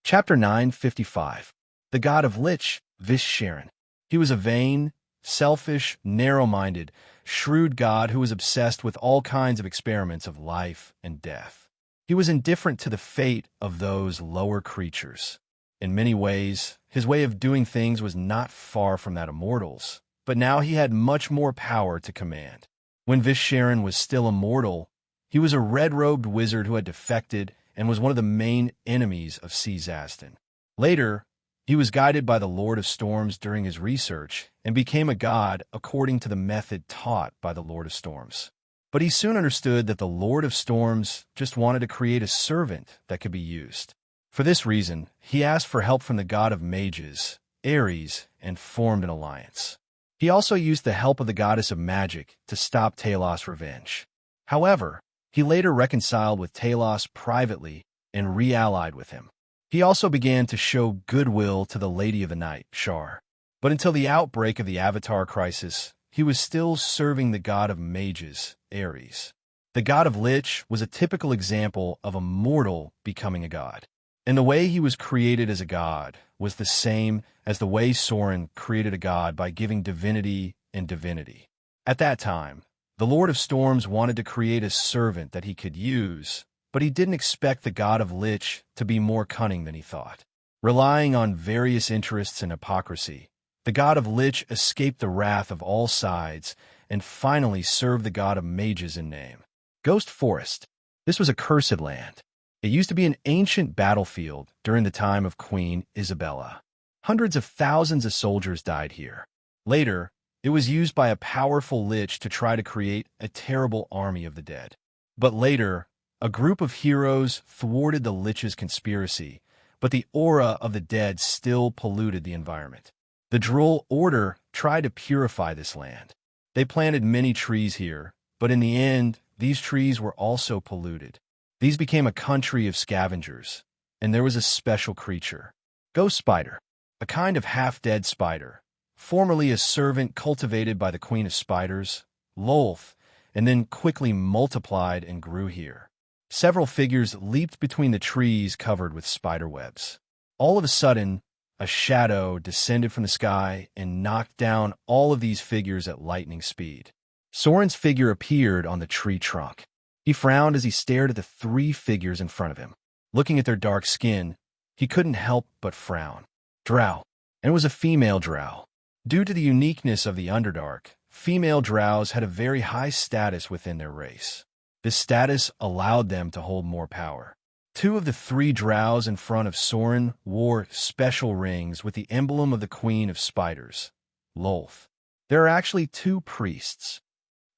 Chapter 955. The God of Lich, Vishsharan. He was a vain, selfish, narrow-minded, shrewd god who was obsessed with all kinds of experiments of life and death. He was indifferent to the fate of those lower creatures. In many ways, his way of doing things was not far from that of mortals, but now he had much more power to command. When Vishsharan was still a mortal, he was a red-robed wizard who had defected and was one of the main enemies of Szazden. Later, he was guided by the Lord of Storms during his research and became a god according to the method taught by the Lord of Storms. But he soon understood that the Lord of Storms just wanted to create a servant that could be used. For this reason, he asked for help from the god of mages, Ares, and formed an alliance. He also used the help of the goddess of magic to stop Talos' revenge. However, he later reconciled with Talos privately and re-allied with him. He also began to show goodwill to the Lady of the Night, Shar. But until the outbreak of the Avatar crisis, he was still serving the god of mages, Ares. The god of Lich was a typical example of a mortal becoming a god. And the way he was created as a god was the same as the way Soren created a god by giving divinity and divinity. At that time, the Lord of Storms wanted to create a servant that he could use, but he didn't expect the god of Lich to be more cunning than he thought. Relying on various interests and hypocrisy, the god of Lich escaped the wrath of all sides and finally served the god of mages in name. Ghost Forest. This was a cursed land. It used to be an ancient battlefield during the time of Queen Isabella. Hundreds of thousands of soldiers died here. Later, it was used by a powerful lich to try to create a terrible army of the dead. But later, a group of heroes thwarted the lich's conspiracy, but the aura of the dead still polluted the environment. The Droll Order tried to purify this land. They planted many trees here, but in the end, these trees were also polluted. These became a country of scavengers, and there was a special creature, Ghost Spider, a kind of half-dead spider, formerly a servant cultivated by the Queen of Spiders, Lolth, and then quickly multiplied and grew here. Several figures leaped between the trees covered with spider webs. All of a sudden, a shadow descended from the sky and knocked down all of these figures at lightning speed. Soren's figure appeared on the tree trunk. He frowned as he stared at the three figures in front of him. Looking at their dark skin, he couldn't help but frown. Drow. And it was a female drow. Due to the uniqueness of the Underdark, female drows had a very high status within their race. This status allowed them to hold more power. Two of the three drows in front of Soren wore special rings with the emblem of the Queen of Spiders, Lolth. There are actually two priests.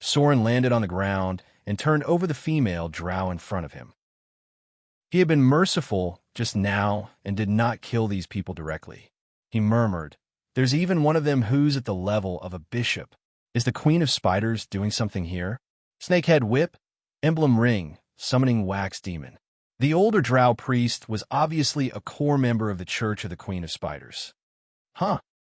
Soren landed on the ground and turned over the female drow in front of him. He had been merciful just now and did not kill these people directly. He murmured, "There's even one of them who's at the level of a bishop. Is the Queen of Spiders doing something here? Snakehead whip, emblem ring, summoning wax demon." The older drow priest was obviously a core member of the Church of the Queen of Spiders.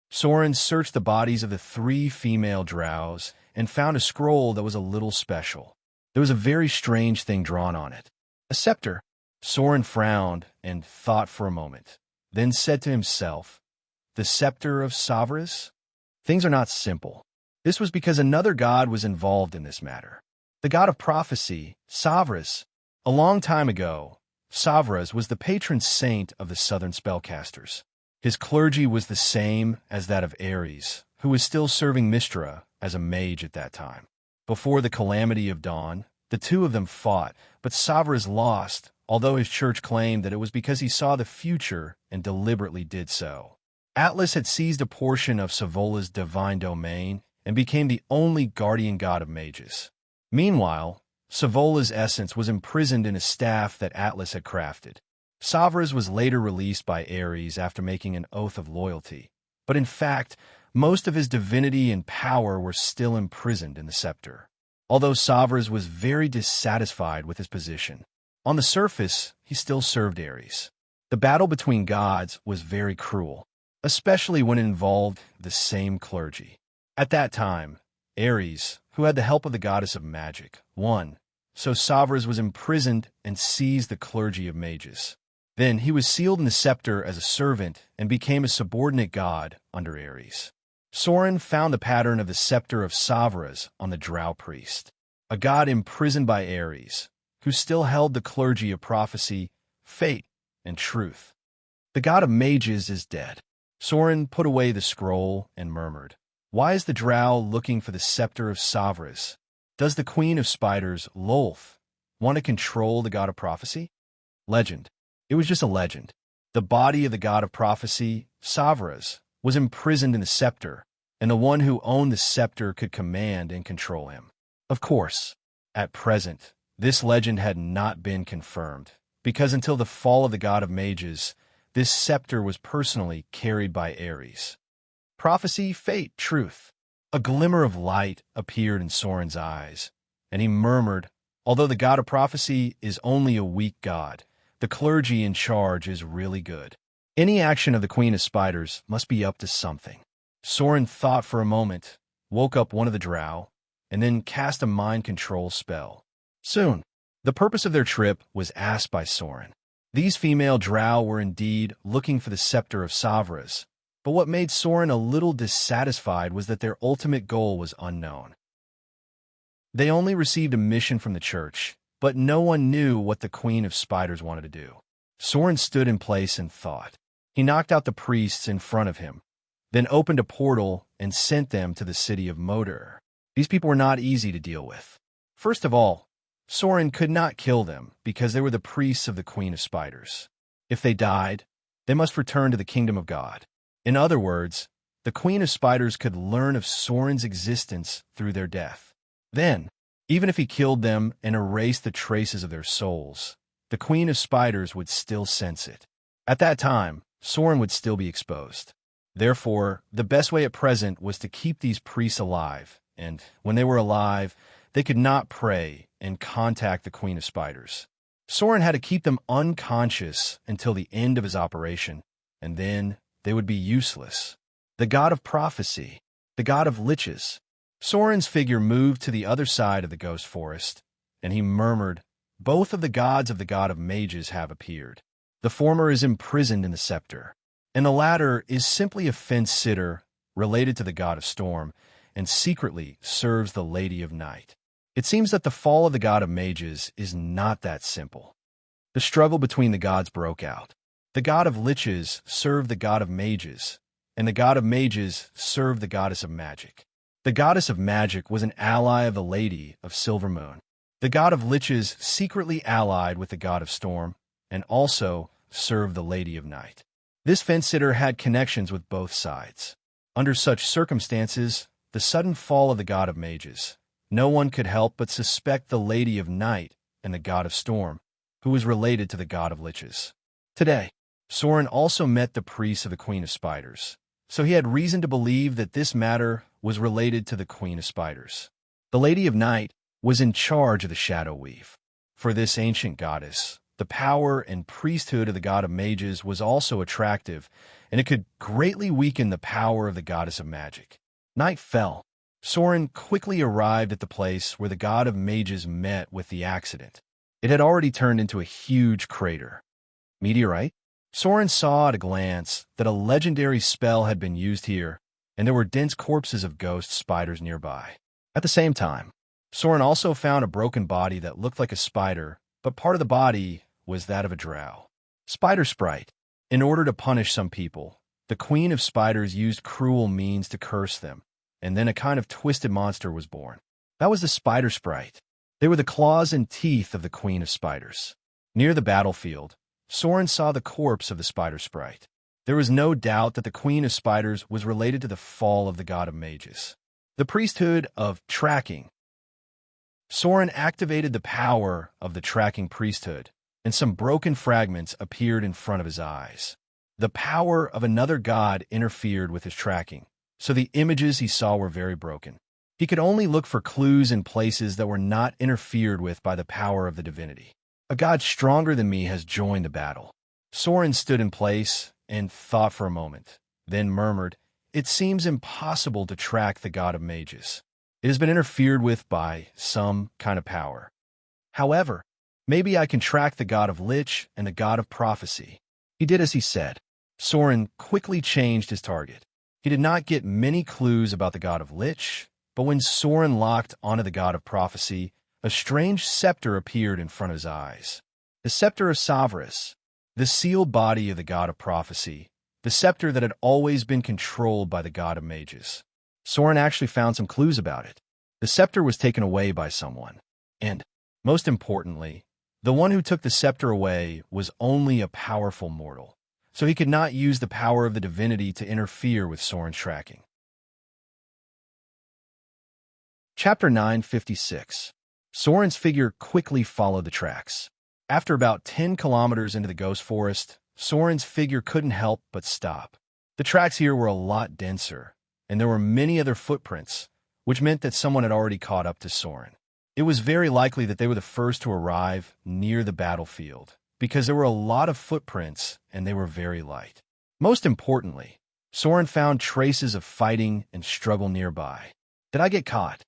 Soren searched the bodies of the three female drows and found a scroll that was a little special. There was a very strange thing drawn on it. A scepter. Soren frowned and thought for a moment, then said to himself, "The scepter of Savras?" Things are not simple. This was because another god was involved in this matter. The god of prophecy, Savras. A long time ago, Savras was the patron saint of the southern spellcasters. His clergy was the same as that of Ares, who was still serving Mystra as a mage at that time. Before the Calamity of Dawn, the two of them fought, but Savras lost, although his church claimed that it was because he saw the future and deliberately did so. Atlas had seized a portion of Savola's divine domain and became the only guardian god of mages. Meanwhile, Savola's essence was imprisoned in a staff that Atlas had crafted. Savras was later released by Ares after making an oath of loyalty, but in fact, most of his divinity and power were still imprisoned in the scepter. Although Savras was very dissatisfied with his position, on the surface, he still served Ares. The battle between gods was very cruel, especially when it involved the same clergy. At that time, Ares, who had the help of the goddess of magic, won, so Savras was imprisoned and seized the clergy of mages. Then he was sealed in the scepter as a servant and became a subordinate god under Ares. Soren found the pattern of the scepter of Savras on the drow priest, a god imprisoned by Ares, who still held the clergy of prophecy, fate, and truth. The god of mages is dead. Soren put away the scroll and murmured, "Why is the drow looking for the scepter of Savras? Does the queen of spiders, Lolth, want to control the god of prophecy?" Legend. It was just a legend. The body of the god of prophecy, Savras, was imprisoned in the scepter, and the one who owned the scepter could command and control him. Of course, at present, this legend had not been confirmed, because until the fall of the god of mages, this scepter was personally carried by Ares. Prophecy, fate, truth. A glimmer of light appeared in Soren's eyes, and he murmured, "Although the god of prophecy is only a weak god, the clergy in charge is really good. Any action of the Queen of Spiders must be up to something." Soren thought for a moment, woke up one of the drow, and then cast a mind control spell. Soon, the purpose of their trip was asked by Soren. These female drow were indeed looking for the scepter of Savras, but what made Soren a little dissatisfied was that their ultimate goal was unknown. They only received a mission from the church, but no one knew what the Queen of Spiders wanted to do. Soren stood in place and thought. He knocked out the priests in front of him, then opened a portal and sent them to the city of Moder. These people were not easy to deal with. First of all, Soren could not kill them because they were the priests of the Queen of Spiders. If they died, they must return to the kingdom of God. In other words, the Queen of Spiders could learn of Soren's existence through their death. Then, even if he killed them and erased the traces of their souls, the Queen of Spiders would still sense it. At that time, Soren would still be exposed. Therefore, the best way at present was to keep these priests alive, and when they were alive, they could not pray and contact the Queen of Spiders. Soren had to keep them unconscious until the end of his operation, and then they would be useless. The god of prophecy, the god of liches. Soren's figure moved to the other side of the ghost forest, and he murmured, "Both of the gods of the god of mages have appeared. The former is imprisoned in the scepter, and the latter is simply a fence-sitter related to the god of storm, and secretly serves the Lady of Night." It seems that the fall of the god of mages is not that simple. The struggle between the gods broke out. The god of liches served the god of mages, and the god of mages served the goddess of magic. The goddess of magic was an ally of the Lady of Silver Moon. The god of liches secretly allied with the god of storm, and also served the Lady of Night. This fence-sitter had connections with both sides. Under such circumstances, the sudden fall of the god of mages, no one could help but suspect the Lady of Night and the god of storm, who was related to the god of liches. Today, Soren also met the priests of the Queen of Spiders, so he had reason to believe that this matter was related to the Queen of Spiders. The Lady of Night was in charge of the Shadow Weave. For this ancient goddess, the power and priesthood of the god of mages was also attractive, and it could greatly weaken the power of the goddess of magic. Night fell. Soren quickly arrived at the place where the god of mages met with the accident. It had already turned into a huge crater. Meteorite? Soren saw at a glance that a legendary spell had been used here, and there were dense corpses of ghost spiders nearby. At the same time, Soren also found a broken body that looked like a spider, but part of the body was that of a drow. Spider Sprite. In order to punish some people, the Queen of Spiders used cruel means to curse them, and then a kind of twisted monster was born. That was the Spider Sprite. They were the claws and teeth of the Queen of Spiders. Near the battlefield, Soren saw the corpse of the Spider Sprite. There was no doubt that the Queen of Spiders was related to the fall of the god of mages. The priesthood of tracking. Soren activated the power of the tracking priesthood, and some broken fragments appeared in front of his eyes. The power of another god interfered with his tracking, so the images he saw were very broken. He could only look for clues in places that were not interfered with by the power of the divinity. A god stronger than me has joined the battle. Soren stood in place and thought for a moment, then murmured, "It seems impossible to track the god of mages. It has been interfered with by some kind of power. However, Maybe I can track the god of Lich and the god of prophecy. He did as he said. Soren quickly changed his target. He did not get many clues about the god of Lich, but when Soren locked onto the god of prophecy, a strange scepter appeared in front of his eyes. The scepter of Savras, the sealed body of the god of prophecy, the scepter that had always been controlled by the god of mages. Soren actually found some clues about it. The scepter was taken away by someone. And, most importantly, the one who took the scepter away was only a powerful mortal, so he could not use the power of the divinity to interfere with Soren's tracking. Chapter 956. Soren's figure quickly followed the tracks. After about 10 kilometers into the ghost forest, Soren's figure couldn't help but stop. The tracks here were a lot denser, and there were many other footprints, which meant that someone had already caught up to Soren. It was very likely that they were the first to arrive near the battlefield, because there were a lot of footprints and they were very light. Most importantly, Soren found traces of fighting and struggle nearby. Did I get caught?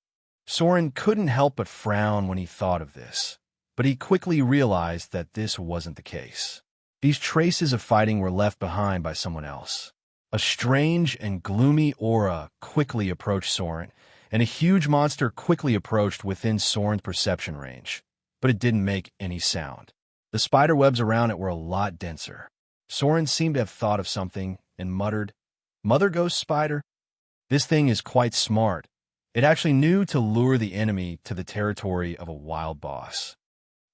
Soren couldn't help but frown when he thought of this, but he quickly realized that this wasn't the case. These traces of fighting were left behind by someone else. A strange and gloomy aura quickly approached Soren, and a huge monster quickly approached within Soren's perception range, but it didn't make any sound. The spider webs around it were a lot denser. Soren seemed to have thought of something and muttered, "Mother Ghost Spider? This thing is quite smart. It actually knew to lure the enemy to the territory of a wild boss."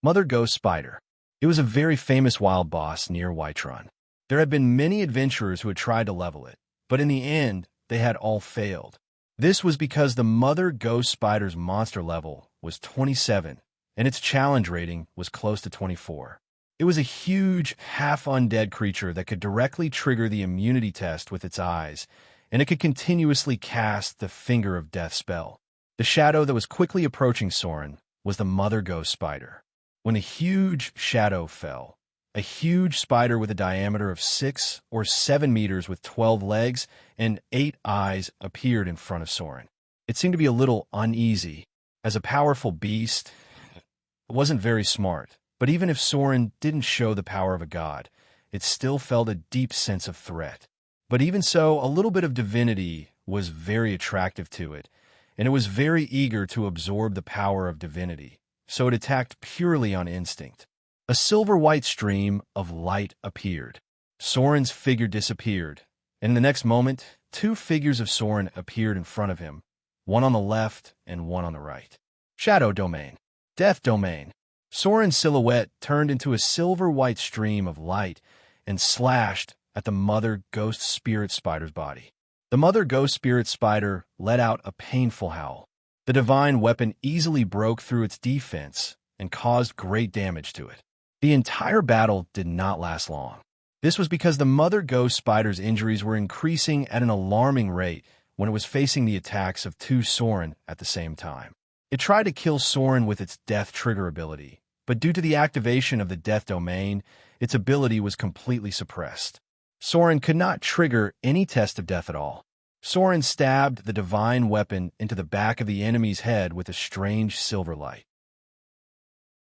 Mother Ghost Spider. It was a very famous wild boss near Whiterun. There had been many adventurers who had tried to level it, but in the end, they had all failed. This was because the Mother Ghost Spider's monster level was 27, and its challenge rating was close to 24. It was a huge, half-undead creature that could directly trigger the immunity test with its eyes, and it could continuously cast the Finger of Death spell. The shadow that was quickly approaching Soren was the Mother Ghost Spider. When a huge shadow fell, a huge spider with a diameter of 6 or 7 meters with 12 legs and 8 eyes appeared in front of Soren. It seemed to be a little uneasy. As a powerful beast, it wasn't very smart, but even if Soren didn't show the power of a god, it still felt a deep sense of threat. But even so, a little bit of divinity was very attractive to it, and it was very eager to absorb the power of divinity, so it attacked purely on instinct. A silver-white stream of light appeared. Soren's figure disappeared, and in the next moment, 2 figures of Soren appeared in front of him, one on the left and one on the right. Shadow Domain. Death Domain. Soren's silhouette turned into a silver-white stream of light and slashed at the Mother Ghost Spirit Spider's body. The Mother Ghost Spirit Spider let out a painful howl. The divine weapon easily broke through its defense and caused great damage to it. The entire battle did not last long. This was because the Mother Ghost Spider's injuries were increasing at an alarming rate when it was facing the attacks of 2 Soren at the same time. It tried to kill Soren with its Death Trigger ability, but due to the activation of the Death Domain, its ability was completely suppressed. Soren could not trigger any test of death at all. Soren stabbed the divine weapon into the back of the enemy's head with a strange silver light.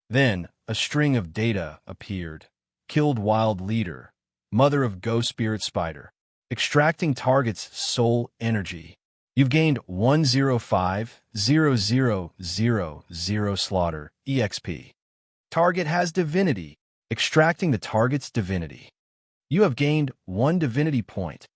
Then, a string of data appeared. Killed Wild Leader, Mother of Ghost Spirit Spider. Extracting target's soul energy. You've gained 105,000 slaughter EXP. Target has divinity. Extracting the target's divinity. You have gained 1 divinity point.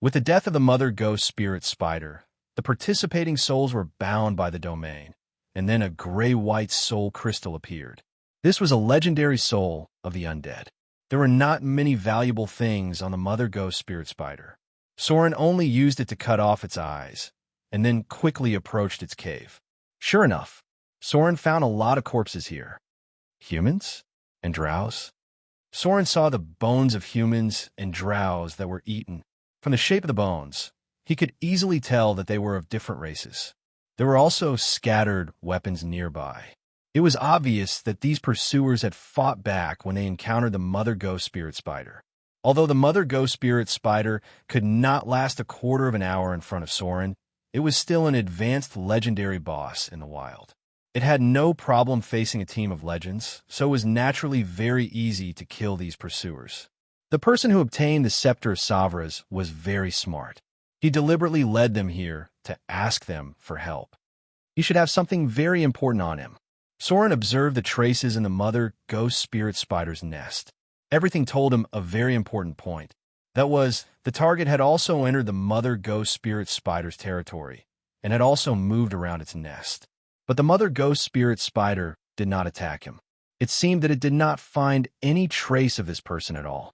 With the death of the Mother Ghost Spirit Spider, the participating souls were bound by the domain, and then a gray-white soul crystal appeared. This was a legendary soul of the undead. There were not many valuable things on the Mother Ghost Spirit Spider. Soren only used it to cut off its eyes, and then quickly approached its cave. Sure enough, Soren found a lot of corpses here. Humans and drows. Soren saw the bones of humans and drows that were eaten. From the shape of the bones, he could easily tell that they were of different races. There were also scattered weapons nearby. It was obvious that these pursuers had fought back when they encountered the Mother Ghost Spirit Spider. Although the Mother Ghost Spirit Spider could not last a quarter of an hour in front of Soren, it was still an advanced legendary boss in the wild. It had no problem facing a team of legends, so it was naturally very easy to kill these pursuers. The person who obtained the Scepter of Savras was very smart. He deliberately led them here to ask them for help. He should have something very important on him. Soren observed the traces in the mother ghost spirit spider's nest. Everything told him a very important point. That was, the target had also entered the mother ghost spirit spider's territory and had also moved around its nest. But the mother ghost spirit spider did not attack him. It seemed that it did not find any trace of this person at all.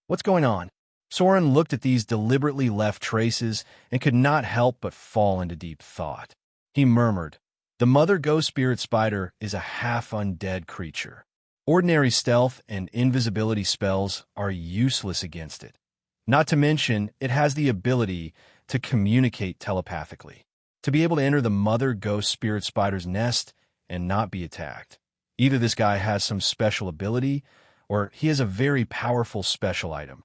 What's going on? Soren looked at these deliberately left traces and could not help but fall into deep thought. He murmured, "The mother ghost spirit spider is a half-undead creature. Ordinary stealth and invisibility spells are useless against it. Not to mention, it has the ability to communicate telepathically, to be able to enter the mother ghost spirit spider's nest and not be attacked. Either this guy has some special ability, or he has a very powerful special item."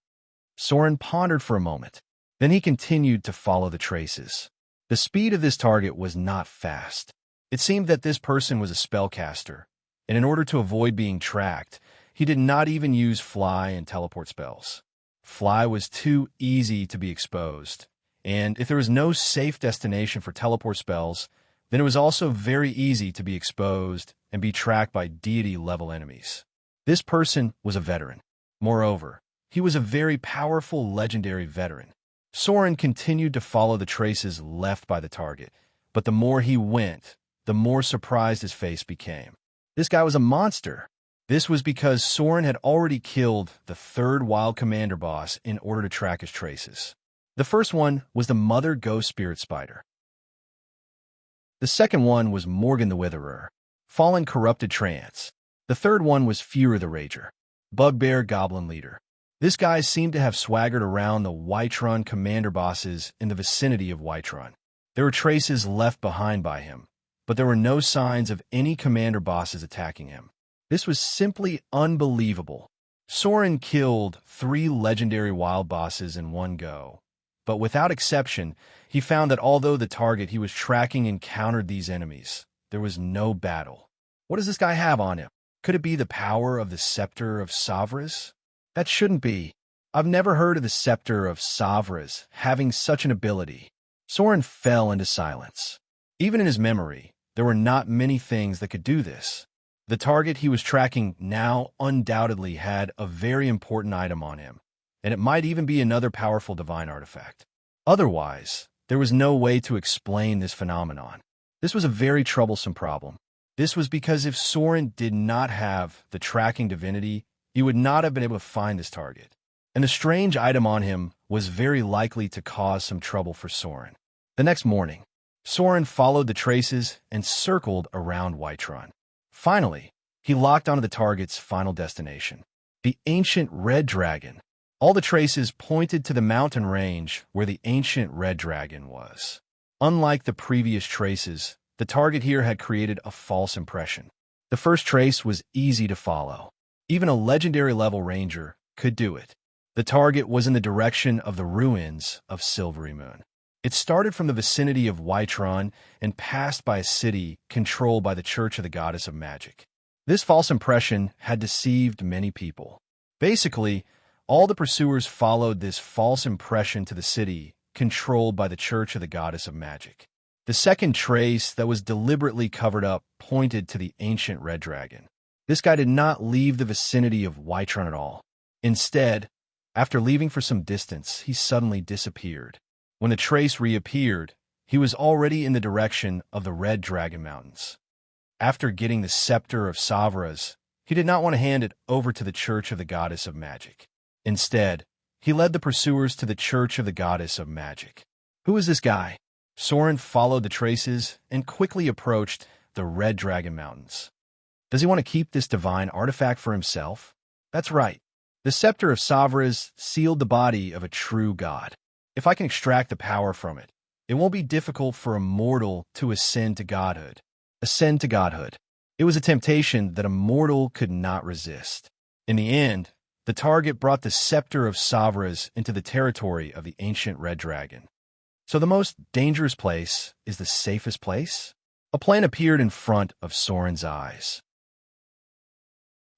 Soren pondered for a moment. Then he continued to follow the traces. The speed of this target was not fast. It seemed that this person was a spellcaster, and in order to avoid being tracked, he did not even use fly and teleport spells. Fly was too easy to be exposed, and if there was no safe destination for teleport spells, then it was also very easy to be exposed and be tracked by deity-level enemies. This person was a veteran. Moreover, he was a very powerful legendary veteran. Soren continued to follow the traces left by the target, but the more he went, the more surprised his face became. This guy was a monster. This was because Soren had already killed the third wild commander boss in order to track his traces. The first one was the mother ghost spirit spider. The second one was Morgan the Witherer, fallen corrupted trance. The third one was Fuhrer the Rager, bugbear goblin leader. This guy seemed to have swaggered around the Whiterun commander bosses in the vicinity of Whiterun. There were traces left behind by him, but there were no signs of any commander bosses attacking him. This was simply unbelievable. Soren killed 3 legendary wild bosses in one go, but without exception, he found that although the target he was tracking encountered these enemies, there was no battle. What does this guy have on him? Could it be the power of the Scepter of Savras? That shouldn't be. I've never heard of the Scepter of Savras having such an ability. Soren fell into silence. Even in his memory, there were not many things that could do this. The target he was tracking now undoubtedly had a very important item on him, and it might even be another powerful divine artifact. Otherwise, there was no way to explain this phenomenon. This was a very troublesome problem. This was because if Soren did not have the tracking divinity, he would not have been able to find this target. And the strange item on him was very likely to cause some trouble for Soren. The next morning, Soren followed the traces and circled around Whiterun. Finally, he locked onto the target's final destination, the ancient red dragon. All the traces pointed to the mountain range where the ancient red dragon was. Unlike the previous traces, the target here had created a false impression. The first trace was easy to follow. Even a legendary level ranger could do it. The target was in the direction of the ruins of Silvery Moon. It started from the vicinity of Whiterun and passed by a city controlled by the Church of the Goddess of Magic. This false impression had deceived many people. Basically, all the pursuers followed this false impression to the city controlled by the Church of the Goddess of Magic. The second trace that was deliberately covered up pointed to the ancient red dragon. This guy did not leave the vicinity of Whiterun at all. Instead, after leaving for some distance, he suddenly disappeared. When the trace reappeared, he was already in the direction of the Red Dragon Mountains. After getting the Scepter of Savras, he did not want to hand it over to the Church of the Goddess of Magic. Instead, he led the pursuers to the Church of the Goddess of Magic. Who is this guy? Soren followed the traces and quickly approached the Red Dragon Mountains. Does he want to keep this divine artifact for himself? That's right. The Scepter of Savras sealed the body of a true god. If I can extract the power from it, it won't be difficult for a mortal to ascend to godhood. Ascend to godhood. It was a temptation that a mortal could not resist. In the end, the target brought the Scepter of Savras into the territory of the ancient red dragon. So the most dangerous place is the safest place? A plane appeared in front of Soren's eyes.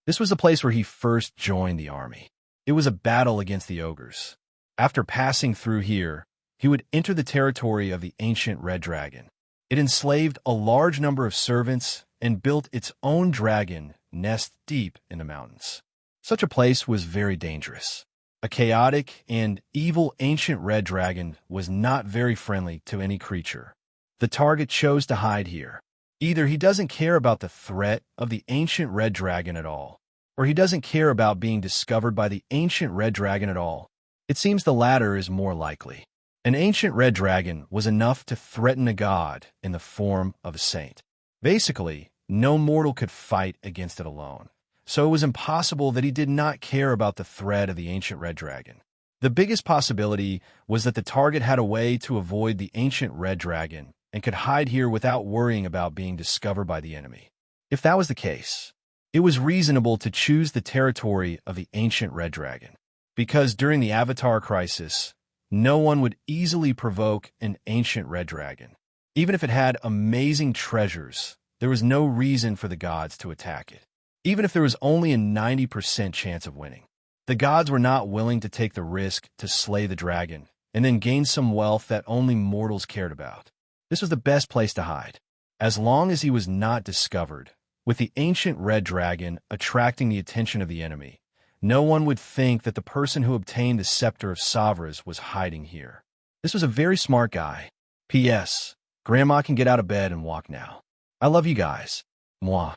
This was the place where he first joined the army. It was a battle against the ogres. After passing through here, he would enter the territory of the ancient red dragon. It enslaved a large number of servants and built its own dragon nest deep in the mountains. Such a place was very dangerous. A chaotic and evil ancient red dragon was not very friendly to any creature. The target chose to hide here. Either he doesn't care about the threat of the ancient red dragon at all, or he doesn't care about being discovered by the ancient red dragon at all. It seems the latter is more likely. An ancient red dragon was enough to threaten a god in the form of a saint. Basically, no mortal could fight against it alone, so it was impossible that he did not care about the threat of the ancient red dragon. The biggest possibility was that the target had a way to avoid the ancient red dragon and could hide here without worrying about being discovered by the enemy. If that was the case, it was reasonable to choose the territory of the ancient red dragon, because during the Avatar crisis, no one would easily provoke an ancient red dragon. Even if it had amazing treasures, there was no reason for the gods to attack it. Even if there was only a 90% chance of winning, the gods were not willing to take the risk to slay the dragon and then gain some wealth that only mortals cared about. This was the best place to hide, as long as he was not discovered. With the ancient red dragon attracting the attention of the enemy, no one would think that the person who obtained the Scepter of Savras was hiding here. This was a very smart guy. P.S. Grandma can get out of bed and walk now. I love you guys. Moi.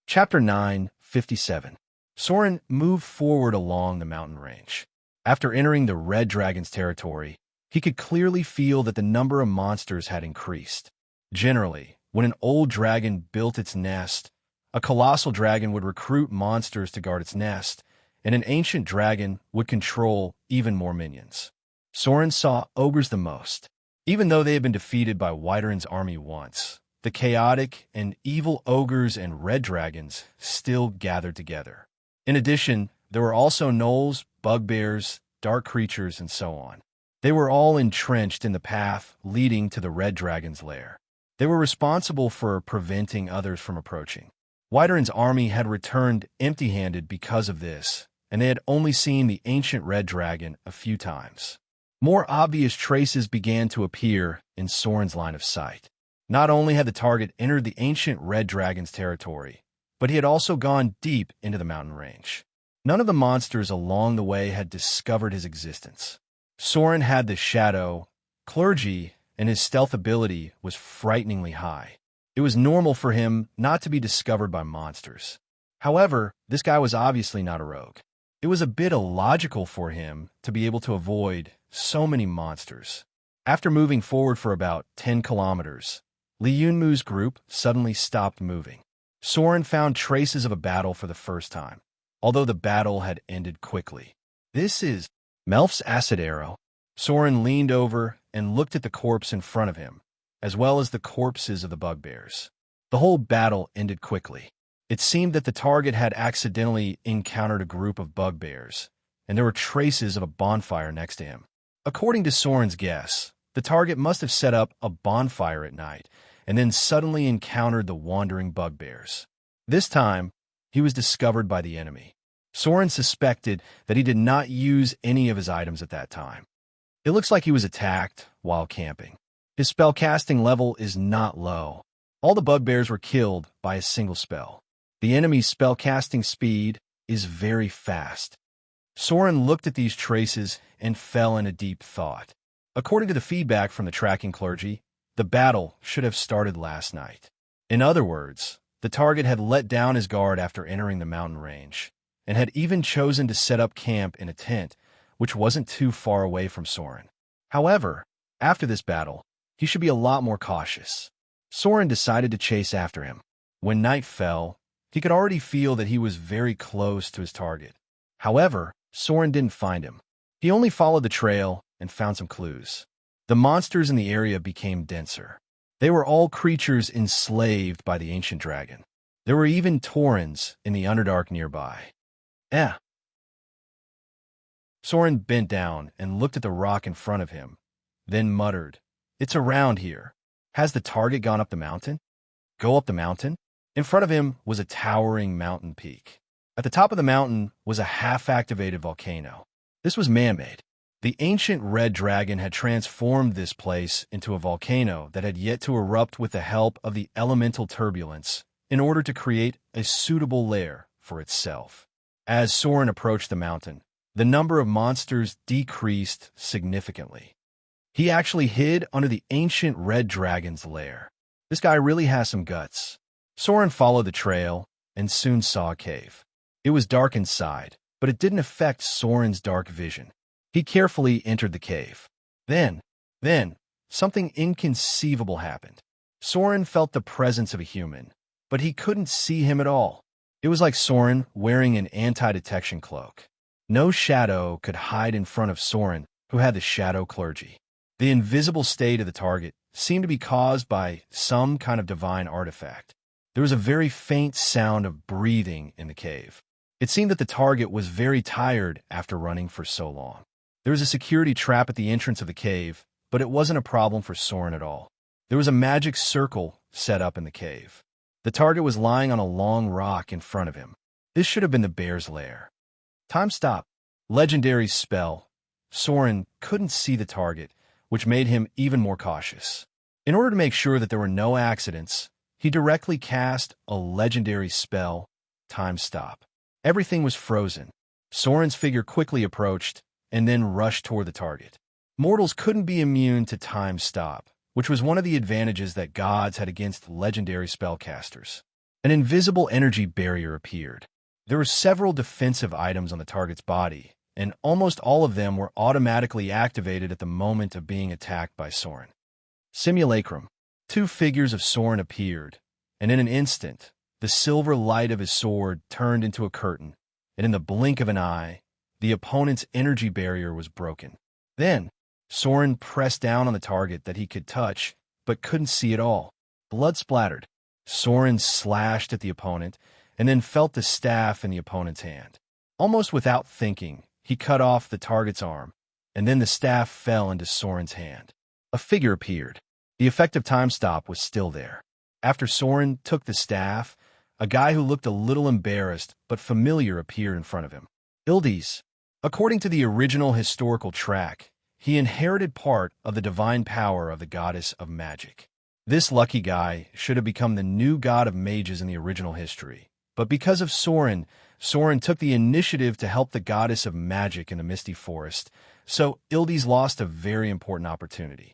Chapter 9:57. Soren moved forward along the mountain range. After entering the red dragon's territory, he could clearly feel that the number of monsters had increased. Generally, when an old dragon built its nest, a colossal dragon would recruit monsters to guard its nest, and an ancient dragon would control even more minions. Soren saw ogres the most. Even though they had been defeated by Wyvern's army once, the chaotic and evil ogres and red dragons still gathered together. In addition, there were also gnolls, bugbears, dark creatures, and so on. They were all entrenched in the path leading to the red dragon's lair. They were responsible for preventing others from approaching. Wyvern's army had returned empty-handed because of this, and they had only seen the ancient red dragon a few times. More obvious traces began to appear in Soren's line of sight. Not only had the target entered the ancient red dragon's territory, but he had also gone deep into the mountain range. None of the monsters along the way had discovered his existence. Soren had the shadow, clergy, and his stealth ability was frighteningly high. It was normal for him not to be discovered by monsters. However, this guy was obviously not a rogue. It was a bit illogical for him to be able to avoid so many monsters. After moving forward for about 10 kilometers, Li Yunmu's group suddenly stopped moving. Soren found traces of a battle for the first time, although the battle had ended quickly. This is Melf's acid arrow. Soren leaned over and looked at the corpse in front of him, as well as the corpses of the bugbears. The whole battle ended quickly. It seemed that the target had accidentally encountered a group of bugbears, and there were traces of a bonfire next to him. According to Soren's guess, the target must have set up a bonfire at night and then suddenly encountered the wandering bugbears. This time, he was discovered by the enemy. Soren suspected that he did not use any of his items at that time. It looks like he was attacked while camping. His spellcasting level is not low. All the bugbears were killed by a single spell. The enemy's spellcasting speed is very fast. Soren looked at these traces and fell in a deep thought. According to the feedback from the tracking clergy, the battle should have started last night. In other words, the target had let down his guard after entering the mountain range, and had even chosen to set up camp in a tent, which wasn't too far away from Soren. However, after this battle, he should be a lot more cautious. Soren decided to chase after him. When night fell, he could already feel that he was very close to his target. However, Soren didn't find him. He only followed the trail and found some clues. The monsters in the area became denser. They were all creatures enslaved by the ancient dragon. There were even Taurens in the Underdark nearby. Soren bent down and looked at the rock in front of him, then muttered, It's around here. Has the target gone up the mountain? Go up the mountain? In front of him was a towering mountain peak. At the top of the mountain was a half-activated volcano. This was man-made. The ancient red dragon had transformed this place into a volcano that had yet to erupt with the help of the elemental turbulence in order to create a suitable lair for itself. As Soren approached the mountain, the number of monsters decreased significantly. He actually hid under the ancient red dragon's lair. This guy really has some guts. Soren followed the trail and soon saw a cave. It was dark inside, but it didn't affect Soren's dark vision. He carefully entered the cave. Then, something inconceivable happened. Soren felt the presence of a human, but he couldn't see him at all. It was like Soren wearing an anti-detection cloak. No shadow could hide in front of Soren, who had the shadow clergy. The invisible state of the target seemed to be caused by some kind of divine artifact. There was a very faint sound of breathing in the cave. It seemed that the target was very tired after running for so long. There was a security trap at the entrance of the cave, but it wasn't a problem for Soren at all. There was a magic circle set up in the cave. The target was lying on a long rock in front of him. This should have been the bear's lair. Time stop. Legendary spell. Soren couldn't see the target, which made him even more cautious. In order to make sure that there were no accidents, he directly cast a legendary spell, Time Stop. Everything was frozen. Soren's figure quickly approached and then rushed toward the target. Mortals couldn't be immune to Time Stop, which was one of the advantages that gods had against legendary spellcasters. An invisible energy barrier appeared. There were several defensive items on the target's body, and almost all of them were automatically activated at the moment of being attacked by Soren. Simulacrum. 2 figures of Soren appeared, and in an instant, the silver light of his sword turned into a curtain, and in the blink of an eye, the opponent's energy barrier was broken. Then, Soren pressed down on the target that he could touch, but couldn't see at all. Blood splattered. Soren slashed at the opponent, and then felt the staff in the opponent's hand. Almost without thinking, he cut off the target's arm, and then the staff fell into Soren's hand. A figure appeared. The effect of Time Stop was still there. After Soren took the staff, a guy who looked a little embarrassed but familiar appeared in front of him. Ildes. According to the original historical track, he inherited part of the divine power of the goddess of magic. This lucky guy should have become the new god of mages in the original history. But because of Soren took the initiative to help the goddess of magic in the Misty Forest, so Ildes lost a very important opportunity.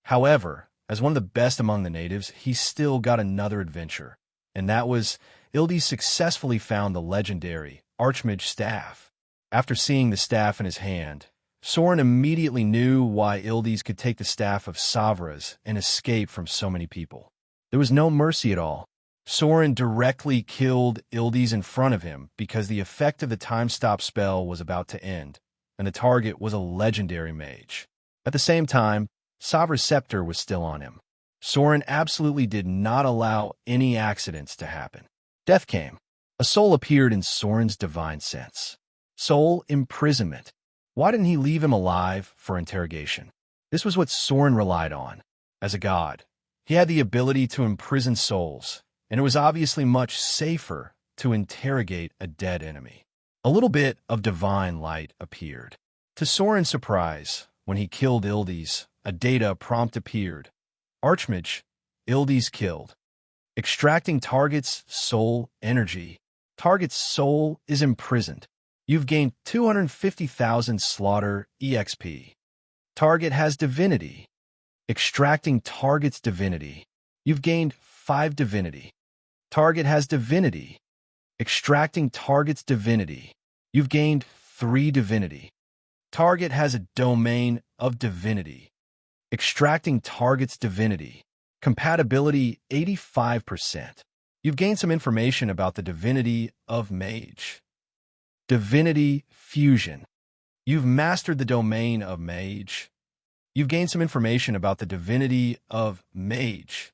However, as one of the best among the natives, he still got another adventure, and that was Ildes successfully found the legendary Archmage staff. After seeing the staff in his hand, Soren immediately knew why Ildes could take the staff of Savras and escape from so many people. There was no mercy at all. Soren directly killed Ildes in front of him because the effect of the Time Stop spell was about to end, and the target was a legendary mage. At the same time, Savra's scepter was still on him. Soren absolutely did not allow any accidents to happen. Death came. A soul appeared in Soren's divine sense. Soul imprisonment. Why didn't he leave him alive for interrogation? This was what Soren relied on. As a god, he had the ability to imprison souls, and it was obviously much safer to interrogate a dead enemy. A little bit of divine light appeared. To Soren's surprise, when he killed Ildes, a data prompt appeared. Archmage, Ildes killed. Extracting target's soul energy. Target's soul is imprisoned. You've gained 250,000 slaughter EXP. Target has divinity. Extracting target's divinity. You've gained 5 divinity. Target has divinity. Extracting target's divinity. You've gained 3 divinity. Target has a domain of divinity. Extracting target's divinity. Compatibility 85%. You've gained some information about the divinity of mage. Divinity fusion. You've mastered the domain of mage. You've gained some information about the divinity of mage.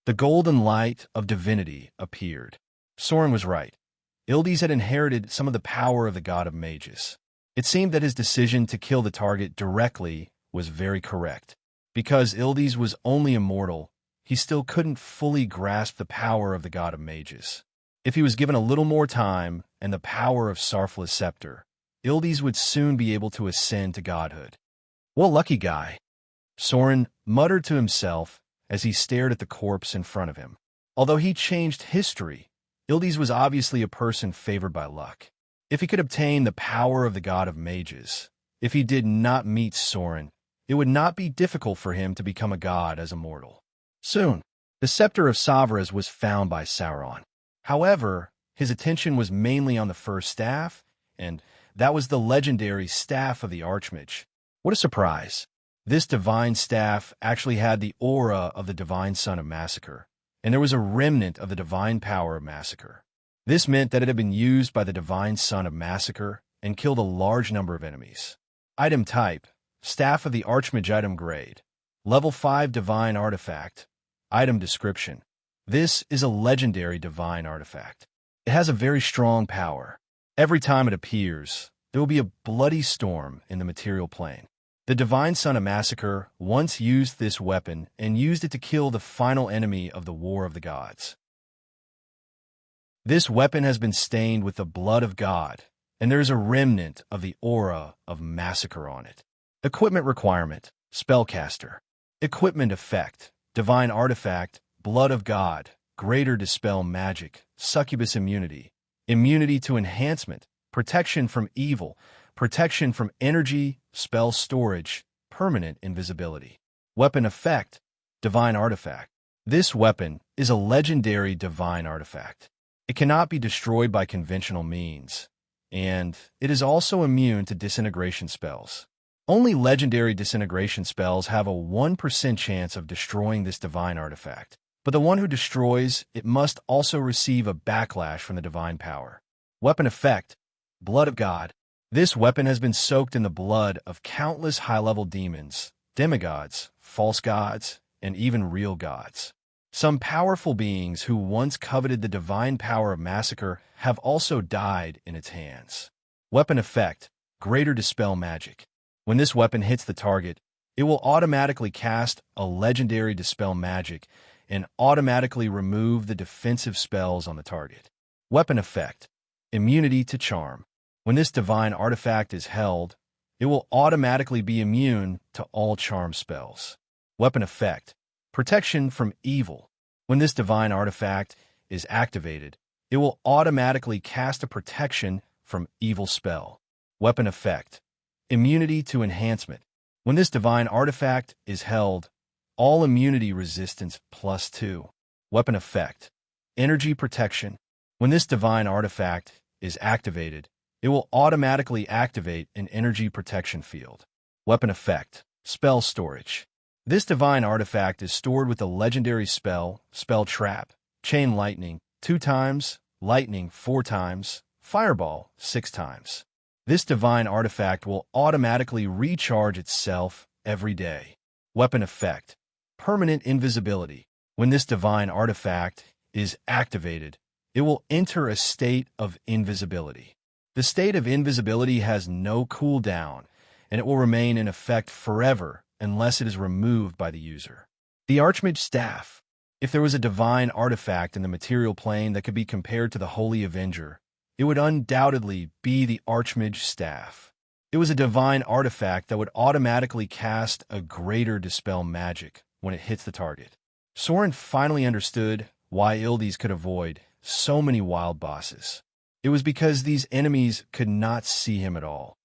The golden light of divinity appeared. Soren was right. Ildes had inherited some of the power of the god of mages. It seemed that his decision to kill the target directly was very correct. Because Ildes was only immortal, he still couldn't fully grasp the power of the god of mages. If he was given a little more time and the power of Sarfla's scepter, Ildes would soon be able to ascend to godhood. What a lucky guy, Soren muttered to himself as he stared at the corpse in front of him. Although he changed history, Ildes was obviously a person favored by luck. If he could obtain the power of the god of mages, if he did not meet Soren, it would not be difficult for him to become a god as a mortal. Soon, the scepter of Savras was found by Sauron. However, his attention was mainly on the first staff, and that was the legendary Staff of the Archmage. What a surprise! This divine staff actually had the aura of the divine son of Massacre, and there was a remnant of the divine power of Massacre. This meant that it had been used by the divine son of Massacre and killed a large number of enemies. Item type: Staff of the Archmage. Item grade: Level 5 Divine Artifact. Item description: This is a legendary divine artifact. It has a very strong power. Every time it appears, there will be a bloody storm in the material plane. The divine son of Massacre once used this weapon and used it to kill the final enemy of the War of the Gods. This weapon has been stained with the blood of God, and there is a remnant of the aura of Massacre on it. Equipment requirement: Spellcaster. Equipment effect: Divine Artifact, Blood of God, Greater Dispel Magic, Succubus Immunity. Immunity to Enhancement, Protection from Evil, Protection from Energy, Spell Storage, Permanent Invisibility. Weapon effect: Divine Artifact. This weapon is a legendary divine artifact. It cannot be destroyed by conventional means, and it is also immune to disintegration spells. Only legendary disintegration spells have a 1% chance of destroying this divine artifact, but the one who destroys it must also receive a backlash from the divine power. Weapon effect: Blood of God. This weapon has been soaked in the blood of countless high-level demons, demigods, false gods, and even real gods. Some powerful beings who once coveted the divine power of Massacre have also died in its hands. Weapon effect: Greater Dispel Magic. When this weapon hits the target, it will automatically cast a legendary Dispel Magic and automatically remove the defensive spells on the target. Weapon effect: Immunity to Charm. When this divine artifact is held, it will automatically be immune to all charm spells. Weapon effect: Protection from Evil. When this divine artifact is activated, it will automatically cast a protection from evil spell. Weapon effect: Immunity to Enhancement. When this divine artifact is held, all immunity resistance +2. Weapon effect: Energy Protection. When this divine artifact is activated, it will automatically activate an energy protection field. Weapon effect: Spell Storage. This divine artifact is stored with a legendary spell, Spell Trap, Chain Lightning 2 times, Lightning 4 times, Fireball 6 times. This divine artifact will automatically recharge itself every day. Weapon effect: Permanent Invisibility. When this divine artifact is activated, it will enter a state of invisibility. The state of invisibility has no cooldown, and it will remain in effect forever unless it is removed by the user. The Archmage Staff. If there was a divine artifact in the material plane that could be compared to the Holy Avenger, it would undoubtedly be the Archmage Staff. It was a divine artifact that would automatically cast a greater Dispel Magic when it hits the target. Soren finally understood why Ildes could avoid so many wild bosses. It was because these enemies could not see him at all.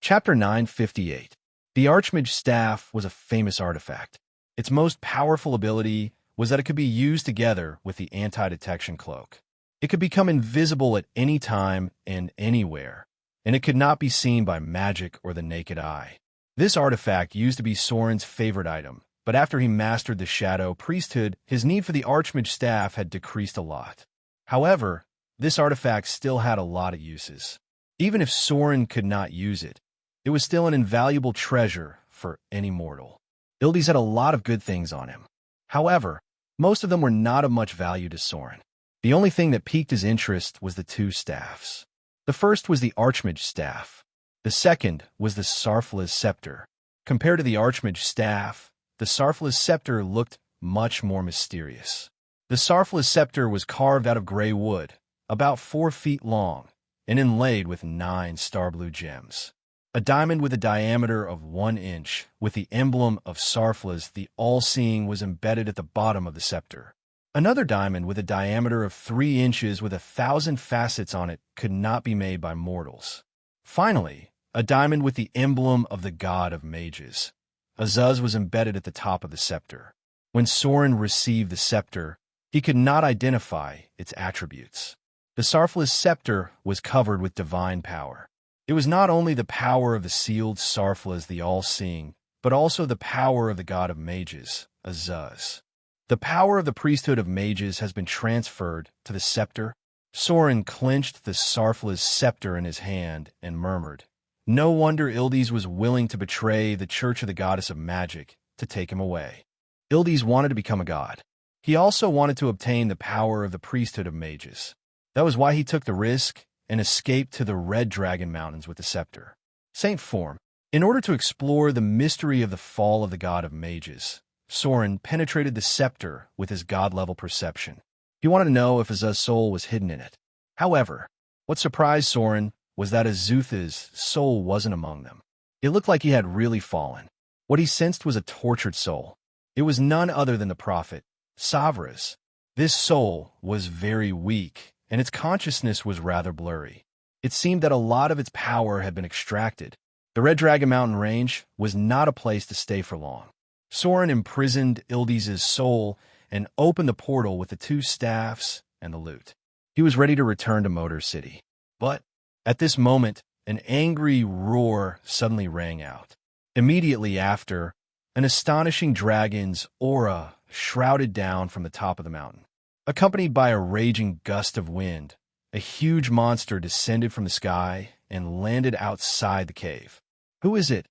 Chapter 958. The Archmage Staff was a famous artifact. Its most powerful ability was that it could be used together with the Anti-Detection Cloak. It could become invisible at any time and anywhere, and it could not be seen by magic or the naked eye. This artifact used to be Soren's favorite item, but after he mastered the Shadow Priesthood, his need for the Archmage Staff had decreased a lot. However, this artifact still had a lot of uses. Even if Soren could not use it, it was still an invaluable treasure for any mortal. Ildes had a lot of good things on him. However, most of them were not of much value to Soren. The only thing that piqued his interest was the 2 staffs. The first was the Archmage Staff. The second was the Sarfla's scepter. Compared to the Archmage's staff, the Sarfla's scepter looked much more mysterious. The Sarfla's scepter was carved out of gray wood, about 4 feet long, and inlaid with 9 star-blue gems. A diamond with a diameter of 1 inch, with the emblem of Sarflas the All-Seeing, was embedded at the bottom of the scepter. Another diamond with a diameter of 3 inches with 1,000 facets on it could not be made by mortals. Finally, a diamond with the emblem of the god of mages, Azuz, was embedded at the top of the scepter. When Soren received the scepter, he could not identify its attributes. The Sarfla's scepter was covered with divine power. It was not only the power of the sealed Sarflas the All-Seeing, but also the power of the god of mages, Azuz. The power of the priesthood of mages has been transferred to the scepter. Soren clenched the Sarfla's scepter in his hand and murmured, "No wonder Ildes was willing to betray the Church of the Goddess of Magic to take him away." Ildes wanted to become a god. He also wanted to obtain the power of the priesthood of mages. That was why he took the risk and escaped to the Red Dragon Mountains with the scepter. Saint Form. In order to explore the mystery of the fall of the god of mages, Soren penetrated the scepter with his god-level perception. He wanted to know if Azuz's soul was hidden in it. However, what surprised Soren was that Azuz's soul wasn't among them. It looked like he had really fallen. What he sensed was a tortured soul. It was none other than the prophet, Savras. This soul was very weak, and its consciousness was rather blurry. It seemed that a lot of its power had been extracted. The Red Dragon Mountain Range was not a place to stay for long. Soren imprisoned Ildes's soul and opened the portal with the 2 staffs and the loot. He was ready to return to Motor City. But at this moment, an angry roar suddenly rang out. Immediately after, an astonishing dragon's aura shrouded down from the top of the mountain. Accompanied by a raging gust of wind, a huge monster descended from the sky and landed outside the cave. Who is it?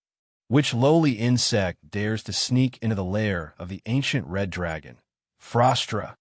Which lowly insect dares to sneak into the lair of the ancient red dragon, Frostra?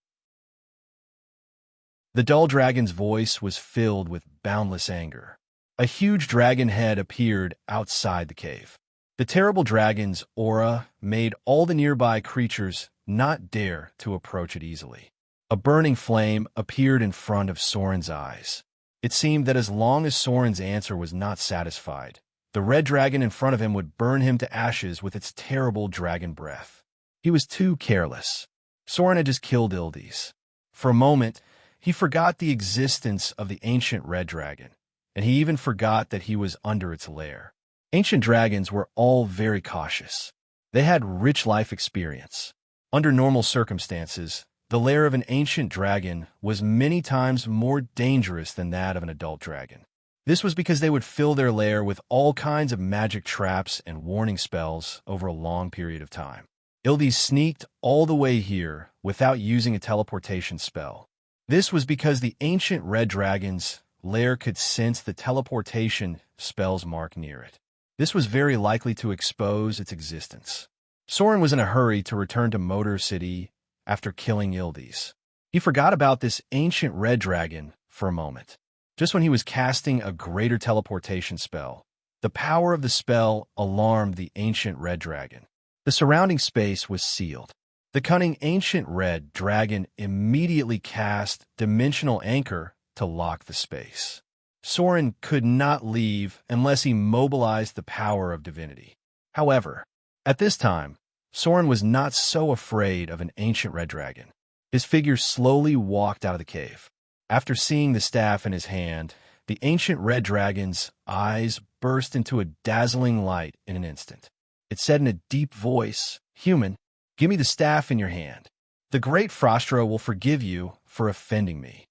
The dull dragon's voice was filled with boundless anger. A huge dragon head appeared outside the cave. The terrible dragon's aura made all the nearby creatures not dare to approach it easily. A burning flame appeared in front of Soren's eyes. It seemed that as long as Soren's answer was not satisfied, the red dragon in front of him would burn him to ashes with its terrible dragon breath. He was too careless. Soren had just killed Ildes. For a moment, he forgot the existence of the ancient red dragon, and he even forgot that he was under its lair. Ancient dragons were all very cautious. They had rich life experience. Under normal circumstances, the lair of an ancient dragon was many times more dangerous than that of an adult dragon. This was because they would fill their lair with all kinds of magic traps and warning spells over a long period of time. Ildes sneaked all the way here without using a teleportation spell. This was because the ancient red dragon's lair could sense the teleportation spell's mark near it. This was very likely to expose its existence. Soren was in a hurry to return to Motor City after killing Ildes. He forgot about this ancient red dragon for a moment. Just when he was casting a greater teleportation spell, the power of the spell alarmed the ancient red dragon. The surrounding space was sealed. The cunning ancient red dragon immediately cast Dimensional Anchor to lock the space. Soren could not leave unless he mobilized the power of divinity. However, at this time, Soren was not so afraid of an ancient red dragon. His figure slowly walked out of the cave. After seeing the staff in his hand, the ancient red dragon's eyes burst into a dazzling light in an instant. It said in a deep voice, "Human, give me the staff in your hand. The great Frostra will forgive you for offending me."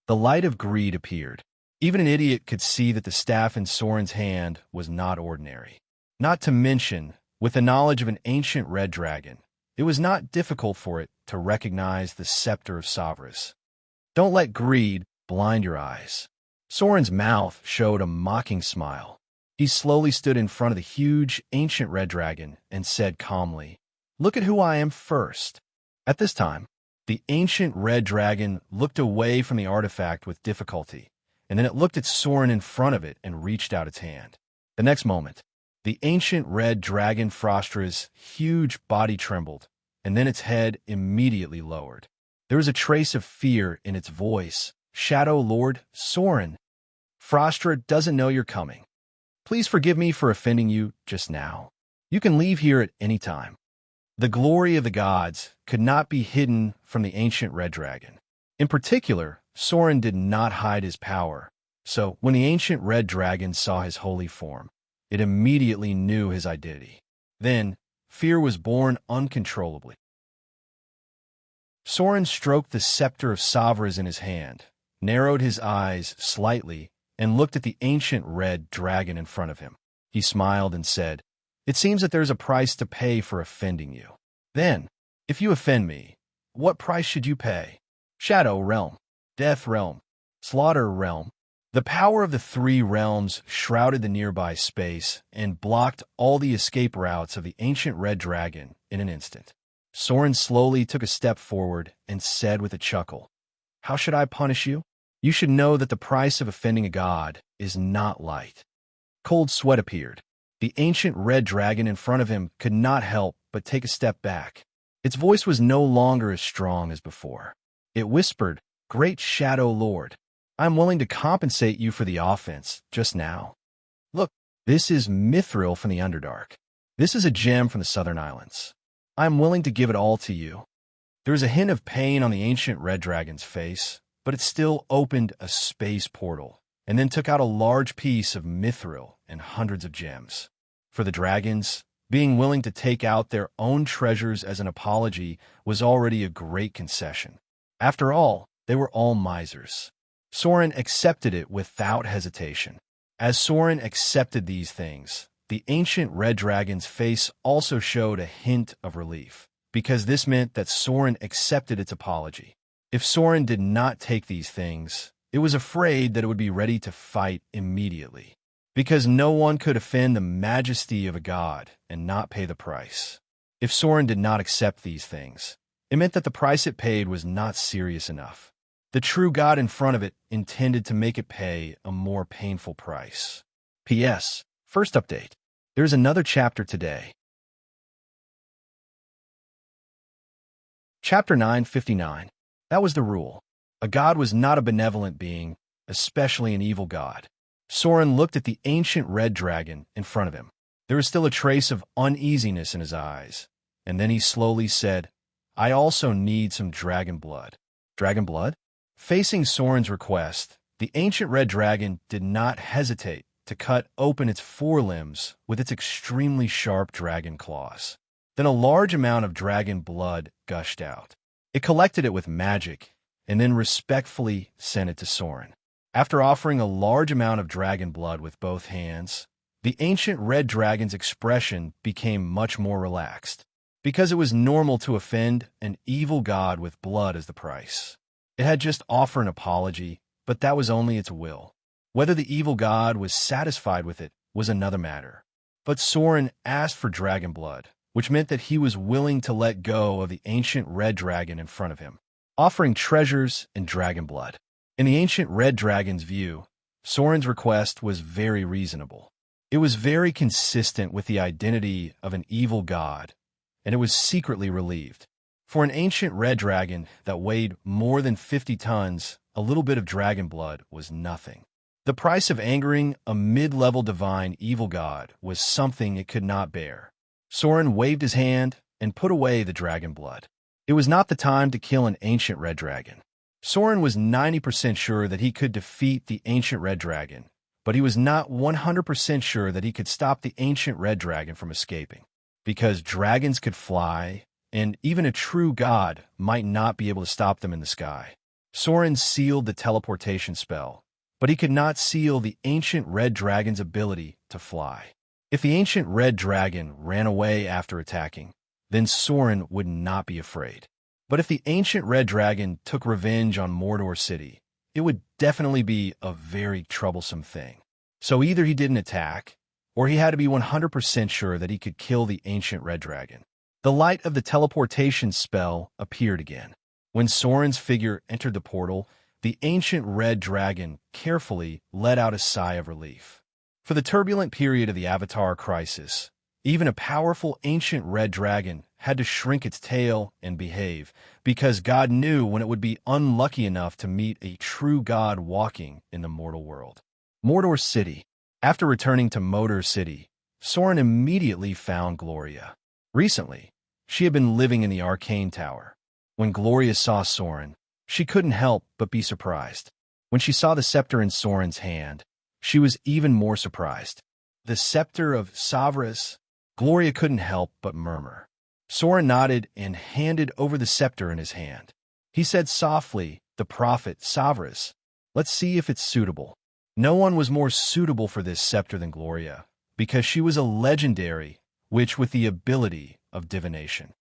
The light of greed appeared. Even an idiot could see that the staff in Soren's hand was not ordinary. Not to mention, with the knowledge of an ancient red dragon, it was not difficult for it to recognize the scepter of Savras. Don't let greed blind your eyes. Soren's mouth showed a mocking smile. He slowly stood in front of the huge, ancient red dragon and said calmly, "Look at who I am first." At this time, the ancient red dragon looked away from the artifact with difficulty, and then it looked at Soren in front of it and reached out its hand. The next moment, the ancient red dragon Frostra's huge body trembled, and then its head immediately lowered. There was a trace of fear in its voice. "Shadow Lord Soren, Frostra doesn't know you're coming. Please forgive me for offending you just now. You can leave here at any time." The glory of the gods could not be hidden from the ancient red dragon. In particular, Soren did not hide his power, so when the ancient red dragon saw his holy form, it immediately knew his identity. Then, fear was born uncontrollably. Soren stroked the scepter of Savras in his hand, narrowed his eyes slightly, and looked at the ancient red dragon in front of him. He smiled and said, "It seems that there's a price to pay for offending you. Then, if you offend me, what price should you pay? Shadow Realm, Death Realm, Slaughter Realm." The power of the three realms shrouded the nearby space and blocked all the escape routes of the ancient red dragon in an instant. Soren slowly took a step forward and said with a chuckle, "How should I punish you? You should know that the price of offending a god is not light." Cold sweat appeared. The ancient red dragon in front of him could not help but take a step back. Its voice was no longer as strong as before. It whispered, "Great Shadow Lord, I'm willing to compensate you for the offense just now. Look, this is Mithril from the Underdark. This is a gem from the Southern Islands. I'm willing to give it all to you." There was a hint of pain on the ancient red dragon's face, but it still opened a space portal and then took out a large piece of mithril and hundreds of gems. For the dragons, being willing to take out their own treasures as an apology was already a great concession. After all, they were all misers. Soren accepted it without hesitation. As Soren accepted these things, the ancient red dragon's face also showed a hint of relief, because this meant that Soren accepted its apology. If Soren did not take these things, it was afraid that it would be ready to fight immediately, because no one could offend the majesty of a god and not pay the price. If Soren did not accept these things, it meant that the price it paid was not serious enough. The true god in front of it intended to make it pay a more painful price. P.S. First update. There's another chapter today. Chapter 959. That was the rule. A god was not a benevolent being, especially an evil god. Soren looked at the ancient red dragon in front of him. There was still a trace of uneasiness in his eyes, and then he slowly said, "I also need some dragon blood." Dragon blood? Facing Soren's request, the ancient red dragon did not hesitate to cut open its forelimbs with its extremely sharp dragon claws. Then a large amount of dragon blood gushed out. It collected it with magic, and then respectfully sent it to Soren. After offering a large amount of dragon blood with both hands, the ancient red dragon's expression became much more relaxed, because it was normal to offend an evil god with blood as the price. It had just offered an apology, but that was only its will. Whether the evil god was satisfied with it was another matter. But Soren asked for dragon blood, which meant that he was willing to let go of the ancient red dragon in front of him, offering treasures and dragon blood. In the ancient red dragon's view, Soren's request was very reasonable. It was very consistent with the identity of an evil god, and it was secretly relieved. For an ancient red dragon that weighed more than 50 tons, a little bit of dragon blood was nothing. The price of angering a mid-level divine evil god was something it could not bear. Soren waved his hand and put away the dragon blood. It was not the time to kill an ancient red dragon. Soren was 90% sure that he could defeat the ancient red dragon, but he was not 100% sure that he could stop the ancient red dragon from escaping, because dragons could fly, and even a true god might not be able to stop them in the sky. Soren sealed the teleportation spell, but he could not seal the ancient red dragon's ability to fly. If the ancient red dragon ran away after attacking, then Soren would not be afraid. But if the ancient red dragon took revenge on Mordor City, it would definitely be a very troublesome thing. So either he didn't attack, or he had to be 100% sure that he could kill the ancient red dragon. The light of the teleportation spell appeared again. When Soren's figure entered the portal, the ancient red dragon carefully let out a sigh of relief. For the turbulent period of the Avatar crisis, even a powerful ancient red dragon had to shrink its tail and behave, because God knew when it would be unlucky enough to meet a true God walking in the mortal world. Mordor City. After returning to Motor City, Soren immediately found Gloria. Recently, she had been living in the Arcane Tower. When Gloria saw Soren, she couldn't help but be surprised. When she saw the scepter in Soren's hand, she was even more surprised. The scepter of Savras? Gloria couldn't help but murmur. Soren nodded and handed over the scepter in his hand. He said softly, "The prophet, Savras. Let's see if it's suitable." No one was more suitable for this scepter than Gloria, because she was a legendary witch with the ability of divination.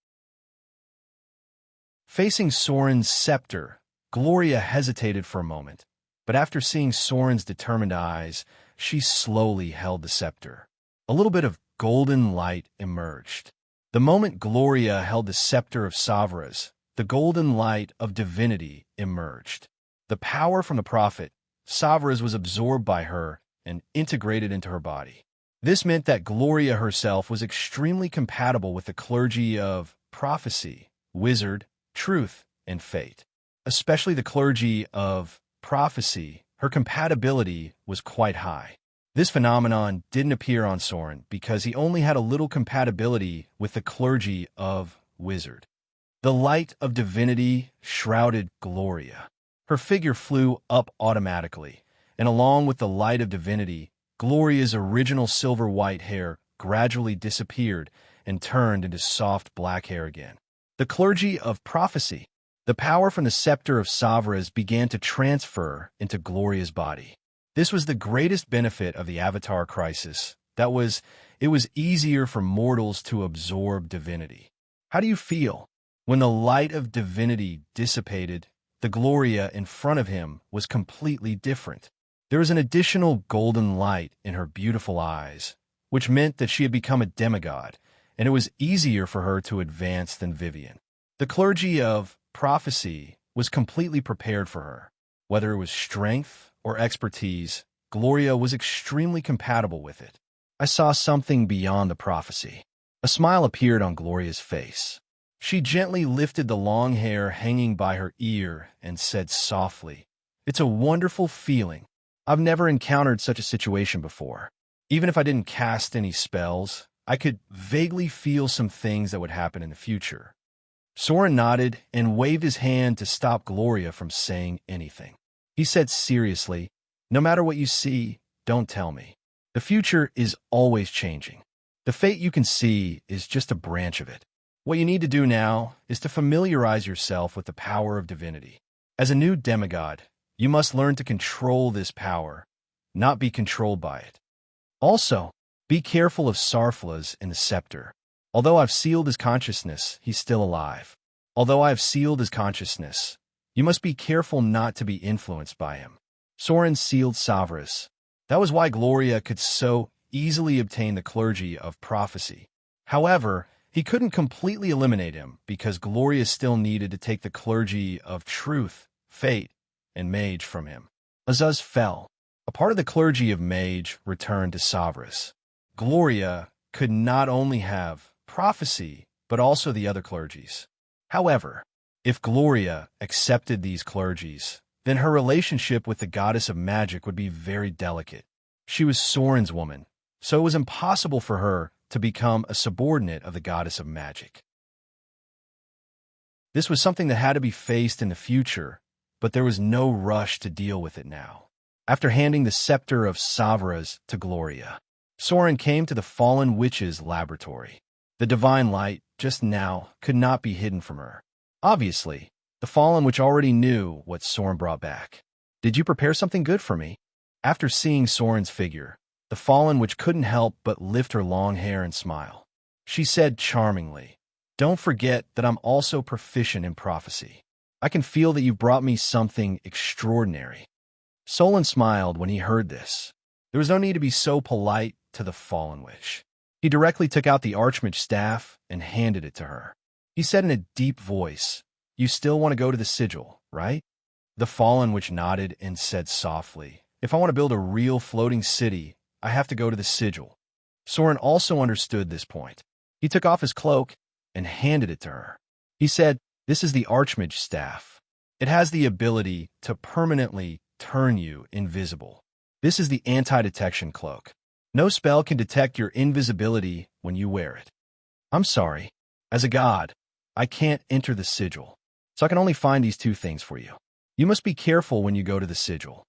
Facing Soren's scepter, Gloria hesitated for a moment, but after seeing Soren's determined eyes, she slowly held the scepter. A little bit of golden light emerged. The moment Gloria held the scepter of Savras, the golden light of divinity emerged. The power from the prophet, Savras, was absorbed by her and integrated into her body. This meant that Gloria herself was extremely compatible with the clergy of prophecy, wizard, truth, and fate. Especially the clergy of prophecy, her compatibility was quite high. This phenomenon didn't appear on Soren because he only had a little compatibility with the clergy of wizard. The light of divinity shrouded Gloria. Her figure flew up automatically, and along with the light of divinity, Gloria's original silver-white hair gradually disappeared and turned into soft black hair again. The clergy of prophecy. The power from the scepter of Savras began to transfer into Gloria's body. This was the greatest benefit of the Avatar crisis. It was easier for mortals to absorb divinity. How do you feel? When the light of divinity dissipated, the Gloria in front of him was completely different. There was an additional golden light in her beautiful eyes, which meant that she had become a demigod, and it was easier for her to advance than Vivian. The clergy of prophecy was completely prepared for her. Whether it was strength or expertise, Gloria was extremely compatible with it. I saw something beyond the prophecy. A smile appeared on Gloria's face. She gently lifted the long hair hanging by her ear and said softly, "It's a wonderful feeling. I've never encountered such a situation before. Even if I didn't cast any spells, I could vaguely feel some things that would happen in the future." Soren nodded and waved his hand to stop Gloria from saying anything. He said seriously, "No matter what you see, don't tell me. The future is always changing. The fate you can see is just a branch of it. What you need to do now is to familiarize yourself with the power of divinity. As a new demigod, you must learn to control this power, not be controlled by it. Also, be careful of Sarflas in the scepter. Although I've sealed his consciousness, he's still alive. Although I have sealed his consciousness, you must be careful not to be influenced by him." Soren sealed Savras. That was why Gloria could so easily obtain the clergy of prophecy. However, he couldn't completely eliminate him because Gloria still needed to take the clergy of truth, fate, and mage from him. Azuz fell. A part of the clergy of mage returned to Savras. Gloria could not only have prophecy, but also the other clergies. However, if Gloria accepted these clergies, then her relationship with the goddess of magic would be very delicate. She was Soren's woman, so it was impossible for her to become a subordinate of the goddess of magic. This was something that had to be faced in the future, but there was no rush to deal with it now. After handing the scepter of Savras to Gloria, Soren came to the fallen witch's laboratory. The divine light, just now, could not be hidden from her. Obviously, the fallen witch already knew what Soren brought back. "Did you prepare something good for me?" After seeing Soren's figure, the fallen witch couldn't help but lift her long hair and smile. She said charmingly, "Don't forget that I'm also proficient in prophecy. I can feel that you brought me something extraordinary." Solon smiled when he heard this. There was no need to be so polite to the fallen witch. He directly took out the archmage staff and handed it to her. He said in a deep voice, "You still want to go to the sigil, right?" The fallen witch nodded and said softly, "If I want to build a real floating city, I have to go to the sigil. Soren also understood this point. He took off his cloak and handed it to her. He said, "This is the Archmage staff. It has the ability to permanently turn you invisible. This is the anti-detection cloak. No spell can detect your invisibility when you wear it. I'm sorry. As a god, I can't enter the sigil, so I can only find these two things for you. You must be careful when you go to the sigil.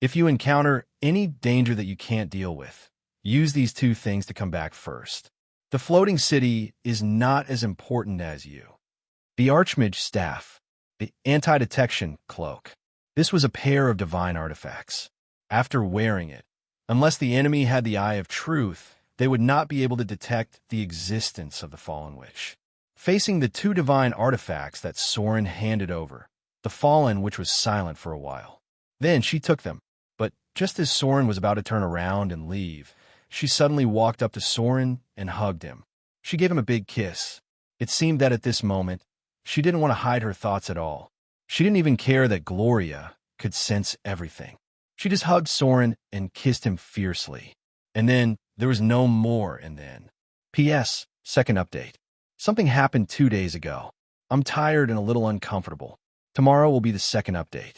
If you encounter any danger that you can't deal with, use these two things to come back first. The floating city is not as important as you." The Archmage staff, the anti-detection cloak. This was a pair of divine artifacts. After wearing it, unless the enemy had the eye of truth, they would not be able to detect the existence of the fallen witch. Facing the two divine artifacts that Soren handed over, the fallen witch was silent for a while. Then she took them, but just as Soren was about to turn around and leave, she suddenly walked up to Soren and hugged him. She gave him a big kiss. It seemed that at this moment, she didn't want to hide her thoughts at all. She didn't even care that Gloria could sense everything. She just hugged Soren and kissed him fiercely. And then there was no more and then. P.S. Second update. Something happened 2 days ago. I'm tired and a little uncomfortable. Tomorrow will be the second update.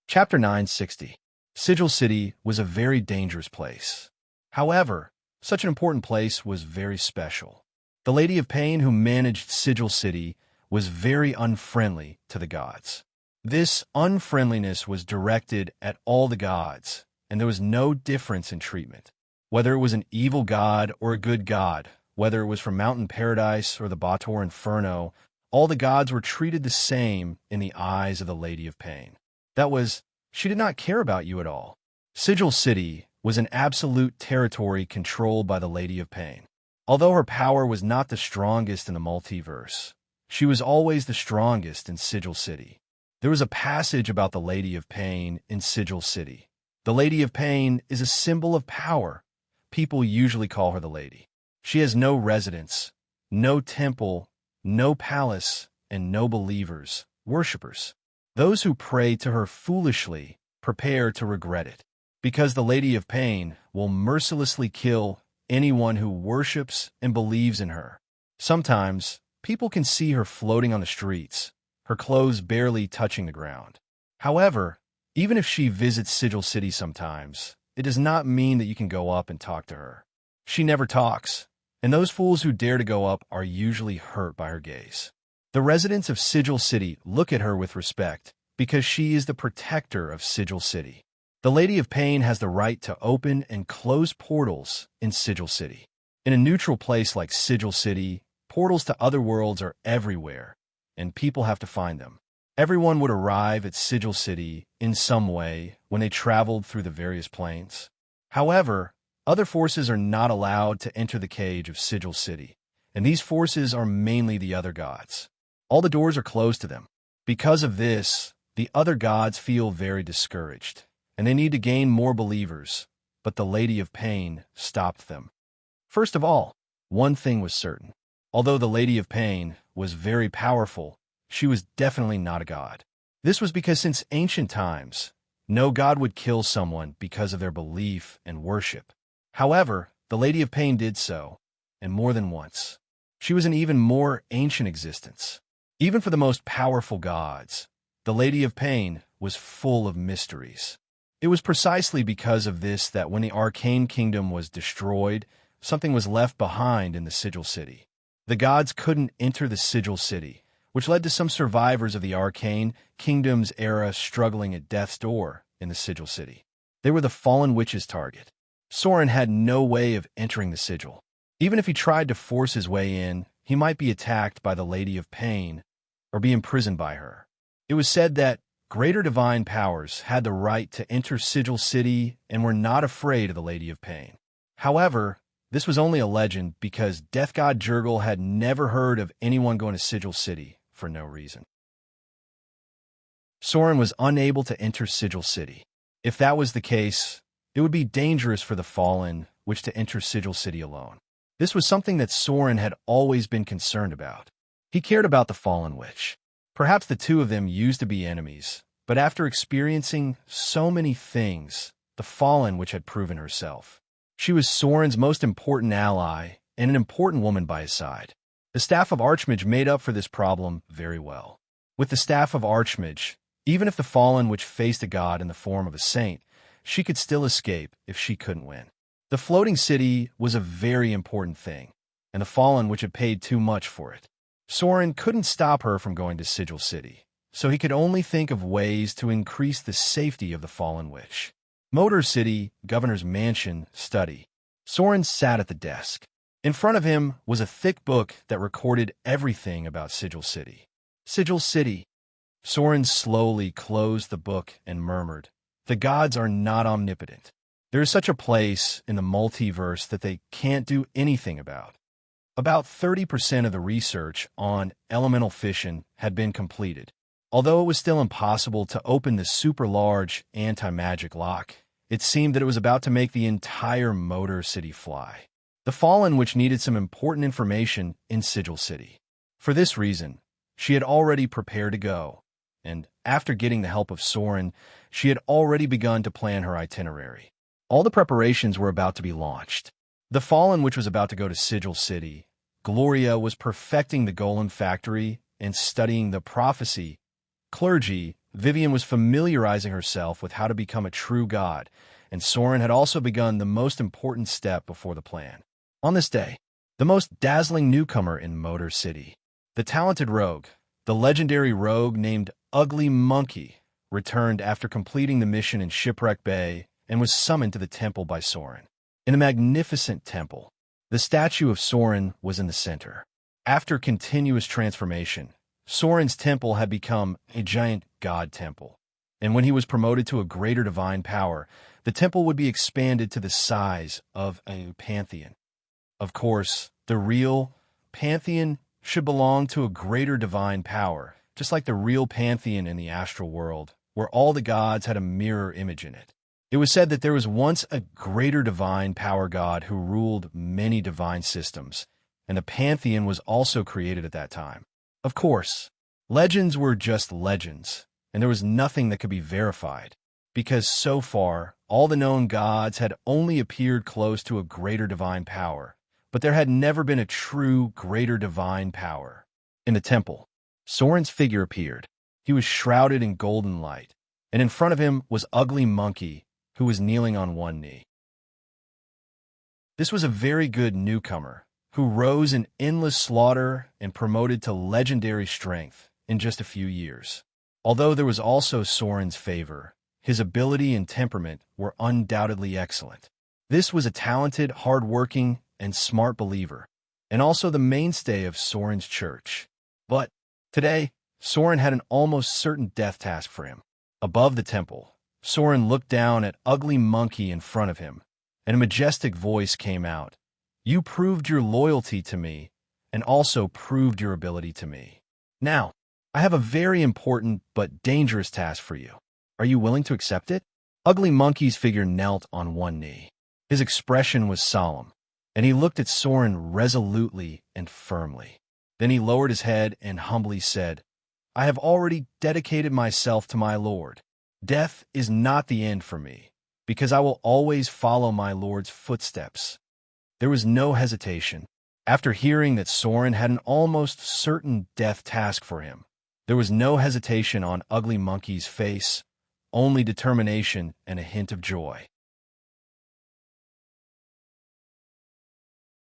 Chapter 960. Sigil City was a very dangerous place. However, such an important place was very special. The Lady of Pain who managed Sigil City was very unfriendly to the gods. This unfriendliness was directed at all the gods, and there was no difference in treatment. Whether it was an evil god or a good god, whether it was from Mountain Paradise or the Bator Inferno, all the gods were treated the same in the eyes of the Lady of Pain. That was, she did not care about you at all. Sigil City was an absolute territory controlled by the Lady of Pain. Although her power was not the strongest in the multiverse, she was always the strongest in Sigil City. There was a passage about the Lady of Pain in Sigil City. The Lady of Pain is a symbol of power. People usually call her the Lady. She has no residence, no temple, no palace, and no believers, worshippers. Those who pray to her foolishly prepare to regret it, because the Lady of Pain will mercilessly kill anyone who worships and believes in her. Sometimes, people can see her floating on the streets, her clothes barely touching the ground. However, even if she visits Sigil City sometimes, it does not mean that you can go up and talk to her. She never talks, and those fools who dare to go up are usually hurt by her gaze. The residents of Sigil City look at her with respect because she is the protector of Sigil City. The Lady of Pain has the right to open and close portals in Sigil City. In a neutral place like Sigil City, portals to other worlds are everywhere, and people have to find them. Everyone would arrive at Sigil City in some way when they traveled through the various planes. However, other forces are not allowed to enter the cage of Sigil City, and these forces are mainly the other gods. All the doors are closed to them. Because of this, the other gods feel very discouraged, and they need to gain more believers, but the Lady of Pain stopped them. First of all, one thing was certain. Although the Lady of Pain was very powerful, she was definitely not a god. This was because since ancient times, no god would kill someone because of their belief and worship. However, the Lady of Pain did so, and more than once. She was an even more ancient existence. Even for the most powerful gods, the Lady of Pain was full of mysteries. It was precisely because of this that when the Arcane Kingdom was destroyed, something was left behind in the Sigil City. The gods couldn't enter the Sigil City, which led to some survivors of the Arcane Kingdom's era struggling at death's door in the Sigil City. They were the fallen witch's target. Soren had no way of entering the Sigil. Even if he tried to force his way in, he might be attacked by the Lady of Pain or be imprisoned by her. It was said that greater divine powers had the right to enter Sigil City and were not afraid of the Lady of Pain. However, this was only a legend because Death God Jurgil had never heard of anyone going to Sigil City for no reason. Soren was unable to enter Sigil City. If that was the case, it would be dangerous for the Fallen Witch to enter Sigil City alone. This was something that Soren had always been concerned about. He cared about the Fallen Witch. Perhaps the two of them used to be enemies, But after experiencing so many things, the Fallen which had proven herself, she was Soren's most important ally and an important woman by his side. The staff of Archmage made up for this problem very well. With the staff of Archmage, even if the Fallen which faced a god in the form of a saint, she could still escape if she couldn't win. The floating city was a very important thing, and the Fallen which had paid too much for it. Soren couldn't stop her from going to Sigil City, so he could only think of ways to increase the safety of the Fallen Witch. Motor City, Governor's Mansion, study. Soren sat at the desk. In front of him was a thick book that recorded everything about Sigil City. Sigil City. Soren slowly closed the book and murmured, "The gods are not omnipotent. There is such a place in the multiverse that they can't do anything about." About 30% of the research on elemental fission had been completed. Although it was still impossible to open the super-large anti-magic lock, it seemed that it was about to make the entire Motor City fly. The Fallen Witch needed some important information in Sigil City. For this reason, she had already prepared to go, and after getting the help of Soren, she had already begun to plan her itinerary. All the preparations were about to be launched. The Fallen Witch was about to go to Sigil City. Gloria was perfecting the Golem Factory and studying the prophecy. Clergy, Vivian was familiarizing herself with how to become a true god, and Soren had also begun the most important step before the plan. On this day, the most dazzling newcomer in Motor City, the talented rogue, the legendary rogue named Ugly Monkey, returned after completing the mission in Shipwreck Bay and was summoned to the temple by Soren. In a magnificent temple, the statue of Soren was in the center. After continuous transformation, Soren's temple had become a giant god temple, and when he was promoted to a greater divine power, the temple would be expanded to the size of a pantheon. Of course, the real pantheon should belong to a greater divine power, just like the real pantheon in the astral world, where all the gods had a mirror image in it. It was said that there was once a greater divine power god who ruled many divine systems, and a pantheon was also created at that time. Of course, legends were just legends, and there was nothing that could be verified, because so far, all the known gods had only appeared close to a greater divine power, but there had never been a true greater divine power. In the temple, Soren's figure appeared. He was shrouded in golden light, and in front of him was Ugly Monkey, who was kneeling on one knee. This was a very good newcomer, who rose in endless slaughter and promoted to legendary strength in just a few years. Although there was also Soren's favor, his ability and temperament were undoubtedly excellent. This was a talented, hard-working, and smart believer, and also the mainstay of Soren's church. But today, Soren had an almost certain death task for him. Above the temple, Soren looked down at Ugly Monkey in front of him, and a majestic voice came out. "You proved your loyalty to me, and also proved your ability to me. Now, I have a very important but dangerous task for you. Are you willing to accept it?" Ugly Monkey's figure knelt on one knee. His expression was solemn, and he looked at Soren resolutely and firmly. Then he lowered his head and humbly said, "I have already dedicated myself to my Lord. Death is not the end for me, because I will always follow my Lord's footsteps." There was no hesitation. After hearing that Soren had an almost certain death task for him, there was no hesitation on Ugly Monkey's face, only determination and a hint of joy.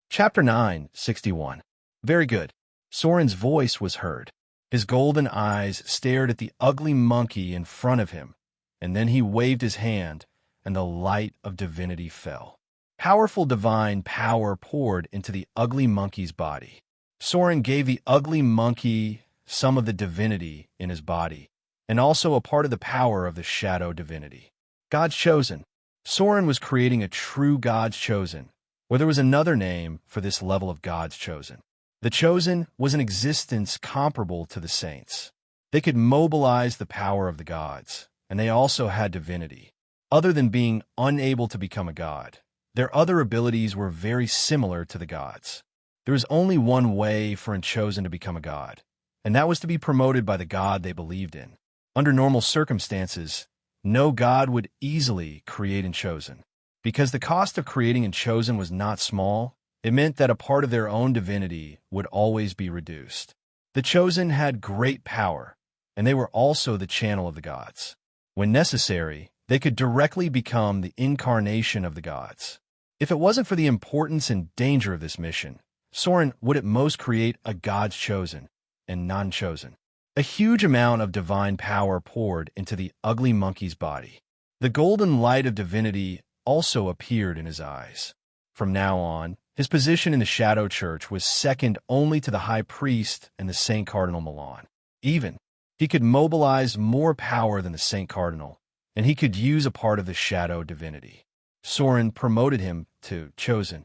Chapter 9:61. Very good. Soren's voice was heard. His golden eyes stared at the Ugly Monkey in front of him, and then he waved his hand, and the light of divinity fell. Powerful divine power poured into the Ugly Monkey's body. Soren gave the Ugly Monkey some of the divinity in his body, and also a part of the power of the shadow divinity. God's Chosen. Soren was creating a true God's Chosen, or there was another name for this level of God's Chosen. The Chosen was an existence comparable to the saints. They could mobilize the power of the gods, and they also had divinity. Other than being unable to become a god, their other abilities were very similar to the gods. There was only one way for a chosen to become a god, and that was to be promoted by the god they believed in. Under normal circumstances, no god would easily create and chosen. Because the cost of creating and chosen was not small, it meant that a part of their own divinity would always be reduced. The chosen had great power, and they were also the channel of the gods. When necessary, they could directly become the incarnation of the gods. If it wasn't for the importance and danger of this mission, Soren would at most create a god's chosen and non-chosen. A huge amount of divine power poured into the ugly monkey's body. The golden light of divinity also appeared in his eyes. From now on, his position in the Shadow Church was second only to the High Priest and the Saint Cardinal Milan. Even, he could mobilize more power than the Saint Cardinal, and he could use a part of the Shadow Divinity. Soren promoted him to Chosen.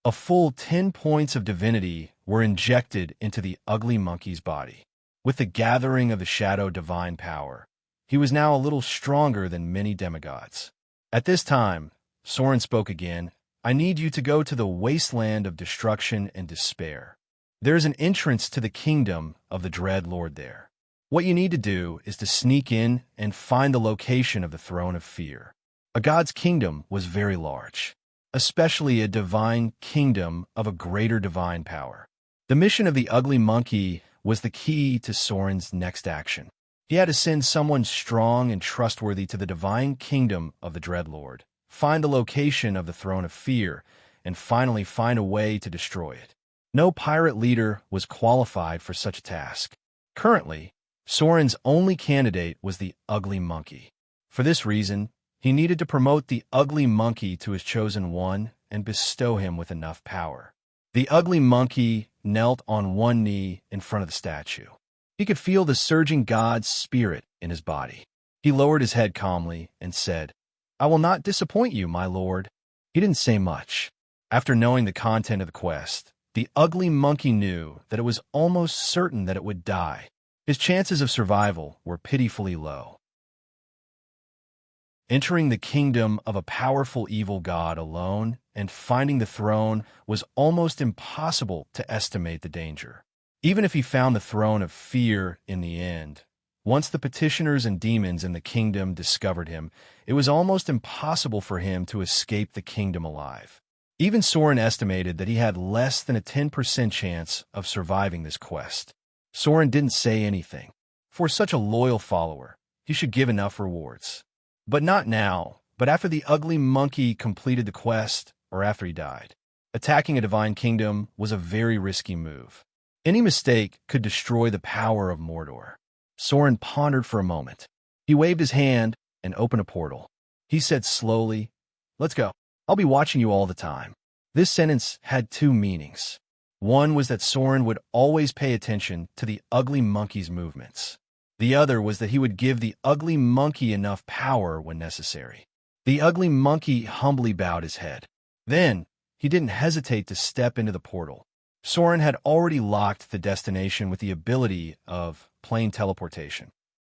A full 10 points of divinity were injected into the ugly monkey's body. With the gathering of the Shadow Divine power, he was now a little stronger than many demigods. At this time, Soren spoke again. I need you to go to the wasteland of destruction and despair. There is an entrance to the kingdom of the Dread Lord there. What you need to do is to sneak in and find the location of the throne of fear. A god's kingdom was very large, especially a divine kingdom of a greater divine power. The mission of the ugly monkey was the key to Soren's next action. He had to send someone strong and trustworthy to the divine kingdom of the Dreadlord, find the location of the throne of fear, and finally find a way to destroy it. No pirate leader was qualified for such a task. Currently, Soren's only candidate was the ugly monkey. For this reason, he needed to promote the ugly monkey to his chosen one and bestow him with enough power. The ugly monkey knelt on one knee in front of the statue. He could feel the surging god's spirit in his body. He lowered his head calmly and said, I will not disappoint you, my lord. He didn't say much. After knowing the content of the quest, the ugly monkey knew that it was almost certain that it would die. His chances of survival were pitifully low. Entering the kingdom of a powerful evil god alone and finding the throne was almost impossible to estimate the danger. Even if he found the throne of fear in the end, once the petitioners and demons in the kingdom discovered him, it was almost impossible for him to escape the kingdom alive. Even Soren estimated that he had less than a 10% chance of surviving this quest. Soren didn't say anything. For such a loyal follower, he should give enough rewards. But not now, but after the ugly monkey completed the quest, or after he died. Attacking a divine kingdom was a very risky move. Any mistake could destroy the power of Mordor. Soren pondered for a moment. He waved his hand and opened a portal. He said slowly, Let's go. I'll be watching you all the time. This sentence had two meanings. One was that Soren would always pay attention to the ugly monkey's movements. The other was that he would give the ugly monkey enough power when necessary. The ugly monkey humbly bowed his head. Then, he didn't hesitate to step into the portal. Soren had already locked the destination with the ability of plane teleportation.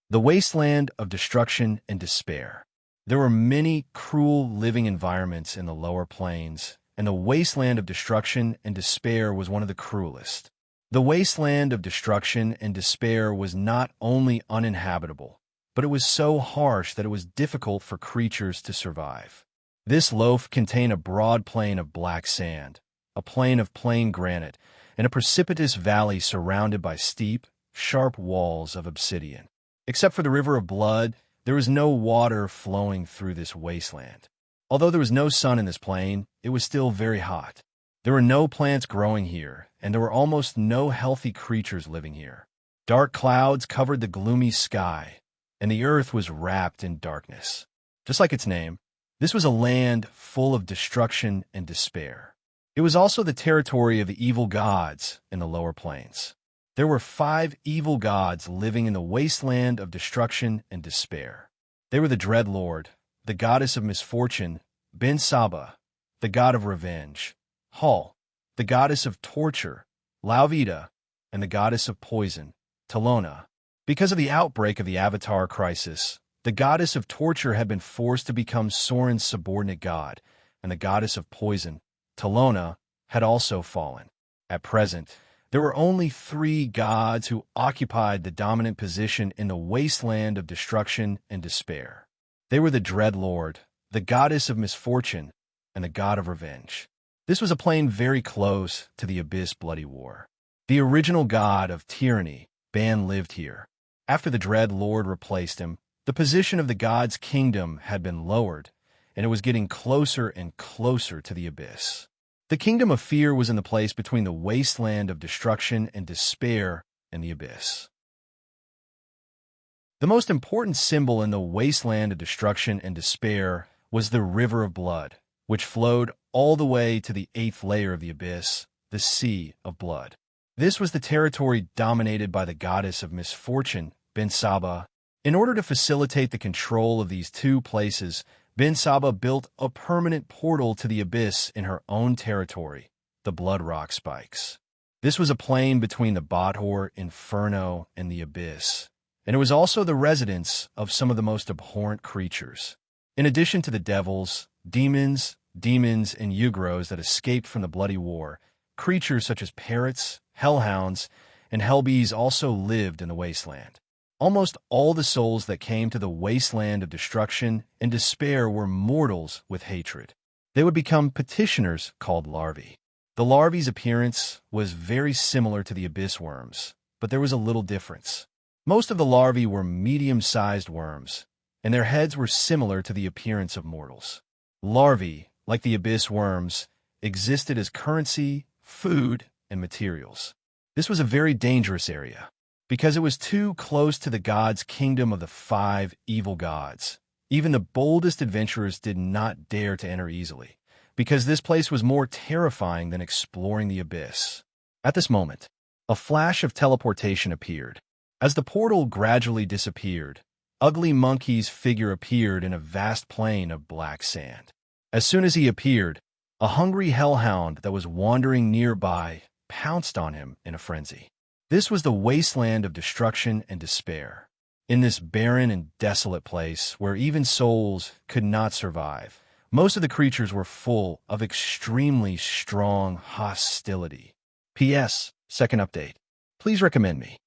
The wasteland of destruction and despair. There were many cruel living environments in the lower planes, and the wasteland of destruction and despair was one of the cruelest. The wasteland of destruction and despair was not only uninhabitable, but it was so harsh that it was difficult for creatures to survive. This loaf contained a broad plain of black sand, a plain of plain granite, and a precipitous valley surrounded by steep, sharp walls of obsidian. Except for the river of blood, there was no water flowing through this wasteland. Although there was no sun in this plain, it was still very hot. There were no plants growing here, and there were almost no healthy creatures living here. Dark clouds covered the gloomy sky, and the earth was wrapped in darkness. Just like its name, this was a land full of destruction and despair. It was also the territory of the evil gods in the lower plains. There were 5 evil gods living in the wasteland of destruction and despair. They were the Dread Lord, the goddess of misfortune, Ben Saba, the god of revenge, Hall, the goddess of torture, Lauvida, and the goddess of poison, Talona. Because of the outbreak of the Avatar crisis, the goddess of torture had been forced to become Soren's subordinate god, and the goddess of poison, Talona, had also fallen. At present, There were only three gods who occupied the dominant position in the wasteland of destruction and despair. They were the Dread Lord, the goddess of misfortune, and the god of revenge. This was a plane very close to the Abyss Bloody War. The original god of tyranny, Ban, lived here. After the Dread Lord replaced him, the position of the god's kingdom had been lowered, and it was getting closer and closer to the Abyss. The kingdom of fear was in the place between the wasteland of destruction and despair and the Abyss. The most important symbol in the wasteland of destruction and despair was the River of Blood, which flowed all the way to the 8th layer of the Abyss, the Sea of Blood. This was the territory dominated by the goddess of misfortune, Ben Saba. In order to facilitate the control of these two places, Ben Saba built a permanent portal to the Abyss in her own territory, the Blood Rock Spikes. This was a plain between the Badhor, Inferno, and the Abyss, and it was also the residence of some of the most abhorrent creatures. In addition to the devils, demons, and Ugros that escaped from the Bloody War, creatures such as parrots, hellhounds, and hellbees also lived in the wasteland. Almost all the souls that came to the wasteland of destruction and despair were mortals with hatred. They would become petitioners called larvae. The larvae's appearance was very similar to the abyss worms, but there was a little difference. Most of the larvae were medium-sized worms, and their heads were similar to the appearance of mortals. Larvae, like the abyss worms, existed as currency, food, and materials. This was a very dangerous area, because it was too close to the god's kingdom of the 5 evil gods. Even the boldest adventurers did not dare to enter easily, because this place was more terrifying than exploring the abyss. At this moment, a flash of teleportation appeared. As the portal gradually disappeared, Ugly Monkey's figure appeared in a vast plain of black sand. As soon as he appeared, a hungry hellhound that was wandering nearby pounced on him in a frenzy. This was the wasteland of destruction and despair. In this barren and desolate place, where even souls could not survive, most of the creatures were full of extremely strong hostility. P.S. Second update. Please recommend me.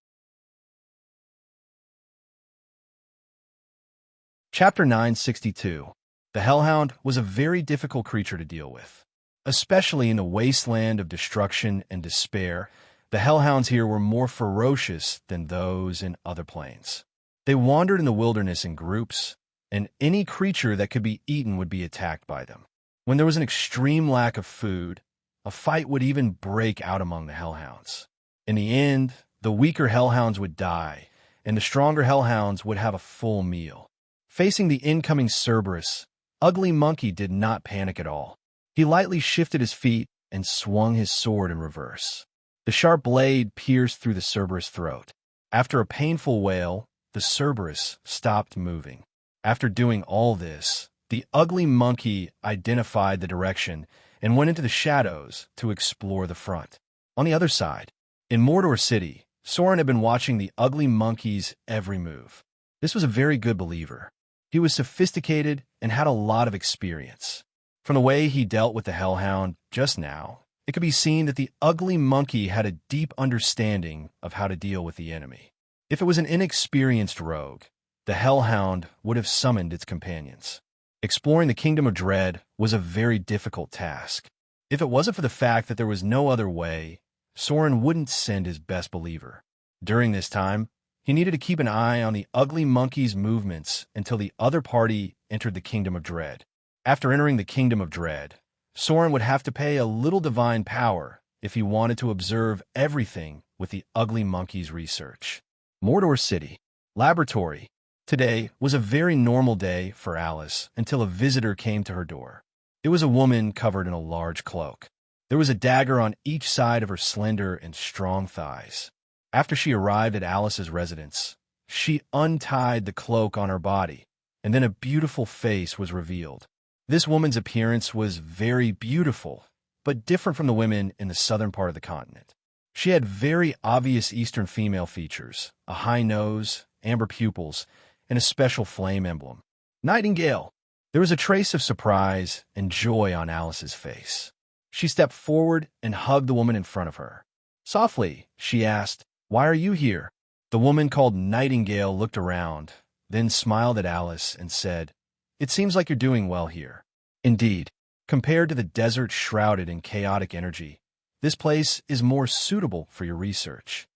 Chapter 962. The Hellhound was a very difficult creature to deal with. Especially in the wasteland of destruction and despair, the hellhounds here were more ferocious than those in other planes. They wandered in the wilderness in groups, and any creature that could be eaten would be attacked by them. When there was an extreme lack of food, a fight would even break out among the hellhounds. In the end, the weaker hellhounds would die, and the stronger hellhounds would have a full meal. Facing the incoming Cerberus, Ugly Monkey did not panic at all. He lightly shifted his feet and swung his sword in reverse. The sharp blade pierced through the Cerberus' throat. After a painful wail, the Cerberus stopped moving. After doing all this, the Ugly Monkey identified the direction and went into the shadows to explore the front. On the other side, in Mordor City, Soren had been watching the Ugly Monkey's every move. This was a very good believer. He was sophisticated and had a lot of experience. From the way he dealt with the Hellhound just now, it could be seen that the Ugly Monkey had a deep understanding of how to deal with the enemy. If it was an inexperienced rogue, the Hellhound would have summoned its companions. Exploring the Kingdom of Dread was a very difficult task. If it wasn't for the fact that there was no other way, Soren wouldn't send his best believer. During this time, he needed to keep an eye on the Ugly Monkey's movements until the other party entered the Kingdom of Dread. After entering the Kingdom of Dread, Soren would have to pay a little divine power if he wanted to observe everything with the Ugly Monkey's research. Mordor City. Laboratory. Today was a very normal day for Alice until a visitor came to her door. It was a woman covered in a large cloak. There was a dagger on each side of her slender and strong thighs. After she arrived at Alice's residence, she untied the cloak on her body, and then a beautiful face was revealed. This woman's appearance was very beautiful, but different from the women in the southern part of the continent. She had very obvious Eastern female features, a high nose, amber pupils, and a special flame emblem. Nightingale! There was a trace of surprise and joy on Alice's face. She stepped forward and hugged the woman in front of her. Softly, she asked, "Why are you here?" The woman called Nightingale looked around, then smiled at Alice and said, "It seems like you're doing well here." Indeed, compared to the desert shrouded in chaotic energy, this place is more suitable for your research.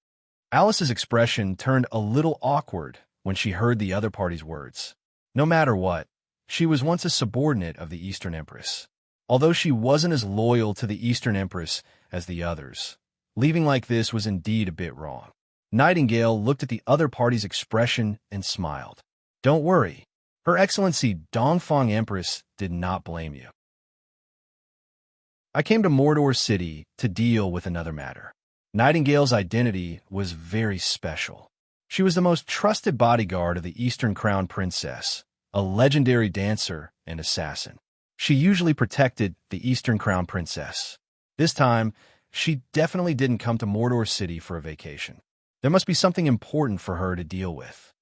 Alice's expression turned a little awkward when she heard the other party's words. No matter what, she was once a subordinate of the Eastern Empress. Although she wasn't as loyal to the Eastern Empress as the others, leaving like this was indeed a bit wrong. Nightingale looked at the other party's expression and smiled. "Don't worry. Her Excellency Dongfang Empress did not blame you. I came to Mordor City to deal with another matter." Nightingale's identity was very special. She was the most trusted bodyguard of the Eastern Crown Princess, a legendary dancer and assassin. She usually protected the Eastern Crown Princess. This time, she definitely didn't come to Mordor City for a vacation. There must be something important for her to deal with.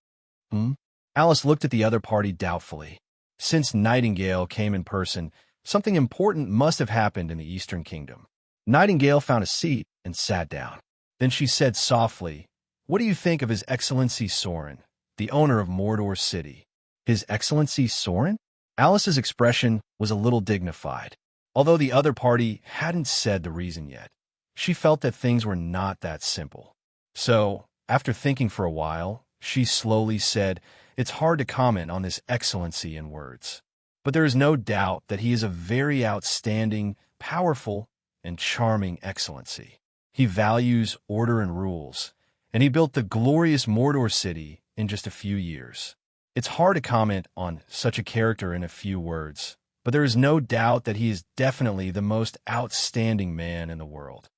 Alice looked at the other party doubtfully. Since Nightingale came in person, something important must have happened in the Eastern Kingdom. Nightingale found a seat and sat down. Then she said softly, "What do you think of His Excellency Soren, the owner of Mordor City?" His Excellency Soren? Alice's expression was a little dignified. Although the other party hadn't said the reason yet, she felt that things were not that simple. So, after thinking for a while, she slowly said, "It's hard to comment on this excellency in words. But there is no doubt that he is a very outstanding, powerful, and charming excellency. He values order and rules, and he built the glorious Mordor City in just a few years. It's hard to comment on such a character in a few words, but there is no doubt that he is definitely the most outstanding man in the world."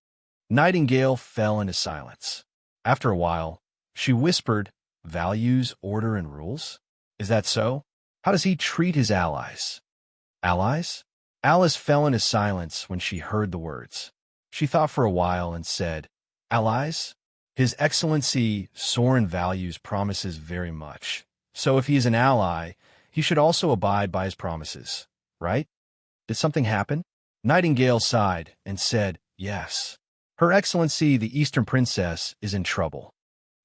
Nightingale fell into silence. After a while, she whispered, "Values, order, and rules? Is that so? How does he treat his allies?" Allies? Alice fell into silence when she heard the words. She thought for a while and said, "Allies? His Excellency Soren values promises very much. So if he is an ally, he should also abide by his promises, right? Did something happen?" Nightingale sighed and said, "Yes. Her Excellency the Eastern Princess is in trouble."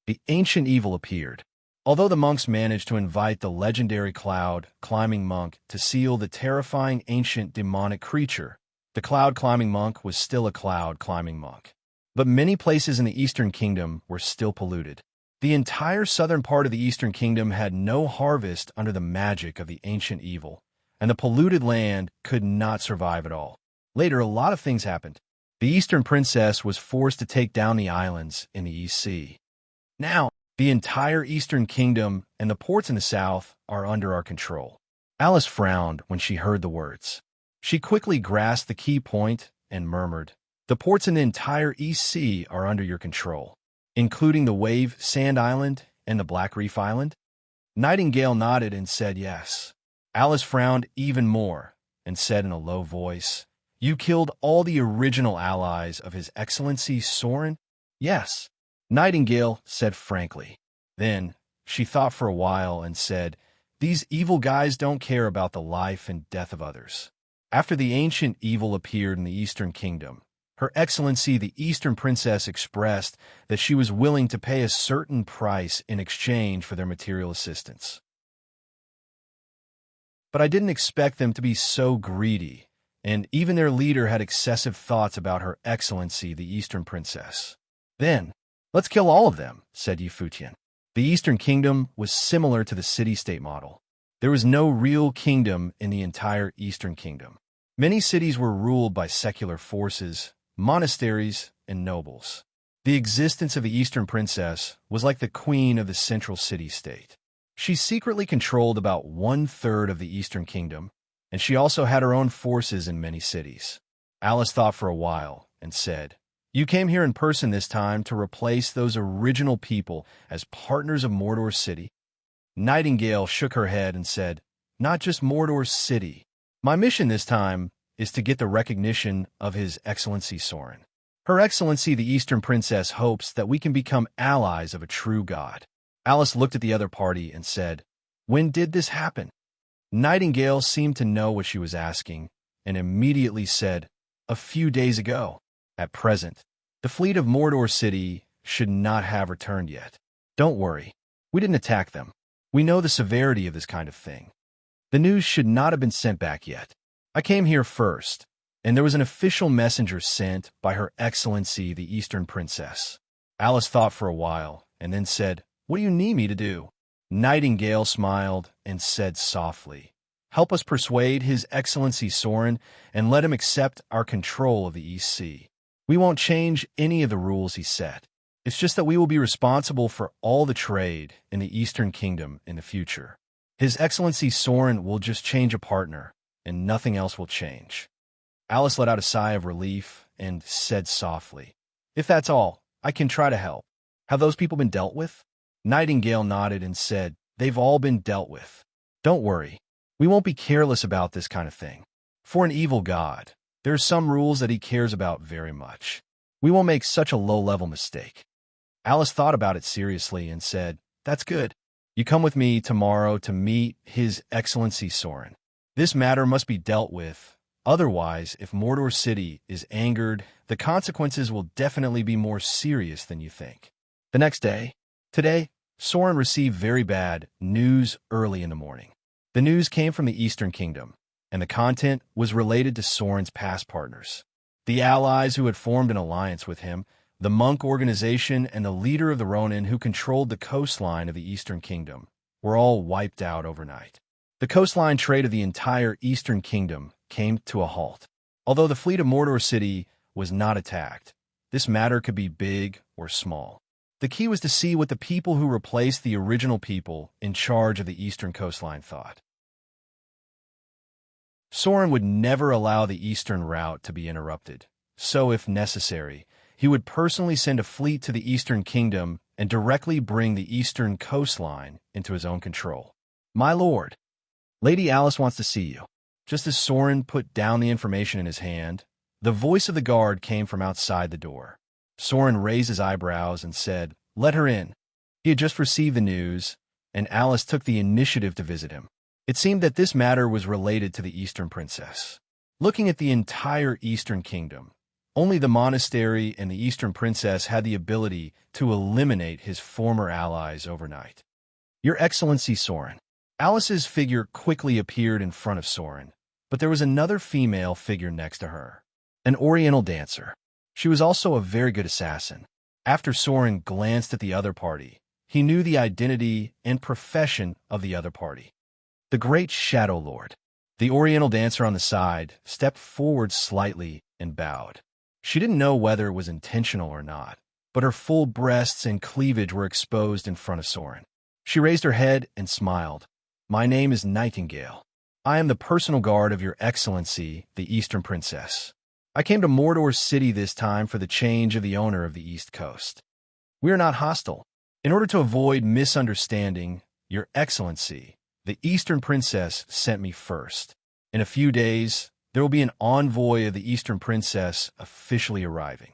The ancient evil appeared. Although the monks managed to invite the legendary cloud-climbing monk to seal the terrifying ancient demonic creature, the cloud-climbing monk was still a cloud-climbing monk. But many places in the Eastern Kingdom were still polluted. The entire southern part of the Eastern Kingdom had no harvest under the magic of the ancient evil, and the polluted land could not survive at all. Later, a lot of things happened. The Eastern Princess was forced to take down the islands in the East Sea. Now, the entire Eastern Kingdom and the ports in the south are under our control. Alice frowned when she heard the words. She quickly grasped the key point and murmured, "The ports in the entire East Sea are under your control, including the Wave Sand Island and the Black Reef Island?" Nightingale nodded and said yes. Alice frowned even more and said in a low voice, "You killed all the original allies of His Excellency Soren?" "Yes," Nightingale said frankly. Then she thought for a while and said, "These evil guys don't care about the life and death of others." After the ancient evil appeared in the Eastern Kingdom, Her Excellency the Eastern Princess expressed that she was willing to pay a certain price in exchange for their material assistance. But I didn't expect them to be so greedy, and even their leader had excessive thoughts about Her Excellency the Eastern Princess. "Then, let's kill all of them," said Yifutian. The Eastern Kingdom was similar to the city-state model. There was no real kingdom in the entire Eastern Kingdom. Many cities were ruled by secular forces, monasteries, and nobles. The existence of the Eastern Princess was like the queen of the central city-state. She secretly controlled about 1/3 of the Eastern Kingdom, and she also had her own forces in many cities. Alice thought for a while and said, "You came here in person this time to replace those original people as partners of Mordor City?" Nightingale shook her head and said, "Not just Mordor City. My mission this time is to get the recognition of His Excellency Soren. Her Excellency the Eastern Princess hopes that we can become allies of a true god." Alice looked at the other party and said, "When did this happen?" Nightingale seemed to know what she was asking and immediately said, "A few days ago. At present, The fleet of Mordor City should not have returned yet. Don't worry. We didn't attack them. We know the severity of this kind of thing. The news should not have been sent back yet. I came here first, and there was an official messenger sent by Her Excellency the Eastern Princess. Alice thought for a while, and then said, "What do you need me to do?" Nightingale smiled and said softly, "Help us persuade His Excellency Soren and let him accept our control of the East Sea. We won't change any of the rules he set. It's just that we will be responsible for all the trade in the Eastern Kingdom in the future. His Excellency Soren will just change a partner, and nothing else will change." Alice let out a sigh of relief and said softly, "If that's all, I can try to help. Have those people been dealt with?" Nightingale nodded and said, "They've all been dealt with. Don't worry. We won't be careless about this kind of thing. For an evil god, there are some rules that he cares about very much. We won't make such a low-level mistake." Alice thought about it seriously and said, "That's good. You come with me tomorrow to meet His Excellency Soren. This matter must be dealt with. Otherwise, if Mordor City is angered, the consequences will definitely be more serious than you think." The next day, today, Soren received very bad news early in the morning. The news came from the Eastern Kingdom, and the content was related to Soren's past partners. The allies who had formed an alliance with him, the monk organization, and the leader of the Ronin who controlled the coastline of the Eastern Kingdom were all wiped out overnight. The coastline trade of the entire Eastern Kingdom came to a halt. Although the fleet of Mordor City was not attacked, this matter could be big or small. The key was to see what the people who replaced the original people in charge of the eastern coastline thought. Soren would never allow the eastern route to be interrupted, so if necessary, he would personally send a fleet to the Eastern Kingdom and directly bring the eastern coastline into his own control. "My lord, Lady Alice wants to see you." Just as Soren put down the information in his hand, the voice of the guard came from outside the door. Soren raised his eyebrows and said, "Let her in." He had just received the news, and Alice took the initiative to visit him. It seemed that this matter was related to the Eastern Princess. Looking at the entire Eastern Kingdom, only the monastery and the Eastern Princess had the ability to eliminate his former allies overnight. "Your Excellency Soren." Alice's figure quickly appeared in front of Soren, but there was another female figure next to her, an Oriental dancer. She was also a very good assassin. After Soren glanced at the other party, he knew the identity and profession of the other party. The Great Shadow Lord. The Oriental dancer on the side stepped forward slightly and bowed. She didn't know whether it was intentional or not, but her full breasts and cleavage were exposed in front of Soren. She raised her head and smiled. "My name is Nightingale. I am the personal guard of Your Excellency, the Eastern Princess. I came to Mordor City this time for the change of the owner of the East Coast. We are not hostile. In order to avoid misunderstanding, Your Excellency, the Eastern Princess sent me first. In a few days, there will be an envoy of the Eastern Princess officially arriving."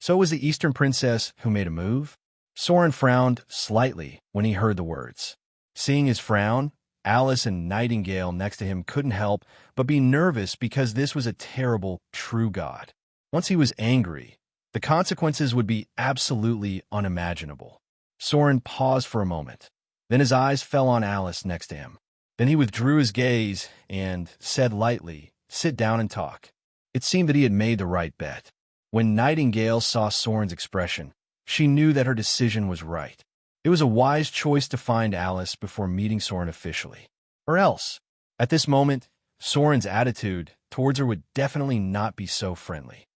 So it was the Eastern Princess who made a move? Soren frowned slightly when he heard the words. Seeing his frown, Alice and Nightingale next to him couldn't help but be nervous because this was a terrible, true god. Once he was angry, the consequences would be absolutely unimaginable. Soren paused for a moment. Then his eyes fell on Alice next to him. Then he withdrew his gaze and said lightly, "Sit down and talk." It seemed that he had made the right bet. When Nightingale saw Soren's expression, she knew that her decision was right. It was a wise choice to find Alice before meeting Soren officially. Or else, at this moment, Soren's attitude towards her would definitely not be so friendly.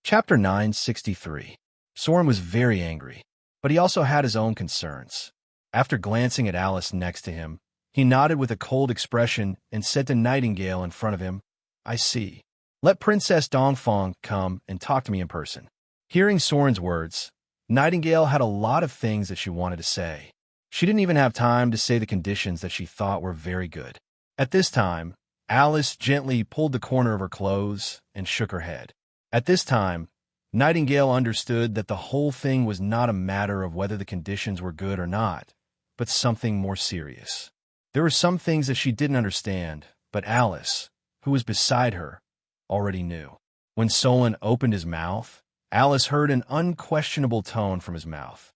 Chapter 963. Soren was very angry, but he also had his own concerns. After glancing at Alice next to him, he nodded with a cold expression and said to Nightingale in front of him, "I see. Let Princess Dongfang come and talk to me in person." Hearing Soren's words, Nightingale had a lot of things that she wanted to say. She didn't even have time to say the conditions that she thought were very good. At this time, Alice gently pulled the corner of her clothes and shook her head. At this time, Nightingale understood that the whole thing was not a matter of whether the conditions were good or not, but something more serious. There were some things that she didn't understand, but Alice, who was beside her, already knew. When Solon opened his mouth, Alice heard an unquestionable tone from his mouth.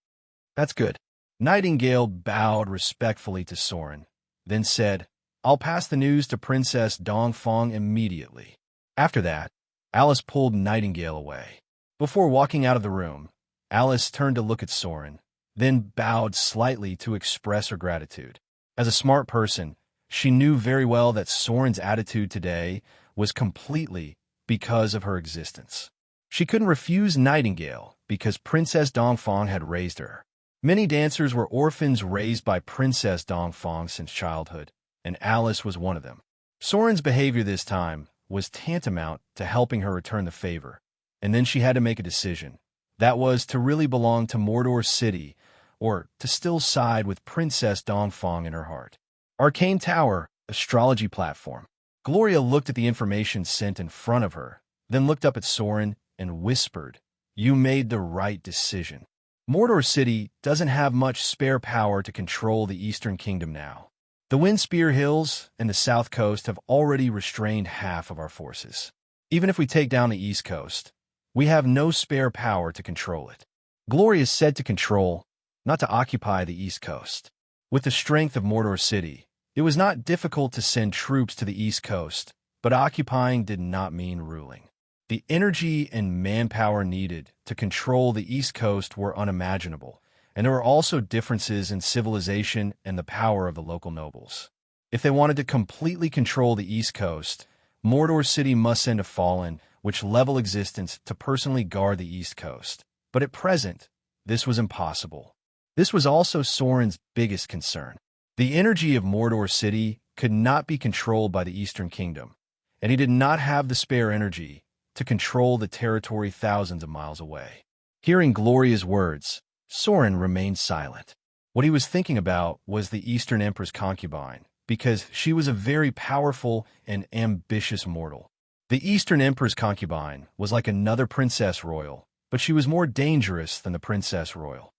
"That's good." Nightingale bowed respectfully to Soren, then said, "I'll pass the news to Princess Dongfang immediately." After that, Alice pulled Nightingale away. Before walking out of the room, Alice turned to look at Soren, then bowed slightly to express her gratitude. As a smart person, she knew very well that Soren's attitude today was completely because of her existence. She couldn't refuse Nightingale because Princess Dongfang had raised her. Many dancers were orphans raised by Princess Dongfang since childhood, and Alice was one of them. Soren's behavior this time was tantamount to helping her return the favor, and then she had to make a decision. That was to really belong to Mordor City, or to still side with Princess Dongfang in her heart. Arcane Tower, astrology platform. Gloria looked at the information sent in front of her, then looked up at Soren and whispered, "You made the right decision. Mordor City doesn't have much spare power to control the Eastern Kingdom now. The Windspear Hills and the South Coast have already restrained half of our forces. Even if we take down the East Coast, we have no spare power to control it." Gloria said to control, not to occupy the East Coast. With the strength of Mordor City, it was not difficult to send troops to the East Coast, but occupying did not mean ruling. The energy and manpower needed to control the East Coast were unimaginable, and there were also differences in civilization and the power of the local nobles. If they wanted to completely control the East Coast, Mordor City must send a fallen, which level existence to personally guard the East Coast. But at present, this was impossible. This was also Soren's biggest concern. The energy of Mordor City could not be controlled by the Eastern Kingdom, and he did not have the spare energy to control the territory thousands of miles away. Hearing Gloria's words, Soren remained silent. What he was thinking about was the Eastern Emperor's concubine, because she was a very powerful and ambitious mortal. The Eastern Emperor's concubine was like another princess royal, but she was more dangerous than the princess royal.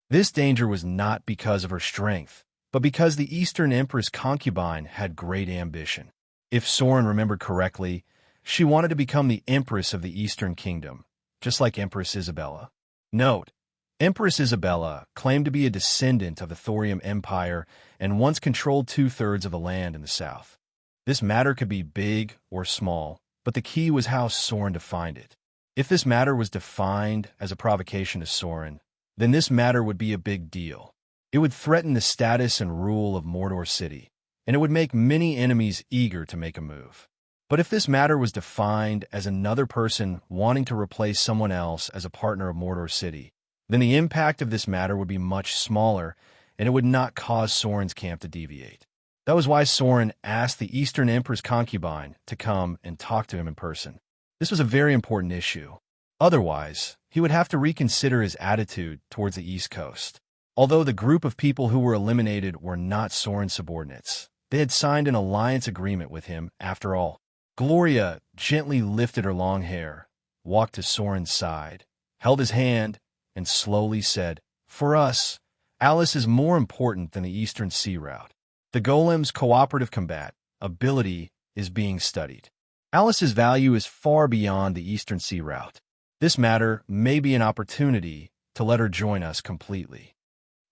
This danger was not because of her strength, but because the Eastern Empress concubine had great ambition. If Soren remembered correctly, she wanted to become the Empress of the Eastern Kingdom, just like Empress Isabella. Note, Empress Isabella claimed to be a descendant of the Thorium Empire and once controlled 2/3 of the land in the south. This matter could be big or small, but the key was how Soren defined it. If this matter was defined as a provocation to Soren, then this matter would be a big deal. It would threaten the status and rule of Mordor City, and it would make many enemies eager to make a move. But if this matter was defined as another person wanting to replace someone else as a partner of Mordor City, then the impact of this matter would be much smaller, and it would not cause Soren's camp to deviate. That was why Soren asked the Eastern Emperor's concubine to come and talk to him in person. This was a very important issue. Otherwise, he would have to reconsider his attitude towards the East Coast. Although the group of people who were eliminated were not Soren's subordinates, they had signed an alliance agreement with him after all. Gloria gently lifted her long hair, walked to Soren's side, held his hand, and slowly said, "For us, Alice is more important than the Eastern Sea Route. The Golem's cooperative combat ability is being studied. Alice's value is far beyond the Eastern Sea Route. This matter may be an opportunity to let her join us completely."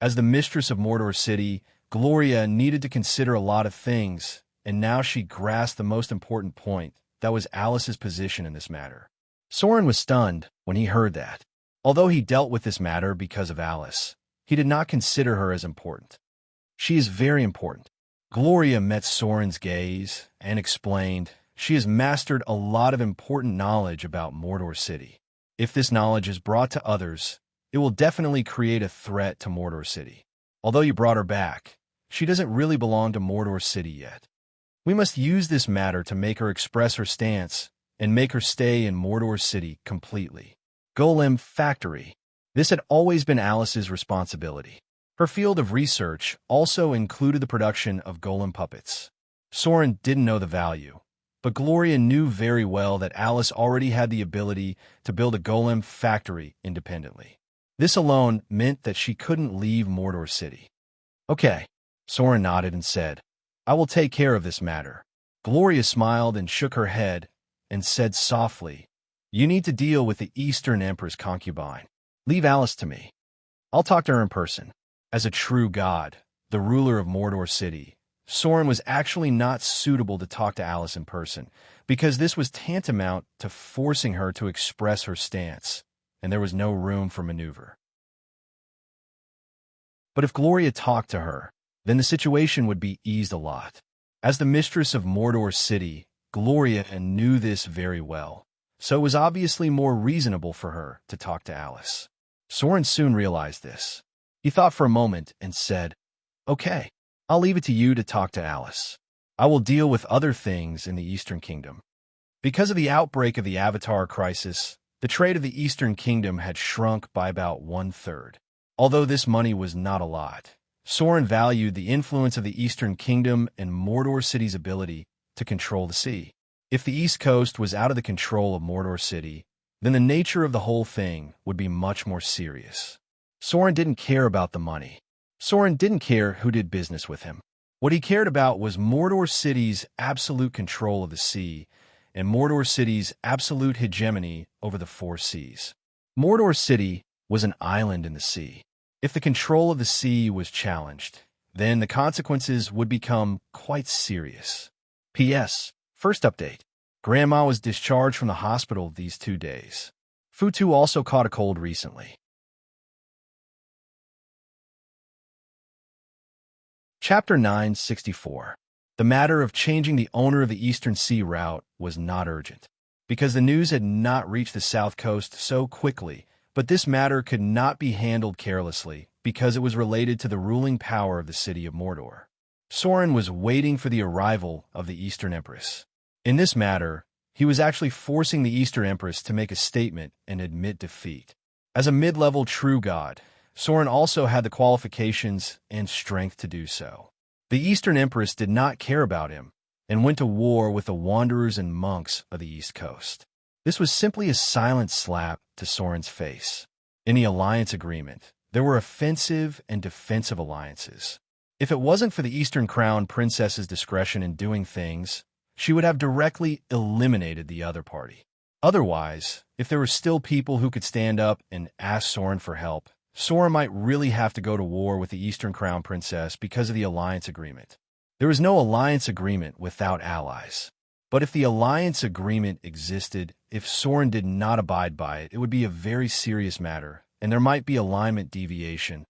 As the mistress of Mordor City, Gloria needed to consider a lot of things, and now she grasped the most important point, that was Alice's position in this matter. Soren was stunned when he heard that. Although he dealt with this matter because of Alice, he did not consider her as important. "She is very important." Gloria met Soren's gaze and explained, "She has mastered a lot of important knowledge about Mordor City. If this knowledge is brought to others, it will definitely create a threat to Mordor City. Although you brought her back, she doesn't really belong to Mordor City yet. We must use this matter to make her express her stance and make her stay in Mordor City completely." Golem Factory. This had always been Alice's responsibility. Her field of research also included the production of golem puppets. Soren didn't know the value, but Gloria knew very well that Alice already had the ability to build a golem factory independently. This alone meant that she couldn't leave Mordor City. "Okay," Soren nodded and said, "I will take care of this matter." Gloria smiled and shook her head and said softly, "You need to deal with the Eastern Empress concubine. Leave Alice to me. I'll talk to her in person." As a true god, the ruler of Mordor City, Soren was actually not suitable to talk to Alice in person, because this was tantamount to forcing her to express her stance, and there was no room for maneuver. But if Gloria talked to her, then the situation would be eased a lot. As the mistress of Mordor City, Gloria knew this very well, so it was obviously more reasonable for her to talk to Alice. Soren soon realized this. He thought for a moment and said, "Okay, I'll leave it to you to talk to Alice. I will deal with other things in the Eastern Kingdom." Because of the outbreak of the Avatar crisis, the trade of the Eastern Kingdom had shrunk by about 1/3. Although this money was not a lot, Soren valued the influence of the Eastern Kingdom and Mordor City's ability to control the sea. If the East Coast was out of the control of Mordor City, then the nature of the whole thing would be much more serious. Soren didn't care about the money. Soren didn't care who did business with him. What he cared about was Mordor City's absolute control of the sea and Mordor City's absolute hegemony over the four seas. Mordor City was an island in the sea. If the control of the sea was challenged, then the consequences would become quite serious. P.S. First update. Grandma was discharged from the hospital these 2 days. Futu also caught a cold recently. Chapter 964. The matter of changing the owner of the Eastern Sea route was not urgent, because the news had not reached the south coast so quickly, but this matter could not be handled carelessly because it was related to the ruling power of the city of Mordor. Soren was waiting for the arrival of the Eastern Empress. In this matter, he was actually forcing the Eastern Empress to make a statement and admit defeat. As a mid-level true god, Soren also had the qualifications and strength to do so. The Eastern Empress did not care about him and went to war with the wanderers and monks of the East Coast. This was simply a silent slap to Soren's face. In the alliance agreement, there were offensive and defensive alliances. If it wasn't for the Eastern Crown Princess's discretion in doing things, she would have directly eliminated the other party. Otherwise, if there were still people who could stand up and ask Soren for help, Soren might really have to go to war with the Eastern Crown Princess because of the alliance agreement. There is no alliance agreement without allies. But if the alliance agreement existed, if Soren did not abide by it, it would be a very serious matter, and there might be alignment deviation.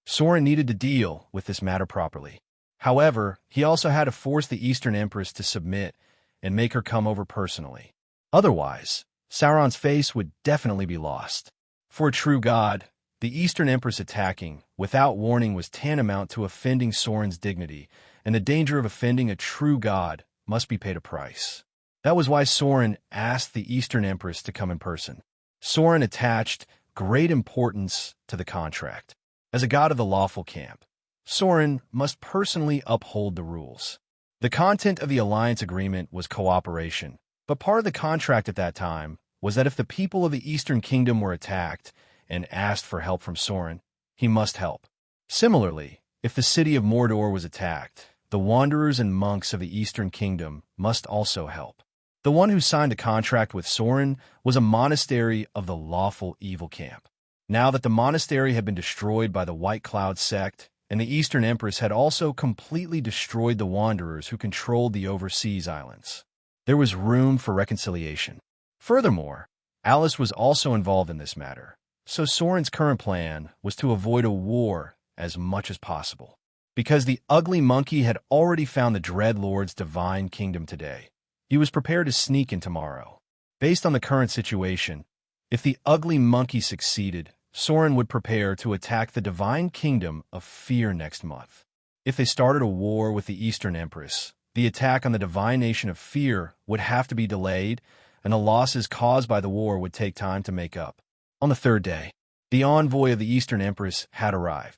Soren needed to deal with this matter properly. However, he also had to force the Eastern Empress to submit and make her come over personally. Otherwise, Sauron's face would definitely be lost. For a true god, the Eastern Empress attacking without warning was tantamount to offending Soren's dignity, and the danger of offending a true god must be paid a price. That was why Soren asked the Eastern Empress to come in person. Soren attached great importance to the contract. As a god of the lawful camp, Soren must personally uphold the rules. The content of the alliance agreement was cooperation, but part of the contract at that time was that if the people of the Eastern Kingdom were attacked and asked for help from Soren, he must help. Similarly, if the city of Mordor was attacked, the wanderers and monks of the Eastern Kingdom must also help. The one who signed the contract with Soren was a monastery of the lawful evil camp. Now that the monastery had been destroyed by the White Cloud sect, and the Eastern Empress had also completely destroyed the wanderers who controlled the overseas islands, there was room for reconciliation. Furthermore, Alice was also involved in this matter, so Soren's current plan was to avoid a war as much as possible. Because the ugly monkey had already found the Dreadlord's divine kingdom today, he was prepared to sneak in tomorrow. Based on the current situation, if the ugly monkey succeeded, Soren would prepare to attack the divine kingdom of Fear next month. If they started a war with the Eastern Empress, the attack on the divine nation of Fear would have to be delayed, and the losses caused by the war would take time to make up. On the third day, the envoy of the Eastern Empress had arrived.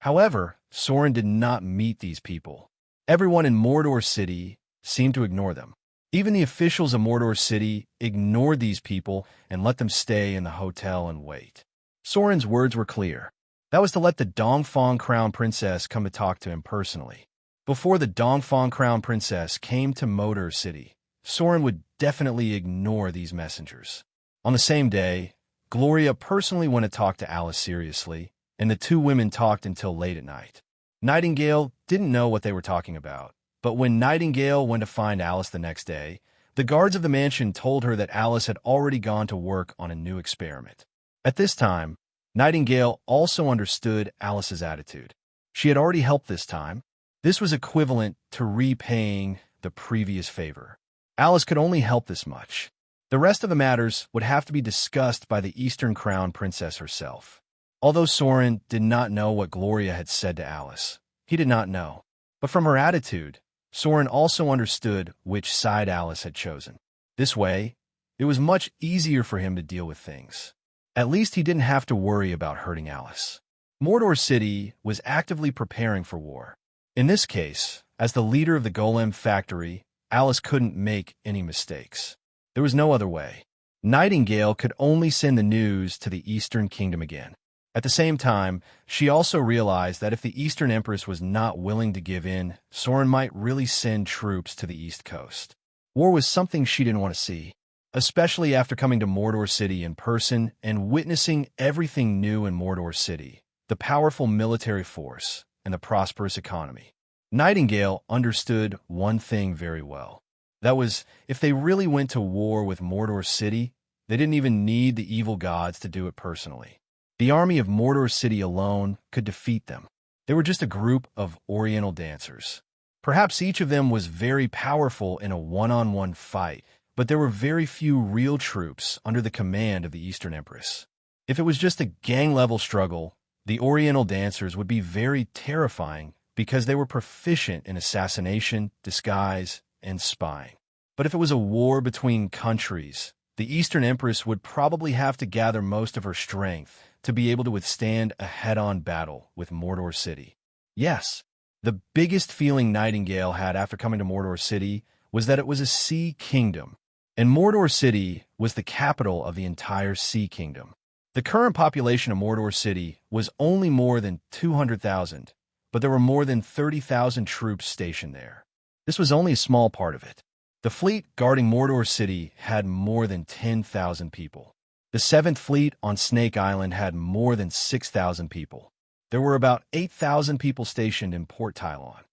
However, Soren did not meet these people. Everyone in Mordor City seemed to ignore them. Even the officials of Mordor City ignored these people and let them stay in the hotel and wait. Soren's words were clear. That was to let the Dongfang Crown Princess come to talk to him personally. Before the Dongfang Crown Princess came to Motor City, Soren would definitely ignore these messengers. On the same day, Gloria personally went to talk to Alice seriously, and the two women talked until late at night. Nightingale didn't know what they were talking about, but when Nightingale went to find Alice the next day, the guards of the mansion told her that Alice had already gone to work on a new experiment. At this time, Nightingale also understood Alice's attitude. She had already helped this time. This was equivalent to repaying the previous favor. Alice could only help this much. The rest of the matters would have to be discussed by the Eastern Crown Princess herself. Although Soren did not know what Gloria had said to Alice, he did not know. But from her attitude, Soren also understood which side Alice had chosen. This way, it was much easier for him to deal with things. At least he didn't have to worry about hurting Alice. Mordor City was actively preparing for war. In this case, as the leader of the Golem factory, Alice couldn't make any mistakes. There was no other way. Nightingale could only send the news to the Eastern Kingdom again. At the same time, she also realized that if the Eastern Empress was not willing to give in, Soren might really send troops to the East Coast. War was something she didn't want to see, especially after coming to Mordor City in person and witnessing everything new in Mordor City, the powerful military force, and the prosperous economy. Nightingale understood one thing very well. That was, if they really went to war with Mordor City, they didn't even need the evil gods to do it personally. The army of Mordor City alone could defeat them. They were just a group of Oriental dancers. Perhaps each of them was very powerful in a one-on-one fight, but there were very few real troops under the command of the Eastern Empress. If it was just a gang-level struggle, the Oriental dancers would be very terrifying because they were proficient in assassination, disguise, and spying. But if it was a war between countries, the Eastern Empress would probably have to gather most of her strength to be able to withstand a head-on battle with Mordor City. Yes, the biggest feeling Nightingale had after coming to Mordor City was that it was a sea kingdom, and Mordor City was the capital of the entire Sea Kingdom. The current population of Mordor City was only more than 200,000, but there were more than 30,000 troops stationed there. This was only a small part of it. The fleet guarding Mordor City had more than 10,000 people. The 7th Fleet on Snake Island had more than 6,000 people. There were about 8,000 people stationed in Port Tylon.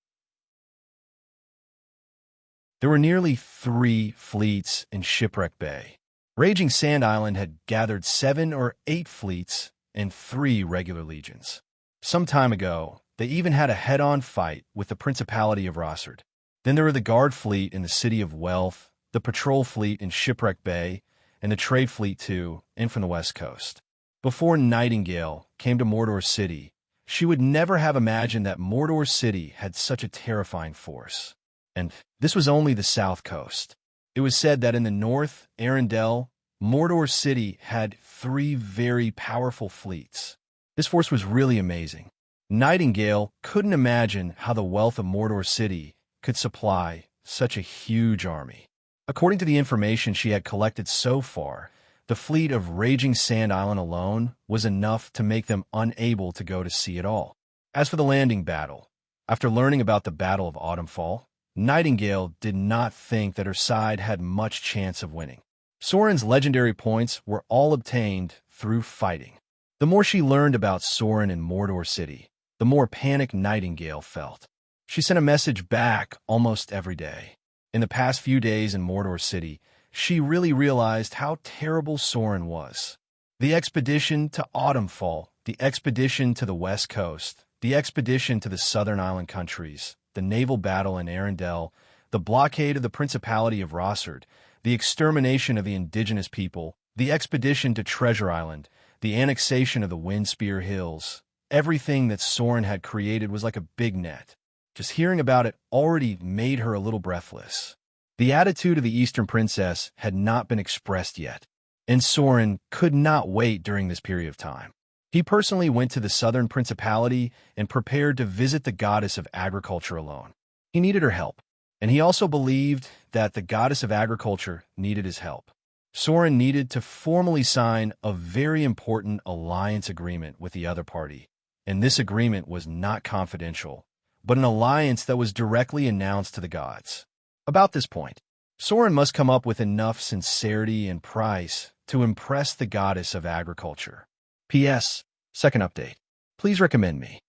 There were nearly 3 fleets in Shipwreck Bay. Raging Sand Island had gathered 7 or 8 fleets and 3 regular legions. Some time ago, they even had a head-on fight with the Principality of Rossard. Then there were the Guard Fleet in the City of Wealth, the Patrol Fleet in Shipwreck Bay, and the Trade Fleet too, and from the West Coast. Before Nightingale came to Mordor City, she would never have imagined that Mordor City had such a terrifying force. And this was only the South Coast. It was said that in the north, Arendelle, Mordor City had 3 very powerful fleets. This force was really amazing. Nightingale couldn't imagine how the wealth of Mordor City could supply such a huge army. According to the information she had collected so far, the fleet of Raging Sand Island alone was enough to make them unable to go to sea at all. As for the landing battle, after learning about the Battle of Autumnfall, Nightingale did not think that her side had much chance of winning. Soren's legendary points were all obtained through fighting. The more she learned about Soren and Mordor City, the more panic Nightingale felt. She sent a message back almost every day. In the past few days in Mordor City, she really realized how terrible Soren was. The expedition to Autumnfall, the expedition to the West Coast, the expedition to the Southern Island countries, the naval battle in Arendelle, the blockade of the Principality of Rossard, the extermination of the indigenous people, the expedition to Treasure Island, the annexation of the Windspear Hills. Everything that Soren had created was like a big net. Just hearing about it already made her a little breathless. The attitude of the Eastern Princess had not been expressed yet, and Soren could not wait during this period of time. He personally went to the Southern Principality and prepared to visit the goddess of agriculture alone. He needed her help, and he also believed that the goddess of agriculture needed his help. Soren needed to formally sign a very important alliance agreement with the other party, and this agreement was not confidential, but an alliance that was directly announced to the gods. About this point, Soren must come up with enough sincerity and price to impress the goddess of agriculture. P.S. Second update. Please recommend me.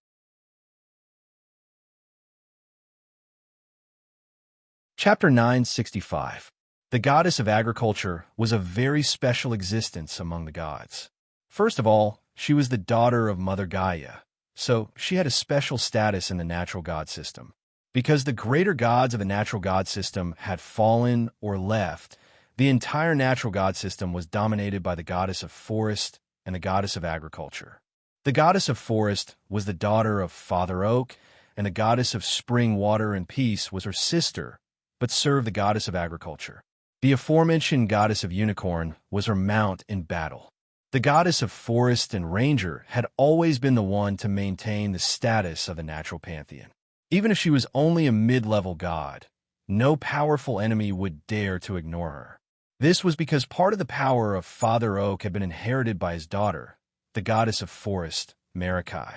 Chapter 965. The goddess of agriculture was a very special existence among the gods. First of all, she was the daughter of Mother Gaia, so she had a special status in the natural god system. Because the greater gods of the natural god system had fallen or left, the entire natural god system was dominated by the goddess of forest and the goddess of agriculture. The goddess of forest was the daughter of Father Oak, and the goddess of spring, water, and peace was her sister, but served the goddess of agriculture. The aforementioned goddess of unicorn was her mount in battle. The goddess of forest and ranger had always been the one to maintain the status of the natural pantheon. Even if she was only a mid-level god, no powerful enemy would dare to ignore her. This was because part of the power of Father Oak had been inherited by his daughter, the goddess of forest, Marikai.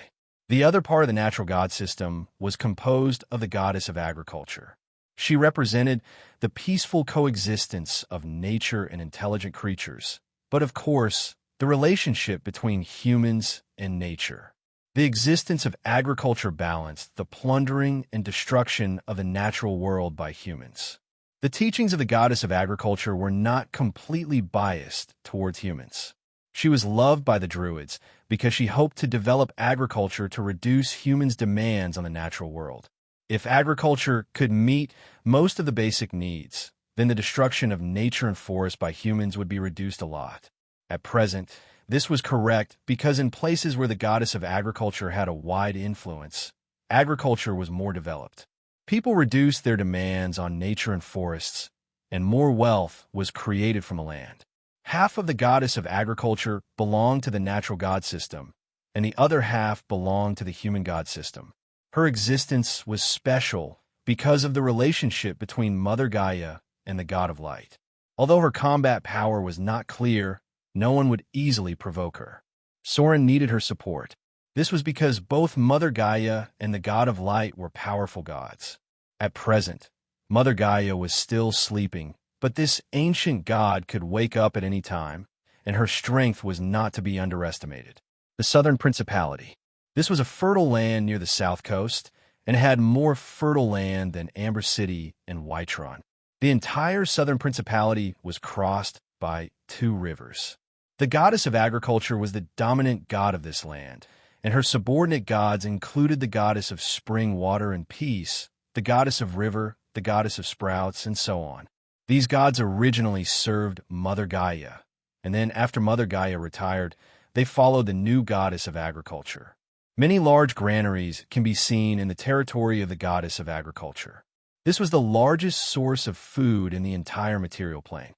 The other part of the natural god system was composed of the goddess of agriculture. She represented the peaceful coexistence of nature and intelligent creatures, but of course, the relationship between humans and nature. The existence of agriculture balanced the plundering and destruction of the natural world by humans. The teachings of the goddess of agriculture were not completely biased towards humans. She was loved by the Druids because she hoped to develop agriculture to reduce humans' demands on the natural world. If agriculture could meet most of the basic needs, then the destruction of nature and forest by humans would be reduced a lot. At present, this was correct because in places where the goddess of agriculture had a wide influence, agriculture was more developed. People reduced their demands on nature and forests, and more wealth was created from the land. Half of the goddess of agriculture belonged to the natural god system, and the other half belonged to the human god system. Her existence was special because of the relationship between Mother Gaia and the god of light. Although her combat power was not clear, no one would easily provoke her. Soren needed her support. This was because both Mother Gaia and the god of light were powerful gods. At present, Mother Gaia was still sleeping, but this ancient god could wake up at any time, and her strength was not to be underestimated. The Southern Principality. This was a fertile land near the south coast, and had more fertile land than Amber City and Whitron. The entire Southern Principality was crossed by 2 rivers. The goddess of agriculture was the dominant god of this land, and her subordinate gods included the goddess of spring, water, and peace, the goddess of river, the goddess of sprouts, and so on. These gods originally served Mother Gaia, and then after Mother Gaia retired, they followed the new goddess of agriculture. Many large granaries can be seen in the territory of the goddess of agriculture. This was the largest source of food in the entire material plane.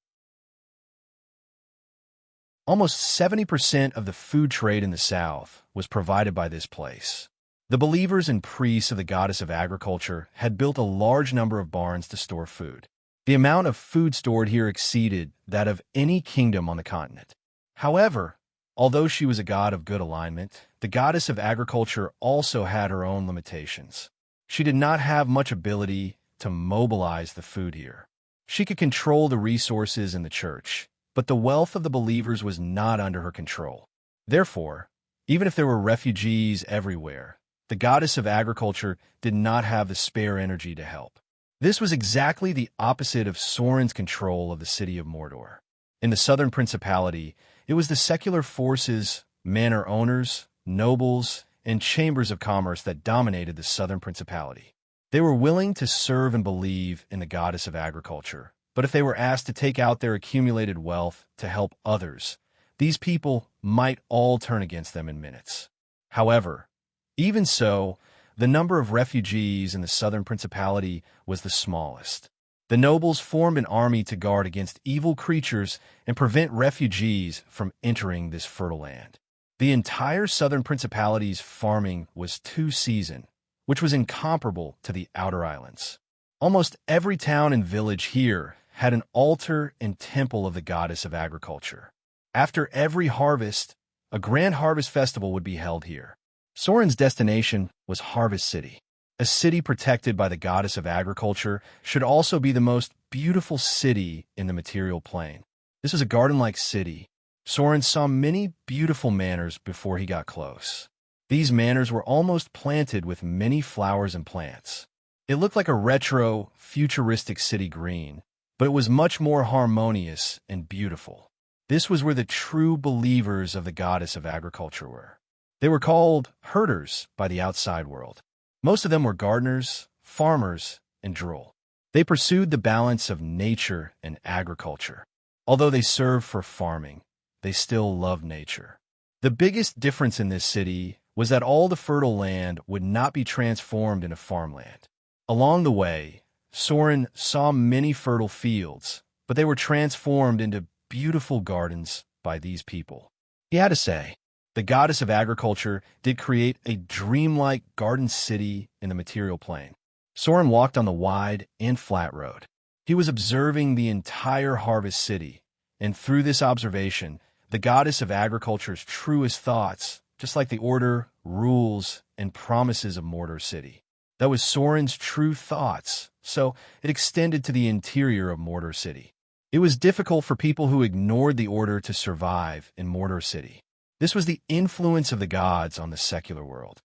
Almost 70% of the food trade in the south was provided by this place. The believers and priests of the goddess of agriculture had built a large number of barns to store food. The amount of food stored here exceeded that of any kingdom on the continent. However, although she was a god of good alignment, the goddess of agriculture also had her own limitations. She did not have much ability to mobilize the food here. She could control the resources in the church, but the wealth of the believers was not under her control. Therefore, even if there were refugees everywhere, the goddess of agriculture did not have the spare energy to help. This was exactly the opposite of Soren's control of the city of Mordor. In the Southern Principality, it was the secular forces, manor owners, nobles, and chambers of commerce that dominated the Southern Principality. They were willing to serve and believe in the goddess of agriculture, but if they were asked to take out their accumulated wealth to help others, these people might all turn against them in minutes. However, even so, the number of refugees in the Southern Principality was the smallest. The nobles formed an army to guard against evil creatures and prevent refugees from entering this fertile land. The entire Southern Principality's farming was two-season, which was incomparable to the Outer Islands. Almost every town and village here had an altar and temple of the goddess of agriculture. After every harvest, a grand harvest festival would be held here. Soren's destination was Harvest City. A city protected by the goddess of agriculture should also be the most beautiful city in the material plane. This was a garden-like city. Soren saw many beautiful manors before he got close. These manors were almost planted with many flowers and plants. It looked like a retro, futuristic city green, but it was much more harmonious and beautiful. This was where the true believers of the goddess of agriculture were. They were called herders by the outside world. Most of them were gardeners, farmers, and droll. They pursued the balance of nature and agriculture. Although they served for farming, they still loved nature. The biggest difference in this city was that all the fertile land would not be transformed into farmland. Along the way, Soren saw many fertile fields, but they were transformed into beautiful gardens by these people. He had to say, the goddess of agriculture did create a dreamlike garden city in the material plane. Soren walked on the wide and flat road. He was observing the entire harvest city, and through this observation, the goddess of agriculture's truest thoughts, just like the order, rules, and promises of Mordor City. That was Soren's true thoughts, so it extended to the interior of Mordor City. It was difficult for people who ignored the order to survive in Mordor City. This was the influence of the gods on the secular world.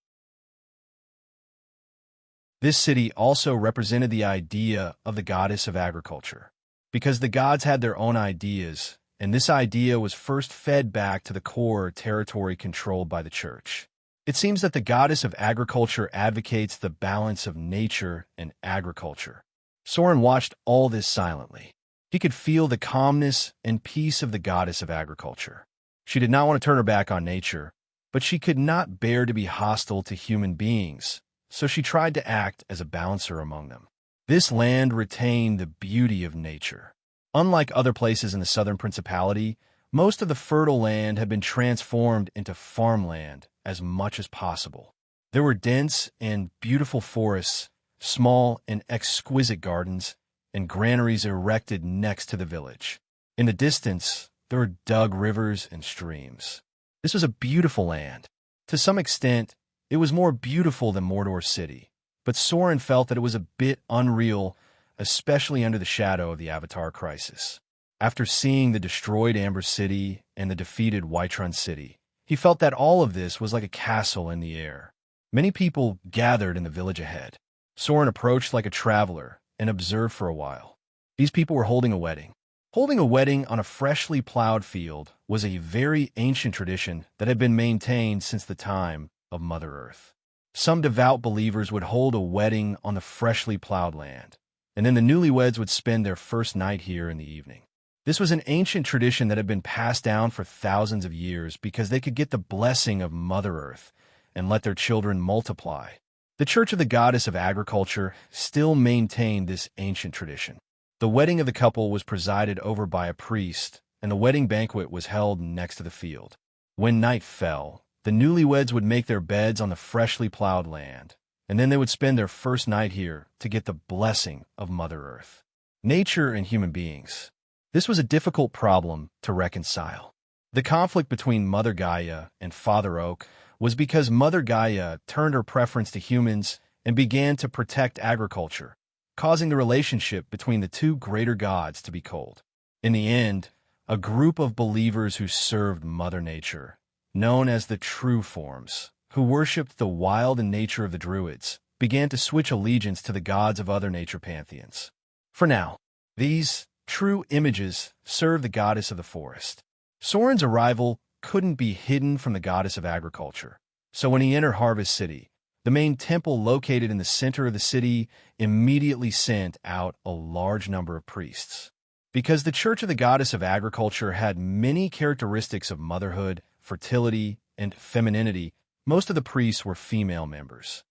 This city also represented the idea of the goddess of agriculture, because the gods had their own ideas, and this idea was first fed back to the core territory controlled by the church. It seems that the goddess of agriculture advocates the balance of nature and agriculture. Soren watched all this silently. He could feel the calmness and peace of the goddess of agriculture. She did not want to turn her back on nature, but she could not bear to be hostile to human beings, so she tried to act as a balancer among them. This land retained the beauty of nature. Unlike other places in the southern principality, most of the fertile land had been transformed into farmland as much as possible. There were dense and beautiful forests, small and exquisite gardens, and granaries erected next to the village. In the distance, there were dug rivers and streams. This was a beautiful land. To some extent, it was more beautiful than Mordor City, but Soren felt that it was a bit unreal, especially under the shadow of the Avatar crisis. After seeing the destroyed Amber City and the defeated Whiterun City, he felt that all of this was like a castle in the air. Many people gathered in the village ahead. Soren approached like a traveler and observed for a while. These people were holding a wedding. Holding a wedding on a freshly plowed field was a very ancient tradition that had been maintained since the time of Mother Earth. Some devout believers would hold a wedding on the freshly plowed land, and then the newlyweds would spend their first night here in the evening. This was an ancient tradition that had been passed down for thousands of years because they could get the blessing of Mother Earth and let their children multiply. The Church of the Goddess of Agriculture still maintained this ancient tradition. The wedding of the couple was presided over by a priest, and the wedding banquet was held next to the field. When night fell, the newlyweds would make their beds on the freshly plowed land, and then they would spend their first night here to get the blessing of Mother Earth. Nature and human beings. This was a difficult problem to reconcile. The conflict between Mother Gaia and Father Oak was because Mother Gaia turned her preference to humans and began to protect agriculture, causing the relationship between the two greater gods to be cold. In the end, a group of believers who served Mother Nature, known as the True Forms, who worshipped the wild and nature of the Druids, began to switch allegiance to the gods of other nature pantheons. For now, these true images serve the goddess of the forest. Soren's arrival couldn't be hidden from the goddess of agriculture, so when he entered Harvest City, the main temple located in the center of the city immediately sent out a large number of priests. Because the Church of the Goddess of Agriculture had many characteristics of motherhood, fertility, and femininity, most of the priests were female members.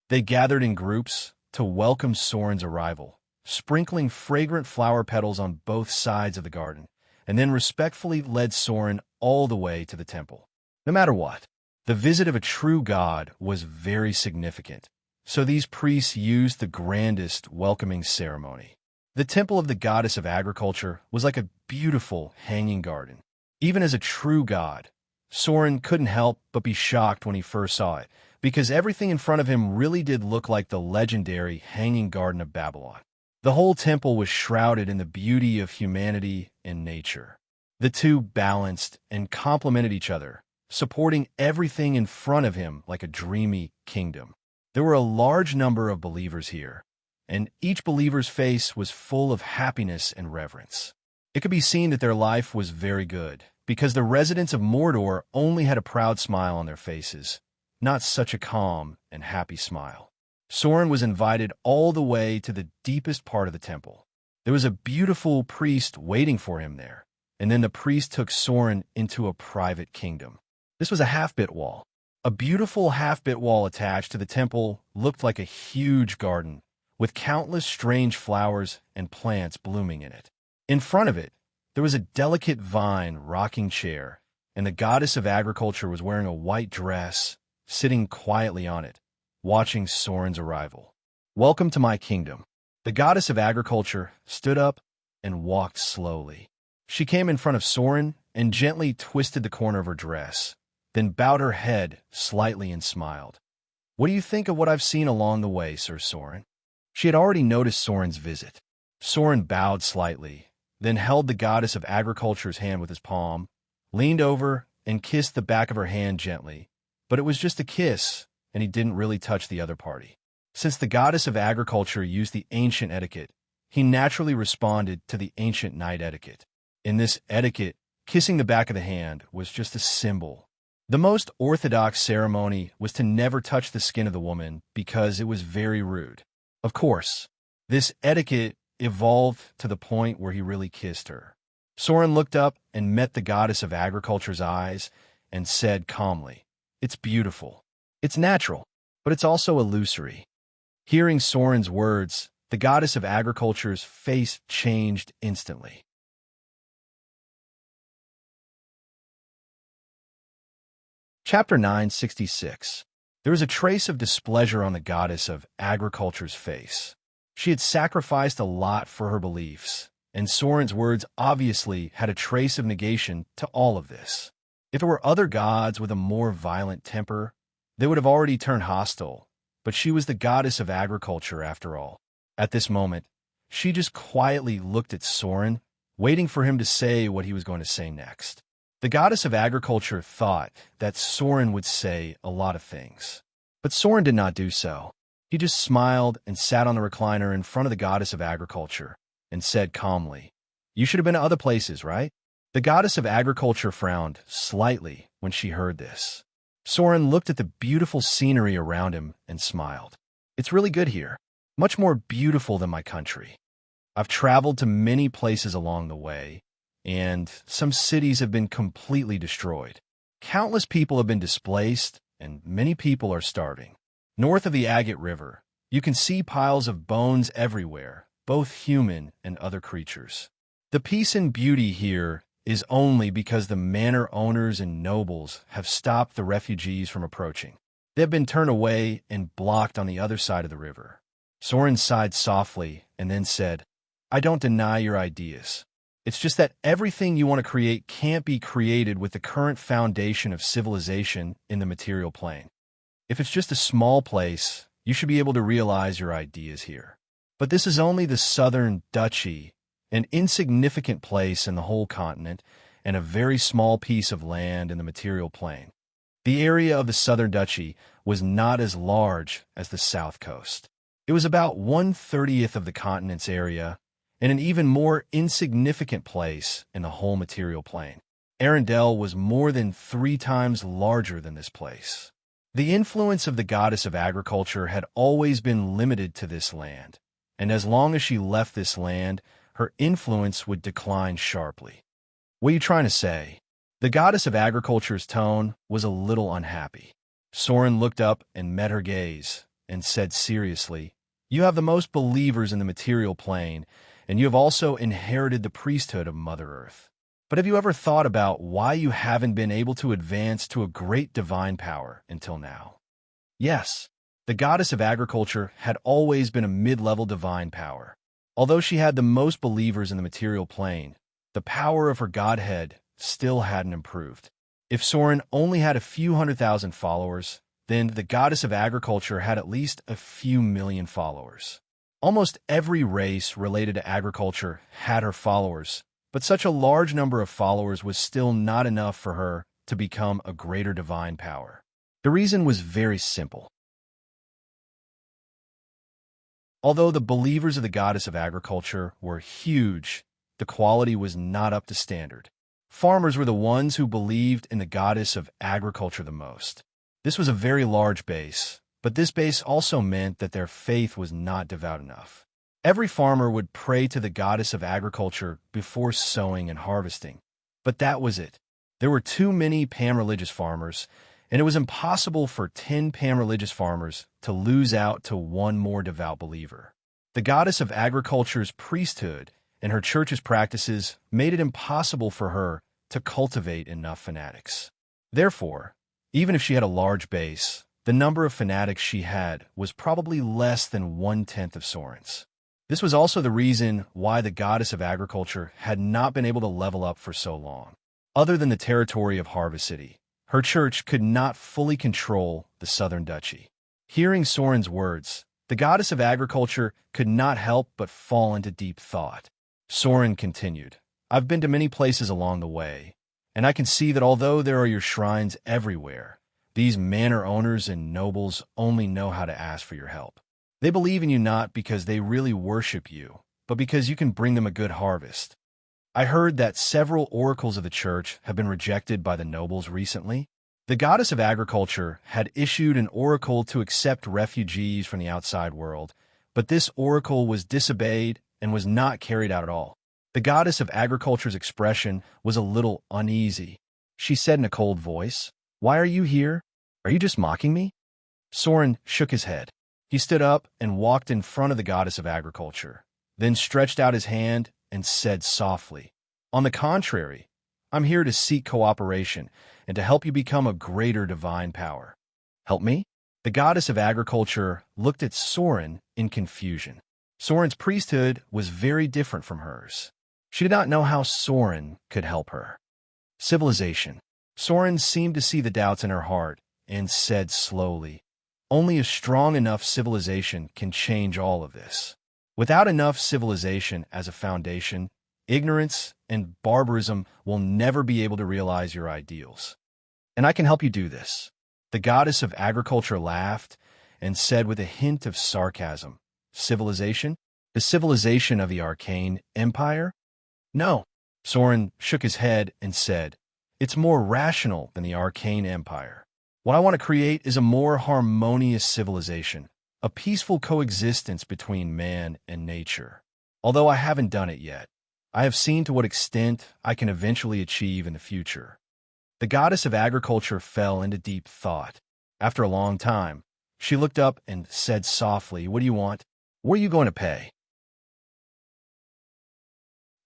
They gathered in groups to welcome Soren's arrival, sprinkling fragrant flower petals on both sides of the garden, and then respectfully led Soren all the way to the temple. No matter what, the visit of a true god was very significant, so these priests used the grandest welcoming ceremony. The temple of the goddess of agriculture was like a beautiful hanging garden. Even as a true god, Soren couldn't help but be shocked when he first saw it, because everything in front of him really did look like the legendary Hanging Garden of Babylon. The whole temple was shrouded in the beauty of humanity and nature. The two balanced and complemented each other, supporting everything in front of him like a dreamy kingdom. There were a large number of believers here, and each believer's face was full of happiness and reverence. It could be seen that their life was very good, because the residents of Mordor only had a proud smile on their faces, not such a calm and happy smile. Soren was invited all the way to the deepest part of the temple. There was a beautiful priest waiting for him there, and then the priest took Soren into a private kingdom. This was a half-bit wall. A beautiful half-bit wall attached to the temple looked like a huge garden, with countless strange flowers and plants blooming in it. In front of it, there was a delicate vine rocking chair, and the goddess of agriculture was wearing a white dress, sitting quietly on it, watching Soren's arrival. "Welcome to my kingdom." The goddess of agriculture stood up and walked slowly. She came in front of Soren and gently twisted the corner of her dress, then bowed her head slightly and smiled. "What do you think of what I've seen along the way, Sir Soren?" She had already noticed Soren's visit. Soren bowed slightly, then held the goddess of agriculture's hand with his palm, leaned over, and kissed the back of her hand gently. But it was just a kiss, and he didn't really touch the other party. Since the goddess of agriculture used the ancient etiquette, he naturally responded to the ancient knight etiquette. In this etiquette, kissing the back of the hand was just a symbol. The most orthodox ceremony was to never touch the skin of the woman because it was very rude. Of course, this etiquette evolved to the point where he really kissed her. Soren looked up and met the goddess of agriculture's eyes and said calmly, "It's beautiful. It's natural, but it's also illusory." Hearing Soren's words, the goddess of agriculture's face changed instantly. Chapter 966. There was a trace of displeasure on the goddess of agriculture's face. She had sacrificed a lot for her beliefs, and Soren's words obviously had a trace of negation to all of this. If there were other gods with a more violent temper, they would have already turned hostile, but she was the goddess of agriculture after all. At this moment, she just quietly looked at Soren, waiting for him to say what he was going to say next. The goddess of agriculture thought that Soren would say a lot of things. But Soren did not do so. He just smiled and sat on the recliner in front of the goddess of agriculture and said calmly, "You should have been to other places, right?" The goddess of agriculture frowned slightly when she heard this. Soren looked at the beautiful scenery around him and smiled. "It's really good here, much more beautiful than my country. I've traveled to many places along the way, and some cities have been completely destroyed. Countless people have been displaced, and many people are starving. North of the Agate River, you can see piles of bones everywhere, both human and other creatures. The peace and beauty here is only because the manor owners and nobles have stopped the refugees from approaching. They have been turned away and blocked on the other side of the river." Soren sighed softly and then said, "I don't deny your ideas. It's just that everything you want to create can't be created with the current foundation of civilization in the material plane. If it's just a small place, you should be able to realize your ideas here. But this is only the southern duchy, an insignificant place in the whole continent, and a very small piece of land in the material plane. The area of the southern duchy was not as large as the south coast. It was about 1/30th of the continent's area, and an even more insignificant place in the whole material plane. Arendelle was more than 3 times larger than this place. The influence of the goddess of agriculture had always been limited to this land, and as long as she left this land, her influence would decline sharply. What are you trying to say? The goddess of agriculture's tone was a little unhappy. Soren looked up and met her gaze, and said seriously, "You have the most believers in the material plane, and you have also inherited the priesthood of Mother Earth. But have you ever thought about why you haven't been able to advance to a great divine power until now?" Yes, the goddess of agriculture had always been a mid-level divine power. Although she had the most believers in the material plane, the power of her godhead still hadn't improved. If Soren only had a few 100,000 followers, then the goddess of agriculture had at least a few million followers. Almost every race related to agriculture had her followers, but such a large number of followers was still not enough for her to become a greater divine power. The reason was very simple. Although the believers of the goddess of agriculture were huge, the quality was not up to standard. Farmers were the ones who believed in the goddess of agriculture the most. This was a very large base, but this base also meant that their faith was not devout enough. Every farmer would pray to the goddess of agriculture before sowing and harvesting. But that was it. There were too many pan-religious farmers, and it was impossible for 10 pan-religious farmers to lose out to one more devout believer. The goddess of agriculture's priesthood and her church's practices made it impossible for her to cultivate enough fanatics. Therefore, even if she had a large base, the number of fanatics she had was probably less than 1/10 of Soren's. This was also the reason why the goddess of agriculture had not been able to level up for so long. Other than the territory of Harvest City, her church could not fully control the southern duchy. Hearing Soren's words, the goddess of agriculture could not help but fall into deep thought. Soren continued, "I've been to many places along the way, and I can see that although there are your shrines everywhere, these manor owners and nobles only know how to ask for your help. They believe in you not because they really worship you, but because you can bring them a good harvest. I heard that several oracles of the church have been rejected by the nobles recently. The goddess of agriculture had issued an oracle to accept refugees from the outside world, but this oracle was disobeyed and was not carried out at all. The goddess of agriculture's expression was a little uneasy. She said in a cold voice, 'Why are you here? Are you just mocking me?' Soren shook his head. He stood up and walked in front of the goddess of agriculture, then stretched out his hand and said softly, 'On the contrary, I'm here to seek cooperation and to help you become a greater divine power.' 'Help me?' The goddess of agriculture looked at Soren in confusion. Soren's priesthood was very different from hers. She did not know how Soren could help her. Civilization. Soren seemed to see the doubts in her heart and said slowly, 'Only a strong enough civilization can change all of this. Without enough civilization as a foundation, ignorance and barbarism will never be able to realize your ideals. And I can help you do this.' The goddess of agriculture laughed and said with a hint of sarcasm, 'Civilization? The civilization of the arcane empire?' 'No.' Soren shook his head and said, 'It's more rational than the arcane empire. What I want to create is a more harmonious civilization, a peaceful coexistence between man and nature. Although I haven't done it yet, I have seen to what extent I can eventually achieve in the future.' The goddess of agriculture fell into deep thought. After a long time, she looked up and said softly, 'What do you want? What are you going to pay?'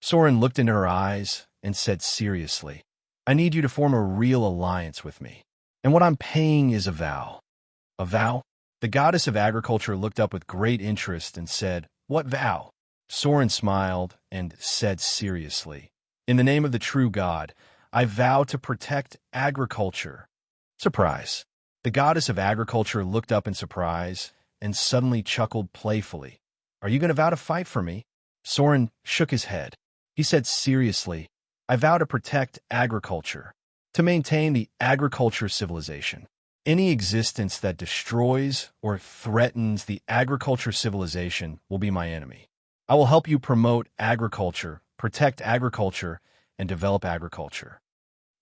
Soren looked into her eyes and said seriously, 'I need you to form a real alliance with me. And what I'm paying is a vow.' 'A vow?' The goddess of agriculture looked up with great interest and said, 'What vow?' Soren smiled and said seriously, 'In the name of the true God, I vow to protect agriculture.' Surprise. The goddess of agriculture looked up in surprise and suddenly chuckled playfully. 'Are you going to vow to fight for me?' Soren shook his head. He said seriously, 'I vow to protect agriculture, to maintain the agriculture civilization. Any existence that destroys or threatens the agriculture civilization will be my enemy. I will help you promote agriculture, protect agriculture, and develop agriculture.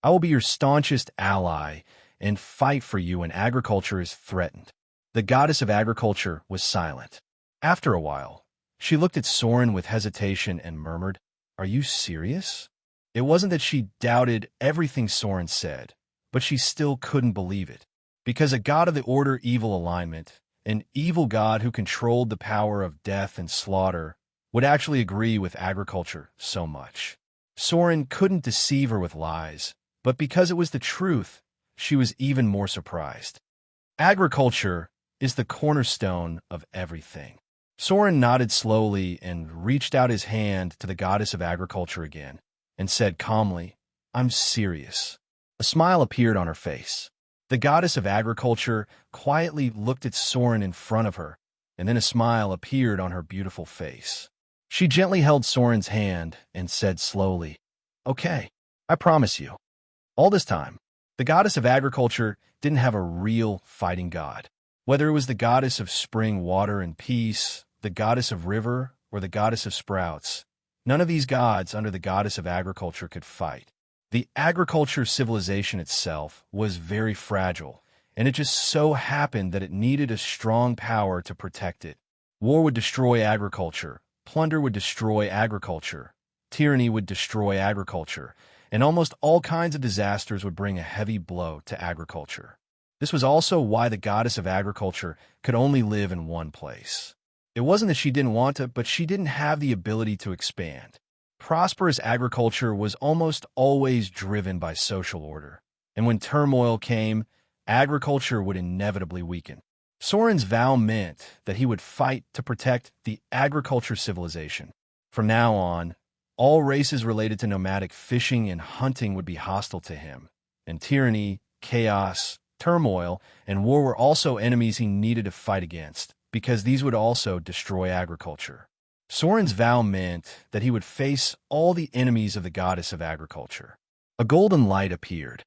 I will be your staunchest ally and fight for you when agriculture is threatened.' The goddess of agriculture was silent. After a while, she looked at Soren with hesitation and murmured, 'Are you serious?' It wasn't that she doubted everything Soren said, but she still couldn't believe it. Because a god of the order-evil alignment, an evil god who controlled the power of death and slaughter, would actually agree with agriculture so much. Soren couldn't deceive her with lies, but because it was the truth, she was even more surprised. Agriculture is the cornerstone of everything. Soren nodded slowly and reached out his hand to the goddess of agriculture again, and said calmly, 'I'm serious.' A smile appeared on her face. The goddess of agriculture quietly looked at Soren in front of her, and then a smile appeared on her beautiful face. She gently held Soren's hand and said slowly, "Okay, I promise you." All this time, the goddess of agriculture didn't have a real fighting god. Whether it was the goddess of spring water and peace, the goddess of river, or the goddess of sprouts, none of these gods under the goddess of agriculture could fight. The agriculture civilization itself was very fragile, and it just so happened that it needed a strong power to protect it. War would destroy agriculture, plunder would destroy agriculture, tyranny would destroy agriculture, and almost all kinds of disasters would bring a heavy blow to agriculture. This was also why the goddess of agriculture could only live in one place. It wasn't that she didn't want to, but she didn't have the ability to expand. Prosperous agriculture was almost always driven by social order, and when turmoil came, agriculture would inevitably weaken. Soren's vow meant that he would fight to protect the agriculture civilization. From now on, all races related to nomadic fishing and hunting would be hostile to him, and tyranny, chaos, turmoil, and war were also enemies he needed to fight against, because these would also destroy agriculture. Soren's vow meant that he would face all the enemies of the goddess of agriculture. A golden light appeared.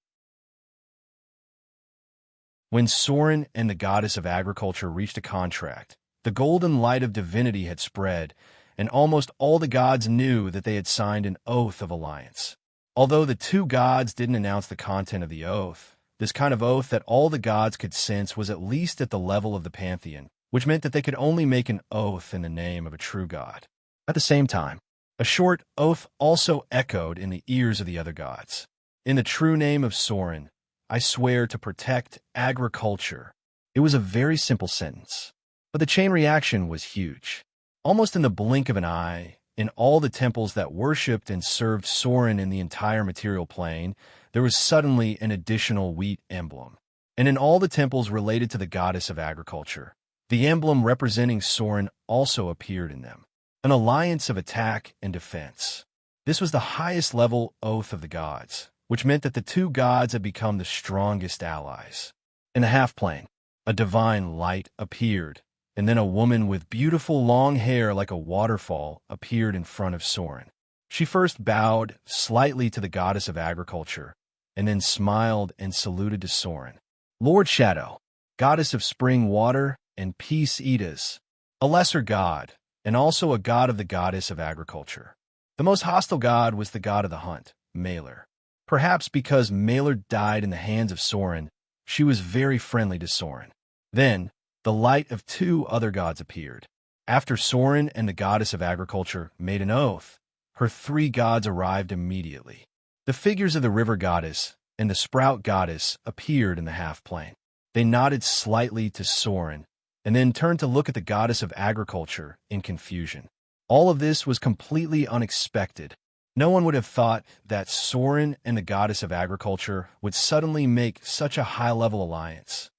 When Soren and the goddess of agriculture reached a contract, the golden light of divinity had spread, and almost all the gods knew that they had signed an oath of alliance. Although the two gods didn't announce the content of the oath, this kind of oath that all the gods could sense was at least at the level of the pantheon, which meant that they could only make an oath in the name of a true god. At the same time, a short oath also echoed in the ears of the other gods. In the true name of Soren, I swear to protect agriculture. It was a very simple sentence, but the chain reaction was huge. Almost in the blink of an eye, in all the temples that worshipped and served Soren in the entire material plane, there was suddenly an additional wheat emblem. And in all the temples related to the goddess of agriculture, the emblem representing Soren also appeared in them. An alliance of attack and defense. This was the highest level oath of the gods, which meant that the two gods had become the strongest allies. In the half-plane, a divine light appeared, and then a woman with beautiful long hair like a waterfall appeared in front of Soren. She first bowed slightly to the goddess of agriculture, and then smiled and saluted to Soren. Lord Shadow, goddess of spring water and peace Edis, a lesser god, and also a god of the goddess of agriculture. The most hostile god was the god of the hunt, Malor. Perhaps because Malor died in the hands of Soren, she was very friendly to Soren. Then, the light of two other gods appeared. After Soren and the goddess of agriculture made an oath, her three gods arrived immediately. The figures of the river goddess and the sprout goddess appeared in the half-plane. They nodded slightly to Soren, and then turned to look at the goddess of agriculture in confusion. All of this was completely unexpected. No one would have thought that Soren and the goddess of agriculture would suddenly make such a high-level alliance.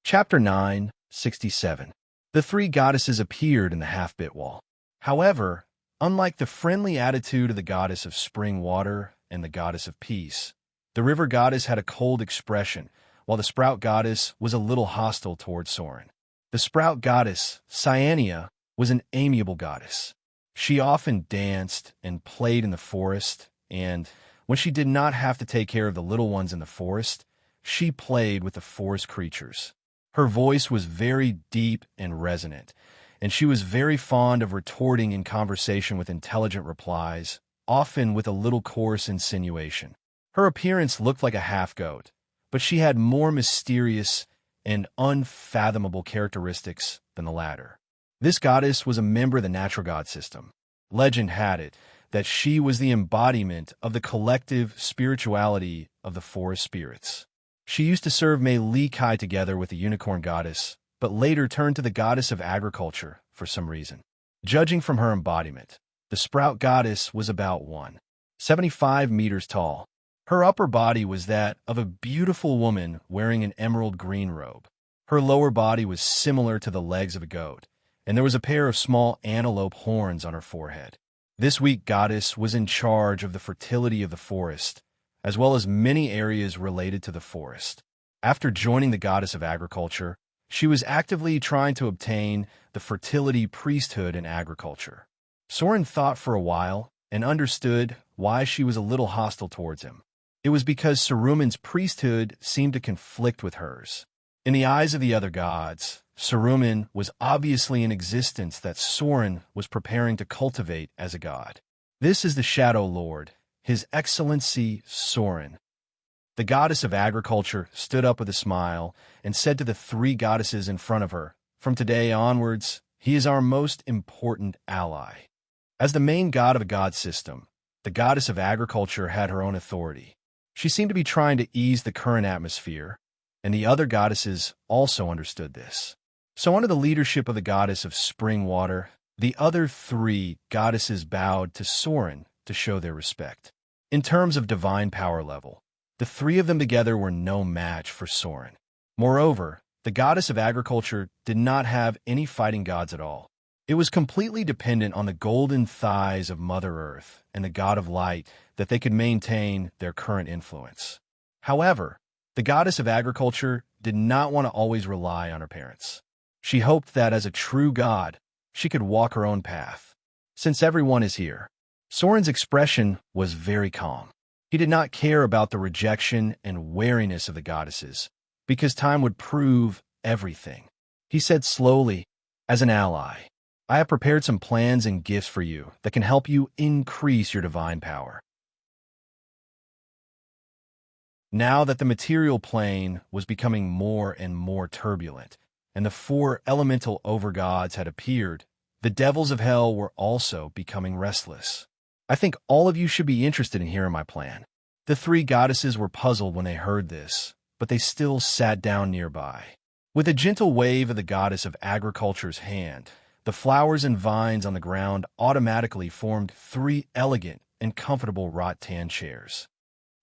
Chapter 9, 67. The three goddesses appeared in the half-bit wall. However, unlike the friendly attitude of the goddess of spring water and the goddess of peace, the river goddess had a cold expression, while the sprout goddess was a little hostile towards Soren. The sprout goddess, Cyania, was an amiable goddess. She often danced and played in the forest, and when she did not have to take care of the little ones in the forest, she played with the forest creatures. Her voice was very deep and resonant, and she was very fond of retorting in conversation with intelligent replies, often with a little coarse insinuation. Her appearance looked like a half-goat, but she had more mysterious and unfathomable characteristics than the latter. This goddess was a member of the natural god system. Legend had it that she was the embodiment of the collective spirituality of the forest spirits. She used to serve Mei Kai together with the unicorn goddess, but later turned to the goddess of agriculture for some reason. Judging from her embodiment, the sprout goddess was about 1.75 meters tall. Her upper body was that of a beautiful woman wearing an emerald green robe. Her lower body was similar to the legs of a goat, and there was a pair of small antelope horns on her forehead. This weak goddess was in charge of the fertility of the forest, as well as many areas related to the forest. After joining the goddess of agriculture, she was actively trying to obtain the fertility priesthood in agriculture. Soren thought for a while and understood why she was a little hostile towards him. It was because Saruman's priesthood seemed to conflict with hers. In the eyes of the other gods, Saruman was obviously an existence that Soren was preparing to cultivate as a god. This is the Shadow Lord, His Excellency Soren. The goddess of agriculture stood up with a smile and said to the three goddesses in front of her, "From today onwards, he is our most important ally." As the main god of a god system, the goddess of agriculture had her own authority. She seemed to be trying to ease the current atmosphere, and the other goddesses also understood this. So under the leadership of the goddess of spring water, the other three goddesses bowed to Soren to show their respect. In terms of divine power level, the three of them together were no match for Soren. Moreover, the goddess of agriculture did not have any fighting gods at all. It was completely dependent on the golden thighs of Mother Earth and the god of light that they could maintain their current influence. However, the goddess of agriculture did not want to always rely on her parents. She hoped that as a true god, she could walk her own path. Since everyone is here, Soren's expression was very calm. He did not care about the rejection and wariness of the goddesses, because time would prove everything. He said slowly, "As an ally, I have prepared some plans and gifts for you that can help you increase your divine power." Now that the material plane was becoming more and more turbulent, and the four elemental overgods had appeared, the devils of hell were also becoming restless. "I think all of you should be interested in hearing my plan." The three goddesses were puzzled when they heard this, but they still sat down nearby. With a gentle wave of the goddess of agriculture's hand, the flowers and vines on the ground automatically formed three elegant and comfortable rattan chairs.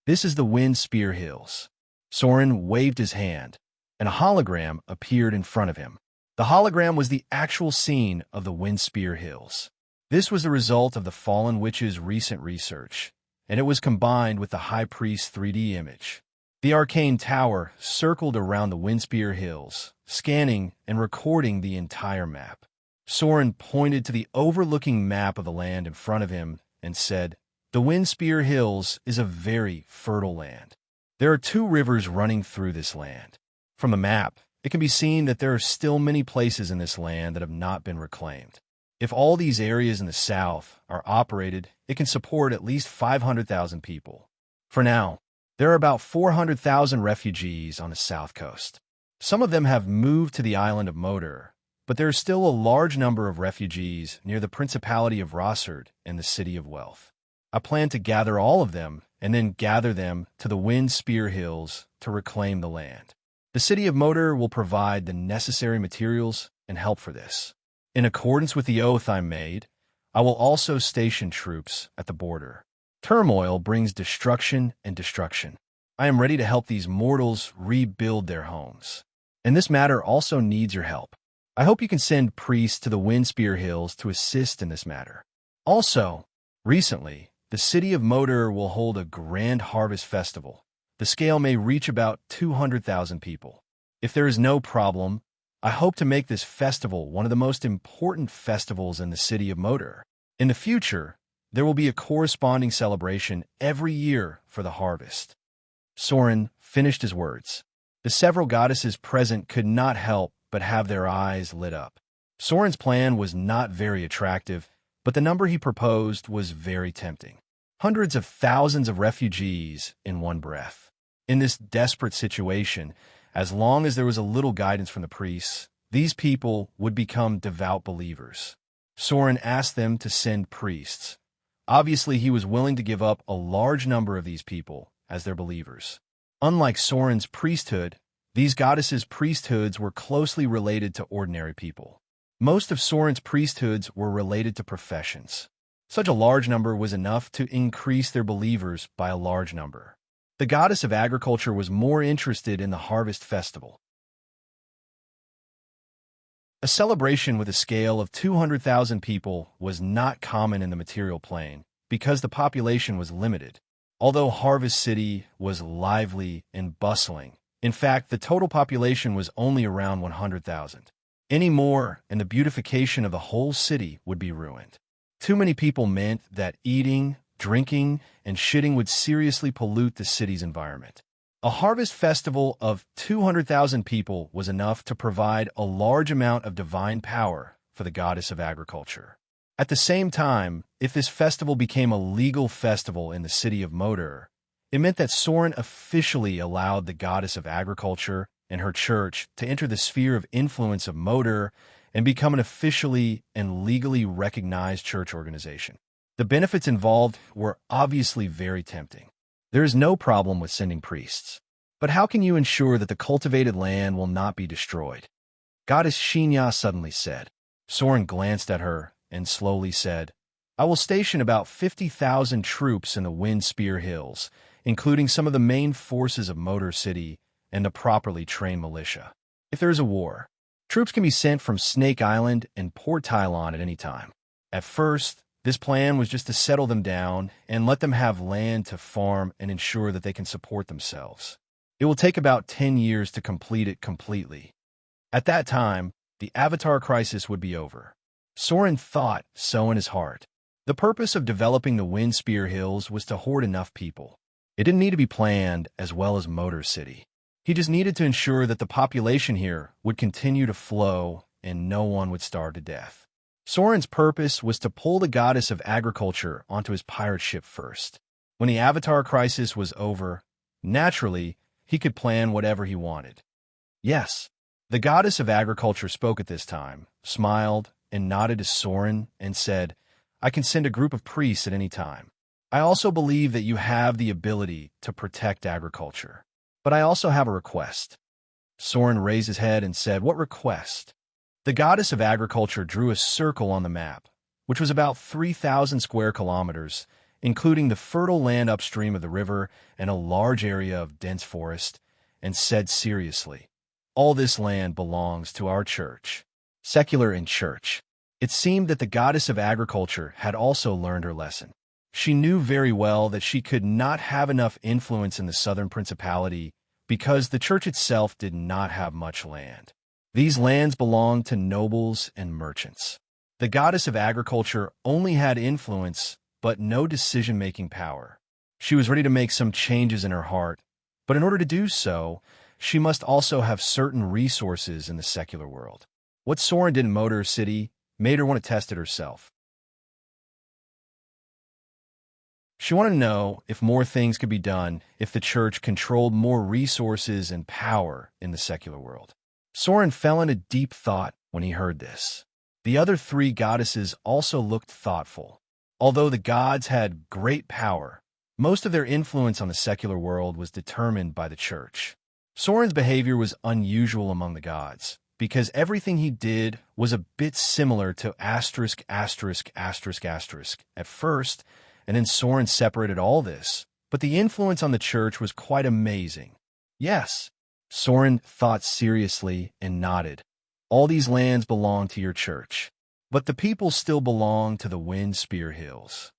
"This is the Wind Spear Hills." Soren waved his hand, and a hologram appeared in front of him. The hologram was the actual scene of the Wind Spear Hills. This was the result of the fallen witch's recent research, and it was combined with the High Priest's 3D image. The arcane tower circled around the Windspear Hills, scanning and recording the entire map. Soren pointed to the overlooking map of the land in front of him and said, "The Windspear Hills is a very fertile land. There are two rivers running through this land. From the map, it can be seen that there are still many places in this land that have not been reclaimed. If all these areas in the south are operated, it can support at least 500,000 people. For now, there are about 400,000 refugees on the south coast. Some of them have moved to the island of Moder, but there is still a large number of refugees near the Principality of Rossard and the City of Wealth. I plan to gather all of them and then gather them to the Wind Spear Hills to reclaim the land. The City of Moder will provide the necessary materials and help for this. In accordance with the oath I made, I will also station troops at the border. Turmoil brings destruction and destruction. I am ready to help these mortals rebuild their homes. And this matter also needs your help. I hope you can send priests to the Windspear Hills to assist in this matter. Also, recently, the City of Moder will hold a grand harvest festival. The scale may reach about 200,000 people. If there is no problem, I hope to make this festival one of the most important festivals in the City of Moder. In the future, there will be a corresponding celebration every year for the harvest." Soren finished his words. The several goddesses present could not help but have their eyes lit up. Soren's plan was not very attractive, but the number he proposed was very tempting. Hundreds of thousands of refugees in one breath. In this desperate situation, as long as there was a little guidance from the priests, these people would become devout believers. Soren asked them to send priests. Obviously, he was willing to give up a large number of these people as their believers. Unlike Soren's priesthood, these goddesses' priesthoods were closely related to ordinary people. Most of Soren's priesthoods were related to professions. Such a large number was enough to increase their believers by a large number. The goddess of agriculture was more interested in the harvest festival. A celebration with a scale of 200,000 people was not common in the material plane because the population was limited. Although Harvest City was lively and bustling, in fact, the total population was only around 100,000. Any more, and the beautification of the whole city would be ruined. Too many people meant that eating, drinking, and shitting would seriously pollute the city's environment. A harvest festival of 200,000 people was enough to provide a large amount of divine power for the goddess of agriculture. At the same time, if this festival became a legal festival in the city of Moder, it meant that Soren officially allowed the goddess of agriculture and her church to enter the sphere of influence of Moder and become an officially and legally recognized church organization. The benefits involved were obviously very tempting. There is no problem with sending priests. But how can you ensure that the cultivated land will not be destroyed? Goddess Shinya suddenly said. Soren glanced at her and slowly said, I will station about 50,000 troops in the Wind Spear Hills, including some of the main forces of Motor City and the properly trained militia. If there is a war, troops can be sent from Snake Island and Port Tylon at any time. At first, this plan was just to settle them down and let them have land to farm and ensure that they can support themselves. It will take about 10 years to complete it completely. At that time, the Avatar crisis would be over. Soren thought so in his heart. The purpose of developing the Wind Spear Hills was to hoard enough people. It didn't need to be planned as well as Motor City. He just needed to ensure that the population here would continue to flow and no one would starve to death. Soren's purpose was to pull the goddess of agriculture onto his pirate ship first. When the Avatar crisis was over, naturally, he could plan whatever he wanted. Yes, the goddess of agriculture spoke at this time, smiled, and nodded to Soren and said, I can send a group of priests at any time. I also believe that you have the ability to protect agriculture. But I also have a request. Soren raised his head and said, What request? The goddess of agriculture drew a circle on the map, which was about 3,000 square kilometers, including the fertile land upstream of the river and a large area of dense forest, and said seriously, All this land belongs to our church. Secular and church. It seemed that the goddess of agriculture had also learned her lesson. She knew very well that she could not have enough influence in the southern principality because the church itself did not have much land. These lands belonged to nobles and merchants. The goddess of agriculture only had influence, but no decision-making power. She was ready to make some changes in her heart, but in order to do so, she must also have certain resources in the secular world. What Soren did in Motor City made her want to test it herself. She wanted to know if more things could be done if the church controlled more resources and power in the secular world. Soren fell into deep thought when he heard this. The other three goddesses also looked thoughtful. Although the gods had great power, most of their influence on the secular world was determined by the church. Soren's behavior was unusual among the gods, because everything he did was a bit similar to at first, and then Soren separated all this, but the influence on the church was quite amazing. Yes, Soren thought seriously and nodded. All these lands belong to your church, but the people still belong to the Wind Spear Hills.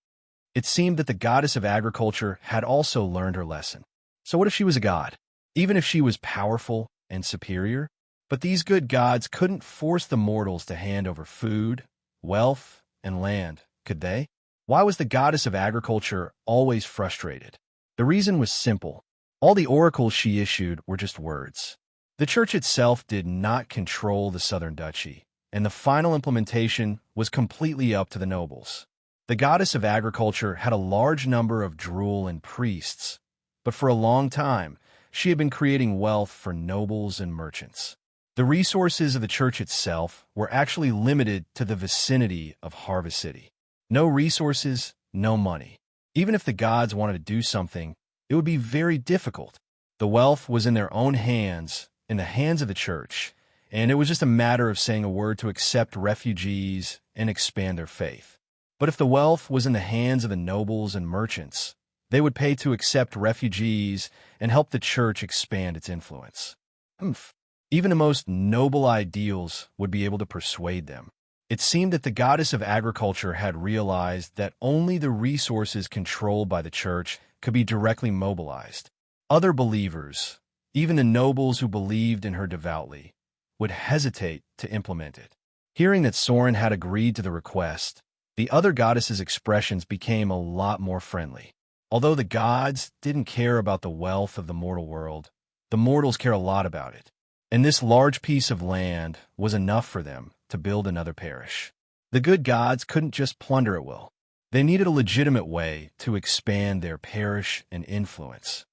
It seemed that the goddess of agriculture had also learned her lesson. So what if she was a god? Even if she was powerful and superior? But these good gods couldn't force the mortals to hand over food, wealth, and land, could they? Why was the goddess of agriculture always frustrated? The reason was simple. All the oracles she issued were just words. The church itself did not control the southern duchy, and the final implementation was completely up to the nobles. The goddess of agriculture had a large number of drool and priests, but for a long time, she had been creating wealth for nobles and merchants. The resources of the church itself were actually limited to the vicinity of Harvest City. No resources, no money. Even if the gods wanted to do something, it would be very difficult. The wealth was in their own hands, in the hands of the church, and it was just a matter of saying a word to accept refugees and expand their faith. But if the wealth was in the hands of the nobles and merchants, they would pay to accept refugees and help the church expand its influence. Even the most noble ideals would be able to persuade them. It seemed that the goddess of agriculture had realized that only the resources controlled by the church could be directly mobilized. Other believers, even the nobles who believed in her devoutly, would hesitate to implement it. Hearing that Soren had agreed to the request, the other goddesses' expressions became a lot more friendly. Although the gods didn't care about the wealth of the mortal world, the mortals care a lot about it. And this large piece of land was enough for them to build another parish. The good gods couldn't just plunder at will. They needed a legitimate way to expand their parish and influence.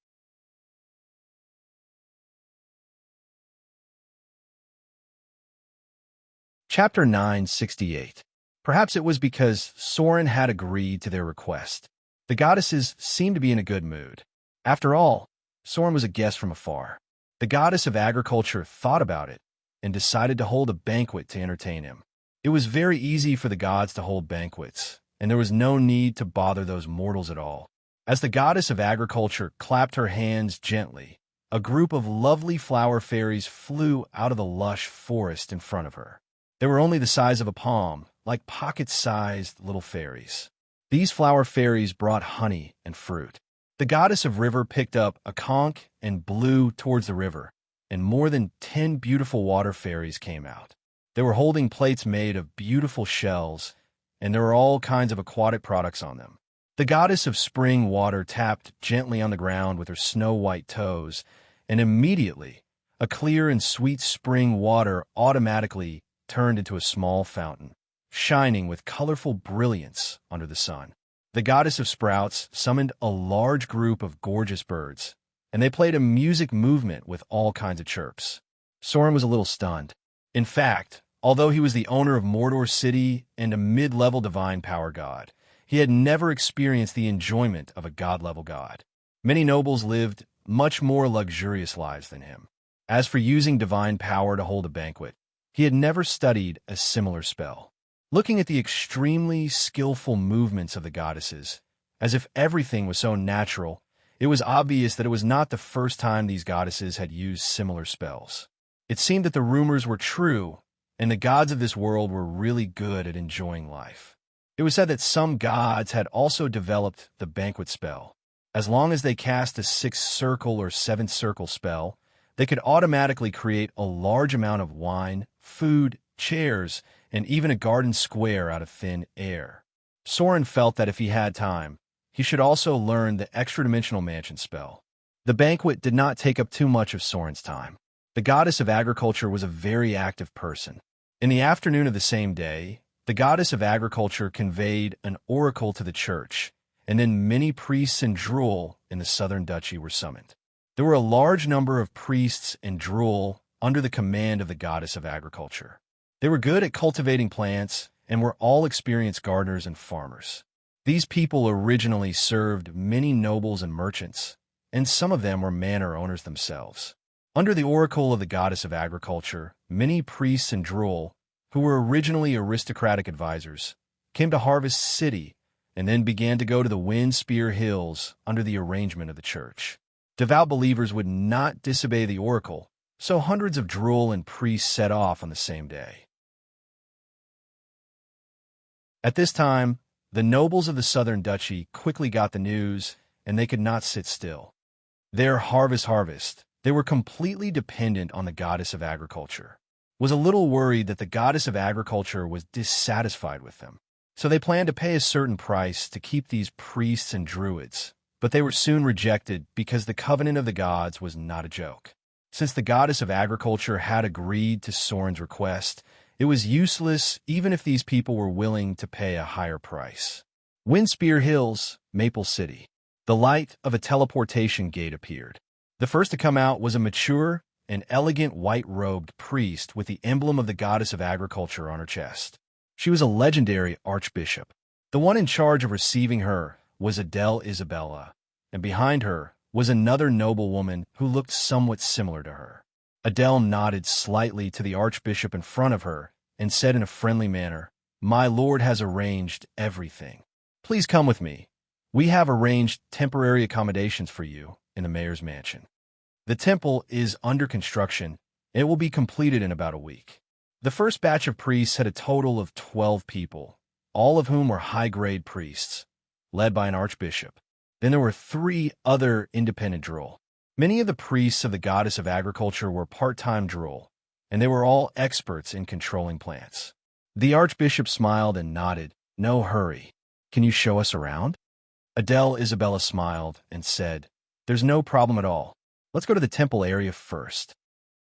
Chapter 968. Perhaps it was because Soren had agreed to their request. The goddesses seemed to be in a good mood. After all, Soren was a guest from afar. The goddess of agriculture thought about it and decided to hold a banquet to entertain him. It was very easy for the gods to hold banquets, and there was no need to bother those mortals at all. As the goddess of agriculture clapped her hands gently, a group of lovely flower fairies flew out of the lush forest in front of her. They were only the size of a palm, like pocket-sized little fairies. These flower fairies brought honey and fruit. The goddess of river picked up a conch and blew towards the river, and more than 10 beautiful water fairies came out. They were holding plates made of beautiful shells, and there were all kinds of aquatic products on them. The goddess of spring water tapped gently on the ground with her snow-white toes, and immediately, a clear and sweet spring water automatically turned into a small fountain, shining with colorful brilliance under the sun. The goddess of sprouts summoned a large group of gorgeous birds, and they played a music movement with all kinds of chirps. Soren was a little stunned. In fact, although he was the owner of Mordor City and a mid-level divine power god, he had never experienced the enjoyment of a god-level god. Many nobles lived much more luxurious lives than him. As for using divine power to hold a banquet, he had never studied a similar spell. Looking at the extremely skillful movements of the goddesses, as if everything was so natural, it was obvious that it was not the first time these goddesses had used similar spells. It seemed that the rumors were true, and the gods of this world were really good at enjoying life. It was said that some gods had also developed the banquet spell. As long as they cast a sixth circle or seventh circle spell, they could automatically create a large amount of wine, food, chairs, and even a garden square out of thin air. Soren felt that if he had time, he should also learn the extra-dimensional mansion spell. The banquet did not take up too much of Soren's time. The goddess of agriculture was a very active person. In the afternoon of the same day, the goddess of agriculture conveyed an oracle to the church, and then many priests and drool in the southern duchy were summoned. There were a large number of priests and drool under the command of the goddess of agriculture. They were good at cultivating plants and were all experienced gardeners and farmers. These people originally served many nobles and merchants, and some of them were manor owners themselves. Under the oracle of the goddess of agriculture, many priests and drool, who were originally aristocratic advisors, came to Harvest City and then began to go to the Wind Spear Hills under the arrangement of the church. Devout believers would not disobey the oracle, so hundreds of drool and priests set off on the same day. At this time, the nobles of the southern duchy quickly got the news, and they could not sit still. Their harvest, they were completely dependent on the goddess of agriculture. Was a little worried that the goddess of agriculture was dissatisfied with them. So they planned to pay a certain price to keep these priests and druids, but they were soon rejected because the covenant of the gods was not a joke. Since the goddess of agriculture had agreed to Soren's request, it was useless even if these people were willing to pay a higher price. Windspear Hills, Maple City. The light of a teleportation gate appeared. The first to come out was a mature and elegant white-robed priest with the emblem of the goddess of agriculture on her chest. She was a legendary archbishop. The one in charge of receiving her was Adele Isabella, and behind her was another noblewoman who looked somewhat similar to her. Adele nodded slightly to the archbishop in front of her and said in a friendly manner, "My lord has arranged everything. Please come with me. We have arranged temporary accommodations for you in the mayor's mansion. The temple is under construction, It will be completed in about a week. The first batch of priests had a total of 12 people, all of whom were high-grade priests, led by an archbishop. Then there were 3 other independent droll. Many of the priests of the goddess of agriculture were part-time droll, and they were all experts in controlling plants. The archbishop smiled and nodded. No hurry. Can you show us around? Adele Isabella smiled and said, There's no problem at all. Let's go to the temple area first.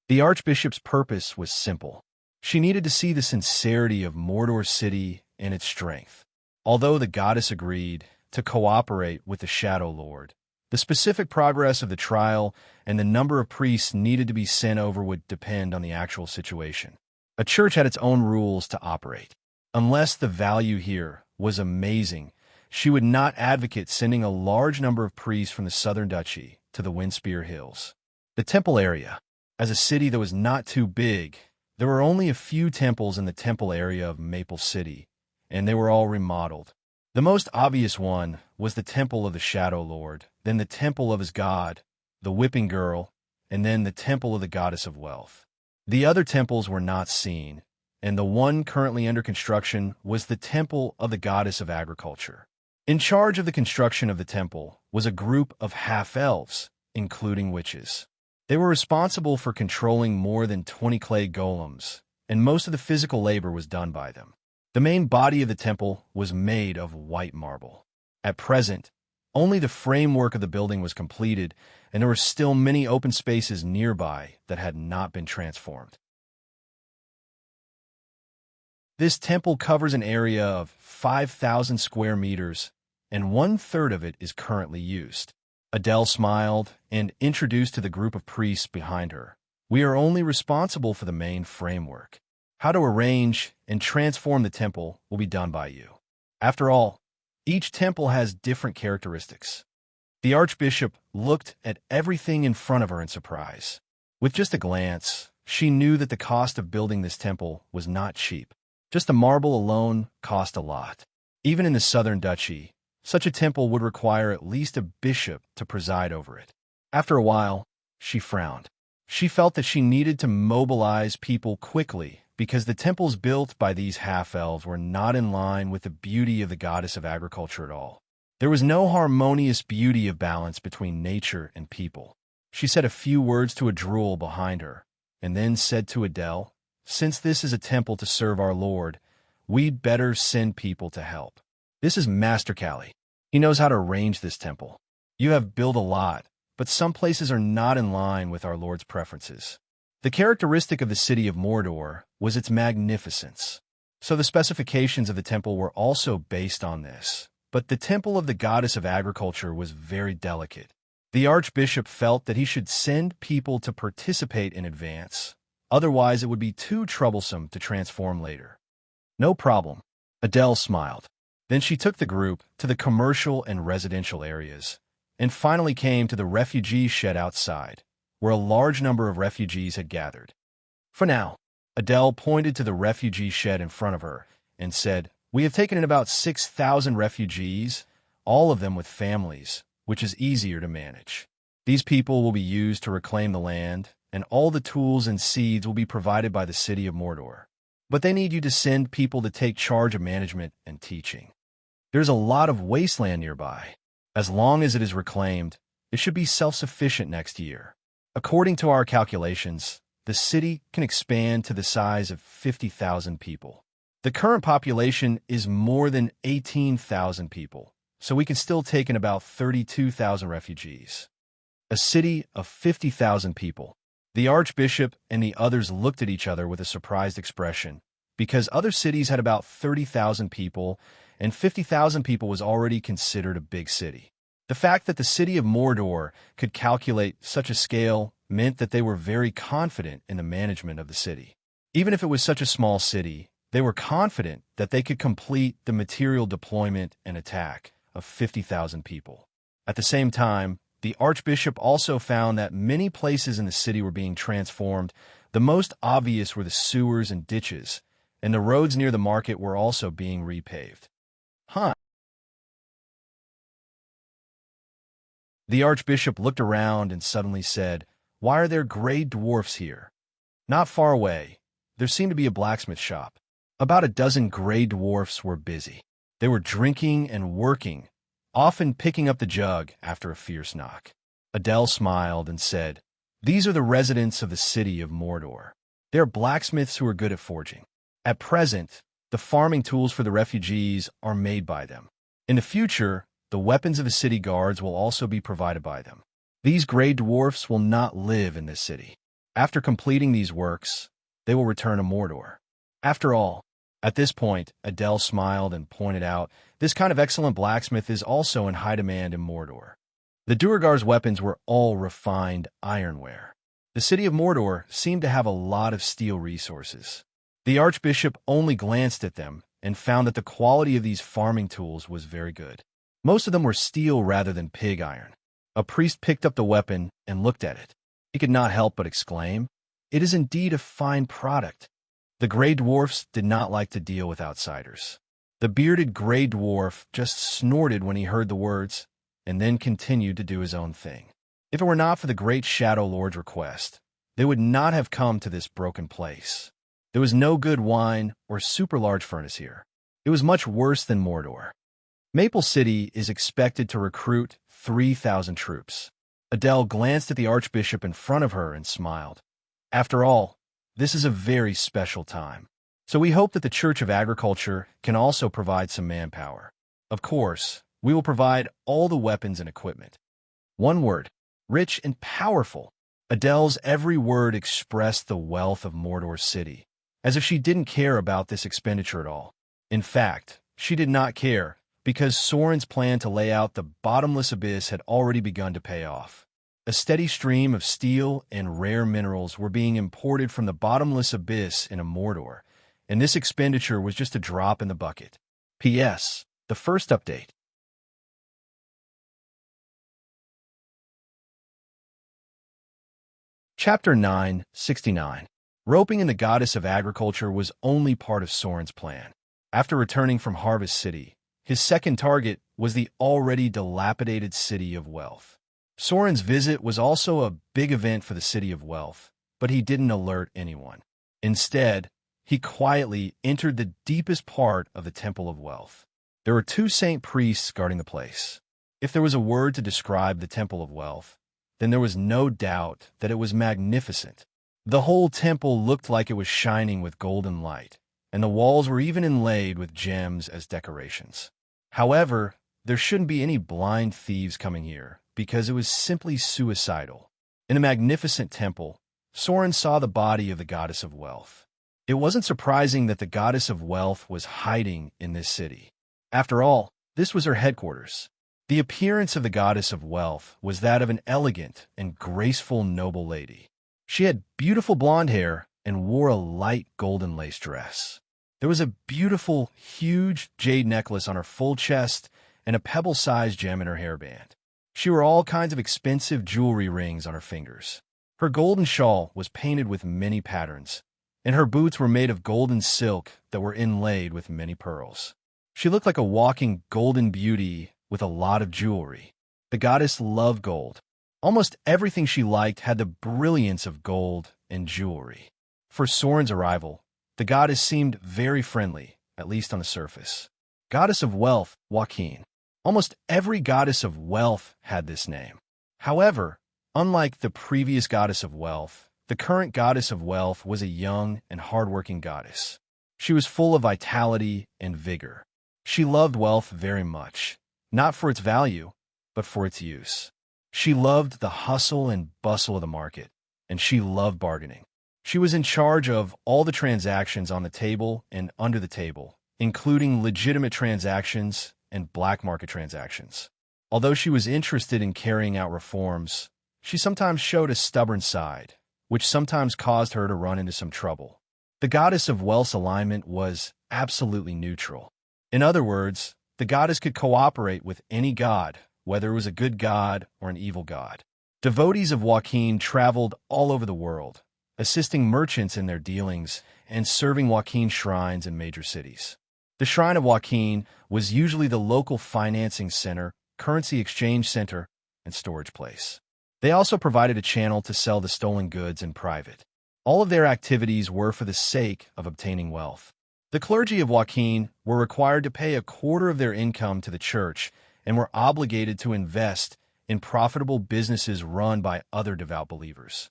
The archbishop's purpose was simple. She needed to see the sincerity of Mordor City and its strength. Although the goddess agreed to cooperate with the Shadow Lord, the specific progress of the trial and the number of priests needed to be sent over would depend on the actual situation. A church had its own rules to operate. Unless the value here was amazing, she would not advocate sending a large number of priests from the southern duchy to the Windspear Hills. The temple area. As a city that was not too big, there were only a few temples in the temple area of Maple City, and they were all remodeled. The most obvious one was the Temple of the Shadow Lord, then the Temple of his god, the Whipping Girl, and then the Temple of the Goddess of Wealth. The other temples were not seen, and the one currently under construction was the Temple of the Goddess of Agriculture. In charge of the construction of the temple was a group of half-elves, including witches. They were responsible for controlling more than 20 clay golems, and most of the physical labor was done by them. The main body of the temple was made of white marble. At present, only the framework of the building was completed, and there were still many open spaces nearby that had not been transformed. This temple covers an area of 5,000 square meters, and 1/3 of it is currently used. Adele smiled and introduced to the group of priests behind her. We are only responsible for the main framework. How to arrange and transform the temple will be done by you. After all, each temple has different characteristics. The archbishop looked at everything in front of her in surprise. With just a glance, she knew that the cost of building this temple was not cheap. Just the marble alone cost a lot. Even in the southern duchy, such a temple would require at least a bishop to preside over it. After a while, she frowned. She felt that she needed to mobilize people quickly because the temples built by these half-elves were not in line with the beauty of the goddess of agriculture at all. There was no harmonious beauty of balance between nature and people. She said a few words to a drool behind her, and then said to Adele, Since this is a temple to serve our Lord, we'd better send people to help. This is Master Callie. He knows how to arrange this temple. You have built a lot, but some places are not in line with our Lord's preferences. The characteristic of the city of Mordor was its magnificence. So the specifications of the temple were also based on this. But the temple of the goddess of agriculture was very delicate. The archbishop felt that he should send people to participate in advance. Otherwise, it would be too troublesome to transform later. No problem. Adele smiled. Then she took the group to the commercial and residential areas, and finally came to the refugee shed outside, where a large number of refugees had gathered. For now, Adele pointed to the refugee shed in front of her and said, We have taken in about 6,000 refugees, all of them with families, which is easier to manage. These people will be used to reclaim the land, and all the tools and seeds will be provided by the city of Mordor. But they need you to send people to take charge of management and teaching. There's a lot of wasteland nearby. As long as it is reclaimed, it should be self-sufficient next year. According to our calculations, the city can expand to the size of 50,000 people. The current population is more than 18,000 people, so we can still take in about 32,000 refugees. A city of 50,000 people. The archbishop and the others looked at each other with a surprised expression, because other cities had about 30,000 people, and 50,000 people was already considered a big city. The fact that the city of Mordor could calculate such a scale meant that they were very confident in the management of the city. Even if it was such a small city, they were confident that they could complete the material deployment and attack of 50,000 people. At the same time, the archbishop also found that many places in the city were being transformed. The most obvious were the sewers and ditches, and the roads near the market were also being repaved. The archbishop looked around and suddenly said, Why are there gray dwarfs here? Not far away, there seemed to be a blacksmith shop. About a dozen gray dwarfs were busy. They were drinking and working, often picking up the jug after a fierce knock. Adele smiled and said, "These are the residents of the city of Mordor. They are blacksmiths who are good at forging. At present, the farming tools for the refugees are made by them. In the future, the weapons of the city guards will also be provided by them. These gray dwarfs will not live in this city. After completing these works, they will return to Mordor." After all, at this point, Adele smiled and pointed out, this kind of excellent blacksmith is also in high demand in Mordor. The Duergar's weapons were all refined ironware. The city of Mordor seemed to have a lot of steel resources. The archbishop only glanced at them and found that the quality of these farming tools was very good. Most of them were steel rather than pig iron. A priest picked up the weapon and looked at it. He could not help but exclaim, "It is indeed a fine product." The gray dwarfs did not like to deal with outsiders. The bearded gray dwarf just snorted when he heard the words, and then continued to do his own thing. If it were not for the great Shadow Lord's request, they would not have come to this broken place. There was no good wine or super large furnace here. It was much worse than Mordor. Maple City is expected to recruit 3,000 troops. Adele glanced at the archbishop in front of her and smiled. After all, this is a very special time. So we hope that the Church of Agriculture can also provide some manpower. Of course, we will provide all the weapons and equipment. One word, rich and powerful. Adele's every word expressed the wealth of Mordor City, as if she didn't care about this expenditure at all. In fact, she did not care, because Soren's plan to lay out the bottomless abyss had already begun to pay off. A steady stream of steel and rare minerals were being imported from the bottomless abyss into Mordor, and this expenditure was just a drop in the bucket. P.S. The first update. Chapter 9:69. Roping in the goddess of agriculture was only part of Soren's plan. After returning from Harvest City, his second target was the already dilapidated City of Wealth. Soren's visit was also a big event for the City of Wealth, but he didn't alert anyone. Instead, he quietly entered the deepest part of the Temple of Wealth. There were 2 saint priests guarding the place. If there was a word to describe the Temple of Wealth, then there was no doubt that it was magnificent. The whole temple looked like it was shining with golden light, and the walls were even inlaid with gems as decorations. However, there shouldn't be any blind thieves coming here, because it was simply suicidal. In a magnificent temple, Soren saw the body of the goddess of wealth. It wasn't surprising that the goddess of wealth was hiding in this city. After all, this was her headquarters. The appearance of the goddess of wealth was that of an elegant and graceful noble lady. She had beautiful blonde hair and wore a light golden lace dress. There was a beautiful, huge jade necklace on her full chest and a pebble-sized gem in her hairband. She wore all kinds of expensive jewelry rings on her fingers. Her golden shawl was painted with many patterns, and her boots were made of golden silk that were inlaid with many pearls. She looked like a walking golden beauty with a lot of jewelry. The goddess loved gold. Almost everything she liked had the brilliance of gold and jewelry. For Soren's arrival, the goddess seemed very friendly, at least on the surface. Goddess of Wealth, Joaquin. Almost every goddess of wealth had this name. However, unlike the previous goddess of wealth, the current goddess of wealth was a young and hardworking goddess. She was full of vitality and vigor. She loved wealth very much, not for its value, but for its use. She loved the hustle and bustle of the market, and she loved bargaining. She was in charge of all the transactions on the table and under the table, including legitimate transactions and black market transactions. Although she was interested in carrying out reforms, she sometimes showed a stubborn side, which sometimes caused her to run into some trouble. The goddess of wealth's alignment was absolutely neutral. In other words, the goddess could cooperate with any god, whether it was a good god or an evil god. Devotees of Joaquin traveled all over the world, assisting merchants in their dealings and serving Joaquin shrines in major cities. The Shrine of Joaquin was usually the local financing center, currency exchange center, and storage place. They also provided a channel to sell the stolen goods in private. All of their activities were for the sake of obtaining wealth. The clergy of Joaquin were required to pay a quarter of their income to the church and were obligated to invest in profitable businesses run by other devout believers.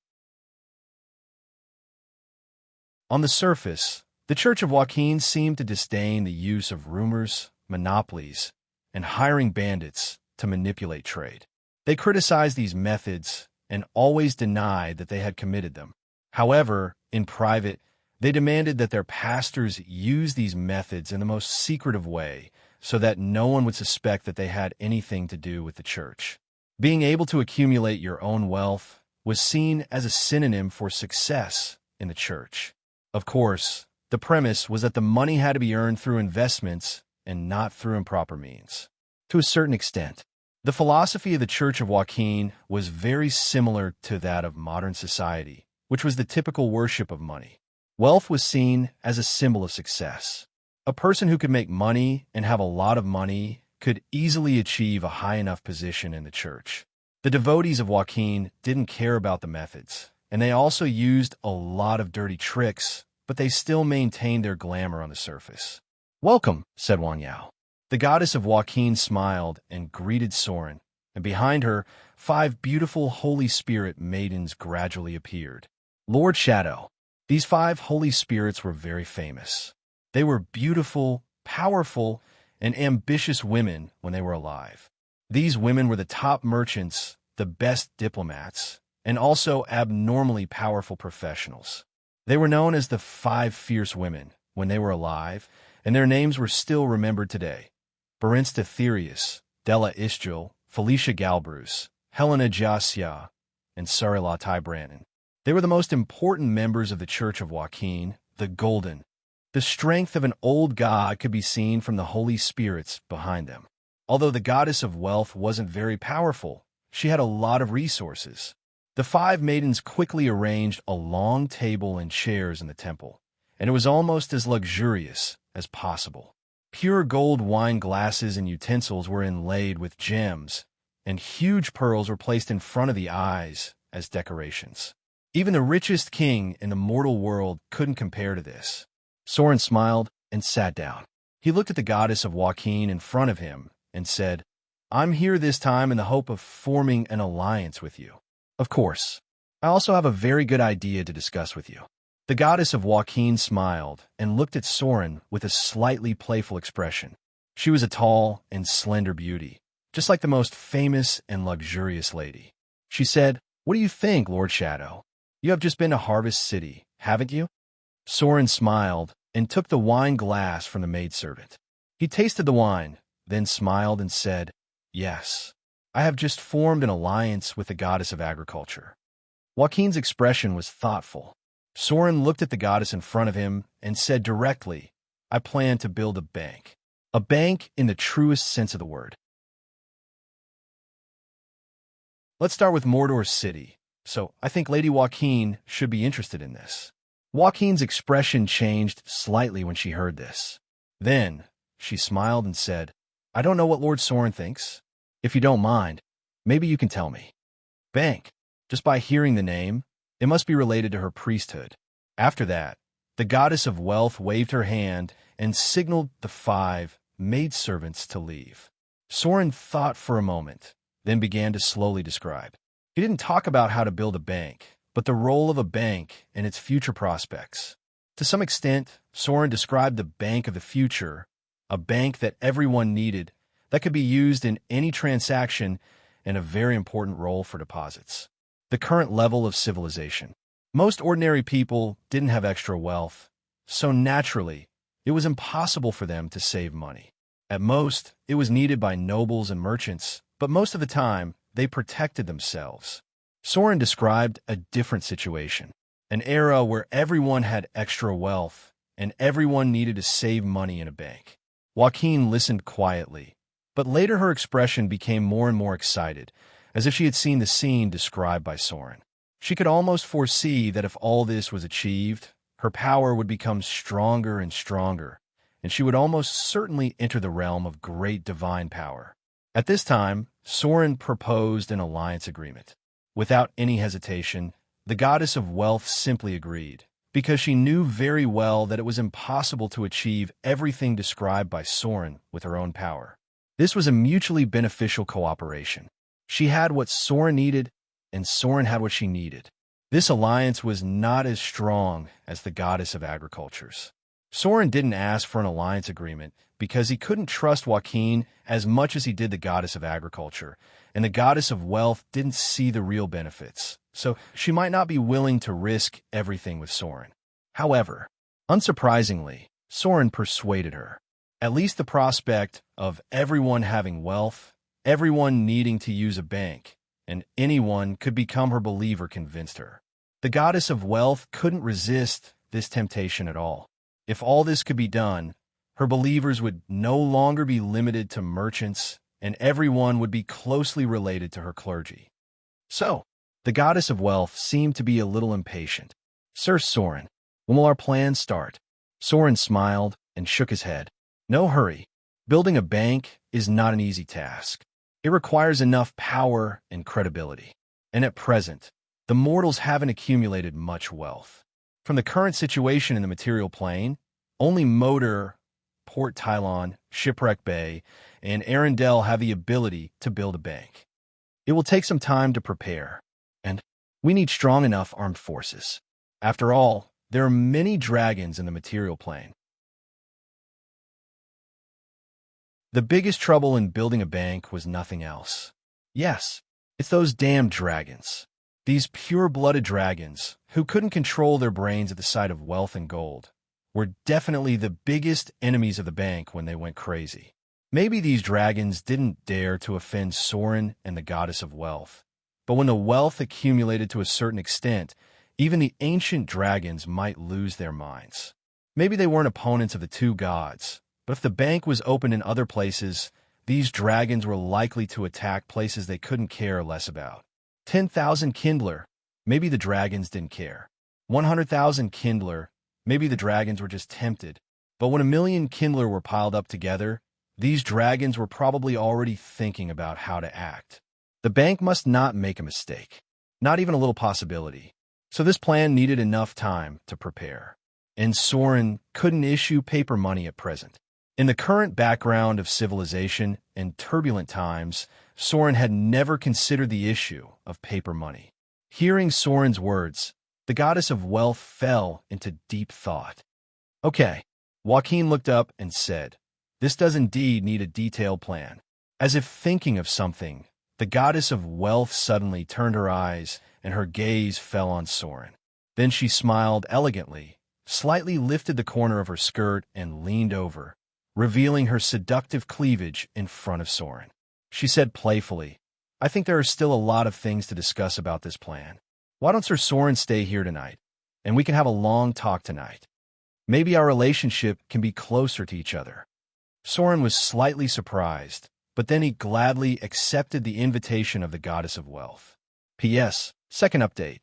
On the surface, the Church of Joaquin seemed to disdain the use of rumors, monopolies, and hiring bandits to manipulate trade. They criticized these methods and always denied that they had committed them. However, in private, they demanded that their pastors use these methods in the most secretive way so that no one would suspect that they had anything to do with the church. Being able to accumulate your own wealth was seen as a synonym for success in the church. Of course, the premise was that the money had to be earned through investments and not through improper means. To a certain extent, the philosophy of the Church of Joaquin was very similar to that of modern society, which was the typical worship of money. Wealth was seen as a symbol of success. A person who could make money and have a lot of money could easily achieve a high enough position in the church. The devotees of Joaquin didn't care about the methods, and they also used a lot of dirty tricks, but they still maintained their glamour on the surface. "Welcome," said Wang Yao. The goddess of Joaquin smiled and greeted Soren, and behind her, 5 beautiful Holy Spirit maidens gradually appeared. Lord Shadow. These 5 Holy Spirits were very famous. They were beautiful, powerful, and ambitious women when they were alive. These women were the top merchants, the best diplomats, and also abnormally powerful professionals. They were known as the 5 Fierce Women when they were alive, and their names were still remembered today. Berinsta Therius, Della Ischel, Felicia Galbruce, Helena Jassia, and Sarilatai Brannan. They were the most important members of the Church of Joaquin, the Golden. The strength of an old god could be seen from the Holy Spirits behind them. Although the goddess of wealth wasn't very powerful, she had a lot of resources. The 5 maidens quickly arranged a long table and chairs in the temple, and it was almost as luxurious as possible. Pure gold wine glasses and utensils were inlaid with gems, and huge pearls were placed in front of the eyes as decorations. Even the richest king in the mortal world couldn't compare to this. Soren smiled and sat down. He looked at the goddess of Joaquin in front of him and said, "I'm here this time in the hope of forming an alliance with you. Of course, I also have a very good idea to discuss with you." The goddess of Joaquin smiled and looked at Soren with a slightly playful expression. She was a tall and slender beauty, just like the most famous and luxurious lady. She said, "What do you think, Lord Shadow? You have just been to Harvest City, haven't you?" Soren smiled and took the wine glass from the maidservant. He tasted the wine, then smiled and said, "Yes, I have just formed an alliance with the goddess of agriculture." Joaquin's expression was thoughtful. Soren looked at the goddess in front of him and said directly, "I plan to build a bank. A bank in the truest sense of the word. Let's start with Mordor City. So I think Lady Joaquin should be interested in this." Joaquin's expression changed slightly when she heard this. Then she smiled and said, "I don't know what Lord Soren thinks. If you don't mind, maybe you can tell me." Bank. Just by hearing the name, it must be related to her priesthood. After that, the goddess of wealth waved her hand and signaled the 5 maidservants to leave. Soren thought for a moment, then began to slowly describe. He didn't talk about how to build a bank, but the role of a bank and its future prospects. To some extent, Soren described the bank of the future, a bank that everyone needed, that could be used in any transaction, and a very important role for deposits. The current level of civilization. Most ordinary people didn't have extra wealth, so naturally, it was impossible for them to save money. At most, it was needed by nobles and merchants, but most of the time, they protected themselves. Soren described a different situation, an era where everyone had extra wealth and everyone needed to save money in a bank. Joaquin listened quietly, but later her expression became more and more excited, as if she had seen the scene described by Soren. She could almost foresee that if all this was achieved, her power would become stronger and stronger, and she would almost certainly enter the realm of great divine power. At this time, Soren proposed an alliance agreement. Without any hesitation, The goddess of wealth simply agreed, because she knew very well that it was impossible to achieve everything described by Soren with her own power. This was a mutually beneficial cooperation. She had what Soren needed, and Soren had what she needed. This alliance was not as strong as the goddess of agriculture's. Soren didn't ask for an alliance agreement because he couldn't trust Joaquin as much as he did the goddess of agriculture, and the goddess of wealth didn't see the real benefits, so she might not be willing to risk everything with Soren. However, unsurprisingly, Soren persuaded her. At least the prospect of everyone having wealth, everyone needing to use a bank, and anyone could become her believer convinced her. The goddess of wealth couldn't resist this temptation at all. If all this could be done, her believers would no longer be limited to merchants, and everyone would be closely related to her clergy. So, the goddess of wealth seemed to be a little impatient. "Sir Soren, when will our plans start?" Soren smiled and shook his head. "No hurry. Building a bank is not an easy task. It requires enough power and credibility. And at present, the mortals haven't accumulated much wealth. From the current situation in the material plane, only Moder, Port Tylon, Shipwreck Bay, and Arendelle have the ability to build a bank. It will take some time to prepare, and we need strong enough armed forces. After all, there are many dragons in the material plane. The biggest trouble in building a bank was nothing else. Yes, it's those damned dragons. These pure-blooded dragons, who couldn't control their brains at the sight of wealth and gold, were definitely the biggest enemies of the bank when they went crazy. Maybe these dragons didn't dare to offend Soren and the goddess of wealth, but when the wealth accumulated to a certain extent, even the ancient dragons might lose their minds. Maybe they weren't opponents of the two gods, but if the bank was open in other places, these dragons were likely to attack places they couldn't care less about. 10,000 Kindler, maybe the dragons didn't care. 100,000 Kindler, maybe the dragons were just tempted. But when 1,000,000 Kindler were piled up together, these dragons were probably already thinking about how to act. The bank must not make a mistake, not even a little possibility. So this plan needed enough time to prepare. And Soren couldn't issue paper money at present. In the current background of civilization and turbulent times, Soren had never considered the issue of paper money. Hearing Soren's words, the goddess of wealth fell into deep thought. "Okay." Joaquin looked up and said, "This does indeed need a detailed plan." As if thinking of something, the goddess of wealth suddenly turned her eyes and her gaze fell on Soren. Then she smiled elegantly, slightly lifted the corner of her skirt and leaned over, revealing her seductive cleavage in front of Soren. She said playfully, "I think there are still a lot of things to discuss about this plan. Why don't Sir Soren stay here tonight, and we can have a long talk tonight? Maybe our relationship can be closer to each other." Soren was slightly surprised, but then he gladly accepted the invitation of the goddess of wealth. P.S. Second update.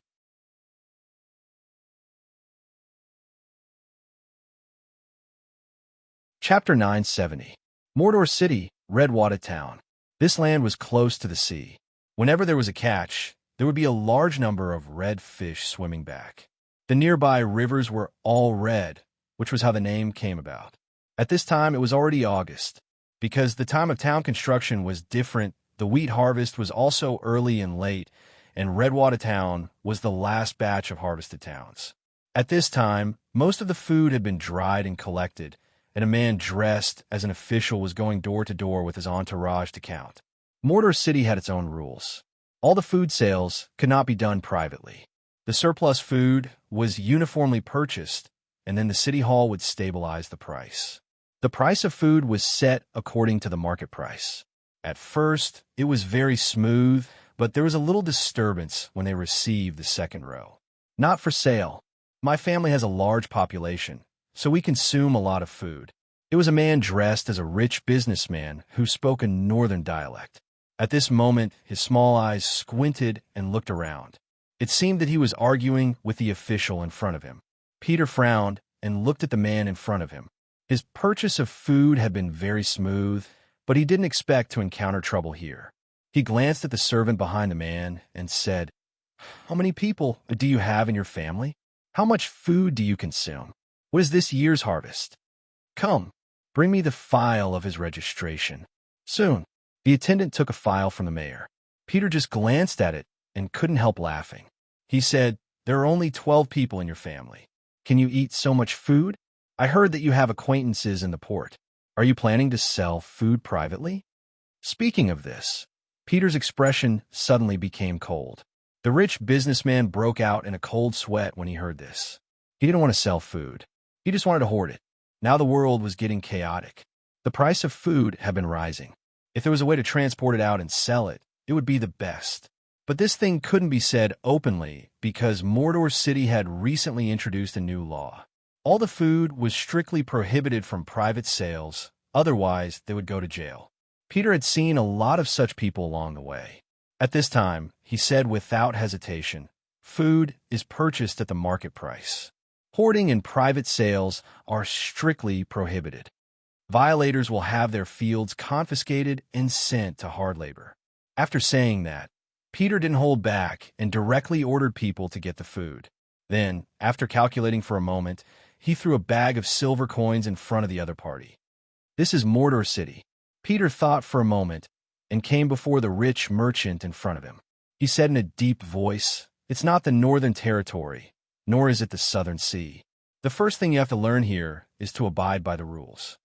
Chapter 970. Mordor City, Redwater Town. This land was close to the sea. Whenever there was a catch, there would be a large number of red fish swimming back. The nearby rivers were all red, which was how the name came about. At this time, it was already August. Because the time of town construction was different, the wheat harvest was also early and late, and Redwater Town was the last batch of harvested towns. At this time, most of the food had been dried and collected, and a man dressed as an official was going door to door with his entourage to count. Mordor City had its own rules. All the food sales could not be done privately. The surplus food was uniformly purchased, and then the city hall would stabilize the price. The price of food was set according to the market price. At first, it was very smooth, but there was a little disturbance when they received the second row. "Not for sale. My family has a large population, so we consume a lot of food." It was a man dressed as a rich businessman who spoke a northern dialect. At this moment, his small eyes squinted and looked around. It seemed that he was arguing with the official in front of him. Peter frowned and looked at the man in front of him. His purchase of food had been very smooth, but he didn't expect to encounter trouble here. He glanced at the servant behind the man and said, How many people do you have in your family? How much food do you consume? What is this year's harvest? Come, bring me the file of his registration. Soon, the attendant took a file from the mayor. Peter just glanced at it and couldn't help laughing. He said, "There are only 12 people in your family. Can you eat so much food? I heard that you have acquaintances in the port. Are you planning to sell food privately?" Speaking of this, Peter's expression suddenly became cold. The rich businessman broke out in a cold sweat when he heard this. He didn't want to sell food. He just wanted to hoard it. Now the world was getting chaotic. The price of food had been rising. If there was a way to transport it out and sell it, it would be the best. But this thing couldn't be said openly because Mordor City had recently introduced a new law. All the food was strictly prohibited from private sales, otherwise they would go to jail. Peter had seen a lot of such people along the way. At this time, he said without hesitation, food is purchased at the market price. Hoarding and private sales are strictly prohibited. Violators will have their fields confiscated and sent to hard labor. After saying that, Peter didn't hold back and directly ordered people to get the food. Then, after calculating for a moment, he threw a bag of silver coins in front of the other party. "This is Mordor City." Peter thought for a moment and came before the rich merchant in front of him. He said in a deep voice, "It's not the Northern Territory, nor is it the Southern Sea. The first thing you have to learn here is to abide by the rules.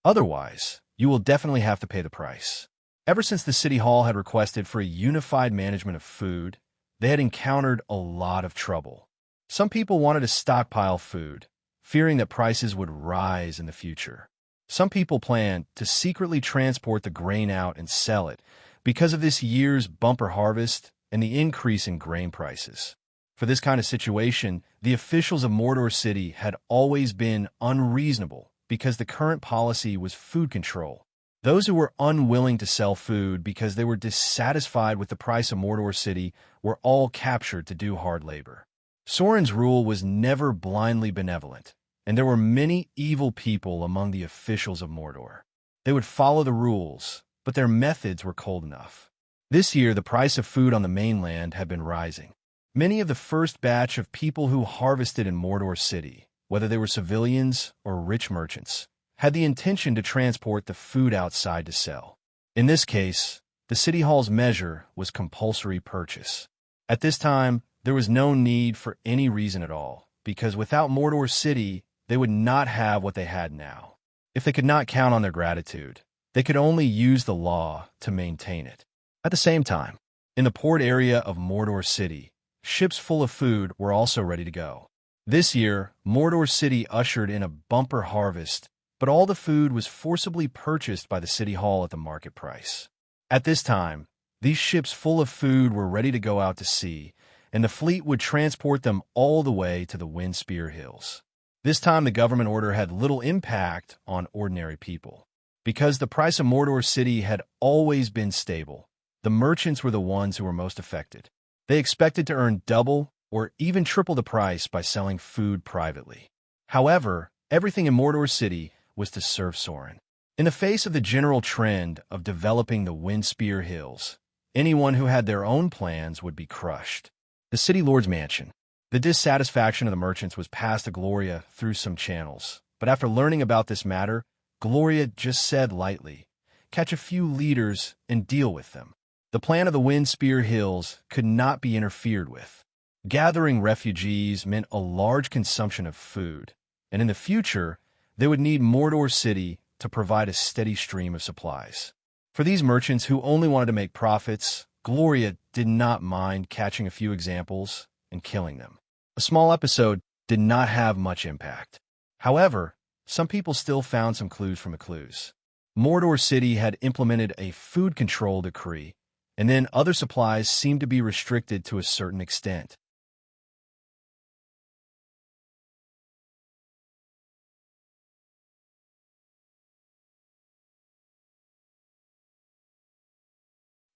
Otherwise, you will definitely have to pay the price." Ever since the City Hall had requested for a unified management of food, they had encountered a lot of trouble. Some people wanted to stockpile food, fearing that prices would rise in the future. Some people planned to secretly transport the grain out and sell it because of this year's bumper harvest and the increase in grain prices. For this kind of situation, the officials of Mordor City had always been unreasonable because the current policy was food control. Those who were unwilling to sell food because they were dissatisfied with the price of Mordor City were all captured to do hard labor. Sauron's rule was never blindly benevolent, and there were many evil people among the officials of Mordor. They would follow the rules, but their methods were cold enough. This year, the price of food on the mainland had been rising. Many of the first batch of people who harvested in Mordor City, whether they were civilians or rich merchants, had the intention to transport the food outside to sell. In this case, the City Hall's measure was compulsory purchase. At this time, there was no need for any reason at all, because without Mordor City, they would not have what they had now. If they could not count on their gratitude, they could only use the law to maintain it. At the same time, in the port area of Mordor City, ships full of food were also ready to go. This year, Mordor City ushered in a bumper harvest, but all the food was forcibly purchased by the City Hall at the market price. At this time, these ships full of food were ready to go out to sea, and the fleet would transport them all the way to the Windspear Hills. This time, the government order had little impact on ordinary people. Because the price of Mordor City had always been stable, the merchants were the ones who were most affected. They expected to earn double or even triple the price by selling food privately. However, everything in Mordor City was to serve Sauron. In the face of the general trend of developing the Windspear Hills, anyone who had their own plans would be crushed. The City Lord's mansion. The dissatisfaction of the merchants was passed to Gloria through some channels, but after learning about this matter, Gloria just said lightly, "Catch a few leaders and deal with them." The plan of the Windspear Hills could not be interfered with. Gathering refugees meant a large consumption of food, and in the future, they would need Mordor City to provide a steady stream of supplies. For these merchants who only wanted to make profits, Gloria did not mind catching a few examples and killing them. A small episode did not have much impact. However, some people still found some clues from the clues. Mordor City had implemented a food control decree, and then other supplies seemed to be restricted to a certain extent.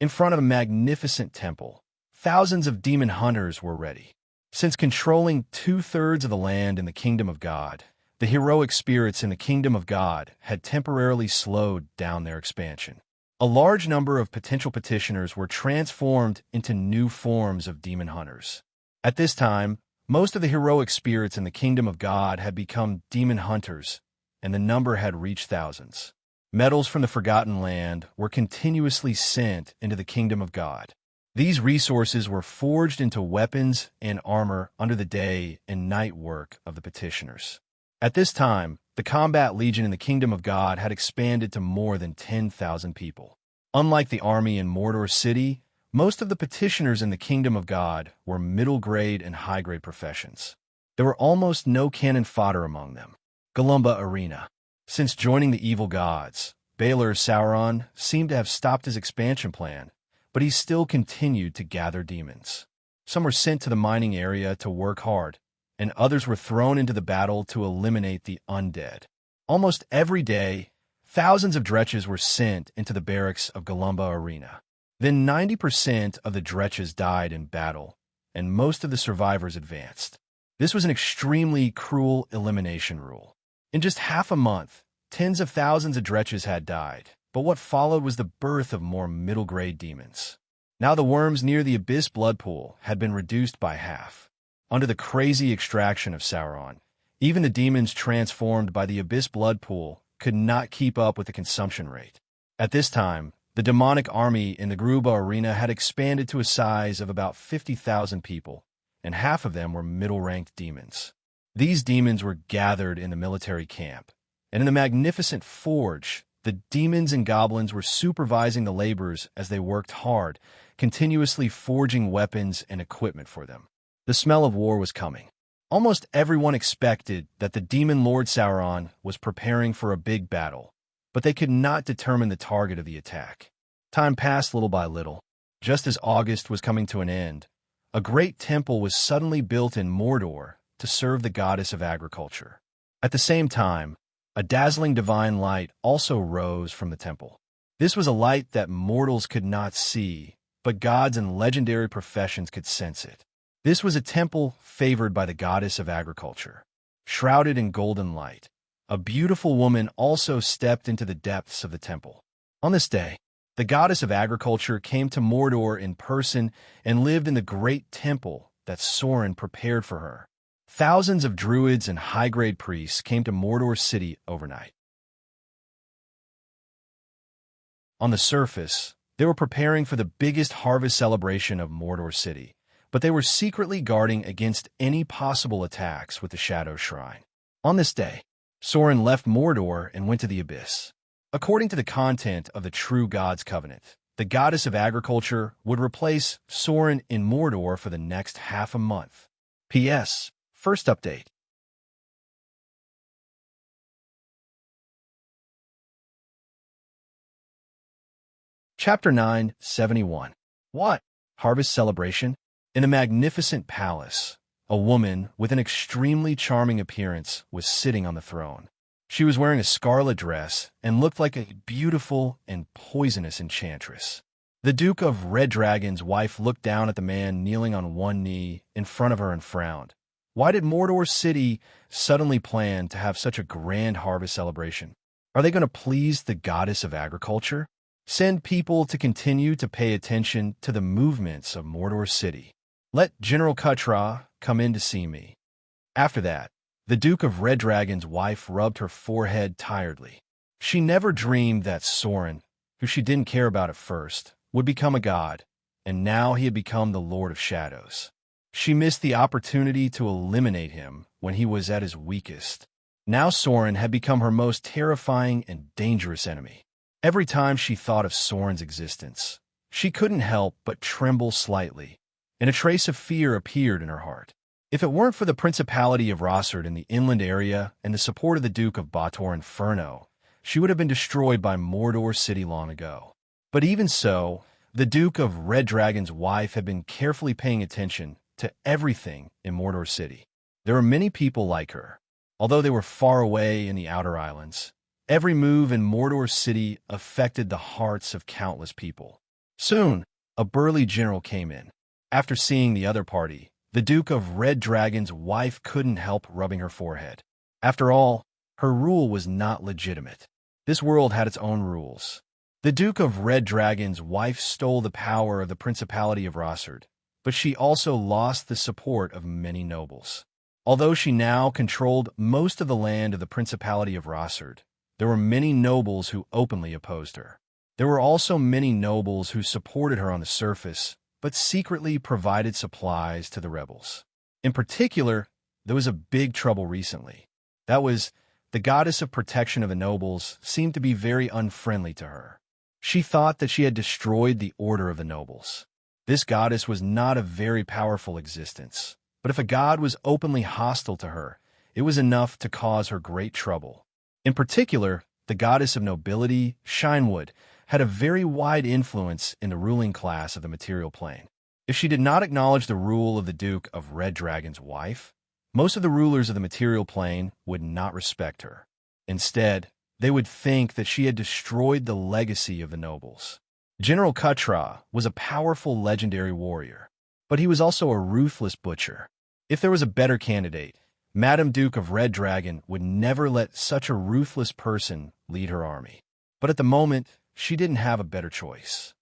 In front of a magnificent temple, thousands of demon hunters were ready. Since controlling 2/3 of the land in the Kingdom of God, the heroic spirits in the Kingdom of God had temporarily slowed down their expansion. A large number of potential petitioners were transformed into new forms of demon hunters. At this time, most of the heroic spirits in the kingdom of God had become demon hunters, and the number had reached thousands. Metals from the Forgotten Land were continuously sent into the kingdom of God. These resources were forged into weapons and armor under the day and night work of the petitioners. At this time, the combat legion in the kingdom of God had expanded to more than 10,000 people. Unlike the army in Mordor City, most of the petitioners in the kingdom of God were middle-grade and high-grade professions. There were almost no cannon fodder among them. Galumba Arena. Since joining the evil gods, Baelor Sauron seemed to have stopped his expansion plan, but he still continued to gather demons. Some were sent to the mining area to work hard, and others were thrown into the battle to eliminate the undead. Almost every day, thousands of dretches were sent into the barracks of Galumba Arena. Then 90% of the dretches died in battle, and most of the survivors advanced. This was an extremely cruel elimination rule. In just half a month, tens of thousands of dretches had died, but what followed was the birth of more middle-grade demons. Now the worms near the Abyss blood pool had been reduced by half. Under the crazy extraction of Sauron, even the demons transformed by the Abyss blood pool could not keep up with the consumption rate. At this time, the demonic army in the Gruba Arena had expanded to a size of about 50,000 people, and half of them were middle-ranked demons. These demons were gathered in the military camp, and in the magnificent forge, the demons and goblins were supervising the laborers as they worked hard, continuously forging weapons and equipment for them. The smell of war was coming. Almost everyone expected that the demon Lord Sauron was preparing for a big battle, but they could not determine the target of the attack. Time passed little by little. Just as August was coming to an end, a great temple was suddenly built in Mordor to serve the goddess of agriculture. At the same time, a dazzling divine light also rose from the temple. This was a light that mortals could not see, but gods and legendary professions could sense it. This was a temple favored by the goddess of agriculture. Shrouded in golden light, a beautiful woman also stepped into the depths of the temple. On this day, the goddess of agriculture came to Mordor in person and lived in the great temple that Sauron prepared for her. Thousands of druids and high-grade priests came to Mordor City overnight. On the surface, they were preparing for the biggest harvest celebration of Mordor City, but they were secretly guarding against any possible attacks with the Shadow Shrine. On this day, Sauron left Mordor and went to the Abyss. According to the content of the True Gods Covenant, the goddess of agriculture would replace Sauron in Mordor for the next half a month. P.S. First update. Chapter 971. What? Harvest celebration? In a magnificent palace, a woman with an extremely charming appearance was sitting on the throne. She was wearing a scarlet dress and looked like a beautiful and poisonous enchantress. The Duke of Red Dragon's wife looked down at the man kneeling on one knee in front of her and frowned. Why did Mordor City suddenly plan to have such a grand harvest celebration? Are they going to please the goddess of agriculture? Send people to continue to pay attention to the movements of Mordor City. Let General Kutra come in to see me. After that, the Duke of Red Dragon's wife rubbed her forehead tiredly. She never dreamed that Sauron, who she didn't care about at first, would become a god, and now he had become the Lord of Shadows. She missed the opportunity to eliminate him when he was at his weakest. Now Sauron had become her most terrifying and dangerous enemy. Every time she thought of Sauron's existence, she couldn't help but tremble slightly, and a trace of fear appeared in her heart. If it weren't for the Principality of Rossard in the inland area and the support of the Duke of Bator Inferno, she would have been destroyed by Mordor City long ago. But even so, the Duke of Red Dragon's wife had been carefully paying attention to everything in Mordor City. There were many people like her. Although they were far away in the Outer Islands, every move in Mordor City affected the hearts of countless people. Soon, a burly general came in. After seeing the other party, the Duke of Red Dragon's wife couldn't help rubbing her forehead. After all, her rule was not legitimate. This world had its own rules. The Duke of Red Dragon's wife stole the power of the Principality of Rossard, but she also lost the support of many nobles. Although she now controlled most of the land of the Principality of Rossard, there were many nobles who openly opposed her. There were also many nobles who supported her on the surface, but secretly provided supplies to the rebels. In particular, there was a big trouble recently. That was, the goddess of protection of the nobles seemed to be very unfriendly to her. She thought that she had destroyed the order of the nobles. This goddess was not a very powerful existence, but if a god was openly hostile to her, it was enough to cause her great trouble. In particular, the goddess of nobility, Shinewood, had a very wide influence in the ruling class of the material plane. If she did not acknowledge the rule of the Duke of Red Dragon's wife, most of the rulers of the material plane would not respect her. Instead, they would think that she had destroyed the legacy of the nobles. General Kutra was a powerful legendary warrior, but he was also a ruthless butcher. If there was a better candidate, Madame Duke of Red Dragon would never let such a ruthless person lead her army. But at the moment, she didn't have a better choice.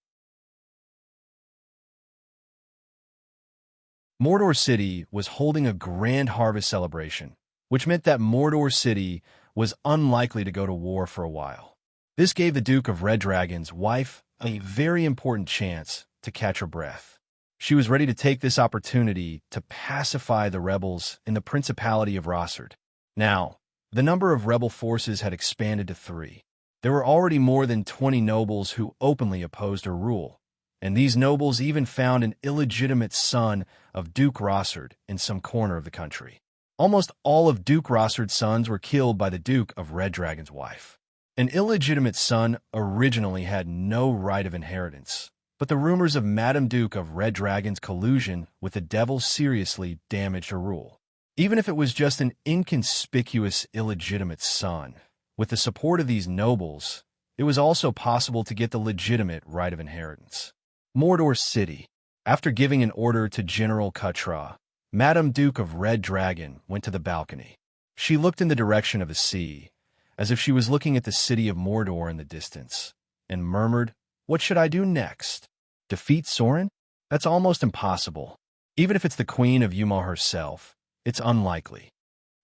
Mordor City was holding a grand harvest celebration, which meant that Mordor City was unlikely to go to war for a while. This gave the Duke of Red Dragon's wife a very important chance to catch her breath. She was ready to take this opportunity to pacify the rebels in the Principality of Rossard. Now, the number of rebel forces had expanded to 3. There were already more than 20 nobles who openly opposed her rule, and these nobles even found an illegitimate son of Duke Rossard in some corner of the country. Almost all of Duke Rossard's sons were killed by the Duke of Red Dragon's wife. An illegitimate son originally had no right of inheritance, but the rumors of Madame Duke of Red Dragon's collusion with the devil seriously damaged her rule. Even if it was just an inconspicuous illegitimate son, with the support of these nobles, it was also possible to get the legitimate right of inheritance. Mordor City. After giving an order to General Kutra, Madame Duke of Red Dragon went to the balcony. She looked in the direction of the sea, as if she was looking at the city of Mordor in the distance, and murmured, "What should I do next? Defeat Sauron? That's almost impossible. Even if it's the Queen of Umar herself, it's unlikely.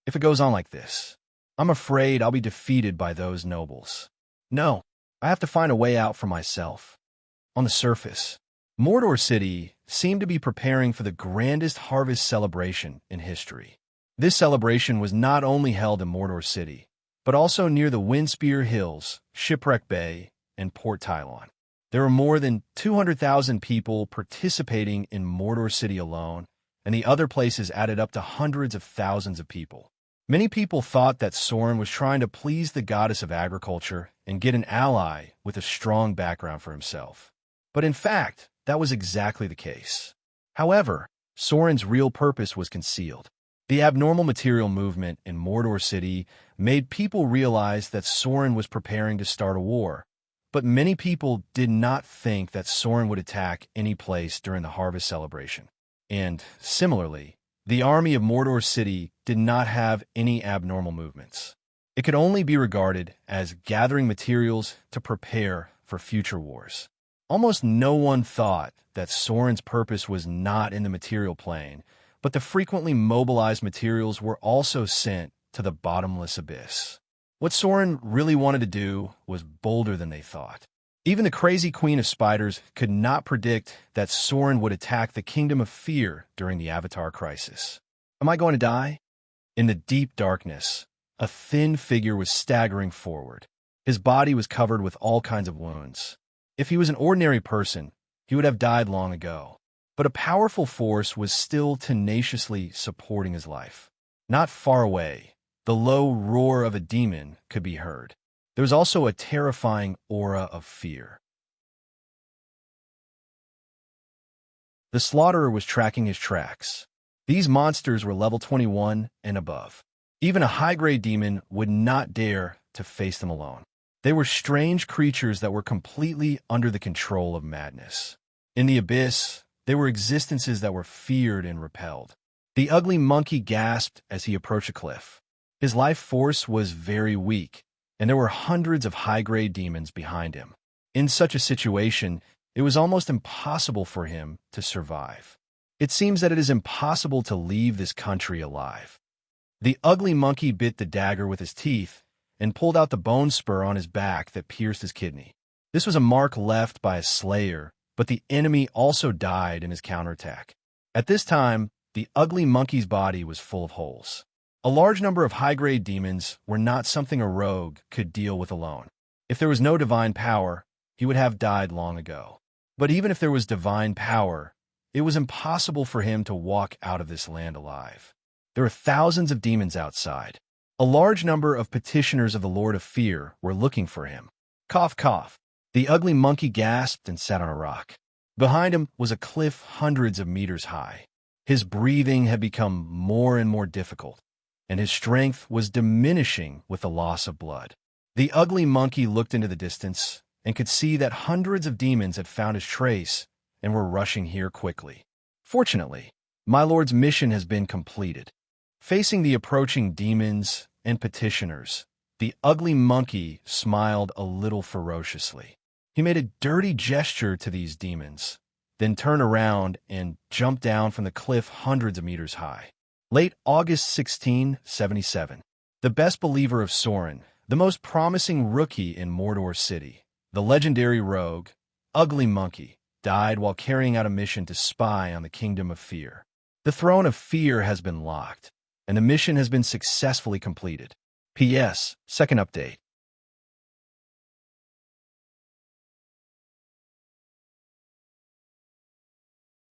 If it goes on like this, I'm afraid I'll be defeated by those nobles. No, I have to find a way out for myself." On the surface, Mordor City seemed to be preparing for the grandest harvest celebration in history. This celebration was not only held in Mordor City, but also near the Windspear Hills, Shipwreck Bay, and Port Tylon. There were more than 200,000 people participating in Mordor City alone, and the other places added up to hundreds of thousands of people. Many people thought that Sauron was trying to please the goddess of agriculture and get an ally with a strong background for himself. But in fact, that was exactly the case. However, Sauron's real purpose was concealed. The abnormal material movement in Mordor City made people realize that Sauron was preparing to start a war, but many people did not think that Sauron would attack any place during the harvest celebration. And, similarly, the army of Mordor City did not have any abnormal movements. It could only be regarded as gathering materials to prepare for future wars. Almost no one thought that Sauron's purpose was not in the material plane, but the frequently mobilized materials were also sent to the bottomless abyss. What Sauron really wanted to do was bolder than they thought. Even the crazy Queen of Spiders could not predict that Sauron would attack the Kingdom of Fear during the Avatar crisis. Am I going to die? In the deep darkness, a thin figure was staggering forward. His body was covered with all kinds of wounds. If he was an ordinary person, he would have died long ago. But a powerful force was still tenaciously supporting his life. Not far away, the low roar of a demon could be heard. There was also a terrifying aura of fear. The Slaughterer was tracking his tracks. These monsters were level 21 and above. Even a high-grade demon would not dare to face them alone. They were strange creatures that were completely under the control of madness. In the abyss, they were existences that were feared and repelled. The ugly monkey gasped as he approached a cliff. His life force was very weak, and there were hundreds of high-grade demons behind him. In such a situation, it was almost impossible for him to survive. It seems that it is impossible to leave this country alive. The ugly monkey bit the dagger with his teeth and pulled out the bone spur on his back that pierced his kidney. This was a mark left by a slayer, but the enemy also died in his counterattack. At this time, the ugly monkey's body was full of holes. A large number of high-grade demons were not something a rogue could deal with alone. If there was no divine power, he would have died long ago. But even if there was divine power, it was impossible for him to walk out of this land alive. There were thousands of demons outside. A large number of petitioners of the Lord of Fear were looking for him. Cough, cough. The ugly monkey gasped and sat on a rock. Behind him was a cliff hundreds of meters high. His breathing had become more and more difficult, and his strength was diminishing with the loss of blood. The ugly monkey looked into the distance and could see that hundreds of demons had found his trace and were rushing here quickly. Fortunately, my lord's mission has been completed. Facing the approaching demons and petitioners, the ugly monkey smiled a little ferociously. He made a dirty gesture to these demons, then turned around and jumped down from the cliff hundreds of meters high. Late August 1677, the best believer of Soren, the most promising rookie in Mordor City, the legendary rogue, Ugly Monkey, died while carrying out a mission to spy on the Kingdom of Fear. The Throne of Fear has been locked, and the mission has been successfully completed. P.S. Second update.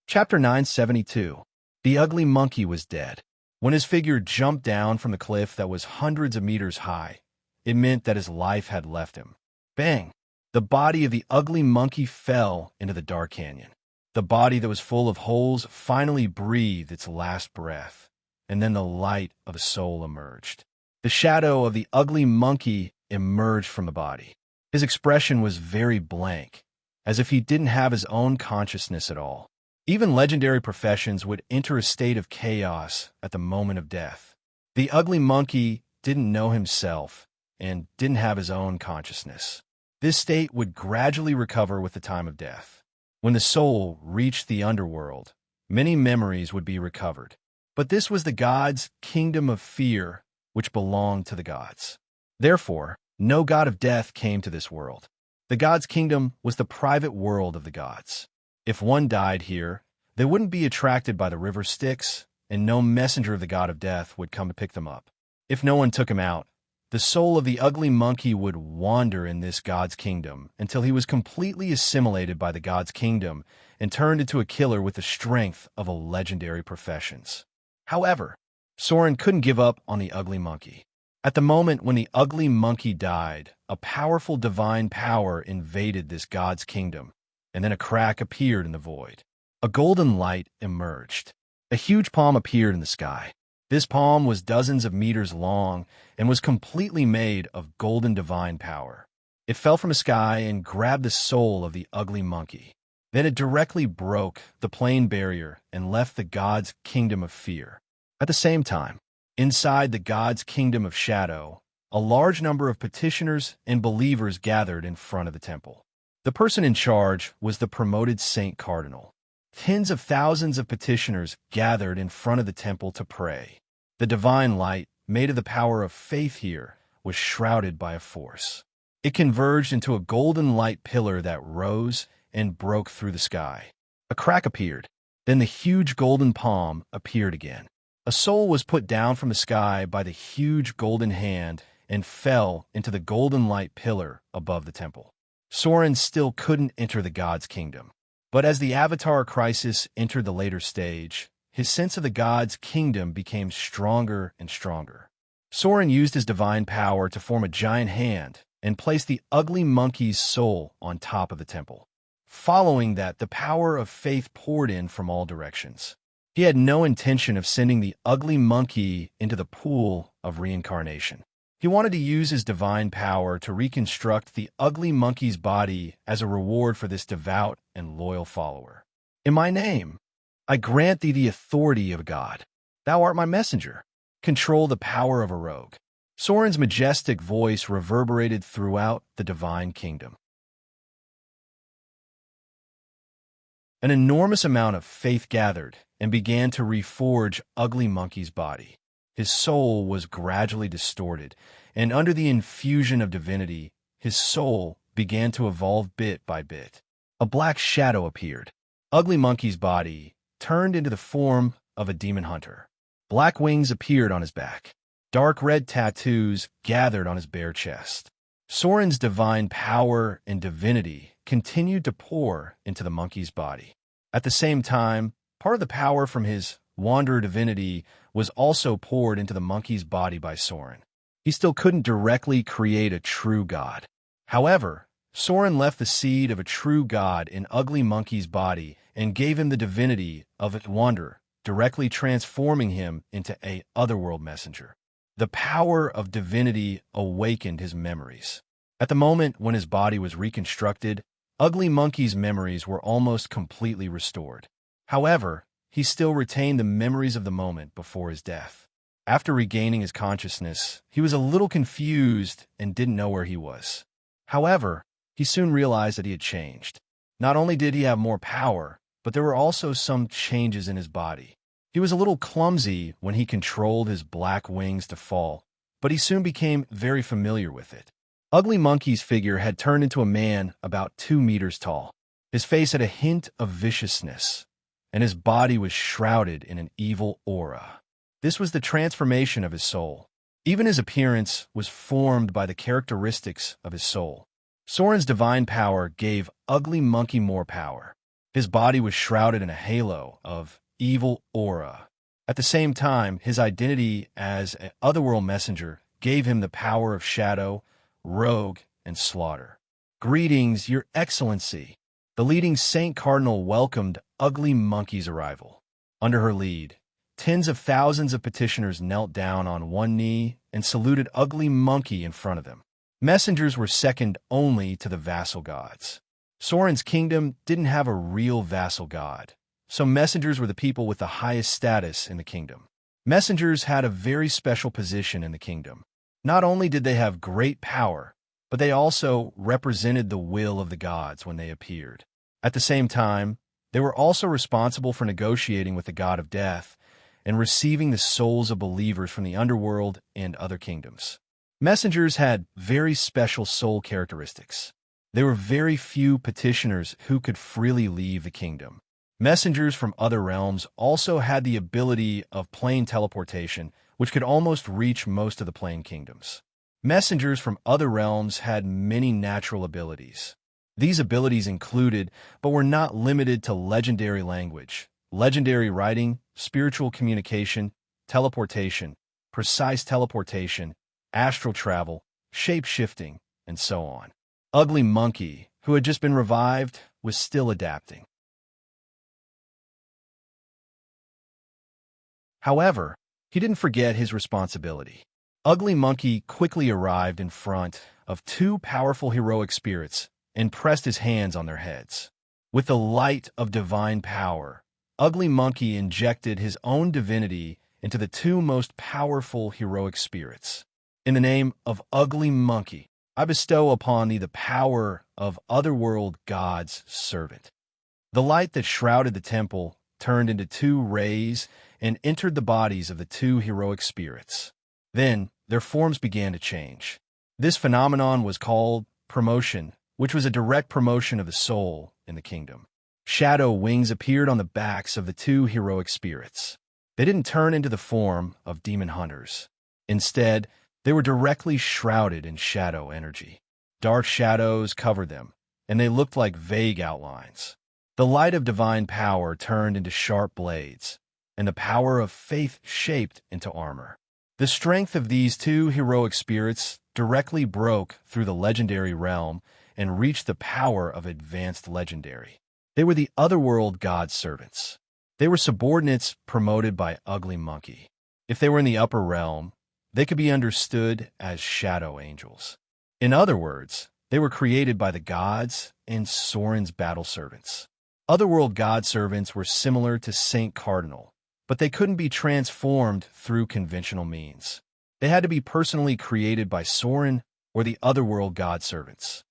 Chapter 972. The Ugly Monkey was dead. When his figure jumped down from the cliff that was hundreds of meters high, it meant that his life had left him. Bang! The body of the ugly monkey fell into the dark canyon. The body that was full of holes finally breathed its last breath, and then the light of the soul emerged. The shadow of the ugly monkey emerged from the body. His expression was very blank, as if he didn't have his own consciousness at all. Even legendary professions would enter a state of chaos at the moment of death. The ugly monkey didn't know himself and didn't have his own consciousness. This state would gradually recover with the time of death. When the soul reached the underworld, many memories would be recovered. But this was the gods' kingdom of fear, which belonged to the gods. Therefore, no god of death came to this world. The gods' kingdom was the private world of the gods. If one died here, they wouldn't be attracted by the river Styx, and no messenger of the god of death would come to pick them up. If no one took him out, the soul of the ugly monkey would wander in this god's kingdom until he was completely assimilated by the god's kingdom and turned into a killer with the strength of a legendary professions. However, Soren couldn't give up on the ugly monkey. At the moment when the ugly monkey died, a powerful divine power invaded this god's kingdom, and then a crack appeared in the void. A golden light emerged. A huge palm appeared in the sky. This palm was dozens of meters long and was completely made of golden divine power. It fell from the sky and grabbed the soul of the ugly monkey. Then it directly broke the plane barrier and left the god's kingdom of fear. At the same time, inside the god's kingdom of shadow, a large number of petitioners and believers gathered in front of the temple. The person in charge was the promoted Saint Cardinal. Tens of thousands of petitioners gathered in front of the temple to pray. The divine light, made of the power of faith here, was shrouded by a force. It converged into a golden light pillar that rose and broke through the sky. A crack appeared. Then the huge golden palm appeared again. A soul was put down from the sky by the huge golden hand and fell into the golden light pillar above the temple. Soren still couldn't enter the god's kingdom. But as the Avatar crisis entered the later stage, his sense of the god's kingdom became stronger and stronger. Soren used his divine power to form a giant hand and place the ugly monkey's soul on top of the temple. Following that, the power of faith poured in from all directions. He had no intention of sending the ugly monkey into the pool of reincarnation. He wanted to use his divine power to reconstruct the ugly monkey's body as a reward for this devout and loyal follower. In my name, I grant thee the authority of God. Thou art my messenger. Control the power of a rogue. Soren's majestic voice reverberated throughout the divine kingdom. An enormous amount of faith gathered and began to reforge Ugly Monkey's body. His soul was gradually distorted, and under the infusion of divinity, his soul began to evolve bit by bit. A black shadow appeared. Ugly Monkey's body turned into the form of a demon hunter. Black wings appeared on his back. Dark red tattoos gathered on his bare chest. Soren's divine power and divinity continued to pour into the monkey's body. At the same time, part of the power from his wanderer divinity was also poured into the monkey's body by Soren. He still couldn't directly create a true god. However, Soren left the seed of a true god in Ugly Monkey's body and gave him the divinity of a wanderer, directly transforming him into a otherworld messenger. The power of divinity awakened his memories. At the moment when his body was reconstructed, Ugly Monkey's memories were almost completely restored. However, he still retained the memories of the moment before his death. After regaining his consciousness, he was a little confused and didn't know where he was. However, he soon realized that he had changed. Not only did he have more power, but there were also some changes in his body. He was a little clumsy when he controlled his black wings to fall, but he soon became very familiar with it. Ugly Monkey's figure had turned into a man about 2 meters tall. His face had a hint of viciousness, and his body was shrouded in an evil aura. This was the transformation of his soul. Even his appearance was formed by the characteristics of his soul. Soren's divine power gave Ugly Monkey more power. His body was shrouded in a halo of evil aura. At the same time, his identity as an otherworld messenger gave him the power of shadow, rogue, and slaughter. Greetings, Your Excellency. The leading Saint Cardinal welcomed Ugly Monkey's arrival. Under her lead, tens of thousands of petitioners knelt down on one knee and saluted Ugly Monkey in front of them. Messengers were second only to the vassal gods. Soren's kingdom didn't have a real vassal god, so messengers were the people with the highest status in the kingdom. Messengers had a very special position in the kingdom. Not only did they have great power, but they also represented the will of the gods when they appeared. At the same time, they were also responsible for negotiating with the god of death and receiving the souls of believers from the underworld and other kingdoms. Messengers had very special soul characteristics. There were very few petitioners who could freely leave the kingdom. Messengers from other realms also had the ability of plane teleportation, which could almost reach most of the plane kingdoms. Messengers from other realms had many natural abilities. These abilities included, but were not limited to legendary language, legendary writing, spiritual communication, teleportation, precise teleportation, astral travel, shape-shifting, and so on. Ugly Monkey, who had just been revived, was still adapting. However, he didn't forget his responsibility. Ugly Monkey quickly arrived in front of 2 powerful heroic spirits and pressed his hands on their heads. With the light of divine power, Ugly Monkey injected his own divinity into the 2 most powerful heroic spirits. In the name of Ugly Monkey, I bestow upon thee the power of otherworld God's servant. The light that shrouded the temple turned into 2 rays and entered the bodies of the 2 heroic spirits. Then their forms began to change. This phenomenon was called promotion, which was a direct promotion of the soul in the kingdom. Shadow wings appeared on the backs of the 2 heroic spirits. They didn't turn into the form of demon hunters. Instead, they were directly shrouded in shadow energy. Dark shadows covered them, and they looked like vague outlines. The light of divine power turned into sharp blades, and the power of faith shaped into armor. The strength of these 2 heroic spirits directly broke through the legendary realm and reached the power of advanced legendary. They were the otherworld God's servants. They were subordinates promoted by Ugly Monkey. If they were in the upper realm, they could be understood as shadow angels. In other words, they were created by the gods and Soren's battle servants. Otherworld god servants were similar to Saint Cardinal, but they couldn't be transformed through conventional means. They had to be personally created by Soren or the otherworld god servants.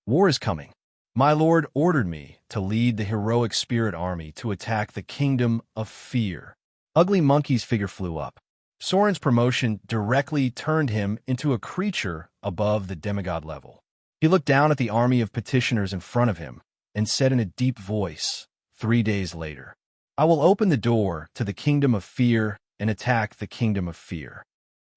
War is coming. My lord ordered me to lead the heroic spirit army to attack the kingdom of fear. Ugly Monkey's figure flew up. Soren's promotion directly turned him into a creature above the demigod level. He looked down at the army of petitioners in front of him and said in a deep voice, 3 days later, I will open the door to the kingdom of fear and attack the kingdom of fear.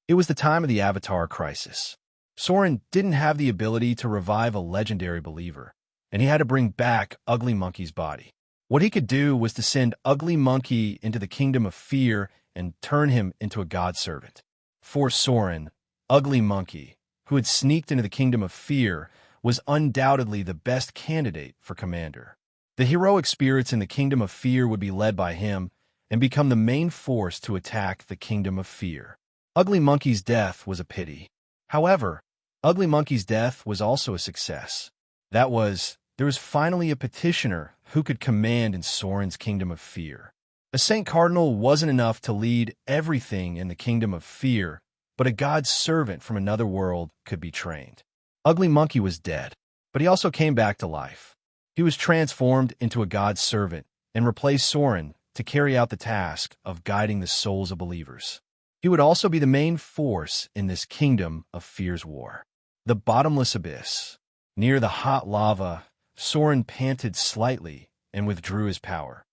It was the time of the Avatar crisis. Soren didn't have the ability to revive a legendary believer, and he had to bring back Ugly Monkey's body. What he could do was to send Ugly Monkey into the kingdom of fear and turn him into a god servant. For Soren, Ugly Monkey, who had sneaked into the kingdom of fear, was undoubtedly the best candidate for commander. The heroic spirits in the kingdom of fear would be led by him and become the main force to attack the kingdom of fear. Ugly Monkey's death was a pity. However, Ugly Monkey's death was also a success. That was, there was finally a petitioner who could command in Soren's kingdom of fear. A Saint Cardinal wasn't enough to lead everything in the kingdom of fear, but a god servant from another world could be trained. Ugly Monkey was dead, but he also came back to life. He was transformed into a god servant and replaced Soren to carry out the task of guiding the souls of believers. He would also be the main force in this kingdom of fear's war. The bottomless abyss. Near the hot lava, Soren panted slightly and withdrew his power.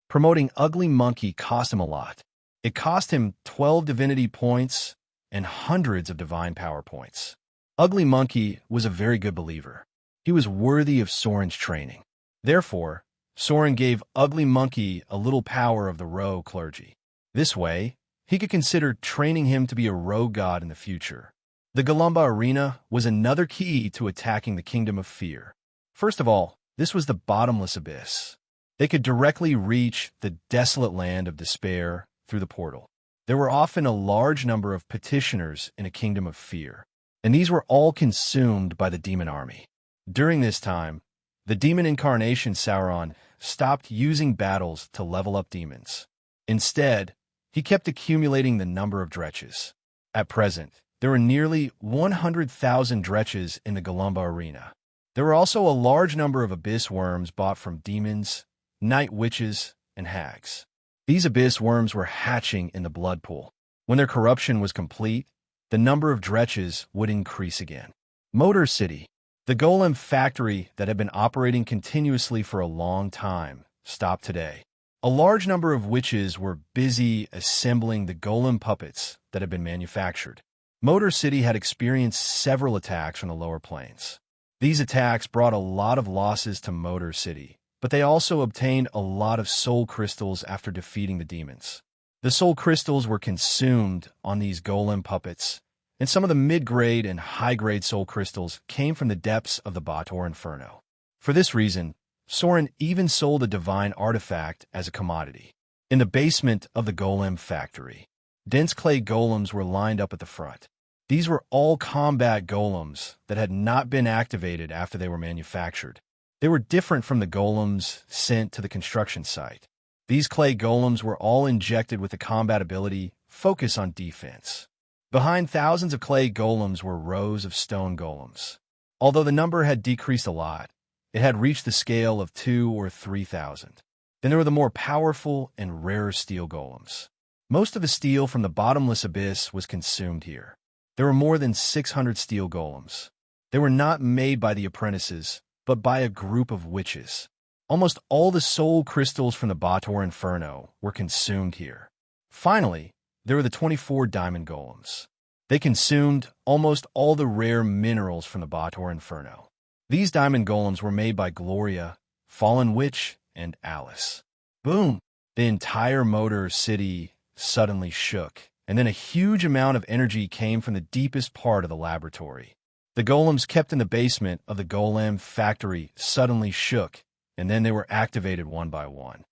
Promoting Ugly Monkey cost him a lot. It cost him 12 divinity points and hundreds of divine power points. Ugly Monkey was a very good believer. He was worthy of Soren's training. Therefore, Soren gave Ugly Monkey a little power of the Ro clergy. This way, he could consider training him to be a Ro god in the future. The Galumba Arena was another key to attacking the kingdom of fear. First of all, this was the bottomless abyss. They could directly reach the desolate land of despair through the portal. There were often a large number of petitioners in a kingdom of fear, and these were all consumed by the demon army. During this time, the demon incarnation Sauron stopped using battles to level up demons. Instead, he kept accumulating the number of dretches. At present, there were nearly 100,000 dretches in the Galumba Arena. There were also a large number of abyss worms bought from demons, night witches, and hags. These abyss worms were hatching in the blood pool. When their corruption was complete, the number of dretches would increase again. Motor City. The golem factory that had been operating continuously for a long time stopped today. A large number of witches were busy assembling the golem puppets that had been manufactured. Motor City had experienced several attacks from the lower planes. These attacks brought a lot of losses to Motor City, but they also obtained a lot of soul crystals after defeating the demons. The soul crystals were consumed on these golem puppets, and some of the mid-grade and high-grade soul crystals came from the depths of the Bator Inferno. For this reason, Soren even sold a divine artifact as a commodity. In the basement of the golem factory, dense clay golems were lined up at the front. These were all combat golems that had not been activated after they were manufactured. They were different from the golems sent to the construction site. These clay golems were all injected with the combat ability, Focus on Defense. Behind thousands of clay golems were rows of stone golems. Although the number had decreased a lot, it had reached the scale of 2,000 or 3,000. Then there were the more powerful and rarer steel golems. Most of the steel from the bottomless abyss was consumed here. There were more than 600 steel golems. They were not made by the apprentices, but by a group of witches. Almost all the soul crystals from the Bator Inferno were consumed here. Finally, there were the 24 diamond golems. They consumed almost all the rare minerals from the Bator Inferno. These diamond golems were made by Gloria, Fallen Witch, and Alice. Boom! The entire Motor City suddenly shook, and then a huge amount of energy came from the deepest part of the laboratory. The golems kept in the basement of the golem factory suddenly shook, and then they were activated one by one.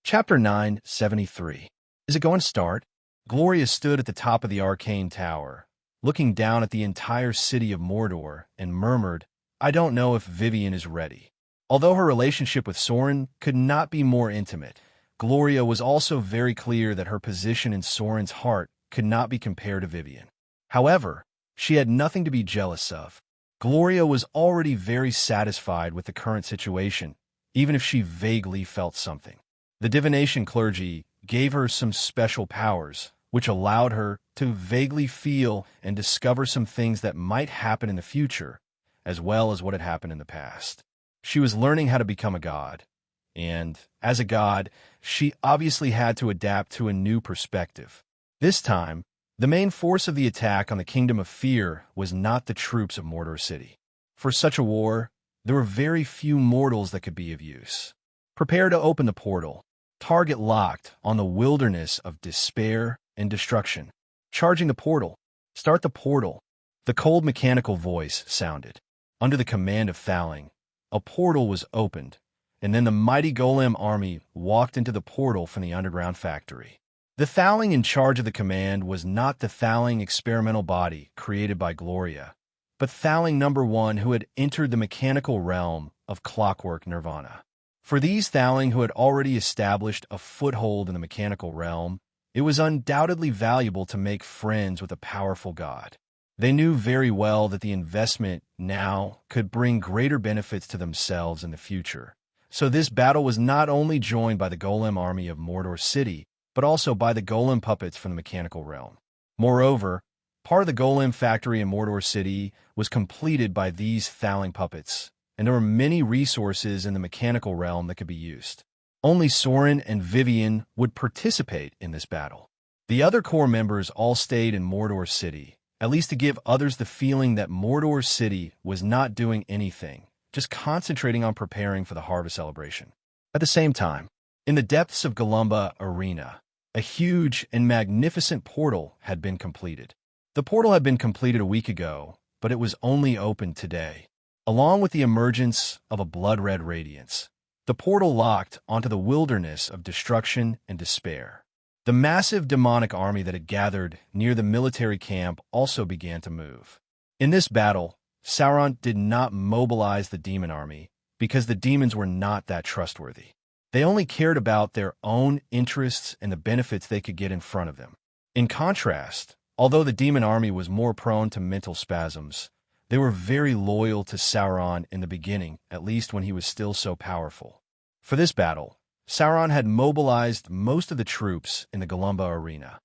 Chapter 973. Is it going to start? Gloria stood at the top of the arcane tower, looking down at the entire city of Mordor, and murmured, I don't know if Vivian is ready. Although her relationship with Soren could not be more intimate, Gloria was also very clear that her position in Soren's heart could not be compared to Vivian. However, she had nothing to be jealous of. Gloria was already very satisfied with the current situation, even if she vaguely felt something. The divination clergy gave her some special powers, which allowed her to vaguely feel and discover some things that might happen in the future, as well as what had happened in the past. She was learning how to become a god, and, as a god, she obviously had to adapt to a new perspective. This time, the main force of the attack on the Kingdom of Fear was not the troops of Mordor City. For such a war, there were very few mortals that could be of use. Prepare to open the portal. Target locked on the wilderness of despair and destruction. Charging the portal. Start the portal. The cold mechanical voice sounded. Under the command of Thaling, a portal was opened, and then the mighty Golem army walked into the portal from the underground factory. The Thaling in charge of the command was not the Thaling experimental body created by Gloria, but Thaling #1 who had entered the mechanical realm of clockwork nirvana. For these Thaling who had already established a foothold in the mechanical realm, it was undoubtedly valuable to make friends with a powerful god. They knew very well that the investment now could bring greater benefits to themselves in the future. So this battle was not only joined by the Golem army of Mordor City, but also by the Golem puppets from the mechanical realm. Moreover, part of the Golem factory in Mordor City was completed by these Thaling puppets, and there were many resources in the mechanical realm that could be used. Only Soren and Vivian would participate in this battle. The other core members all stayed in Mordor City, at least to give others the feeling that Mordor City was not doing anything, just concentrating on preparing for the harvest celebration. At the same time, in the depths of Golumba Arena, a huge and magnificent portal had been completed. The portal had been completed a week ago, but it was only opened today. Along with the emergence of a blood-red radiance, the portal locked onto the wilderness of destruction and despair. The massive demonic army that had gathered near the military camp also began to move. In this battle, Sauron did not mobilize the demon army because the demons were not that trustworthy. They only cared about their own interests and the benefits they could get in front of them. In contrast, although the demon army was more prone to mental spasms, they were very loyal to Sauron in the beginning, at least when he was still so powerful. For this battle, Sauron had mobilized most of the troops in the Golumba arena.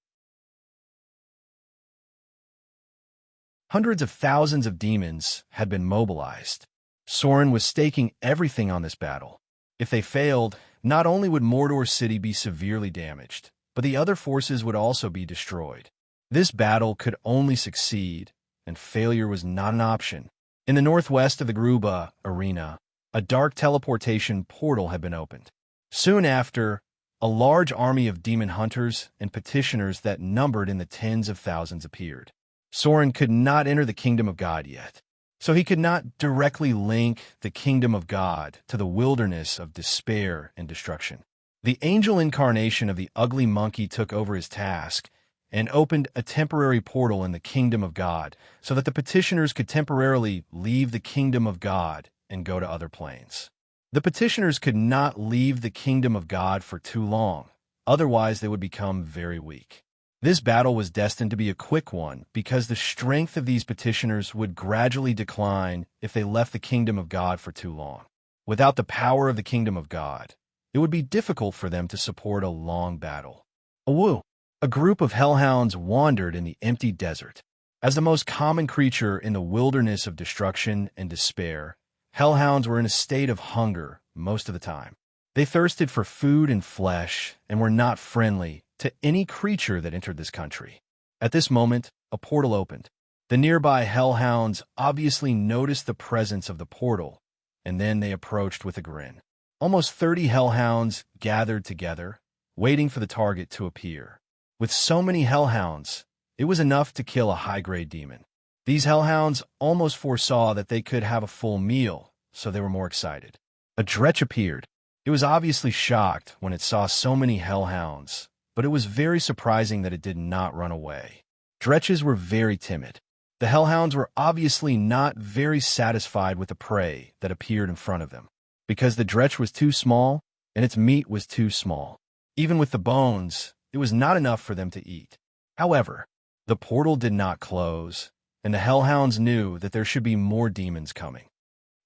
Hundreds of thousands of demons had been mobilized. Soren was staking everything on this battle. If they failed, not only would Mordor City be severely damaged, but the other forces would also be destroyed. This battle could only succeed, and failure was not an option. In the northwest of the Gruba arena, a dark teleportation portal had been opened. Soon after, a large army of demon hunters and petitioners that numbered in the tens of thousands appeared. Soren could not enter the kingdom of God yet, so he could not directly link the kingdom of God to the wilderness of despair and destruction. The angel incarnation of the ugly monkey took over his task and opened a temporary portal in the kingdom of God so that the petitioners could temporarily leave the kingdom of God and go to other planes. The petitioners could not leave the kingdom of God for too long, otherwise they would become very weak. This battle was destined to be a quick one because the strength of these petitioners would gradually decline if they left the kingdom of God for too long. Without the power of the kingdom of God, it would be difficult for them to support a long battle. A group of hellhounds wandered in the empty desert. As the most common creature in the wilderness of destruction and despair, hellhounds were in a state of hunger most of the time. They thirsted for food and flesh and were not friendly to any creature that entered this country. At this moment, a portal opened. The nearby hellhounds obviously noticed the presence of the portal, and then they approached with a grin. Almost 30 hellhounds gathered together, waiting for the target to appear. With so many hellhounds, it was enough to kill a high-grade demon. These hellhounds almost foresaw that they could have a full meal, so they were more excited. A dretch appeared. It was obviously shocked when it saw so many hellhounds, but it was very surprising that it did not run away. Dretches were very timid. The hellhounds were obviously not very satisfied with the prey that appeared in front of them, because the dretch was too small and its meat was too small. Even with the bones, it was not enough for them to eat. However, the portal did not close, and the hellhounds knew that there should be more demons coming.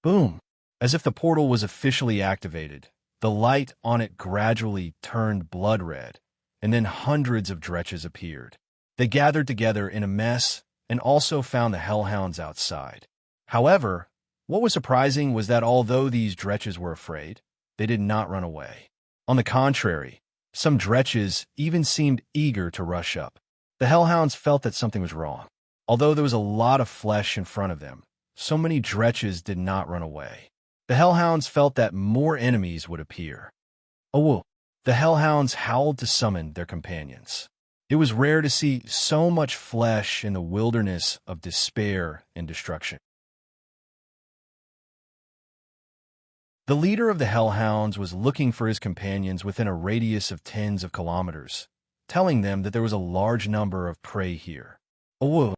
Boom! As if the portal was officially activated, the light on it gradually turned blood red, and then hundreds of dretches appeared. They gathered together in a mess and also found the hellhounds outside. However, what was surprising was that although these dretches were afraid, they did not run away. On the contrary, some dretches even seemed eager to rush up. The hellhounds felt that something was wrong. Although there was a lot of flesh in front of them, so many dretches did not run away. The hellhounds felt that more enemies would appear. Oh, the hellhounds howled to summon their companions. It was rare to see so much flesh in the wilderness of despair and destruction. The leader of the hellhounds was looking for his companions within a radius of tens of kilometers, telling them that there was a large number of prey here. A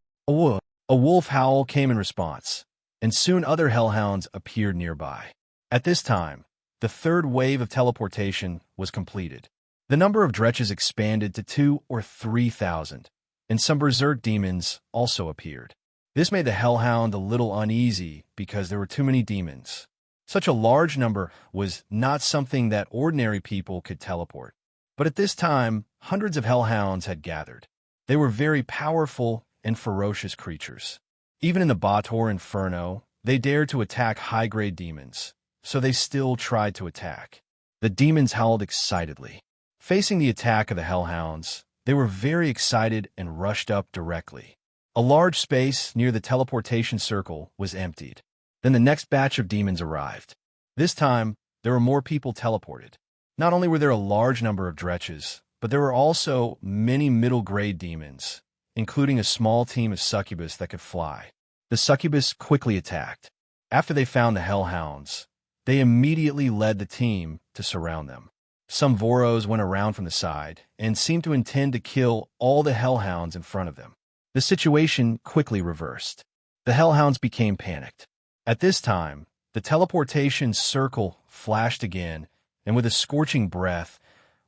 wolf howl came in response, and soon other hellhounds appeared nearby. At this time, the third wave of teleportation was completed. The number of dretches expanded to 2,000 or 3,000, and some berserk demons also appeared. This made the hellhound a little uneasy because there were too many demons. Such a large number was not something that ordinary people could teleport. But at this time, hundreds of hellhounds had gathered. They were very powerful and ferocious creatures. Even in the Bator Inferno, they dared to attack high-grade demons, so they still tried to attack. The demons howled excitedly. Facing the attack of the hellhounds, they were very excited and rushed up directly. A large space near the teleportation circle was emptied. Then the next batch of demons arrived. This time, there were more people teleported. Not only were there a large number of dretches, but there were also many middle-grade demons, including a small team of succubus that could fly. The succubus quickly attacked. After they found the hellhounds, they immediately led the team to surround them. Some Voros went around from the side and seemed to intend to kill all the hellhounds in front of them. The situation quickly reversed. The hellhounds became panicked. At this time, the teleportation circle flashed again, and with a scorching breath,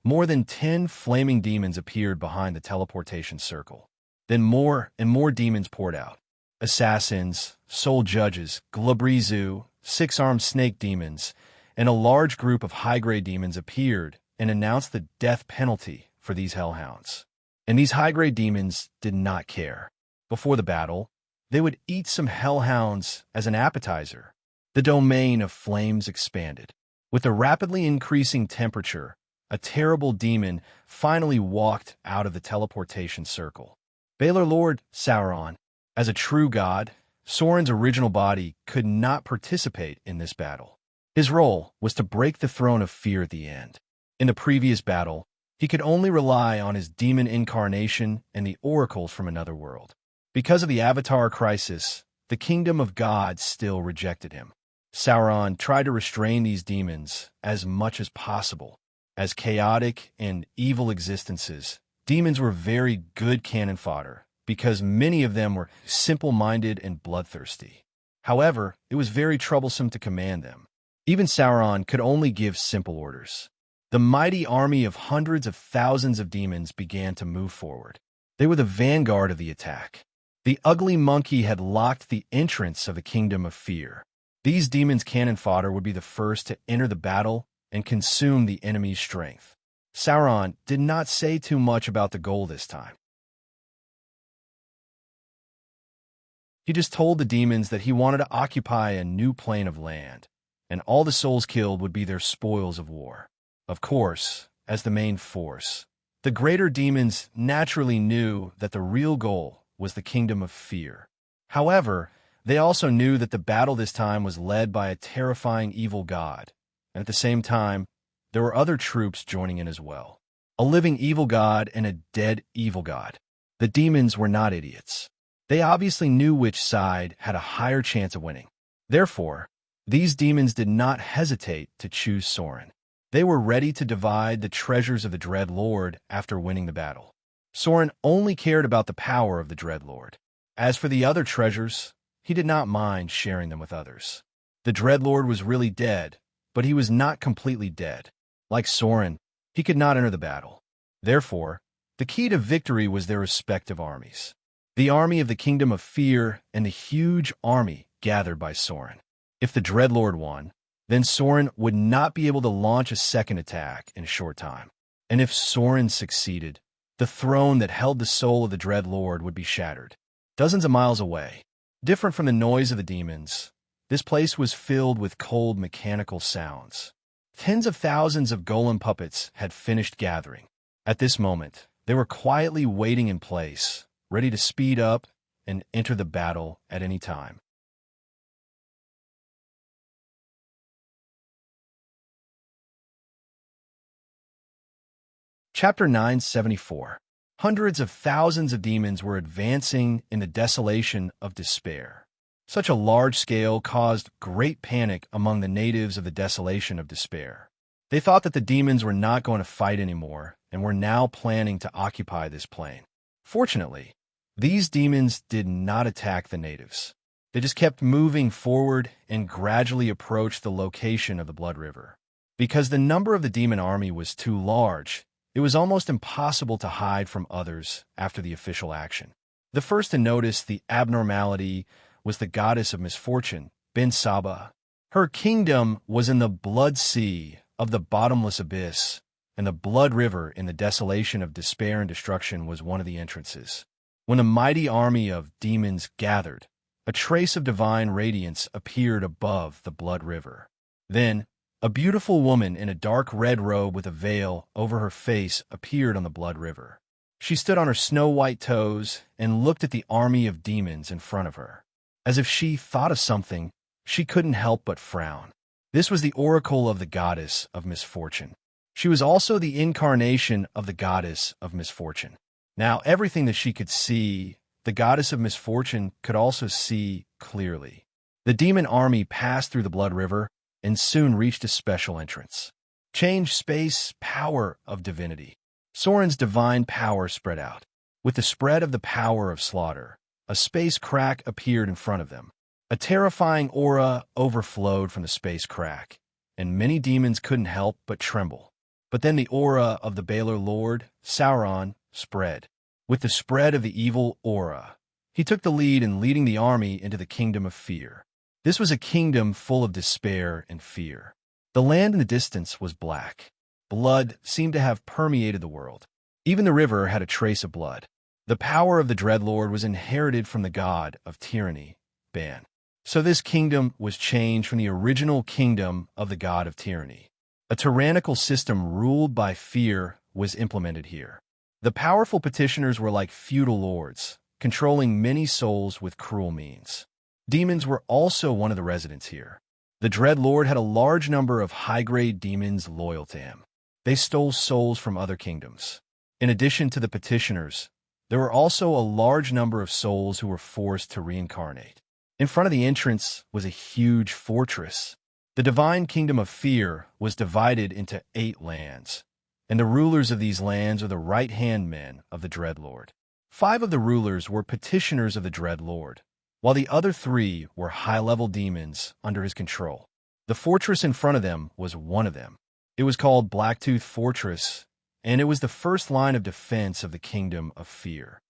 more than 10 flaming demons appeared behind the teleportation circle. Then more and more demons poured out. Assassins, soul judges, Glabrizu, six-armed snake demons, and a large group of high-grade demons appeared and announced the death penalty for these hellhounds. And these high-grade demons did not care. Before the battle, they would eat some hellhounds as an appetizer. The domain of flames expanded. With the rapidly increasing temperature, a terrible demon finally walked out of the teleportation circle. Baylor Lord Sauron. As a true god, Sauron's original body could not participate in this battle. His role was to break the throne of fear at the end. In the previous battle, he could only rely on his demon incarnation and the oracles from another world. Because of the Avatar crisis, the kingdom of God still rejected him. Sauron tried to restrain these demons as much as possible. As chaotic and evil existences, demons were very good cannon fodder because many of them were simple-minded and bloodthirsty. However, it was very troublesome to command them. Even Sauron could only give simple orders. The mighty army of hundreds of thousands of demons began to move forward. They were the vanguard of the attack. The ugly monkey had locked the entrance of the kingdom of fear. These demons' cannon fodder would be the first to enter the battle and consume the enemy's strength. Sauron did not say too much about the goal this time. He just told the demons that he wanted to occupy a new plane of land, and all the souls killed would be their spoils of war. Of course, as the main force, the greater demons naturally knew that the real goal was the kingdom of fear. However, they also knew that the battle this time was led by a terrifying evil god, and at the same time, there were other troops joining in as well. A living evil god and a dead evil god. The demons were not idiots. They obviously knew which side had a higher chance of winning. Therefore, these demons did not hesitate to choose Sauron. They were ready to divide the treasures of the Dread Lord after winning the battle. Sauron only cared about the power of the Dread Lord. As for the other treasures, he did not mind sharing them with others. The Dread Lord was really dead, but he was not completely dead. Like Sauron, he could not enter the battle. Therefore, the key to victory was their respective armies. The army of the Kingdom of Fear and the huge army gathered by Soren. If the Dreadlord won, then Soren would not be able to launch a second attack in a short time. And if Soren succeeded, the throne that held the soul of the Dreadlord would be shattered. Dozens of miles away, different from the noise of the demons, this place was filled with cold mechanical sounds. Tens of thousands of golem puppets had finished gathering. At this moment, they were quietly waiting in place, ready to speed up and enter the battle at any time. Chapter 974. Hundreds of thousands of demons were advancing in the desolation of despair. Such a large scale caused great panic among the natives of the desolation of despair. They thought that the demons were not going to fight anymore and were now planning to occupy this plain. Fortunately, these demons did not attack the natives. They just kept moving forward and gradually approached the location of the Blood River. Because the number of the demon army was too large, it was almost impossible to hide from others after the official action. The first to notice the abnormality was the goddess of misfortune, Ben Saba. Her kingdom was in the blood sea of the bottomless abyss, and the Blood River in the desolation of despair and destruction was one of the entrances. When a mighty army of demons gathered, a trace of divine radiance appeared above the Blood River. Then, a beautiful woman in a dark red robe with a veil over her face appeared on the Blood River. She stood on her snow-white toes and looked at the army of demons in front of her. As if she thought of something, she couldn't help but frown. This was the oracle of the goddess of misfortune. She was also the incarnation of the goddess of misfortune. Now, everything that she could see, the goddess of misfortune could also see clearly. The demon army passed through the Blood River and soon reached a special entrance. Change space, power of divinity. Soren's divine power spread out. With the spread of the power of slaughter, a space crack appeared in front of them. A terrifying aura overflowed from the space crack, and many demons couldn't help but tremble. But then the aura of the Baylor Lord, Sauron, spread. With the spread of the evil aura, he took the lead in leading the army into the Kingdom of Fear. This was a kingdom full of despair and fear. The land in the distance was black. Blood seemed to have permeated the world. Even the river had a trace of blood. The power of the Dreadlord was inherited from the god of tyranny, Ban. So this kingdom was changed from the original kingdom of the god of tyranny. A tyrannical system ruled by fear was implemented here. The powerful petitioners were like feudal lords, controlling many souls with cruel means. Demons were also one of the residents here. The Dreadlord had a large number of high-grade demons loyal to him. They stole souls from other kingdoms. In addition to the petitioners, there were also a large number of souls who were forced to reincarnate. In front of the entrance was a huge fortress. The divine kingdom of fear was divided into 8 lands, and the rulers of these lands are the right-hand men of the Dreadlord. 5 of the rulers were petitioners of the Dreadlord, while the other 3 were high-level demons under his control. The fortress in front of them was one of them. It was called Blacktooth Fortress, and it was the first line of defense of the Kingdom of Fear.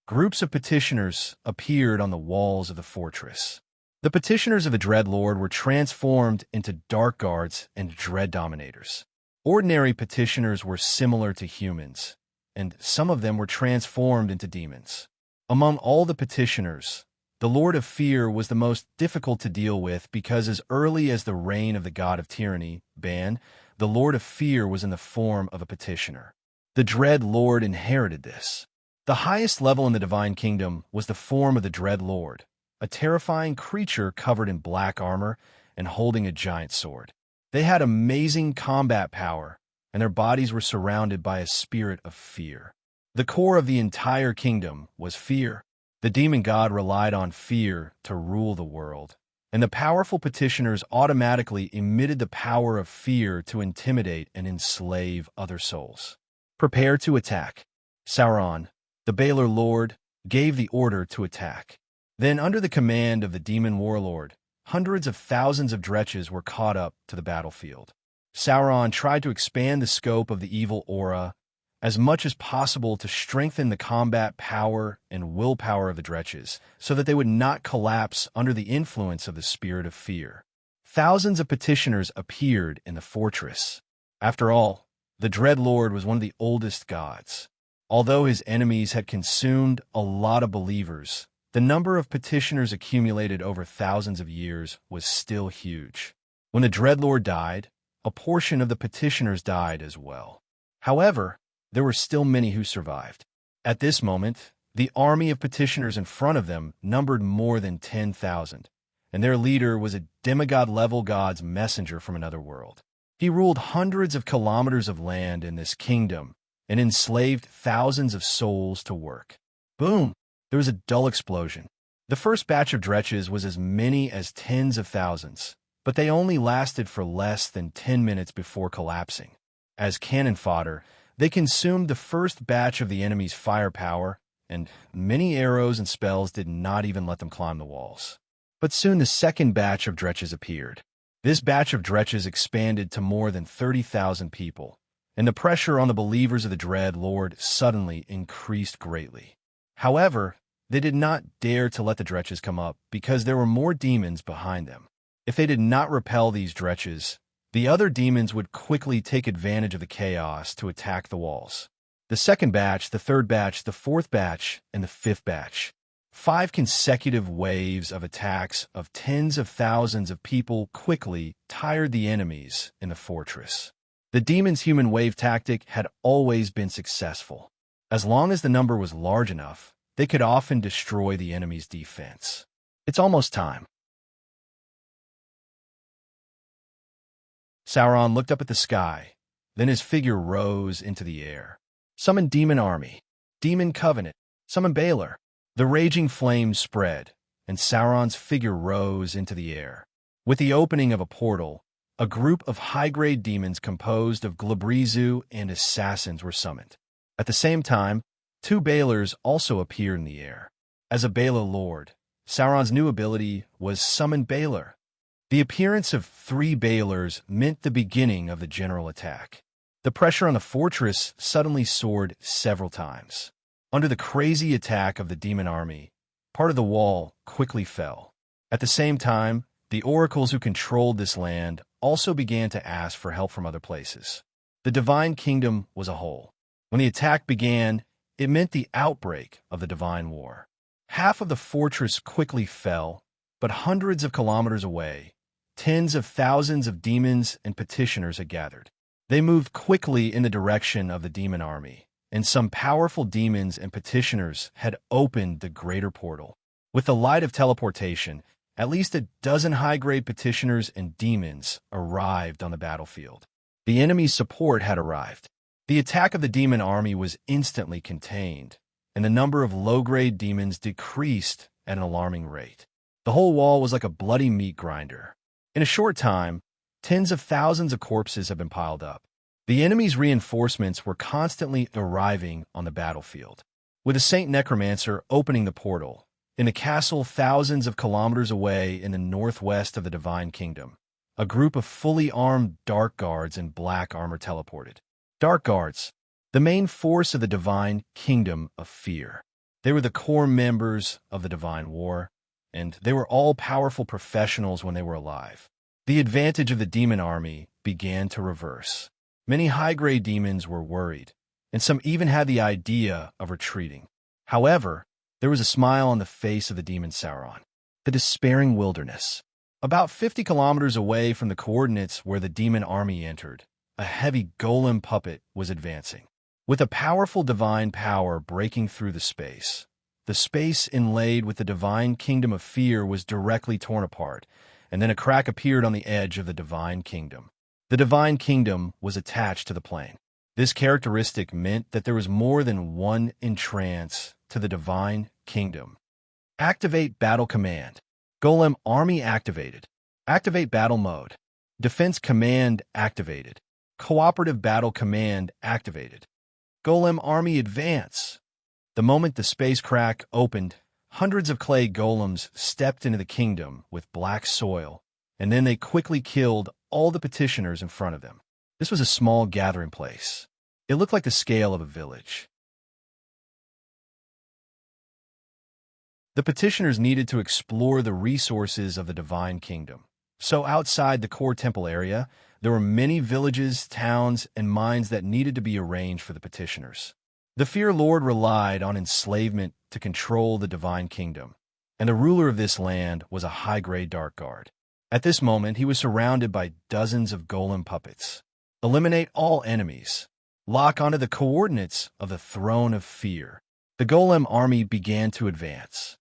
Groups of petitioners appeared on the walls of the fortress. The petitioners of the Dreadlord were transformed into Dark Guards and Dread Dominators. Ordinary petitioners were similar to humans, and some of them were transformed into demons. Among all the petitioners, the Lord of Fear was the most difficult to deal with because as early as the reign of the god of tyranny, Ban, the Lord of Fear was in the form of a petitioner. The Dread Lord inherited this. The highest level in the Divine Kingdom was the form of the Dread Lord, a terrifying creature covered in black armor and holding a giant sword. They had amazing combat power, and their bodies were surrounded by a spirit of fear. The core of the entire kingdom was fear. The demon god relied on fear to rule the world, and the powerful petitioners automatically emitted the power of fear to intimidate and enslave other souls. Prepare to attack. Sauron, the Baylor Lord, gave the order to attack. Then, under the command of the demon warlord, hundreds of thousands of dretches were caught up to the battlefield. Sauron tried to expand the scope of the evil aura as much as possible to strengthen the combat power and willpower of the dretches so that they would not collapse under the influence of the spirit of fear. Thousands of petitioners appeared in the fortress. After all, the Dreadlord was one of the oldest gods. Although his enemies had consumed a lot of believers, the number of petitioners accumulated over thousands of years was still huge. When the Dreadlord died, a portion of the petitioners died as well. However, there were still many who survived. At this moment, the army of petitioners in front of them numbered more than 10,000, and their leader was a demigod-level god's messenger from another world. He ruled hundreds of kilometers of land in this kingdom and enslaved thousands of souls to work. Boom! There was a dull explosion. The first batch of dretches was as many as tens of thousands, but they only lasted for less than 10 minutes before collapsing. As cannon fodder, they consumed the first batch of the enemy's firepower, and many arrows and spells did not even let them climb the walls. But soon the second batch of dretches appeared. This batch of dretches expanded to more than 30,000 people, and the pressure on the believers of the Dread Lord suddenly increased greatly. However, they did not dare to let the dretches come up because there were more demons behind them. If they did not repel these dretches, the other demons would quickly take advantage of the chaos to attack the walls. The second batch, the third batch, the fourth batch, and the fifth batch. 5 consecutive waves of attacks of tens of thousands of people quickly tired the enemies in the fortress. The demons' human wave tactic had always been successful. As long as the number was large enough, they could often destroy the enemy's defense. It's almost time. Sauron looked up at the sky. Then his figure rose into the air. Summon demon army, demon covenant, summon Baelor. The raging flames spread, and Sauron's figure rose into the air. With the opening of a portal, a group of high-grade demons composed of Glabrizu and assassins were summoned. At the same time, 2 Baelors also appeared in the air. As a Baelor lord, Sauron's new ability was Summon Baelor. The appearance of 3 Baelors meant the beginning of the general attack. The pressure on the fortress suddenly soared several times. Under the crazy attack of the demon army, part of the wall quickly fell. At the same time, the oracles who controlled this land also began to ask for help from other places. The Divine Kingdom was a whole. When the attack began, it meant the outbreak of the Divine War. Half of the fortress quickly fell, but hundreds of kilometers away, tens of thousands of demons and petitioners had gathered. They moved quickly in the direction of the demon army, and some powerful demons and petitioners had opened the greater portal. With the light of teleportation, at least a dozen high-grade petitioners and demons arrived on the battlefield. The enemy's support had arrived. The attack of the demon army was instantly contained, and the number of low-grade demons decreased at an alarming rate. The whole wall was like a bloody meat grinder. In a short time, tens of thousands of corpses had been piled up. The enemy's reinforcements were constantly arriving on the battlefield. With the Saint Necromancer opening the portal, in a castle thousands of kilometers away in the northwest of the Divine Kingdom, a group of fully armed Dark Guards in black armor teleported. Dark Guards, the main force of the Divine Kingdom of Fear. They were the core members of the Divine War, and they were all powerful professionals when they were alive. The advantage of the demon army began to reverse. Many high-grade demons were worried, and some even had the idea of retreating. However, there was a smile on the face of the demon Sauron. The despairing wilderness. About 50 kilometers away from the coordinates where the demon army entered, a heavy golem puppet was advancing. With a powerful divine power breaking through the space inlaid with the Divine Kingdom of Fear was directly torn apart, and then a crack appeared on the edge of the Divine Kingdom. The Divine Kingdom was attached to the plane. This characteristic meant that there was more than one entrance to the Divine Kingdom. Activate Battle Command. Golem Army activated. Activate Battle Mode. Defense Command activated. Cooperative Battle Command activated. Golem Army Advance. The moment the space crack opened, hundreds of clay golems stepped into the kingdom with black soil, and then they quickly killed all the petitioners in front of them. This was a small gathering place. It looked like the scale of a village. The petitioners needed to explore the resources of the divine kingdom. So outside the core temple area, there were many villages, towns, and mines that needed to be arranged for the petitioners. The Fear Lord relied on enslavement to control the divine kingdom, and the ruler of this land was a high-grade dark guard. At this moment, he was surrounded by dozens of golem puppets. Eliminate all enemies. Lock onto the coordinates of the Throne of Fear. The golem army began to advance.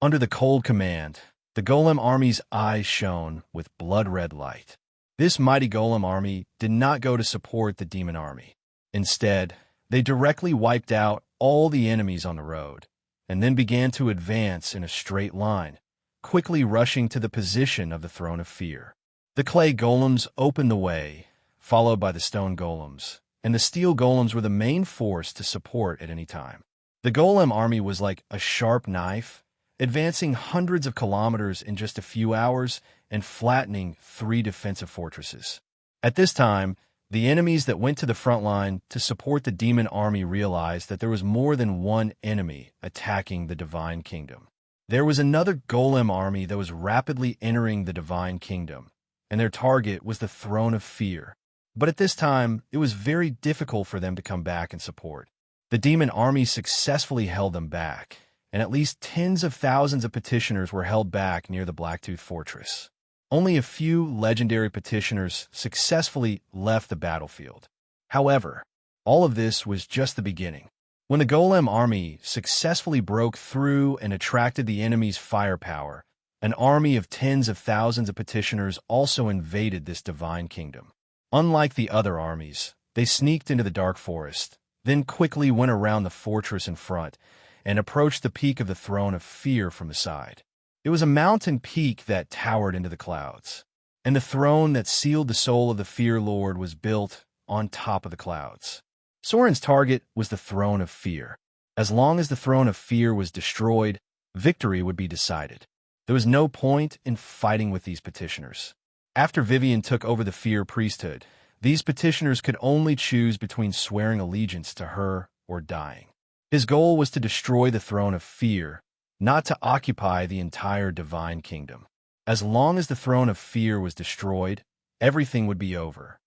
Under the cold command, the golem army's eyes shone with blood-red light. This mighty golem army did not go to support the demon army. Instead, they directly wiped out all the enemies on the road, and then began to advance in a straight line, quickly rushing to the position of the Throne of Fear. The clay golems opened the way, followed by the stone golems, and the steel golems were the main force to support at any time. The golem army was like a sharp knife, advancing hundreds of kilometers in just a few hours and flattening 3 defensive fortresses. At this time, the enemies that went to the front line to support the demon army realized that there was more than one enemy attacking the divine kingdom. There was another golem army that was rapidly entering the divine kingdom, and their target was the Throne of Fear. But at this time, it was very difficult for them to come back and support. The demon army successfully held them back, and at least tens of thousands of petitioners were held back near the Blacktooth Fortress. Only a few legendary petitioners successfully left the battlefield. However, all of this was just the beginning. When the golem army successfully broke through and attracted the enemy's firepower, an army of tens of thousands of petitioners also invaded this divine kingdom. Unlike the other armies, they sneaked into the dark forest, then quickly went around the fortress in front, and approached the peak of the Throne of Fear from the side. It was a mountain peak that towered into the clouds, and the throne that sealed the soul of the Fear Lord was built on top of the clouds. Soren's target was the Throne of Fear. As long as the Throne of Fear was destroyed, victory would be decided. There was no point in fighting with these petitioners. After Vivian took over the Fear priesthood, these petitioners could only choose between swearing allegiance to her or dying. His goal was to destroy the Throne of Fear, not to occupy the entire divine kingdom. As long as the Throne of Fear was destroyed, everything would be over.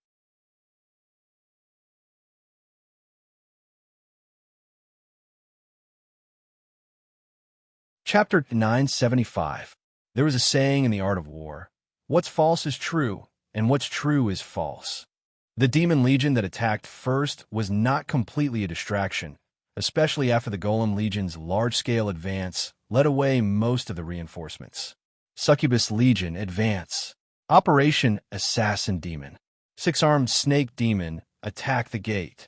Chapter 975. There was a saying in the art of war, "What's false is true, and what's true is false." The demon legion that attacked first was not completely a distraction, especially after the Golem Legion's large-scale advance led away most of the reinforcements. Succubus Legion Advance. Operation Assassin Demon. Six-armed Snake Demon Attack the Gate.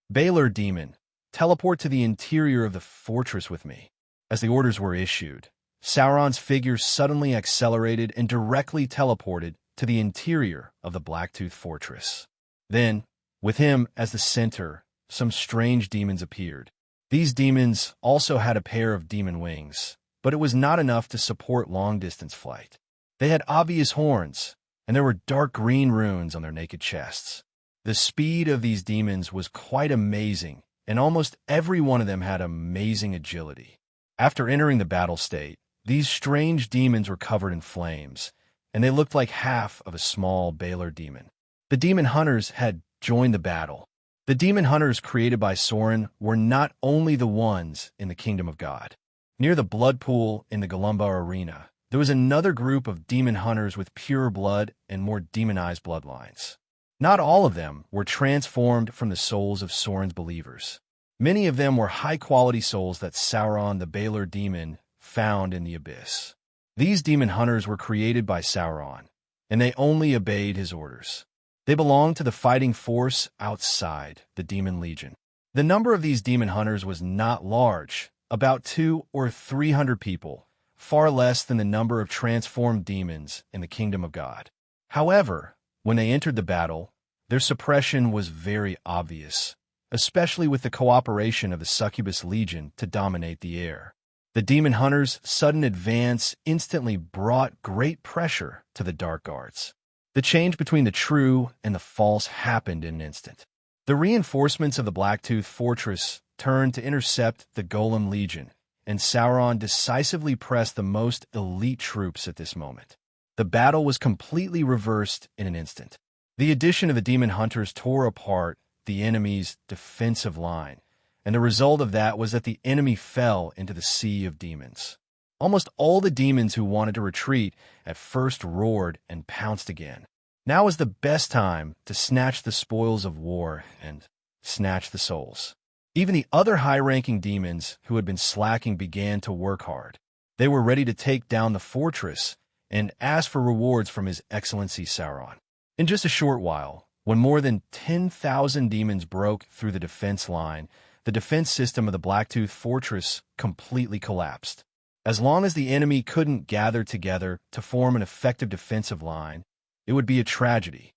Baylor Demon Teleport to the interior of the fortress with me. As the orders were issued, Sauron's figure suddenly accelerated and directly teleported to the interior of the Blacktooth Fortress. Then, with him as the center, some strange demons appeared. These demons also had a pair of demon wings, but it was not enough to support long-distance flight. They had obvious horns, and there were dark green runes on their naked chests. The speed of these demons was quite amazing, and almost every one of them had amazing agility. After entering the battle state, these strange demons were covered in flames, and they looked like half of a small Baylor demon. The demon hunters had joined the battle. The demon hunters created by Soren were not only the ones in the kingdom of God. Near the blood pool in the Galumba arena, there was another group of demon hunters with pure blood and more demonized bloodlines. Not all of them were transformed from the souls of Soren's believers. Many of them were high-quality souls that Sauron the Baylor demon found in the abyss. These demon hunters were created by Sauron, and they only obeyed his orders. They belonged to the fighting force outside the Demon Legion. The number of these demon hunters was not large, about 200 or 300 people, far less than the number of transformed demons in the kingdom of God. However, when they entered the battle, their suppression was very obvious, especially with the cooperation of the Succubus Legion to dominate the air. The demon hunters' sudden advance instantly brought great pressure to the dark guards. The change between the true and the false happened in an instant. The reinforcements of the Blacktooth fortress turned to intercept the Golem Legion, and Sauron decisively pressed the most elite troops at this moment. The battle was completely reversed in an instant. The addition of the demon hunters tore apart the enemy's defensive line, and the result of that was that the enemy fell into the sea of demons. Almost all the demons who wanted to retreat at first roared and pounced again. Now was the best time to snatch the spoils of war and snatch the souls. Even the other high-ranking demons who had been slacking began to work hard. They were ready to take down the fortress and ask for rewards from His Excellency Sauron. In just a short while, when more than 10,000 demons broke through the defense line, the defense system of the Blacktooth fortress completely collapsed. As long as the enemy couldn't gather together to form an effective defensive line, it would be a tragedy.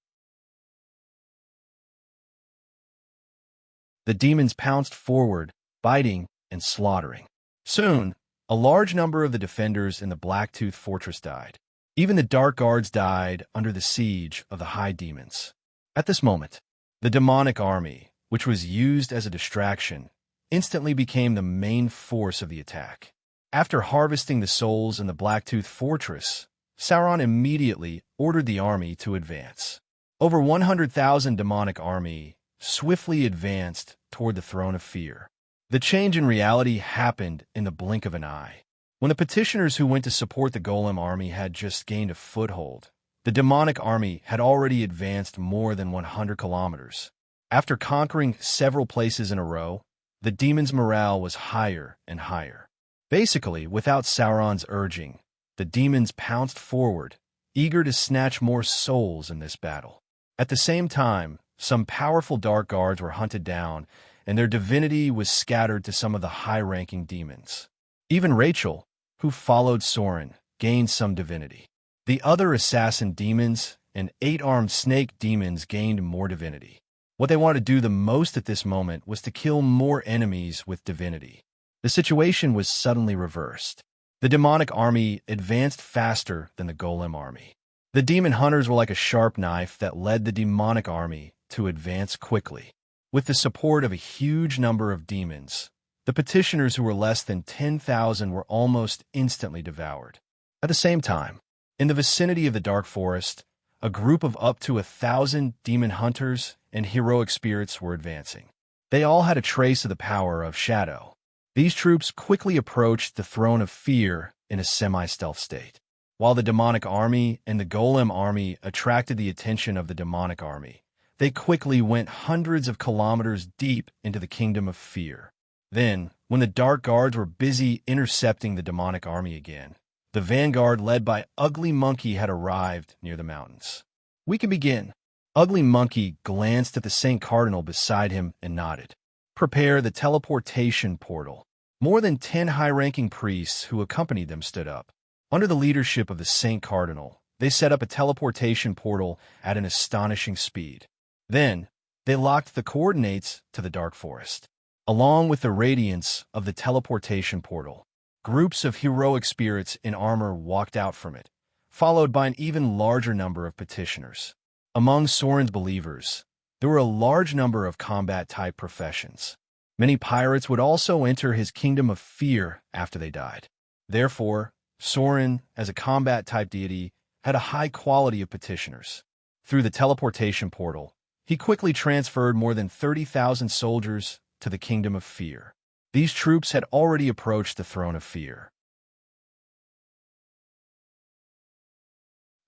The demons pounced forward, biting and slaughtering. Soon, a large number of the defenders in the Blacktooth fortress died. Even the dark guards died under the siege of the high demons. At this moment, the demonic army, which was used as a distraction, instantly became the main force of the attack. After harvesting the souls in the Blacktooth fortress, Sauron immediately ordered the army to advance. Over 100,000 demonic army swiftly advanced toward the Throne of Fear. The change in reality happened in the blink of an eye. When the petitioners who went to support the Golem army had just gained a foothold, the demonic army had already advanced more than 100 kilometers. After conquering several places in a row, the demons' morale was higher and higher. Basically, without Sauron's urging, the demons pounced forward, eager to snatch more souls in this battle. At the same time, some powerful dark guards were hunted down, and their divinity was scattered to some of the high-ranking demons. Even Rachel, who followed Sorin, gained some divinity. The other assassin demons and 8-armed snake demons gained more divinity. What they wanted to do the most at this moment was to kill more enemies with divinity. The situation was suddenly reversed. The demonic army advanced faster than the Golem army. The demon hunters were like a sharp knife that led the demonic army to advance quickly. With the support of a huge number of demons, the petitioners who were less than 10,000 were almost instantly devoured. At the same time, in the vicinity of the Dark Forest, a group of up to 1,000 demon hunters and heroic spirits were advancing. They all had a trace of the power of shadow. These troops quickly approached the Throne of Fear in a semi-stealth state. While the demonic army and the Golem army attracted the attention of the demonic army, they quickly went hundreds of kilometers deep into the Kingdom of Fear. Then, when the Dark Guards were busy intercepting the demonic army again, the vanguard led by Ugly Monkey had arrived near the mountains. "We can begin." Ugly Monkey glanced at the Saint Cardinal beside him and nodded. "Prepare the teleportation portal." More than 10 high-ranking priests who accompanied them stood up. Under the leadership of the Saint Cardinal, they set up a teleportation portal at an astonishing speed. Then, they locked the coordinates to the Dark Forest. Along with the radiance of the teleportation portal, groups of heroic spirits in armor walked out from it, followed by an even larger number of petitioners. Among Sorin's believers, there were a large number of combat-type professions. Many pirates would also enter his Kingdom of Fear after they died. Therefore, Sorin, as a combat-type deity, had a high quality of petitioners. Through the teleportation portal, he quickly transferred more than 30,000 soldiers to the Kingdom of Fear. These troops had already approached the Throne of Fear.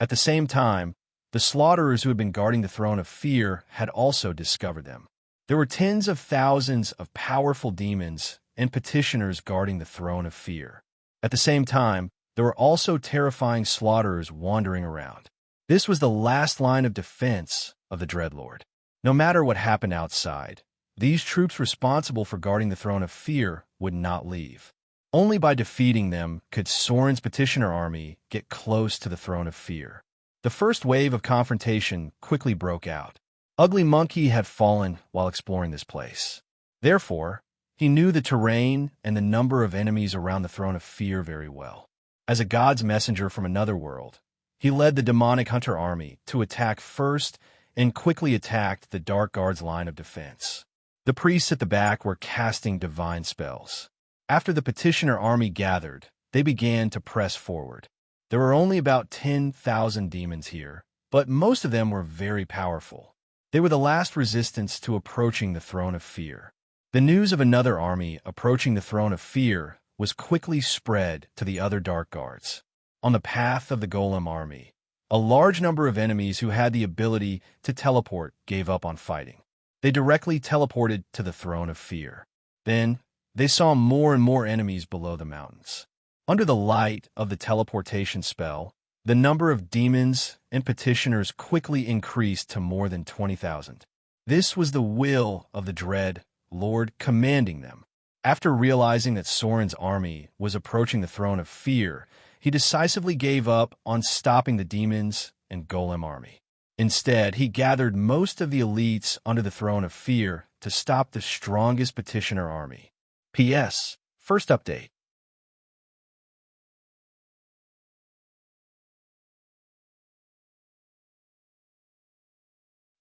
At the same time, the slaughterers who had been guarding the Throne of Fear had also discovered them. There were tens of thousands of powerful demons and petitioners guarding the Throne of Fear. At the same time, there were also terrifying slaughterers wandering around. This was the last line of defense of the Dreadlord. No matter what happened outside, these troops responsible for guarding the Throne of Fear would not leave. Only by defeating them could Sorin's petitioner army get close to the Throne of Fear. The first wave of confrontation quickly broke out. Ugly Monkey had fallen while exploring this place. Therefore, He knew the terrain and the number of enemies around the Throne of Fear very well. As a god's messenger from another world, he led the demonic hunter army to attack first and quickly attacked the Dark Guard's line of defense. The priests at the back were casting divine spells. After the petitioner army gathered, they began to press forward. There were only about 10,000 demons here, but most of them were very powerful. They were the last resistance to approaching the Throne of Fear. The news of another army approaching the Throne of Fear was quickly spread to the other Dark Guards. On the path of the Golem army, a large number of enemies who had the ability to teleport gave up on fighting. They directly teleported to the Throne of Fear. Then, they saw more and more enemies below the mountains. Under the light of the teleportation spell, the number of demons and petitioners quickly increased to more than 20,000. This was the will of the Dread Lord commanding them. After realizing that Soren's army was approaching the Throne of Fear, he decisively gave up on stopping the demons and Golem army. Instead, he gathered most of the elites under the Throne of Fear to stop the strongest petitioner army. P.S. First update.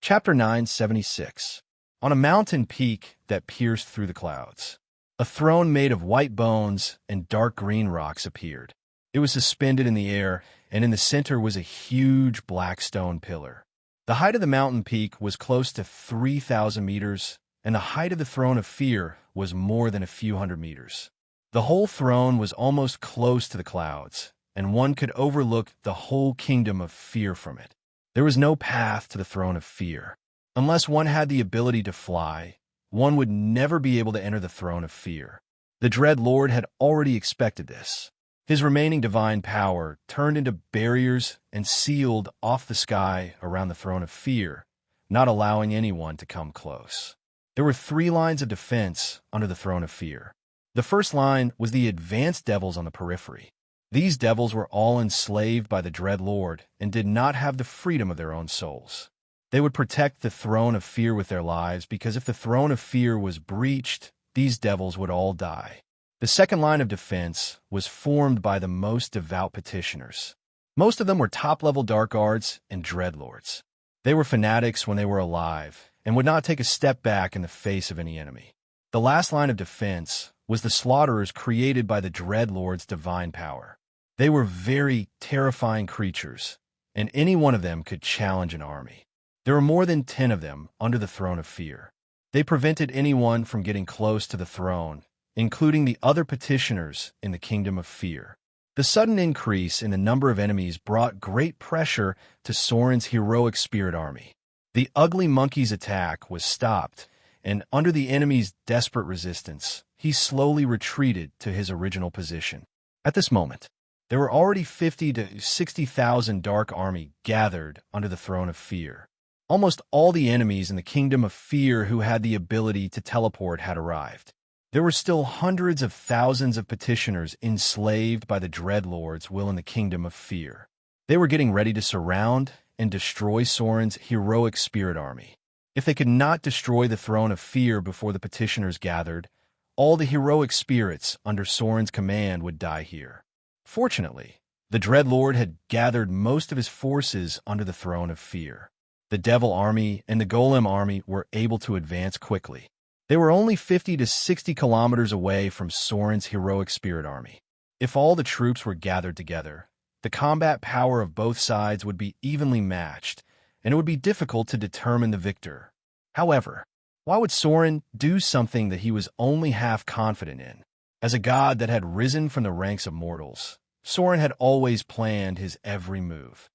Chapter 976. On a mountain peak that pierced through the clouds, a throne made of white bones and dark green rocks appeared. It was suspended in the air, and in the center was a huge black stone pillar. The height of the mountain peak was close to 3,000 meters, and the height of the Throne of Fear was more than a few hundred meters. The whole throne was almost close to the clouds, and one could overlook the whole kingdom of Fear from it. There was no path to the Throne of Fear. Unless one had the ability to fly, one would never be able to enter the Throne of Fear. The Dread Lord had already expected this. His remaining divine power turned into barriers and sealed off the sky around the Throne of Fear, not allowing anyone to come close. There were 3 lines of defense under the Throne of Fear. The first line was the advanced devils on the periphery. These devils were all enslaved by the Dread Lord and did not have the freedom of their own souls. They would protect the Throne of Fear with their lives because if the Throne of Fear was breached, these devils would all die. The second line of defense was formed by the most devout petitioners. Most of them were top-level Dark Guards and Dreadlords. They were fanatics when they were alive and would not take a step back in the face of any enemy. The last line of defense was the slaughterers created by the Dreadlord's divine power. They were very terrifying creatures, and any one of them could challenge an army. There were more than 10 of them under the Throne of Fear. They prevented anyone from getting close to the throne, including the other petitioners in the Kingdom of Fear. The sudden increase in the number of enemies brought great pressure to Soren's heroic spirit army. The ugly monkey's attack was stopped, and under the enemy's desperate resistance, he slowly retreated to his original position. At this moment, there were already 50 to 60,000 Dark Army gathered under the Throne of Fear. Almost all the enemies in the Kingdom of Fear who had the ability to teleport had arrived. There were still hundreds of thousands of petitioners enslaved by the Dreadlord's will in the Kingdom of Fear. They were getting ready to surround and destroy Soren's heroic spirit army. If they could not destroy the Throne of Fear before the petitioners gathered, all the heroic spirits under Soren's command would die here. Fortunately, the Dreadlord had gathered most of his forces under the Throne of Fear. The Devil Army and the Golem Army were able to advance quickly. They were only 50 to 60 kilometers away from Soren's heroic spirit army. If all the troops were gathered together, the combat power of both sides would be evenly matched, and it would be difficult to determine the victor. However, why would Soren do something that he was only half confident in? As a god that had risen from the ranks of mortals, Soren had always planned his every move.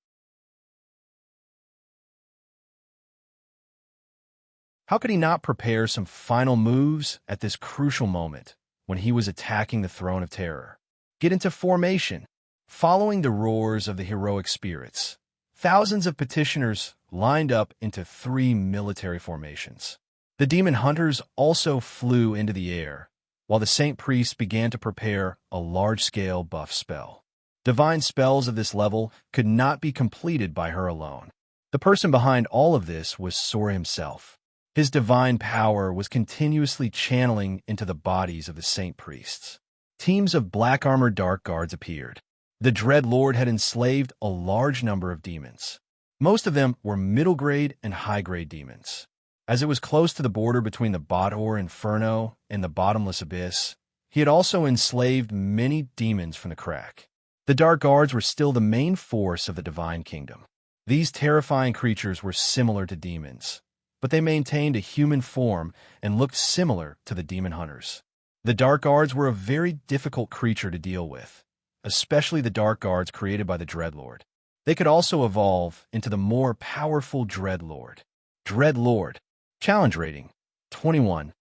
How could he not prepare some final moves at this crucial moment when he was attacking the Throne of Terror? Get into formation. Following the roars of the heroic spirits, thousands of petitioners lined up into 3 military formations. The demon hunters also flew into the air, while the saint priests began to prepare a large-scale buff spell. Divine spells of this level could not be completed by her alone. The person behind all of this was Sora himself. His divine power was continuously channeling into the bodies of the saint priests. Teams of black-armored dark guards appeared. The Dread Lord had enslaved a large number of demons. Most of them were middle-grade and high-grade demons. As it was close to the border between the Bottor Inferno and the Bottomless Abyss, he had also enslaved many demons from the crack. The Dark Guards were still the main force of the Divine Kingdom. These terrifying creatures were similar to demons, but they maintained a human form and looked similar to the demon hunters. The Dark Guards were a very difficult creature to deal with, especially the Dark Guards created by the Dreadlord. They could also evolve into the more powerful Dreadlord. Dreadlord. Challenge rating, 21.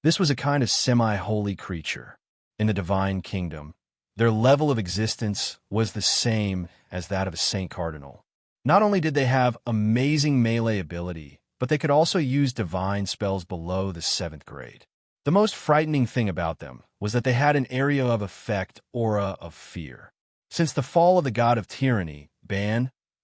This was a kind of semi-holy creature. In the Divine Kingdom, their level of existence was the same as that of a Saint Cardinal. Not only did they have amazing melee ability, but they could also use divine spells below the 7th grade. The most frightening thing about them was that they had an area of effect, aura of fear. Since the fall of the god of tyranny,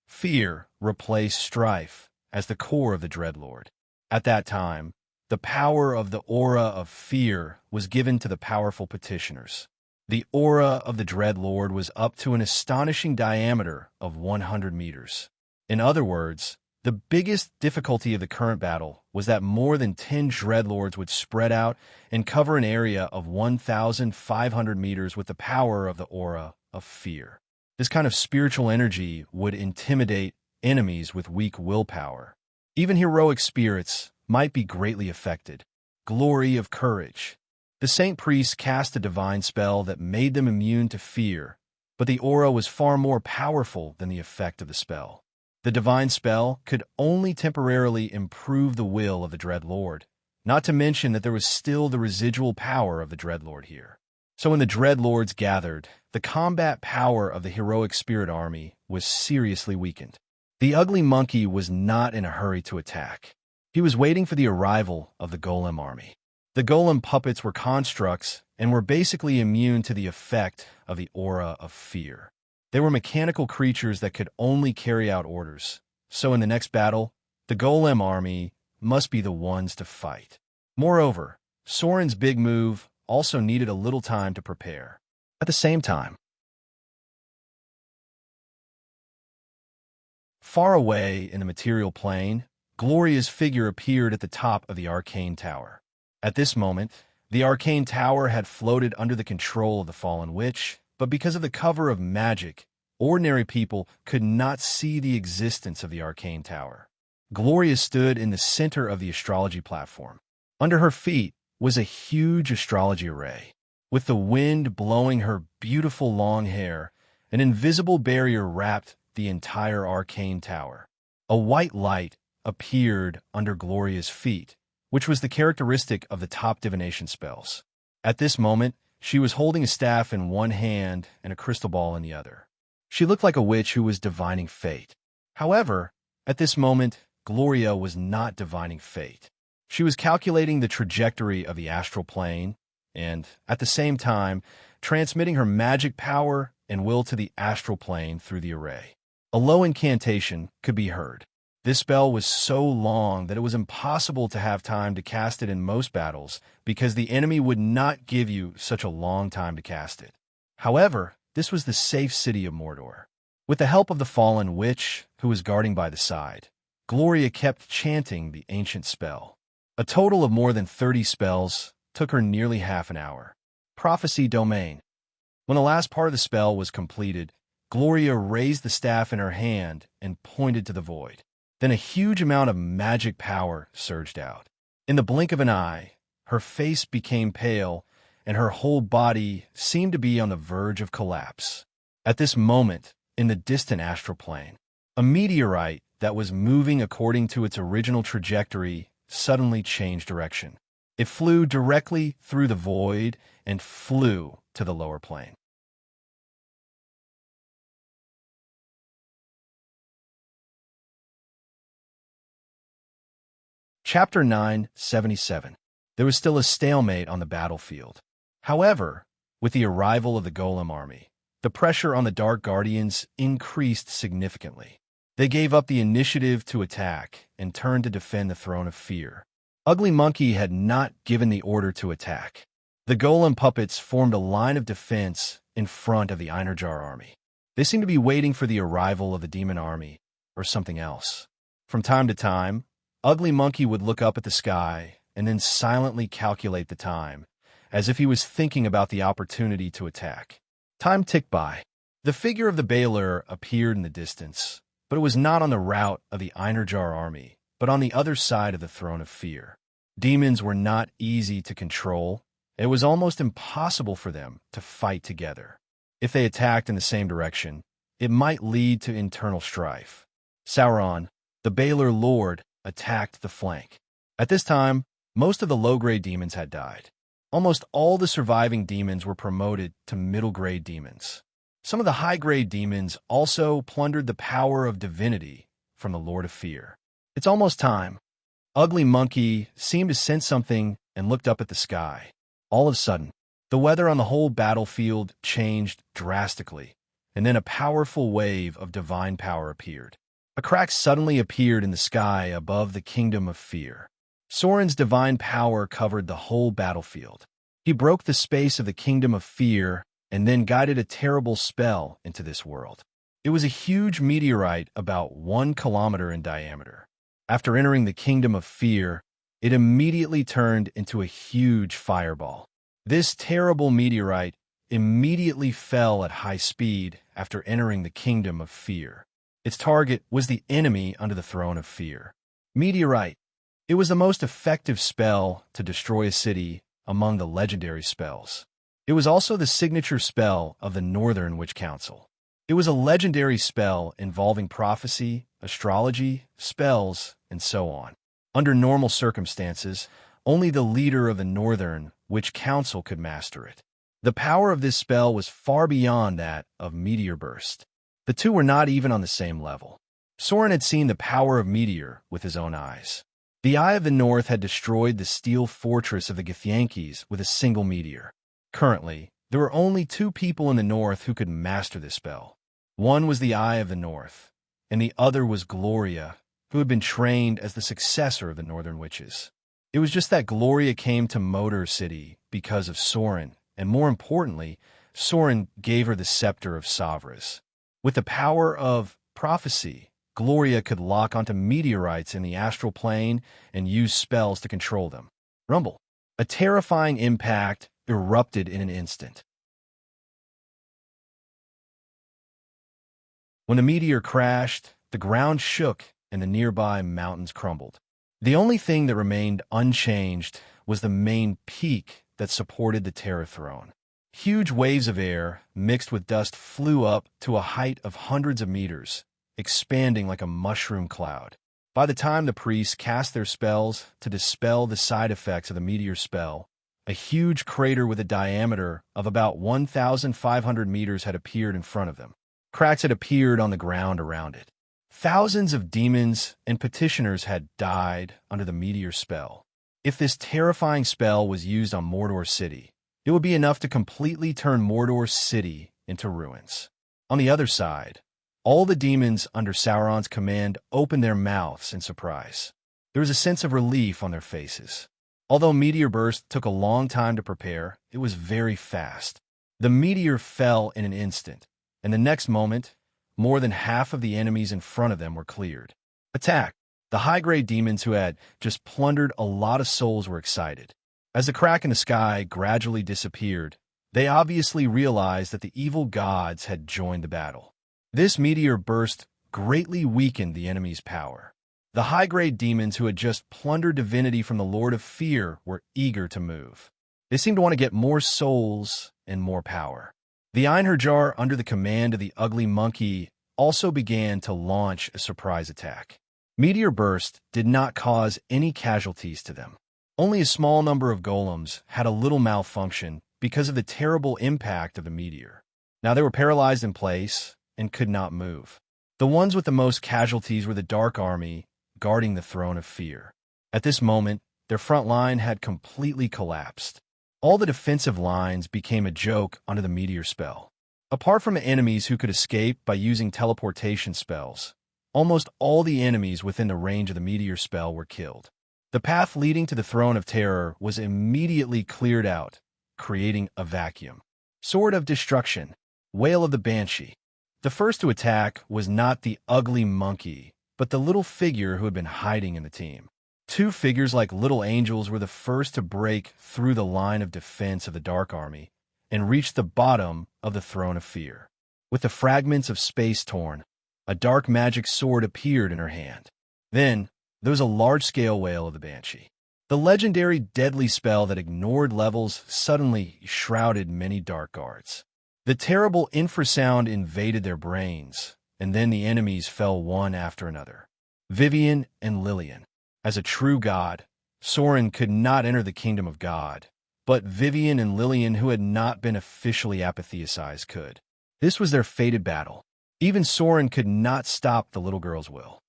fear replaced strife as the core of the Dreadlord. At that time, the power of the aura of fear was given to the powerful petitioners. The aura of the Dreadlord was up to an astonishing diameter of 100 meters. In other words, the biggest difficulty of the current battle was that more than 10 Dreadlords would spread out and cover an area of 1,500 meters with the power of the aura of fear. This kind of spiritual energy would intimidate enemies with weak willpower. Even heroic spirits might be greatly affected. Glory of courage. The saint priests cast a divine spell that made them immune to fear, but the aura was far more powerful than the effect of the spell. The divine spell could only temporarily improve the will of the Dreadlord, not to mention that there was still the residual power of the Dreadlord here. So when the Dreadlords gathered, the combat power of the heroic spirit army was seriously weakened. The ugly monkey was not in a hurry to attack. He was waiting for the arrival of the golem army. The golem puppets were constructs and were basically immune to the effect of the aura of fear. They were mechanical creatures that could only carry out orders. So in the next battle, the golem army must be the ones to fight. Moreover, Soren's big move also needed a little time to prepare. At the same time, far away in the material plane, Gloria's figure appeared at the top of the arcane tower. At this moment, the arcane tower had floated under the control of the fallen witch, but because of the cover of magic, ordinary people could not see the existence of the arcane tower. Gloria stood in the center of the astrology platform. Under her feet was a huge astrology array. With the wind blowing her beautiful long hair, an invisible barrier wrapped the entire arcane tower. A white light appeared under Gloria's feet, which was the characteristic of the top divination spells. At this moment, she was holding a staff in one hand and a crystal ball in the other. She looked like a witch who was divining fate. However, at this moment, Gloria was not divining fate. She was calculating the trajectory of the astral plane and, at the same time, transmitting her magic power and will to the astral plane through the array. A low incantation could be heard. This spell was so long that it was impossible to have time to cast it in most battles because the enemy would not give you such a long time to cast it. However, this was the safe city of Mordor. With the help of the fallen witch, who was guarding by the side, Gloria kept chanting the ancient spell. A total of more than 30 spells took her nearly half an hour. Prophecy Domain. When the last part of the spell was completed, Gloria raised the staff in her hand and pointed to the void. Then a huge amount of magic power surged out. In the blink of an eye, her face became pale, and her whole body seemed to be on the verge of collapse. At this moment, in the distant astral plane, a meteorite that was moving according to its original trajectory suddenly changed direction. It flew directly through the void and flew to the lower plane. Chapter 977. There was still a stalemate on the battlefield. However, with the arrival of the Golem army, the pressure on the Dark Guardians increased significantly. They gave up the initiative to attack and turned to defend the Throne of Fear. Ugly Monkey had not given the order to attack. The golem puppets formed a line of defense in front of the Einherjar army. They seemed to be waiting for the arrival of the demon army, or something else. From time to time, Ugly Monkey would look up at the sky and then silently calculate the time, as if he was thinking about the opportunity to attack. Time ticked by. The figure of the Baylor appeared in the distance, but it was not on the route of the Einherjar army, but on the other side of the Throne of Fear. Demons were not easy to control. It was almost impossible for them to fight together. If they attacked in the same direction, it might lead to internal strife. Sauron, the Baylor Lord, attacked the flank. At this time, most of the low-grade demons had died. Almost all the surviving demons were promoted to middle-grade demons. Some of the high-grade demons also plundered the power of divinity from the Lord of Fear. It's almost time. Ugly Monkey seemed to sense something and looked up at the sky. All of a sudden, the weather on the whole battlefield changed drastically, and then a powerful wave of divine power appeared. A crack suddenly appeared in the sky above the Kingdom of Fear. Sauron's divine power covered the whole battlefield. He broke the space of the Kingdom of Fear and then guided a terrible spell into this world. It was a huge meteorite about 1 kilometer in diameter. After entering the Kingdom of Fear, it immediately turned into a huge fireball. This terrible meteorite immediately fell at high speed after entering the Kingdom of Fear. Its target was the enemy under the Throne of Fear. Meteorite. It was the most effective spell to destroy a city among the legendary spells. It was also the signature spell of the Northern Witch Council. It was a legendary spell involving prophecy, astrology, spells, and so on. Under normal circumstances, only the leader of the Northern Witch Council could master it. The power of this spell was far beyond that of Meteor Burst. The two were not even on the same level. Sauron had seen the power of Meteor with his own eyes. The Eye of the North had destroyed the steel fortress of the Githyankis with a single meteor. Currently, there were only 2 people in the North who could master this spell. One was the Eye of the North, and the other was Gloria, who had been trained as the successor of the Northern Witches. It was just that Gloria came to Moder City because of Sauron, and more importantly, Sauron gave her the Scepter of Savras. With the power of prophecy, Gloria could lock onto meteorites in the astral plane and use spells to control them. Rumble. A terrifying impact erupted in an instant. When the meteor crashed, the ground shook and the nearby mountains crumbled. The only thing that remained unchanged was the main peak that supported the Terror Throne. Huge waves of air mixed with dust flew up to a height of hundreds of meters, expanding like a mushroom cloud. By the time the priests cast their spells to dispel the side effects of the meteor spell, a huge crater with a diameter of about 1,500 meters had appeared in front of them. Cracks had appeared on the ground around it. Thousands of demons and petitioners had died under the meteor spell. If this terrifying spell was used on Mordor City, it would be enough to completely turn Mordor City into ruins. On the other side, all the demons under Sauron's command opened their mouths in surprise. There was a sense of relief on their faces. Although Meteor Burst took a long time to prepare, it was very fast. The meteor fell in an instant, and the next moment, more than half of the enemies in front of them were cleared. Attack! The high-grade demons who had just plundered a lot of souls were excited. As the crack in the sky gradually disappeared, they obviously realized that the evil gods had joined the battle. This meteor burst greatly weakened the enemy's power. The high-grade demons who had just plundered divinity from the Lord of Fear were eager to move. They seemed to want to get more souls and more power. The Einherjar, under the command of the Ugly Monkey, also began to launch a surprise attack. Meteor Burst did not cause any casualties to them. Only a small number of golems had a little malfunction because of the terrible impact of the meteor. Now they were paralyzed in place and could not move. The ones with the most casualties were the Dark Army, guarding the Throne of Fear. At this moment, their front line had completely collapsed. All the defensive lines became a joke under the meteor spell. Apart from enemies who could escape by using teleportation spells, almost all the enemies within the range of the meteor spell were killed. The path leading to the Throne of Terror was immediately cleared out, creating a vacuum. Sword of Destruction, Wail of the Banshee. The first to attack was not the ugly monkey, but the little figure who had been hiding in the team. Two figures like little angels were the first to break through the line of defense of the Dark Army and reach the bottom of the Throne of Fear. With the fragments of space torn, a dark magic sword appeared in her hand. Then, there was a large-scale wail of the Banshee. The legendary deadly spell that ignored levels suddenly shrouded many dark guards. The terrible infrasound invaded their brains, and then the enemies fell one after another. Vivian and Lillian. As a true god, Soren could not enter the kingdom of God, but Vivian and Lillian, who had not been officially apotheosized, could. This was their fated battle. Even Soren could not stop the little girl's will.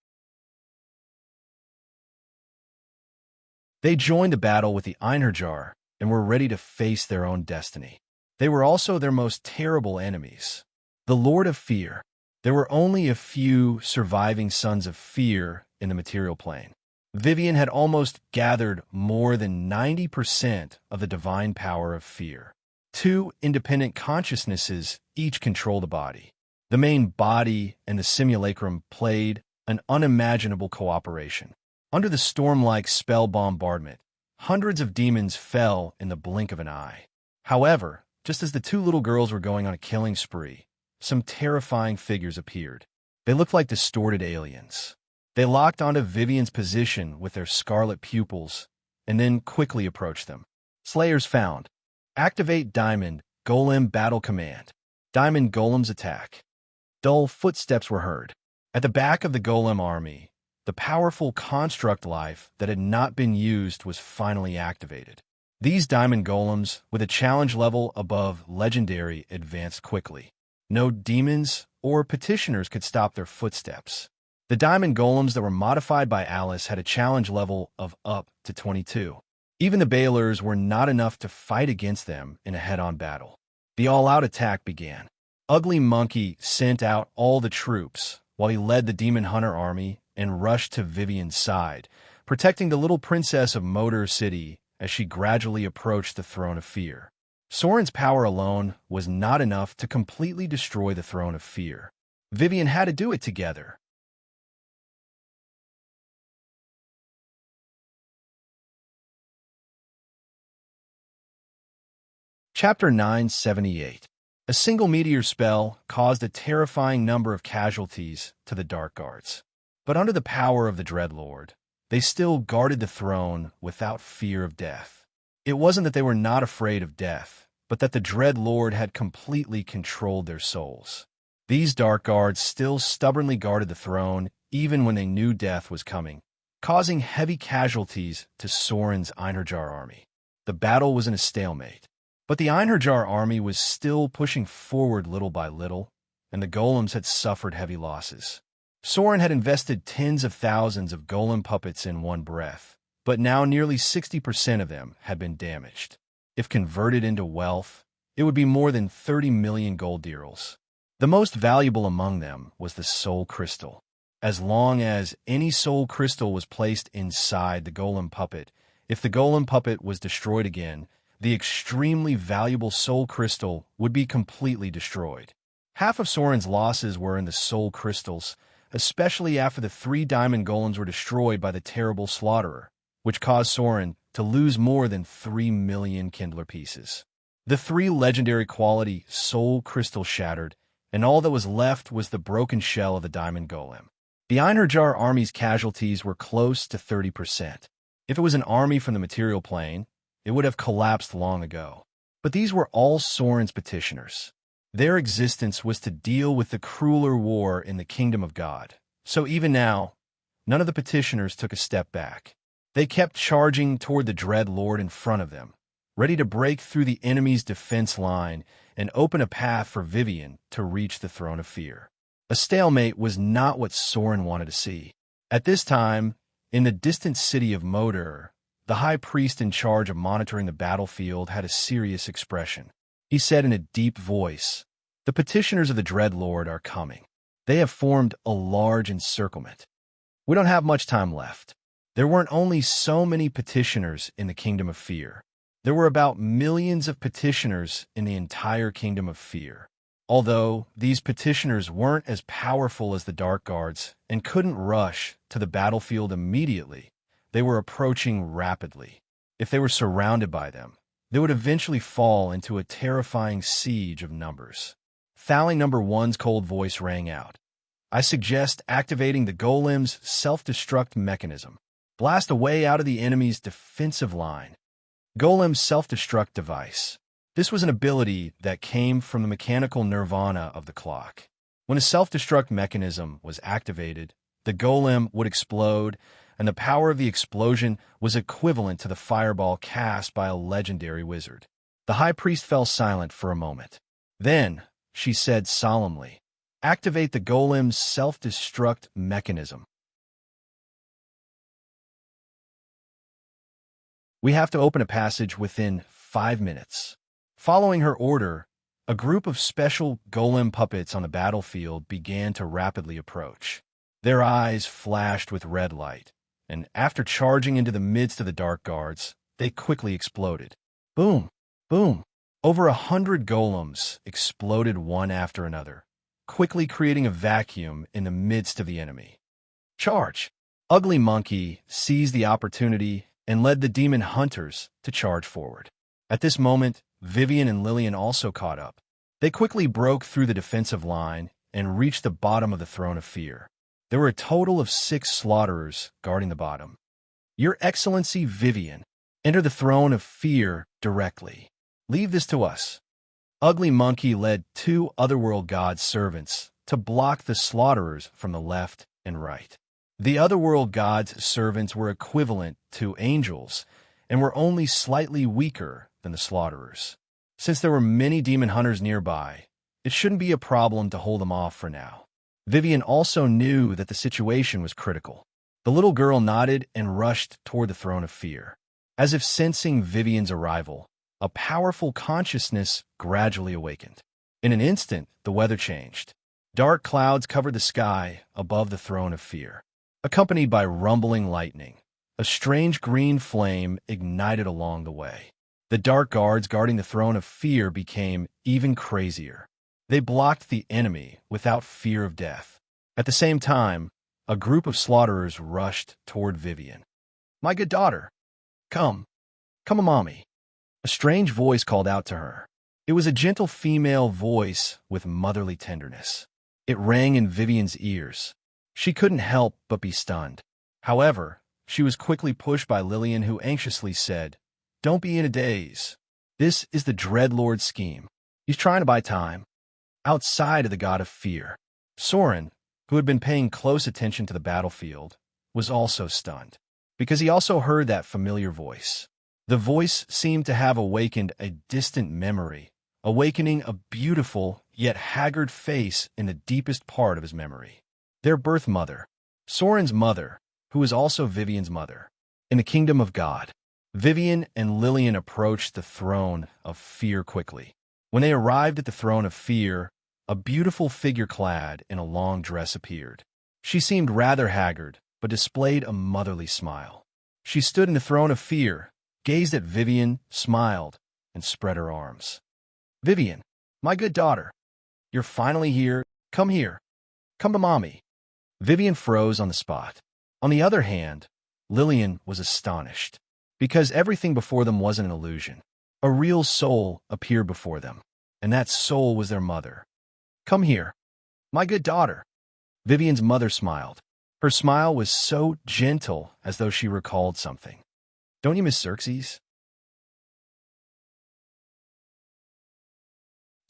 They joined the battle with the Einherjar and were ready to face their own destiny. They were also their most terrible enemies. The Lord of Fear. There were only a few surviving sons of fear in the material plane. Vivian had almost gathered more than 90% of the divine power of fear. Two independent consciousnesses each control the body. The main body and the simulacrum played an unimaginable cooperation. Under the storm-like spell bombardment, hundreds of demons fell in the blink of an eye. However, just as the two little girls were going on a killing spree, some terrifying figures appeared. They looked like distorted aliens. They locked onto Vivian's position with their scarlet pupils and then quickly approached them. Slayers found. Activate Diamond Golem Battle Command. Diamond Golem's attack. Dull footsteps were heard. At the back of the Golem army, the powerful construct life that had not been used was finally activated. These Diamond Golems, with a challenge level above Legendary, advanced quickly. No demons or petitioners could stop their footsteps. The Diamond Golems that were modified by Alice had a challenge level of up to 22. Even the Balers were not enough to fight against them in a head-on battle. The all-out attack began. Ugly Monkey sent out all the troops while he led the Demon Hunter army and rushed to Vivian's side, protecting the little princess of Motor City as she gradually approached the Throne of Fear. Soren's power alone was not enough to completely destroy the Throne of Fear. Vivian had to do it together. Chapter 978. A single meteor spell caused a terrifying number of casualties to the Dark Guards. But under the power of the Dreadlord, they still guarded the throne without fear of death. It wasn't that they were not afraid of death, but that the Dreadlord had completely controlled their souls. These Dark Guards still stubbornly guarded the throne even when they knew death was coming, causing heavy casualties to Soren's Einherjar army. The battle was in a stalemate. But the Einherjar army was still pushing forward little by little, and the golems had suffered heavy losses. Soren had invested tens of thousands of golem puppets in one breath, but now nearly 60% of them had been damaged. If converted into wealth, it would be more than 30 million gold dirhams. The most valuable among them was the soul crystal. As long as any soul crystal was placed inside the golem puppet, if the golem puppet was destroyed again, the extremely valuable soul crystal would be completely destroyed. Half of Soren's losses were in the soul crystals, especially after the 3 diamond golems were destroyed by the terrible slaughterer, which caused Soren to lose more than 3 million kindler pieces. The 3 legendary quality soul crystals shattered, and all that was left was the broken shell of the diamond golem. The Einherjar army's casualties were close to 30%. If it was an army from the material plane, it would have collapsed long ago. But these were all Soren's petitioners. Their existence was to deal with the crueler war in the kingdom of God. So even now, none of the petitioners took a step back. They kept charging toward the Dread Lord in front of them, ready to break through the enemy's defense line and open a path for Vivian to reach the Throne of Fear. A stalemate was not what Soren wanted to see. At this time, in the distant city of Moder, the high priest in charge of monitoring the battlefield had a serious expression. He said in a deep voice, "The petitioners of the Dreadlord are coming. They have formed a large encirclement. We don't have much time left. There weren't only so many petitioners in the Kingdom of Fear. There were about millions of petitioners in the entire Kingdom of Fear. Although these petitioners weren't as powerful as the Dark Guards and couldn't rush to the battlefield immediately, they were approaching rapidly. If they were surrounded by them, they would eventually fall into a terrifying siege of numbers. Thaling number 1's cold voice rang out. I suggest activating the golem's self-destruct mechanism. Blast a way out of the enemy's defensive line. Golem's self-destruct device. This was an ability that came from the mechanical nirvana of the clock. When a self-destruct mechanism was activated, the golem would explode, and the power of the explosion was equivalent to the fireball cast by a legendary wizard. The high priest fell silent for a moment. Then, she said solemnly, activate the golem's self-destruct mechanism. We have to open a passage within 5 minutes. Following her order, a group of special golem puppets on the battlefield began to rapidly approach. Their eyes flashed with red light, and after charging into the midst of the Dark Guards, they quickly exploded. Boom! Boom! Over 100 golems exploded one after another, quickly creating a vacuum in the midst of the enemy. Charge! Ugly Monkey seized the opportunity and led the demon hunters to charge forward. At this moment, Vivian and Lillian also caught up. They quickly broke through the defensive line and reached the bottom of the Throne of Fear. There were a total of 6 slaughterers guarding the bottom. Your Excellency Vivian, enter the Throne of Fear directly. Leave this to us. Ugly Monkey led 2 Otherworld God servants to block the slaughterers from the left and right. The Otherworld God's servants were equivalent to angels and were only slightly weaker than the slaughterers. Since there were many demon hunters nearby, it shouldn't be a problem to hold them off for now. Vivian also knew that the situation was critical. The little girl nodded and rushed toward the Throne of Fear. As if sensing Vivian's arrival, a powerful consciousness gradually awakened. In an instant, the weather changed. Dark clouds covered the sky above the Throne of Fear. Accompanied by rumbling lightning, a strange green flame ignited along the way. The Dark Guards guarding the Throne of Fear became even crazier. They blocked the enemy without fear of death. At the same time, a group of slaughterers rushed toward Vivian. My good daughter, come, mommy. A strange voice called out to her. It was a gentle female voice with motherly tenderness. It rang in Vivian's ears. She couldn't help but be stunned. However, she was quickly pushed by Lillian, who anxiously said, Don't be in a daze. This is the Dreadlord's scheme. He's trying to buy time. Outside of the God of Fear, Soren, who had been paying close attention to the battlefield, was also stunned, because he also heard that familiar voice. The voice seemed to have awakened a distant memory, awakening a beautiful yet haggard face in the deepest part of his memory. Their birth mother, Soren's mother, who was also Vivian's mother. In the kingdom of God, Vivian and Lillian approached the Throne of Fear quickly. When they arrived at the Throne of Fear, a beautiful figure clad in a long dress appeared. She seemed rather haggard, but displayed a motherly smile. She stood in the Throne of Fear, gazed at Vivian, smiled, and spread her arms. Vivian, my good daughter, you're finally here. Come here. Come to mommy. Vivian froze on the spot. On the other hand, Lillian was astonished, because everything before them wasn't an illusion. A real soul appeared before them, and that soul was their mother. Come here, my good daughter. Vivian's mother smiled. Her smile was so gentle, as though she recalled something. Don't you miss Xerxes?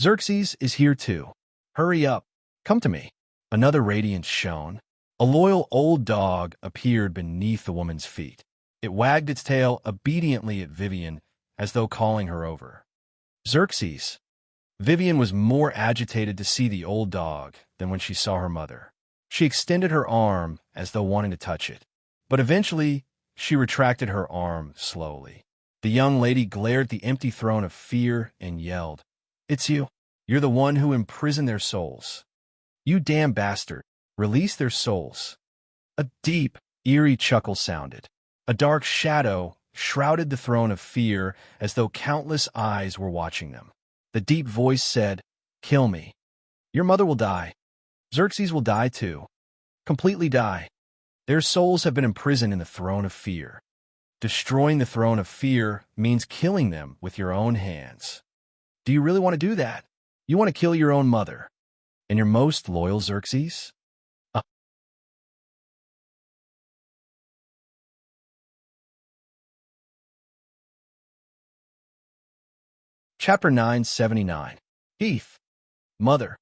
Xerxes is here too. Hurry up. Come to me. Another radiance shone. A loyal old dog appeared beneath the woman's feet. It wagged its tail obediently at Vivian, as though calling her over. Xerxes. Vivian was more agitated to see the old dog than when she saw her mother. She extended her arm as though wanting to touch it, but eventually she retracted her arm slowly. The young lady glared at the empty Throne of Fear and yelled, It's you. You're the one who imprisoned their souls. You damn bastard. Release their souls. A deep, eerie chuckle sounded. A dark shadow shrouded the throne of fear as though countless eyes were watching them. The deep voice said, "Kill me. Your mother will die. Xerxes will die too. Completely die. Their souls have been imprisoned in the throne of fear. Destroying the throne of fear means killing them with your own hands. Do you really want to do that? You want to kill your own mother and your most loyal Xerxes?" Chapter 979. Heath. Mother.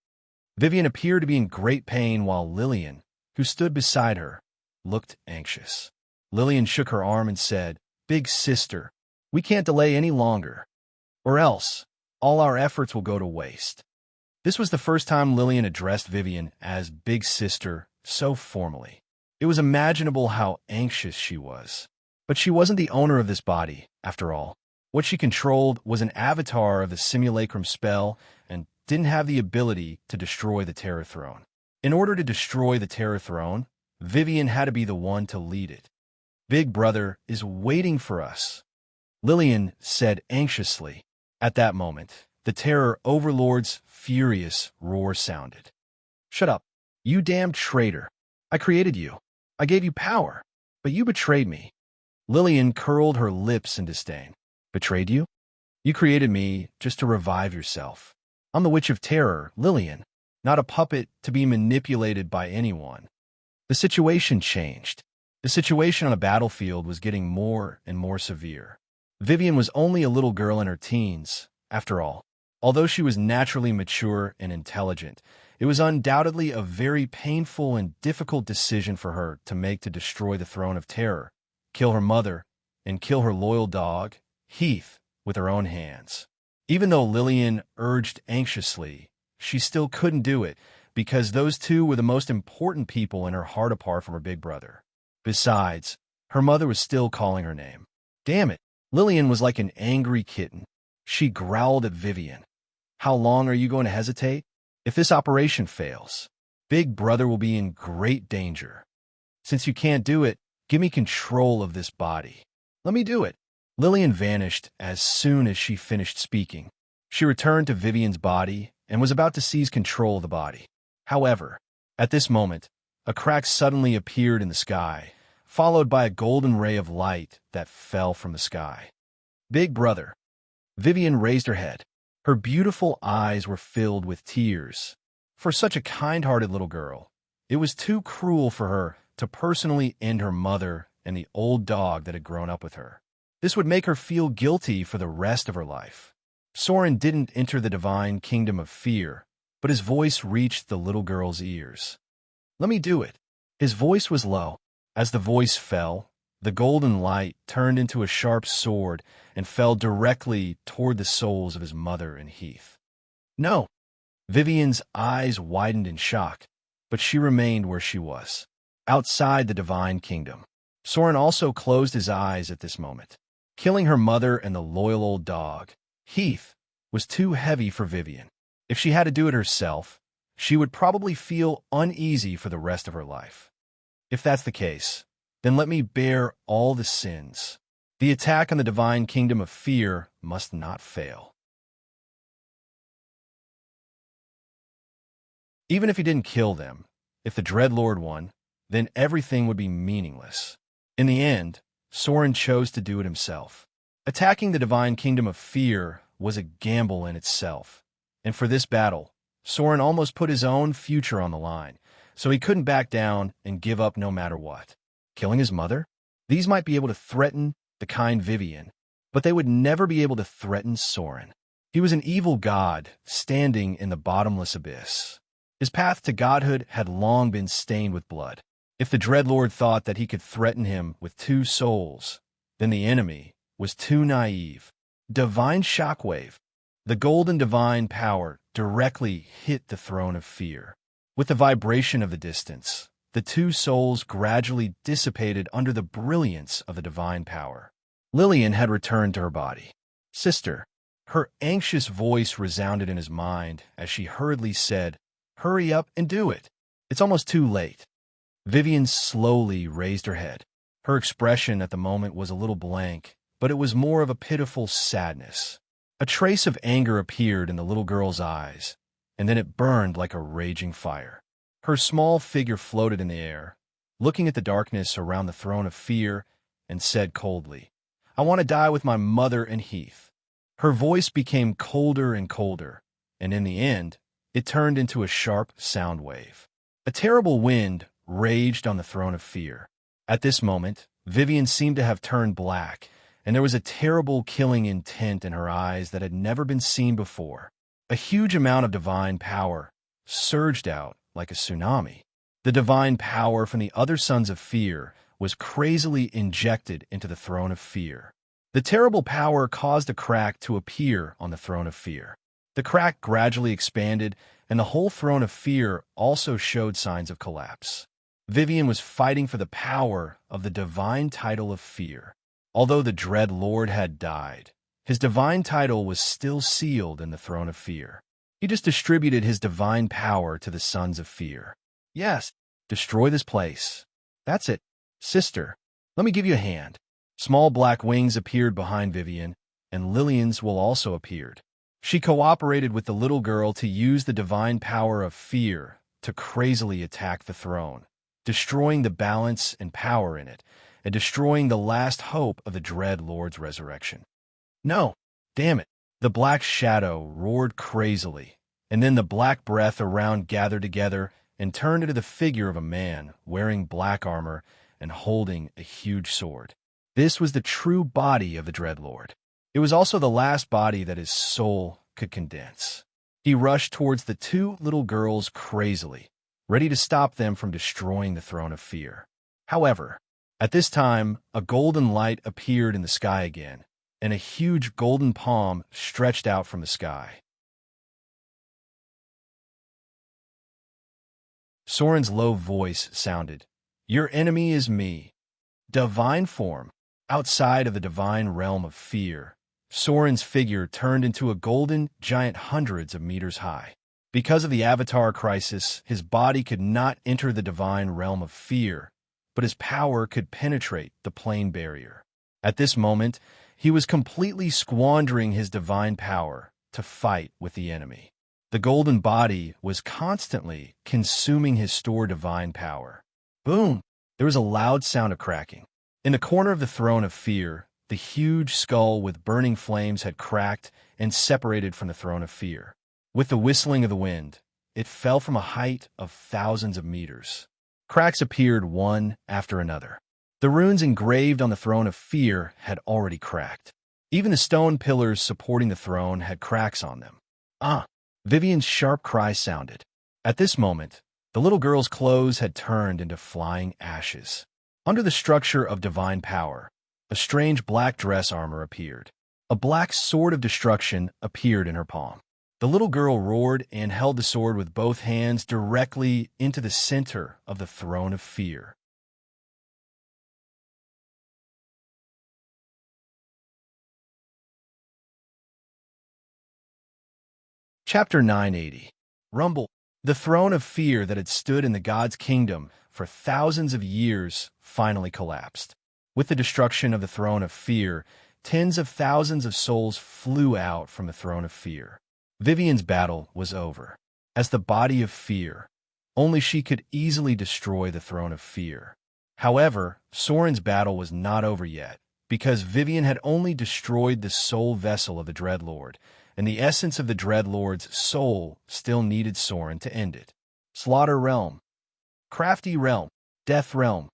Vivian appeared to be in great pain while Lillian, who stood beside her, looked anxious. Lillian shook her arm and said, "Big sister, we can't delay any longer, or else all our efforts will go to waste." This was the first time Lillian addressed Vivian as Big Sister so formally. It was imaginable how anxious she was. But she wasn't the owner of this body, after all. What she controlled was an avatar of the simulacrum spell and didn't have the ability to destroy the Terror Throne. In order to destroy the Terror Throne, Vivian had to be the one to lead it. "Big Brother is waiting for us," Lillian said anxiously. At that moment, the Terror Overlord's furious roar sounded. "Shut up, you damn traitor. I created you. I gave you power, but you betrayed me." Lillian curled her lips in disdain. "Betrayed you? You created me just to revive yourself. I'm the Witch of Terror, Lillian, not a puppet to be manipulated by anyone." The situation changed. The situation on a battlefield was getting more and more severe. Vivian was only a little girl in her teens, after all. Although she was naturally mature and intelligent, it was undoubtedly a very painful and difficult decision for her to make to destroy the Throne of Terror, kill her mother, and kill her loyal dog, Heath, with her own hands. Even though Lillian urged anxiously, she still couldn't do it because those two were the most important people in her heart apart from her big brother. Besides, her mother was still calling her name. Damn it, Lillian was like an angry kitten. She growled at Vivian. "How long are you going to hesitate? If this operation fails, Big Brother will be in great danger. Since you can't do it, give me control of this body. Let me do it." Lillian vanished as soon as she finished speaking. She returned to Vivian's body and was about to seize control of the body. However, at this moment, a crack suddenly appeared in the sky, followed by a golden ray of light that fell from the sky. "Big Brother." Vivian raised her head. Her beautiful eyes were filled with tears. For such a kind-hearted little girl, it was too cruel for her to personally end her mother and the old dog that had grown up with her. This would make her feel guilty for the rest of her life. Soren didn't enter the divine kingdom of fear, but his voice reached the little girl's ears. "Let me do it." His voice was low. As the voice fell, the golden light turned into a sharp sword and fell directly toward the souls of his mother and Heath. "No." Vivian's eyes widened in shock, but she remained where she was, outside the divine kingdom. Soren also closed his eyes at this moment. Killing her mother and the loyal old dog, Heath, was too heavy for Vivian. If she had to do it herself, she would probably feel uneasy for the rest of her life. If that's the case, then let me bear all the sins. The attack on the divine kingdom of fear must not fail. Even if he didn't kill them, if the Dreadlord won, then everything would be meaningless. In the end, Soren chose to do it himself. Attacking the divine kingdom of fear was a gamble in itself, and for this battle, Soren almost put his own future on the line, so he couldn't back down and give up no matter what. Killing his mother? These might be able to threaten the kind Vivian, but they would never be able to threaten Soren. He was an evil god standing in the bottomless abyss. His path to godhood had long been stained with blood. If the Dreadlord thought that he could threaten him with two souls, then the enemy was too naive. Divine shockwave. The golden divine power directly hit the throne of fear. With the vibration of the distance, the two souls gradually dissipated under the brilliance of the divine power. Lillian had returned to her body. "Sister." Her anxious voice resounded in his mind as she hurriedly said, "Hurry up and do it. It's almost too late." Vivian slowly raised her head. Her expression at the moment was a little blank, but it was more of a pitiful sadness. A trace of anger appeared in the little girl's eyes, and then it burned like a raging fire. Her small figure floated in the air, looking at the darkness around the throne of fear, and said coldly, "I want to die with my mother and Heath." Her voice became colder and colder, and in the end, it turned into a sharp sound wave. A terrible wind raged on the throne of fear. At this moment, Vivian seemed to have turned black, and there was a terrible killing intent in her eyes that had never been seen before. A huge amount of divine power surged out like a tsunami. The divine power from the other sons of fear was crazily injected into the throne of fear. The terrible power caused a crack to appear on the throne of fear. The crack gradually expanded, and the whole throne of fear also showed signs of collapse. Vivian was fighting for the power of the divine title of fear. Although the Dread Lord had died, his divine title was still sealed in the throne of fear. He just distributed his divine power to the sons of fear. "Yes, destroy this place. That's it. Sister, let me give you a hand." Small black wings appeared behind Vivian, and Lillian's will also appeared. She cooperated with the little girl to use the divine power of fear to crazily attack the throne, destroying the balance and power in it, and destroying the last hope of the Dread Lord's resurrection. "No, damn it!" The black shadow roared crazily, and then the black breath around gathered together and turned into the figure of a man wearing black armor and holding a huge sword. This was the true body of the Dread Lord. It was also the last body that his soul could condense. He rushed towards the two little girls crazily, ready to stop them from destroying the throne of fear. However, at this time, a golden light appeared in the sky again, and a huge golden palm stretched out from the sky. Soren's low voice sounded, "Your enemy is me." Divine form. Outside of the divine realm of fear, Soren's figure turned into a golden giant hundreds of meters high. Because of the Avatar crisis, his body could not enter the divine realm of fear, but his power could penetrate the plane barrier. At this moment, he was completely squandering his divine power to fight with the enemy. The golden body was constantly consuming his stored divine power. Boom! There was a loud sound of cracking. In the corner of the throne of fear, the huge skull with burning flames had cracked and separated from the throne of fear. With the whistling of the wind, it fell from a height of thousands of meters. Cracks appeared one after another. The runes engraved on the throne of fear had already cracked. Even the stone pillars supporting the throne had cracks on them. "Ah!" Vivian's sharp cry sounded. At this moment, the little girl's clothes had turned into flying ashes. Under the structure of divine power, a strange black dress armor appeared. A black sword of destruction appeared in her palm. The little girl roared and held the sword with both hands directly into the center of the throne of fear. Chapter 980. Rumble. The throne of fear that had stood in the god's kingdom for thousands of years finally collapsed. With the destruction of the throne of fear, tens of thousands of souls flew out from the throne of fear. Vivian's battle was over. As the body of fear, only she could easily destroy the throne of fear. However, Soren's battle was not over yet, because Vivian had only destroyed the soul vessel of the Dread Lord, and the essence of the Dread Lord's soul still needed Soren to end it. Slaughter Realm. Crafty Realm. Death Realm.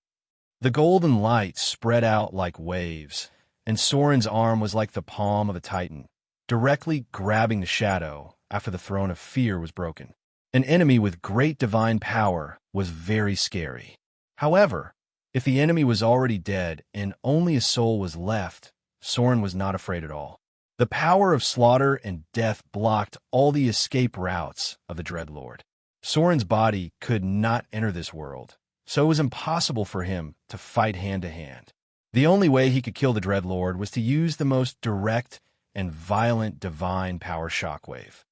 The golden light spread out like waves, and Soren's arm was like the palm of a titan, directly grabbing the shadow after the throne of fear was broken. An enemy with great divine power was very scary. However, if the enemy was already dead and only a soul was left, Soren was not afraid at all. The power of slaughter and death blocked all the escape routes of the Dread Lord. Soren's body could not enter this world, so it was impossible for him to fight hand-to-hand. The only way he could kill the Dread Lord was to use the most direct and violent divine power shockwave.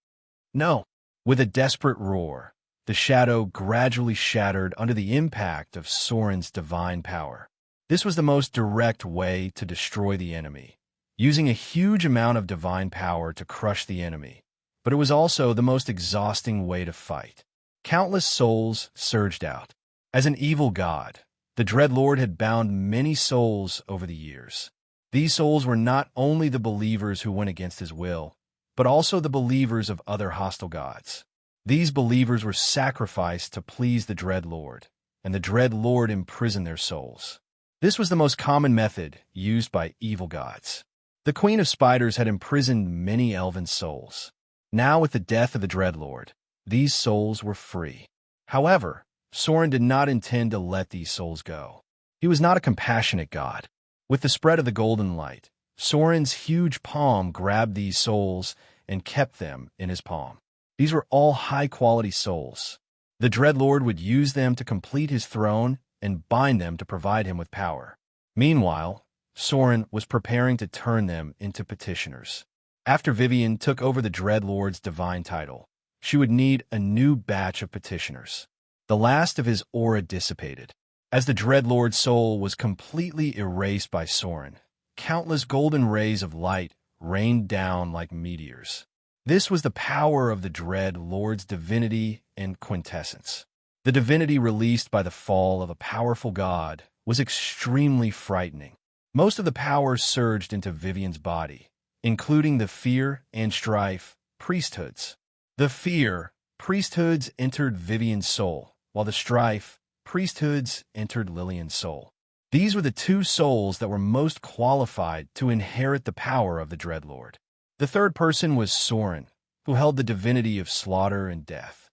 No! With a desperate roar, the shadow gradually shattered under the impact of Soren's divine power. This was the most direct way to destroy the enemy, using a huge amount of divine power to crush the enemy, but it was also the most exhausting way to fight. Countless souls surged out. As an evil god, the Dreadlord had bound many souls over the years. These souls were not only the believers who went against his will, but also the believers of other hostile gods. These believers were sacrificed to please the Dreadlord, and the Dreadlord imprisoned their souls. This was the most common method used by evil gods. The Queen of Spiders had imprisoned many elven souls. Now, with the death of the Dreadlord, these souls were free. However, Soren did not intend to let these souls go. He was not a compassionate god. With the spread of the golden light, Soren's huge palm grabbed these souls and kept them in his palm. These were all high-quality souls. The Dreadlord would use them to complete his throne and bind them to provide him with power. Meanwhile, Soren was preparing to turn them into petitioners. After Vivian took over the Dreadlord's divine title, she would need a new batch of petitioners. The last of his aura dissipated. As the Dreadlord's soul was completely erased by Soren, countless golden rays of light rained down like meteors. This was the power of the Dreadlord's divinity and quintessence. The divinity released by the fall of a powerful god was extremely frightening. Most of the power surged into Vivian's body, including the fear and strife priesthoods. The fear priesthoods entered Vivian's soul, while the strife priesthoods entered Lillian's soul. These were the two souls that were most qualified to inherit the power of the Dreadlord. The third person was Soren, who held the divinity of slaughter and death.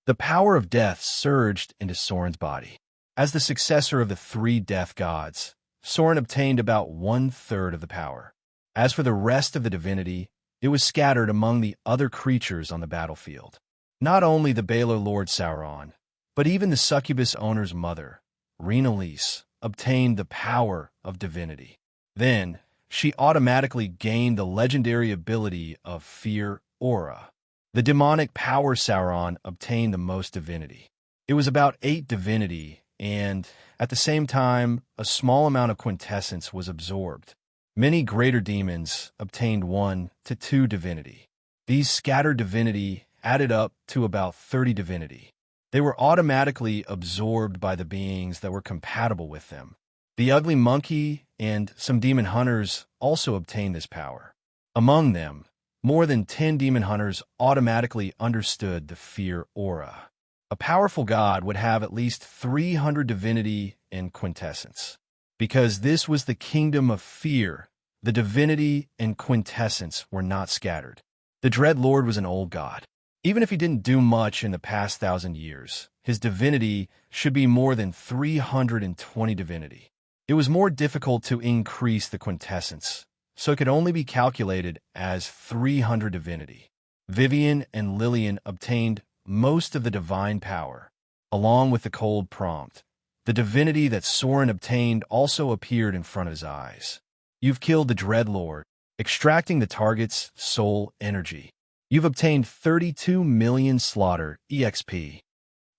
The power of death surged into Soren's body. As the successor of the three death gods, Soren obtained about 1/3 of the power. As for the rest of the divinity, it was scattered among the other creatures on the battlefield. Not only the Baelor Lord Sauron, but even the succubus owner's mother, Rena-Lise, obtained the power of divinity. Then, she automatically gained the legendary ability of Fear Aura. The demonic power Sauron obtained the most divinity. It was about 8 divinity, and, at the same time, a small amount of quintessence was absorbed. Many greater demons obtained 1 to 2 divinity. These scattered divinity added up to about 30 divinity. They were automatically absorbed by the beings that were compatible with them. The ugly monkey and some demon hunters also obtained this power. Among them, more than 10 demon hunters automatically understood the fear aura. A powerful god would have at least 300 divinity and quintessence. Because this was the kingdom of fear, the divinity and quintessence were not scattered. The Dreadlord was an old god. Even if he didn't do much in the past 1,000 years, his divinity should be more than 320 divinity. It was more difficult to increase the quintessence, so it could only be calculated as 300 divinity. Vivian and Lillian obtained most of the divine power, along with the cold prompt. The divinity that Soren obtained also appeared in front of his eyes. You've killed the Dreadlord, extracting the target's soul energy. You've obtained 32 million slaughter EXP.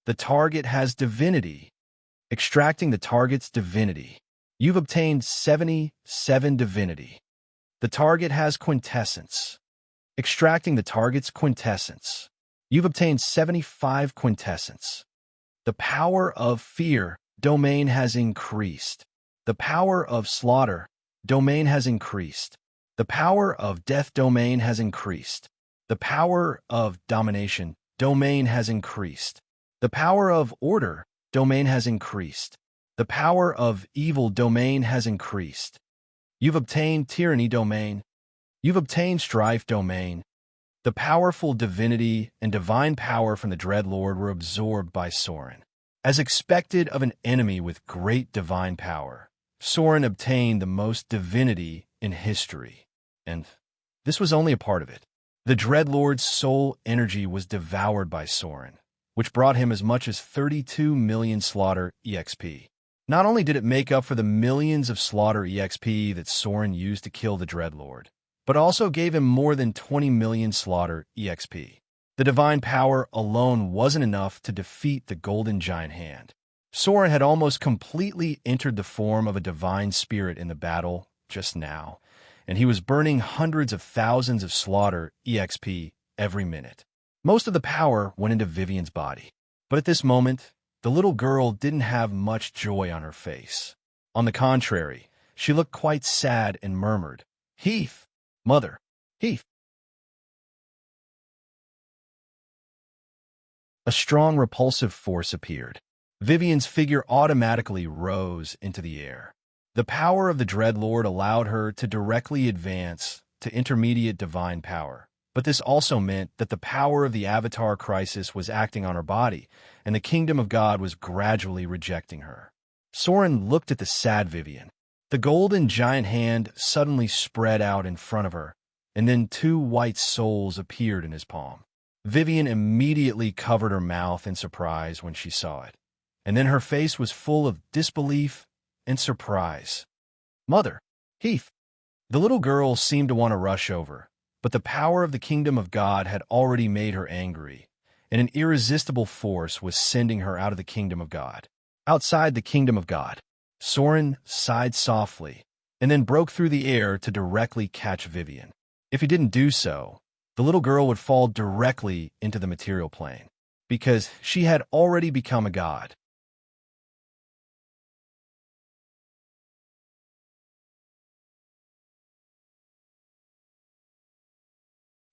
The target has divinity. Extracting the target's divinity. You've obtained 77 divinity. The target has quintessence. Extracting the target's quintessence. You've obtained 75 quintessence. The power of fear domain has increased. The power of slaughter domain has increased. The power of death domain has increased. The power of domination domain has increased. The power of order domain has increased. The power of evil domain has increased. You've obtained tyranny domain. You've obtained strife domain. The powerful divinity and divine power from the Dreadlord were absorbed by Soren. As expected of an enemy with great divine power, Soren obtained the most divinity in history. And this was only a part of it. The Dreadlord's soul energy was devoured by Soren, which brought him as much as 32 million slaughter EXP. Not only did it make up for the millions of slaughter EXP that Soren used to kill the Dreadlord, but also gave him more than 20 million slaughter EXP. The divine power alone wasn't enough to defeat the golden giant hand. Soren had almost completely entered the form of a divine spirit in the battle just now, and he was burning hundreds of thousands of slaughter EXP every minute. Most of the power went into Vivian's body. But at this moment, the little girl didn't have much joy on her face. On the contrary, she looked quite sad and murmured, "Heath, mother, Heath." A strong repulsive force appeared. Vivian's figure automatically rose into the air. The power of the Dreadlord allowed her to directly advance to intermediate divine power. But this also meant that the power of the Avatar crisis was acting on her body, and the kingdom of God was gradually rejecting her. Soren looked at the sad Vivian. The golden giant hand suddenly spread out in front of her, and then two white souls appeared in his palm. Vivian immediately covered her mouth in surprise when she saw it, and then her face was full of disbelief and surprise. "Mother, Heath." The little girl seemed to want to rush over, but the power of the kingdom of God had already made her angry, and an irresistible force was sending her out of the kingdom of God. Outside the kingdom of God, Soren sighed softly, and then broke through the air to directly catch Vivian. If he didn't do so, the little girl would fall directly into the material plane, because she had already become a god.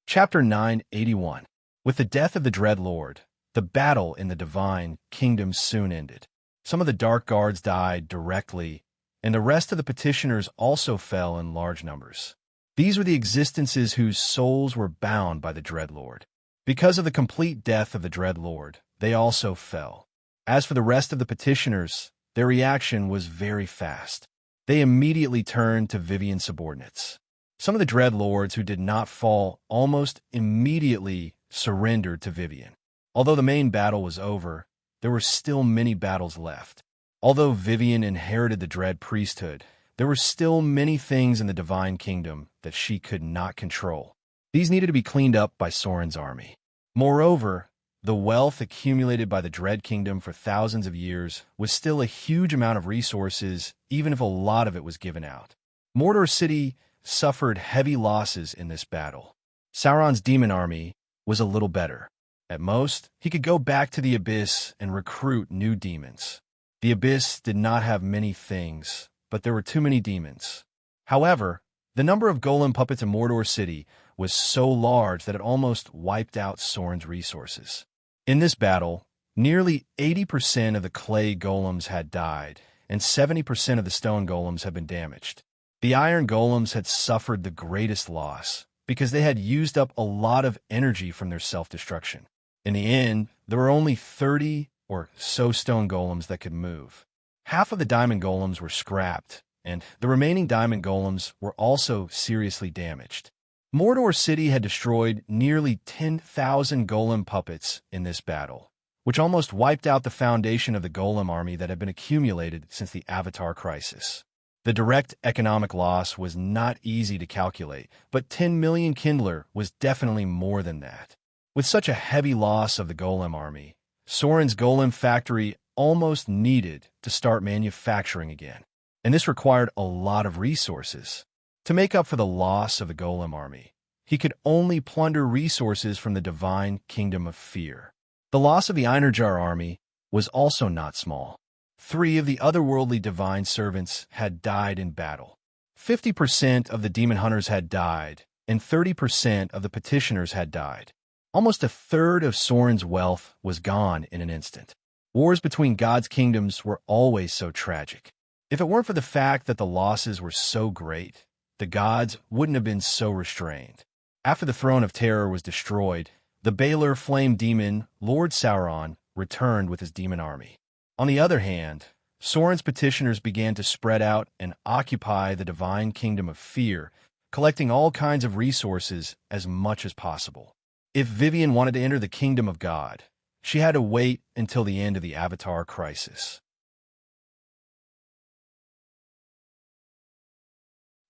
Chapter 981. With the death of the Dreadlord, the battle in the divine kingdom soon ended. Some of the Dark Guards died directly, and the rest of the petitioners also fell in large numbers. These were the existences whose souls were bound by the Dreadlord. Because of the complete death of the Dreadlord, they also fell. As for the rest of the petitioners, their reaction was very fast. They immediately turned to Vivian's subordinates. Some of the Dreadlords who did not fall almost immediately surrendered to Vivian. Although the main battle was over, there were still many battles left. Although Vivian inherited the Dread priesthood, there were still many things in the divine kingdom that she could not control. These needed to be cleaned up by Soren's army. Moreover, the wealth accumulated by the Dread Kingdom for thousands of years was still a huge amount of resources, even if a lot of it was given out. Mordor City suffered heavy losses in this battle. Sauron's demon army was a little better. At most, he could go back to the Abyss and recruit new demons. The Abyss did not have many things, but there were too many demons. However, the number of golem puppets in Mordor City was so large that it almost wiped out Soren's resources. In this battle, nearly 80% of the clay golems had died, and 70% of the stone golems had been damaged. The iron golems had suffered the greatest loss because they had used up a lot of energy from their self-destruction. In the end, there were only 30 or so stone golems that could move. Half of the diamond golems were scrapped, and the remaining diamond golems were also seriously damaged. Mordor City had destroyed nearly 10,000 golem puppets in this battle, which almost wiped out the foundation of the golem army that had been accumulated since the Avatar crisis. The direct economic loss was not easy to calculate, but 10 million Kindler was definitely more than that. With such a heavy loss of the golem army, Soren's golem factory almost needed to start manufacturing again, and this required a lot of resources. To make up for the loss of the golem army, he could only plunder resources from the divine kingdom of fear. The loss of the Einarjar army was also not small. 3 of the otherworldly divine servants had died in battle. 50% of the demon hunters had died, and 30% of the petitioners had died. Almost a third of Soren's wealth was gone in an instant. Wars between God's kingdoms were always so tragic. If it weren't for the fact that the losses were so great, the gods wouldn't have been so restrained. After the Throne of Terror was destroyed, the Baelor flame demon, Lord Sauron, returned with his demon army. On the other hand, Soren's petitioners began to spread out and occupy the divine kingdom of fear, collecting all kinds of resources as much as possible. If Vivian wanted to enter the kingdom of God, she had to wait until the end of the Avatar crisis.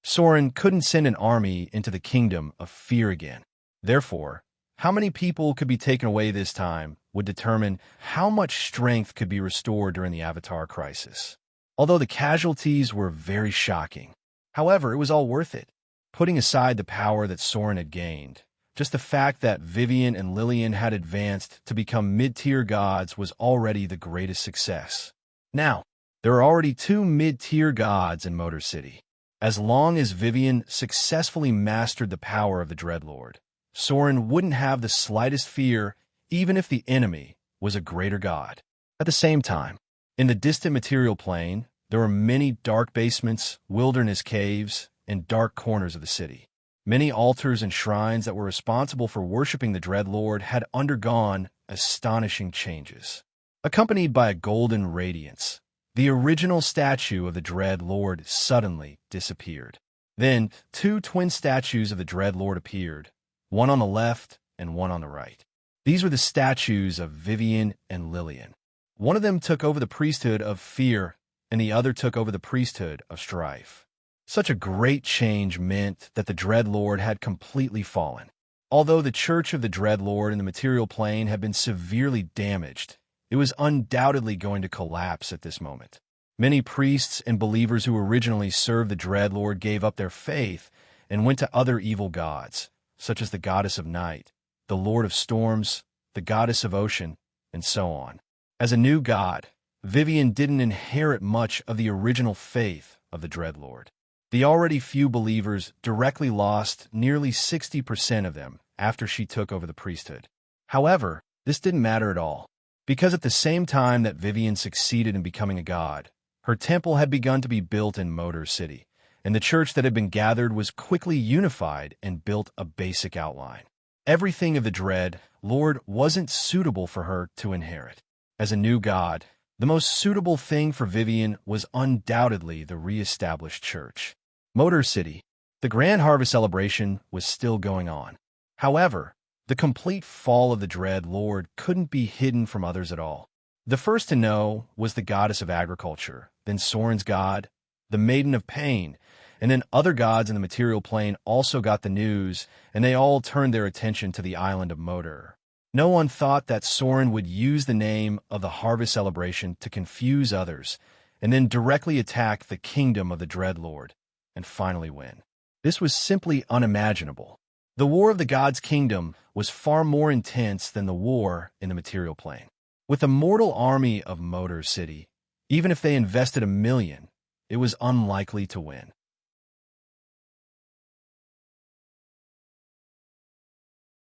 Soren couldn't send an army into the kingdom of fear again. Therefore, How many people could be taken away this time would determine how much strength could be restored during the Avatar crisis. Although the casualties were very shocking. However, it was all worth it. Putting aside the power that Soren had gained, just the fact that Vivian and Lillian had advanced to become mid-tier gods was already the greatest success. Now, there are already 2 mid-tier gods in Motor City. As long as Vivian successfully mastered the power of the Dreadlord, Soren wouldn't have the slightest fear even if the enemy was a greater god. At the same time, in the distant material plane, there were many dark basements, wilderness caves, and dark corners of the city. Many altars and shrines that were responsible for worshipping the Dreadlord had undergone astonishing changes. Accompanied by a golden radiance, the original statue of the Dreadlord suddenly disappeared. Then, 2 twin statues of the Dreadlord appeared, one on the left and one on the right. These were the statues of Vivian and Lillian. One of them took over the priesthood of fear, and the other took over the priesthood of strife. Such a great change meant that the Dreadlord had completely fallen. Although the Church of the Dreadlord in the material plane had been severely damaged, it was undoubtedly going to collapse at this moment. Many priests and believers who originally served the Dreadlord gave up their faith and went to other evil gods, such as the Goddess of Night, the Lord of Storms, the Goddess of Ocean, and so on. As a new god, Vivian didn't inherit much of the original faith of the Dreadlord. The already few believers directly lost nearly 60% of them after she took over the priesthood. However, this didn't matter at all, because at the same time that Vivian succeeded in becoming a god, her temple had begun to be built in Motor City, and the church that had been gathered was quickly unified and built a basic outline. Everything of the Dread Lord wasn't suitable for her to inherit. As a new god, the most suitable thing for Vivian was undoubtedly the re-established church. Motor City, the Grand Harvest celebration was still going on. However, the complete fall of the Dread Lord couldn't be hidden from others at all. The first to know was the Goddess of Agriculture, then Soren's god, the Maiden of Pain, and then other gods in the material plane also got the news, and they all turned their attention to the island of Motor. No one thought that Soren would use the name of the Harvest celebration to confuse others, and then directly attack the kingdom of the Dread Lord, and finally win. This was simply unimaginable. The War of the Gods' Kingdom was far more intense than the war in the material plane. With the mortal army of Motor City, even if they invested 1 million, it was unlikely to win.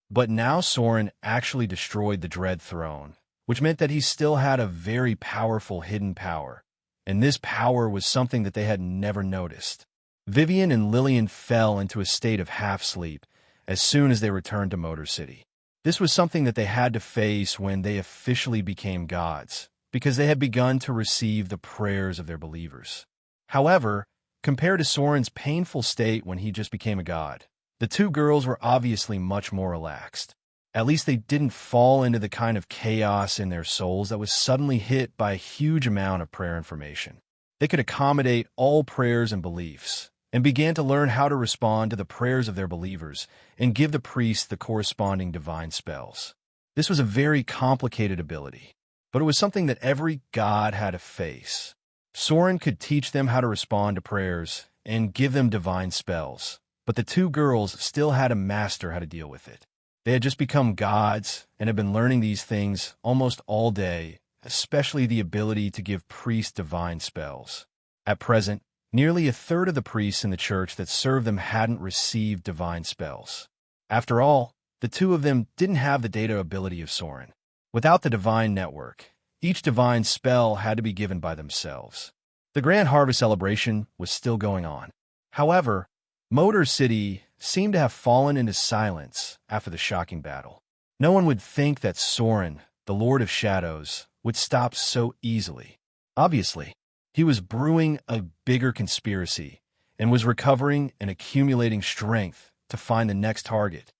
But now Soren actually destroyed the Dread Throne, which meant that he still had a very powerful hidden power, and this power was something that they had never noticed. Vivian and Lillian fell into a state of half-sleep as soon as they returned to Motor City. This was something that they had to face when they officially became gods, because they had begun to receive the prayers of their believers. However, compared to Soren's painful state when he just became a god, the 2 girls were obviously much more relaxed. At least they didn't fall into the kind of chaos in their souls that was suddenly hit by a huge amount of prayer information. They could accommodate all prayers and beliefs, and began to learn how to respond to the prayers of their believers and give the priests the corresponding divine spells. This was a very complicated ability, but it was something that every god had to face. Soren could teach them how to respond to prayers and give them divine spells, but the 2 girls still had to master how to deal with it. They had just become gods and had been learning these things almost all day, especially the ability to give priests divine spells. At present, nearly 1/3 of the priests in the church that served them hadn't received divine spells. After all, the 2 of them didn't have the data ability of Soren. Without the divine network, each divine spell had to be given by themselves. The Grand Harvest celebration was still going on. However, Motor City seemed to have fallen into silence after the shocking battle. No one would think that Soren, the Lord of Shadows, would stop so easily. Obviously, he was brewing a bigger conspiracy and was recovering and accumulating strength to find the next target.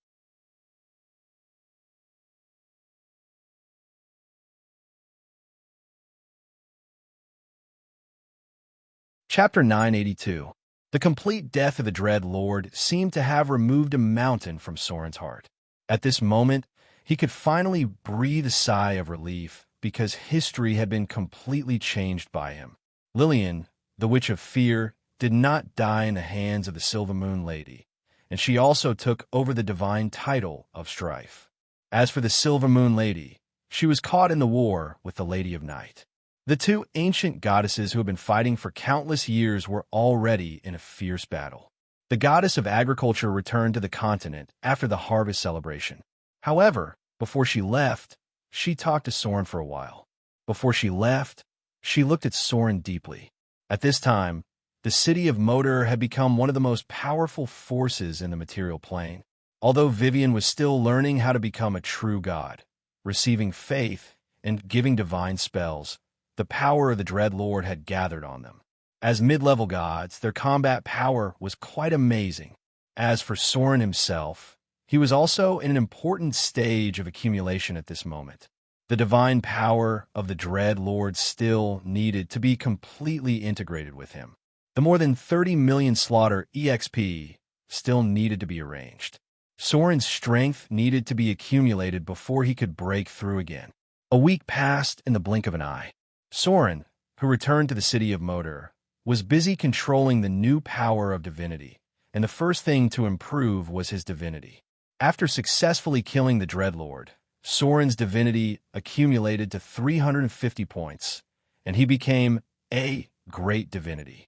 Chapter 982. The complete death of the Dread Lord seemed to have removed a mountain from Soren's heart. At this moment, he could finally breathe a sigh of relief because history had been completely changed by him. Lillian, the Witch of Fear, did not die in the hands of the Silver Moon Lady, and she also took over the divine title of Strife. As for the Silver Moon Lady, she was caught in the war with the Lady of Night. The two ancient goddesses who had been fighting for countless years were already in a fierce battle. The goddess of agriculture returned to the continent after the harvest celebration. However, before she left, she talked to Soren for a while. Before she left, she looked at Soren deeply. At this time, the city of Moder had become one of the most powerful forces in the material plane. Although Vivian was still learning how to become a true god, receiving faith, and giving divine spells, the power of the Dread Lord had gathered on them. As mid-level gods, their combat power was quite amazing. As for Soren himself, he was also in an important stage of accumulation at this moment. The divine power of the Dread Lord still needed to be completely integrated with him. The more than 30 million slaughter EXP still needed to be arranged. Soren's strength needed to be accumulated before he could break through again. A week passed in the blink of an eye. Soren, who returned to the city of Moder, was busy controlling the new power of divinity, and the first thing to improve was his divinity. After successfully killing the Dreadlord, Soren's divinity accumulated to 350 points, and he became a great divinity.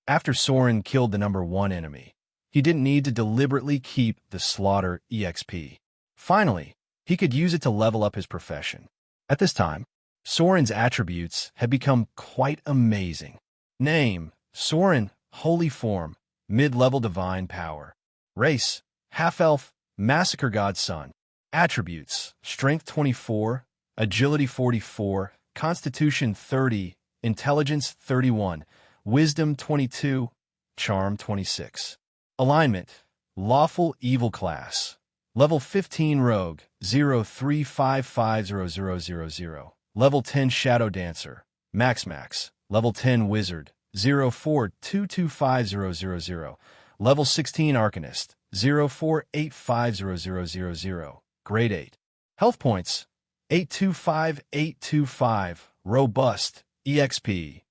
After Soren killed the number 1 enemy, he didn't need to deliberately keep the slaughter EXP. Finally, he could use it to level up his profession. At this time, Soren's attributes had become quite amazing. Name: Soren, Holy Form, Mid-Level Divine Power. Race: Half-Elf, Massacre God's Son. Attributes: Strength 24, Agility 44, Constitution 30, Intelligence 31, Wisdom 22, Charm 26. Alignment: Lawful Evil Class. Level 15 Rogue, 03550000. Level 10 Shadow Dancer, Max. Level 10 Wizard, 04225000. Level 16 Arcanist, 04850000. Grade 8. Health points: 825825. Robust, EXP,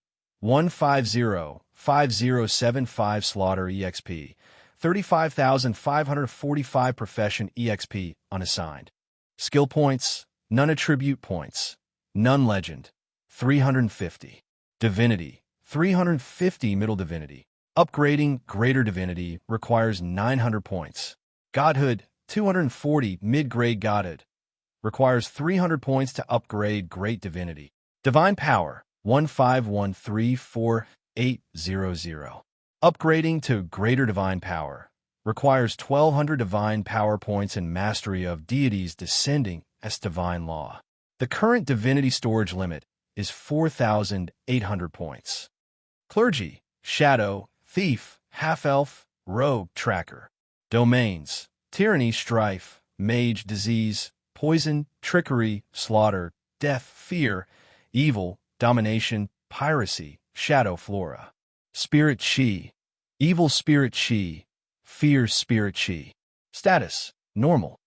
1505075. Slaughter EXP, 35,545. Profession EXP, unassigned. Skill points: none. Attribute points: none. Legend, 350. Divinity, 350. Middle Divinity. Upgrading Greater Divinity requires 900 points. Godhood, 240. Mid-grade Godhood requires 300 points to upgrade Great Divinity. Divine Power, 15134,800. Upgrading to Greater Divine Power requires 1,200 Divine Power points and Mastery of Deities Descending as Divine Law. The current Divinity storage limit is 4,800 points. Clergy, Shadow, Thief, Half-Elf, Rogue, Tracker. Domains: Tyranny, Strife, Mage, Disease, Poison, Trickery, Slaughter, Death, Fear, Evil, Domination, Piracy, Shadow, Flora. Spirit Chi, Evil Spirit Chi, Fear Spirit Chi. Status: Normal.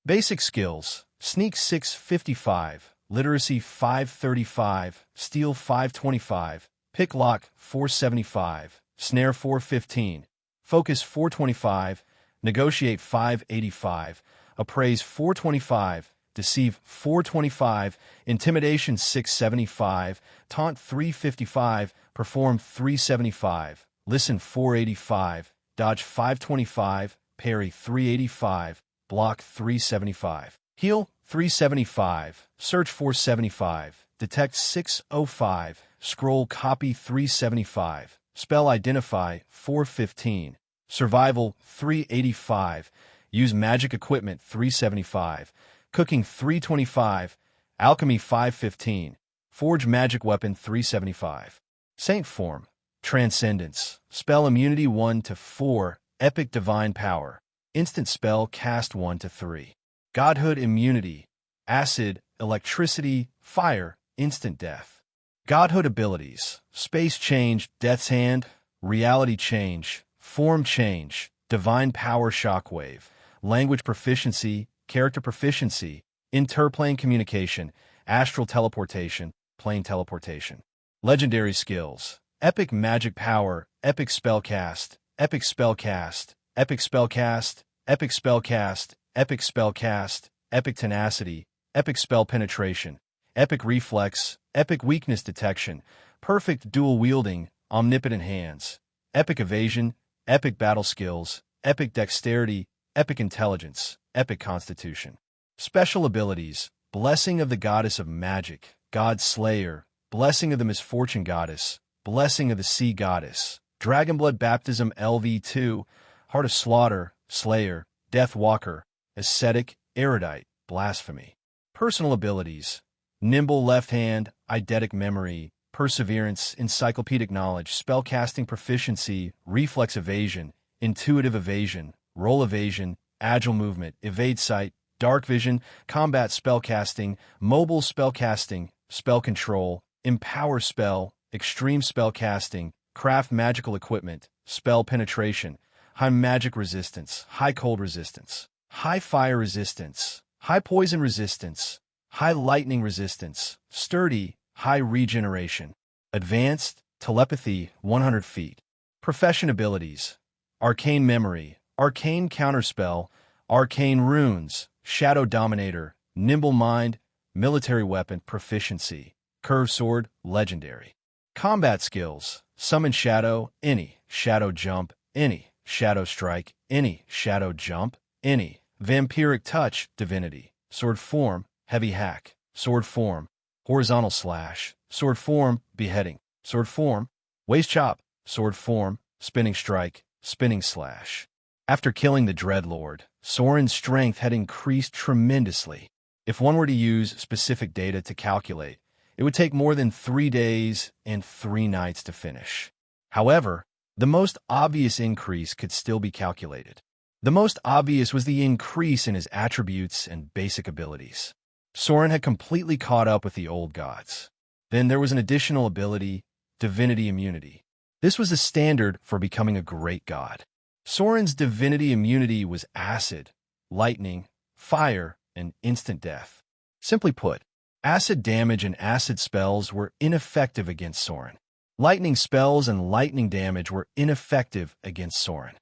Basic skills: Sneak 655, Literacy 535, Steal 525, Picklock 475, Snare 415, Focus 425, Negotiate 585, Appraise 425, Deceive 425, Intimidation 675, Taunt 355, Perform 375, Listen 485, Dodge 525, Parry 385, Block 375, Heal 375, Search 475, Detect 605, Scroll Copy 375, Spell Identify 415, Survival 385, Use Magic Equipment 375, Cooking 325, Alchemy 515, Forge Magic Weapon 375. Saint Form, Transcendence, Spell Immunity 1 to 4, Epic Divine Power, Instant Spell Cast 1 to 3. Godhood Immunity, Acid, Electricity, Fire, Instant Death. Godhood Abilities: Space Change, Death's Hand, Reality Change, form change, divine power shockwave, language proficiency, character proficiency, interplane communication, astral teleportation, plane teleportation. Legendary skills, epic magic power, epic spellcast, epic spellcast, epic spellcast, epic spellcast, epic spellcast, epic tenacity, epic spell penetration, epic reflex, epic weakness detection, perfect dual wielding, omnipotent hands, epic evasion, epic battle skills, epic dexterity, epic intelligence, epic constitution. Special abilities, blessing of the goddess of magic, god slayer, blessing of the misfortune goddess, blessing of the sea goddess, dragonblood baptism LV2, heart of slaughter, slayer, death walker, ascetic, erudite, blasphemy. Personal abilities, nimble left hand, eidetic memory, perseverance, encyclopedic knowledge, spellcasting proficiency, reflex evasion, intuitive evasion, roll evasion, agile movement, evade sight, dark vision, combat spellcasting, mobile spellcasting, spell control, empower spell, extreme spellcasting, craft magical equipment, spell penetration, high magic resistance, high cold resistance, high fire resistance, high poison resistance, high lightning resistance, sturdy, high regeneration, advanced, telepathy, 100 feet. Profession abilities, arcane memory, arcane counterspell, arcane runes, shadow dominator, nimble mind, military weapon proficiency, curved sword, legendary. Combat skills, summon shadow, any, shadow jump, any, shadow strike, any, shadow jump, any, vampiric touch, divinity, sword form, heavy hack, sword form, horizontal slash, sword form, beheading, sword form, waist chop, sword form, spinning strike, spinning slash. After killing the Dreadlord, Soren's strength had increased tremendously. If one were to use specific data to calculate, it would take more than 3 days and 3 nights to finish. However, the most obvious increase could still be calculated. The most obvious was the increase in his attributes and basic abilities. Soren had completely caught up with the old gods. Then there was an additional ability, divinity immunity. This was the standard for becoming a great god. Soren's divinity immunity was acid, lightning, fire, and instant death. Simply put, acid damage and acid spells were ineffective against Soren. Lightning spells and lightning damage were ineffective against Soren.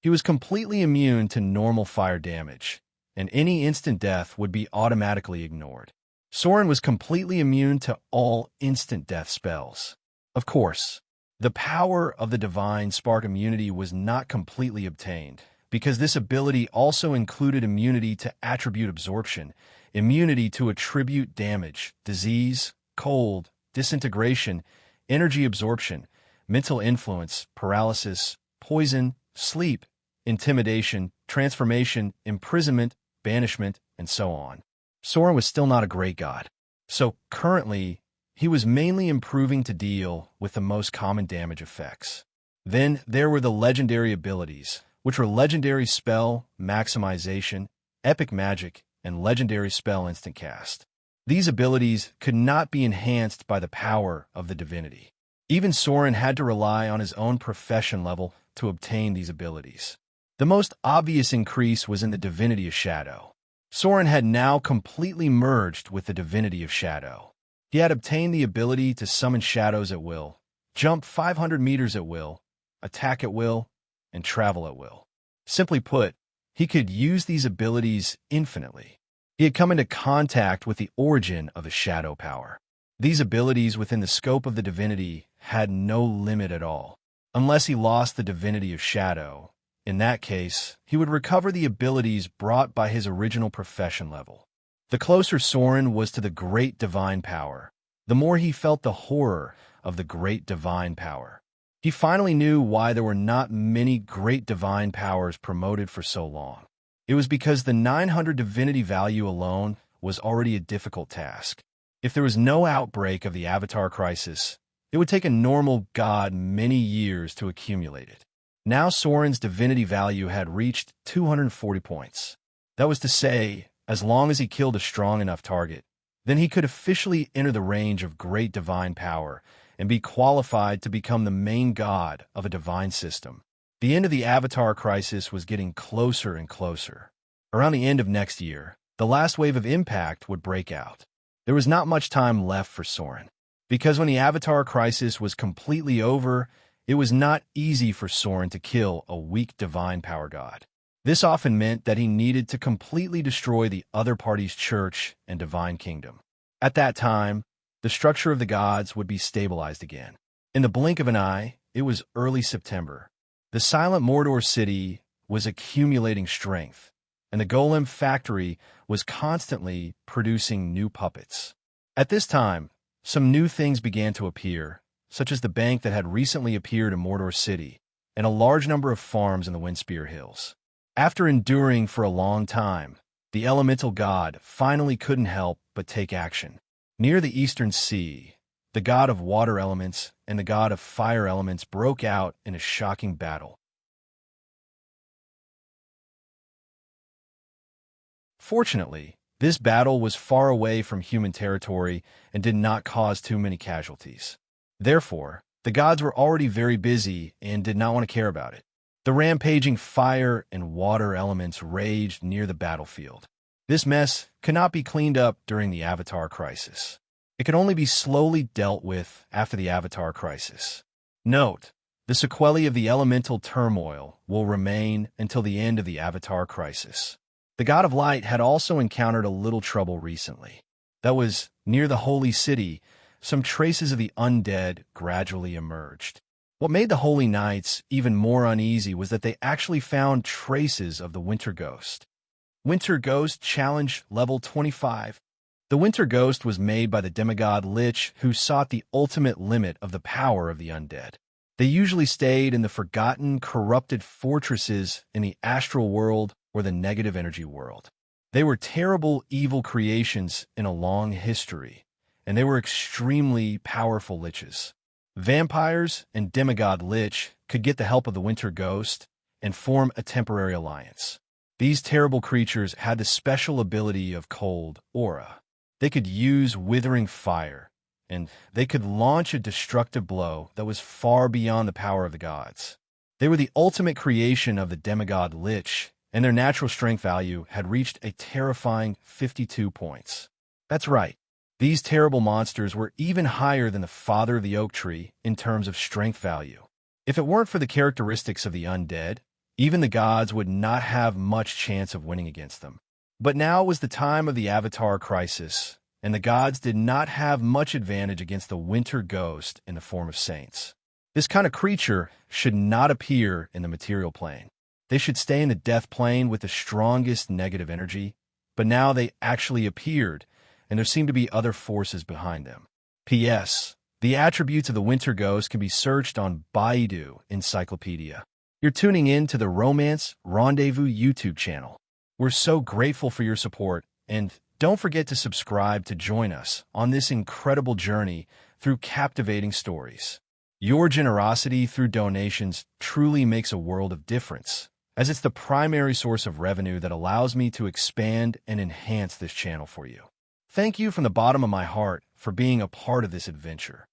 He was completely immune to normal fire damage, and any instant death would be automatically ignored. Soren was completely immune to all instant death spells. Of course, the power of the divine spark immunity was not completely obtained, because this ability also included immunity to attribute absorption, immunity to attribute damage, disease, cold, disintegration, energy absorption, mental influence, paralysis, poison, sleep, intimidation, transformation, imprisonment, banishment, and so on. Soren was still not a great god. So currently, he was mainly improving to deal with the most common damage effects. Then there were the legendary abilities, which were legendary spell, maximization, epic magic, and legendary spell instant cast. These abilities could not be enhanced by the power of the divinity. Even Soren had to rely on his own profession level to obtain these abilities. The most obvious increase was in the divinity of shadow. Soren had now completely merged with the divinity of shadow. He had obtained the ability to summon shadows at will, jump 500 meters at will, attack at will, and travel at will. Simply put, he could use these abilities infinitely. He had come into contact with the origin of the shadow power. These abilities within the scope of the divinity had no limit at all. Unless he lost the divinity of shadow, in that case, he would recover the abilities brought by his original profession level. The closer Soren was to the great divine power, the more he felt the horror of the great divine power. He finally knew why there were not many great divine powers promoted for so long. It was because the 900 divinity value alone was already a difficult task. If there was no outbreak of the Avatar crisis, it would take a normal god many years to accumulate it. Now Soren's divinity value had reached 240 points. That was to say, as long as he killed a strong enough target, then he could officially enter the range of great divine power and be qualified to become the main god of a divine system. The end of the Avatar crisis was getting closer and closer. Around the end of next year, the last wave of impact would break out. There was not much time left for Soren, because when the Avatar crisis was completely over, it was not easy for Soren to kill a weak divine power god. This often meant that he needed to completely destroy the other party's church and divine kingdom. At that time, the structure of the gods would be stabilized again. In the blink of an eye, it was early September. The silent Mordor city was accumulating strength, and the Golem factory was constantly producing new puppets. At this time, some new things began to appear, such as the bank that had recently appeared in Mordor City, and a large number of farms in the Windspear Hills. After enduring for a long time, the elemental god finally couldn't help but take action. Near the Eastern Sea, the god of water elements and the god of fire elements broke out in a shocking battle. Fortunately, this battle was far away from human territory and did not cause too many casualties. Therefore, the gods were already very busy and did not want to care about it. The rampaging fire and water elements raged near the battlefield. This mess could not be cleaned up during the Avatar crisis. It could only be slowly dealt with after the Avatar crisis. Note, the sequelae of the elemental turmoil will remain until the end of the Avatar crisis. The God of Light had also encountered a little trouble recently. That was, near the Holy City, some traces of the undead gradually emerged. What made the Holy Knights even more uneasy was that they actually found traces of the Winter Ghost. Winter Ghost Challenge Level 25. The Winter Ghost was made by the demigod Lich, who sought the ultimate limit of the power of the undead. They usually stayed in the forgotten, corrupted fortresses in the astral world or the negative energy world. They were terrible, evil creations in a long history, and they were extremely powerful liches. Vampires and demigod Lich could get the help of the Winter Ghost and form a temporary alliance. These terrible creatures had the special ability of cold aura. They could use withering fire, and they could launch a destructive blow that was far beyond the power of the gods. They were the ultimate creation of the demigod Lich, and their natural strength value had reached a terrifying 52 points. That's right. These terrible monsters were even higher than the father of the oak tree in terms of strength value. If it weren't for the characteristics of the undead, even the gods would not have much chance of winning against them. But now was the time of the Avatar crisis, and the gods did not have much advantage against the Winter Ghost in the form of saints. This kind of creature should not appear in the material plane. They should stay in the death plane with the strongest negative energy, but now they actually appeared, and there seemed to be other forces behind them. P.S. The attributes of the Winter Ghost can be searched on Baidu Encyclopedia. You're tuning in to the Romance Rendezvous YouTube channel. We're so grateful for your support, and don't forget to subscribe to join us on this incredible journey through captivating stories. Your generosity through donations truly makes a world of difference, as it's the primary source of revenue that allows me to expand and enhance this channel for you. Thank you from the bottom of my heart for being a part of this adventure.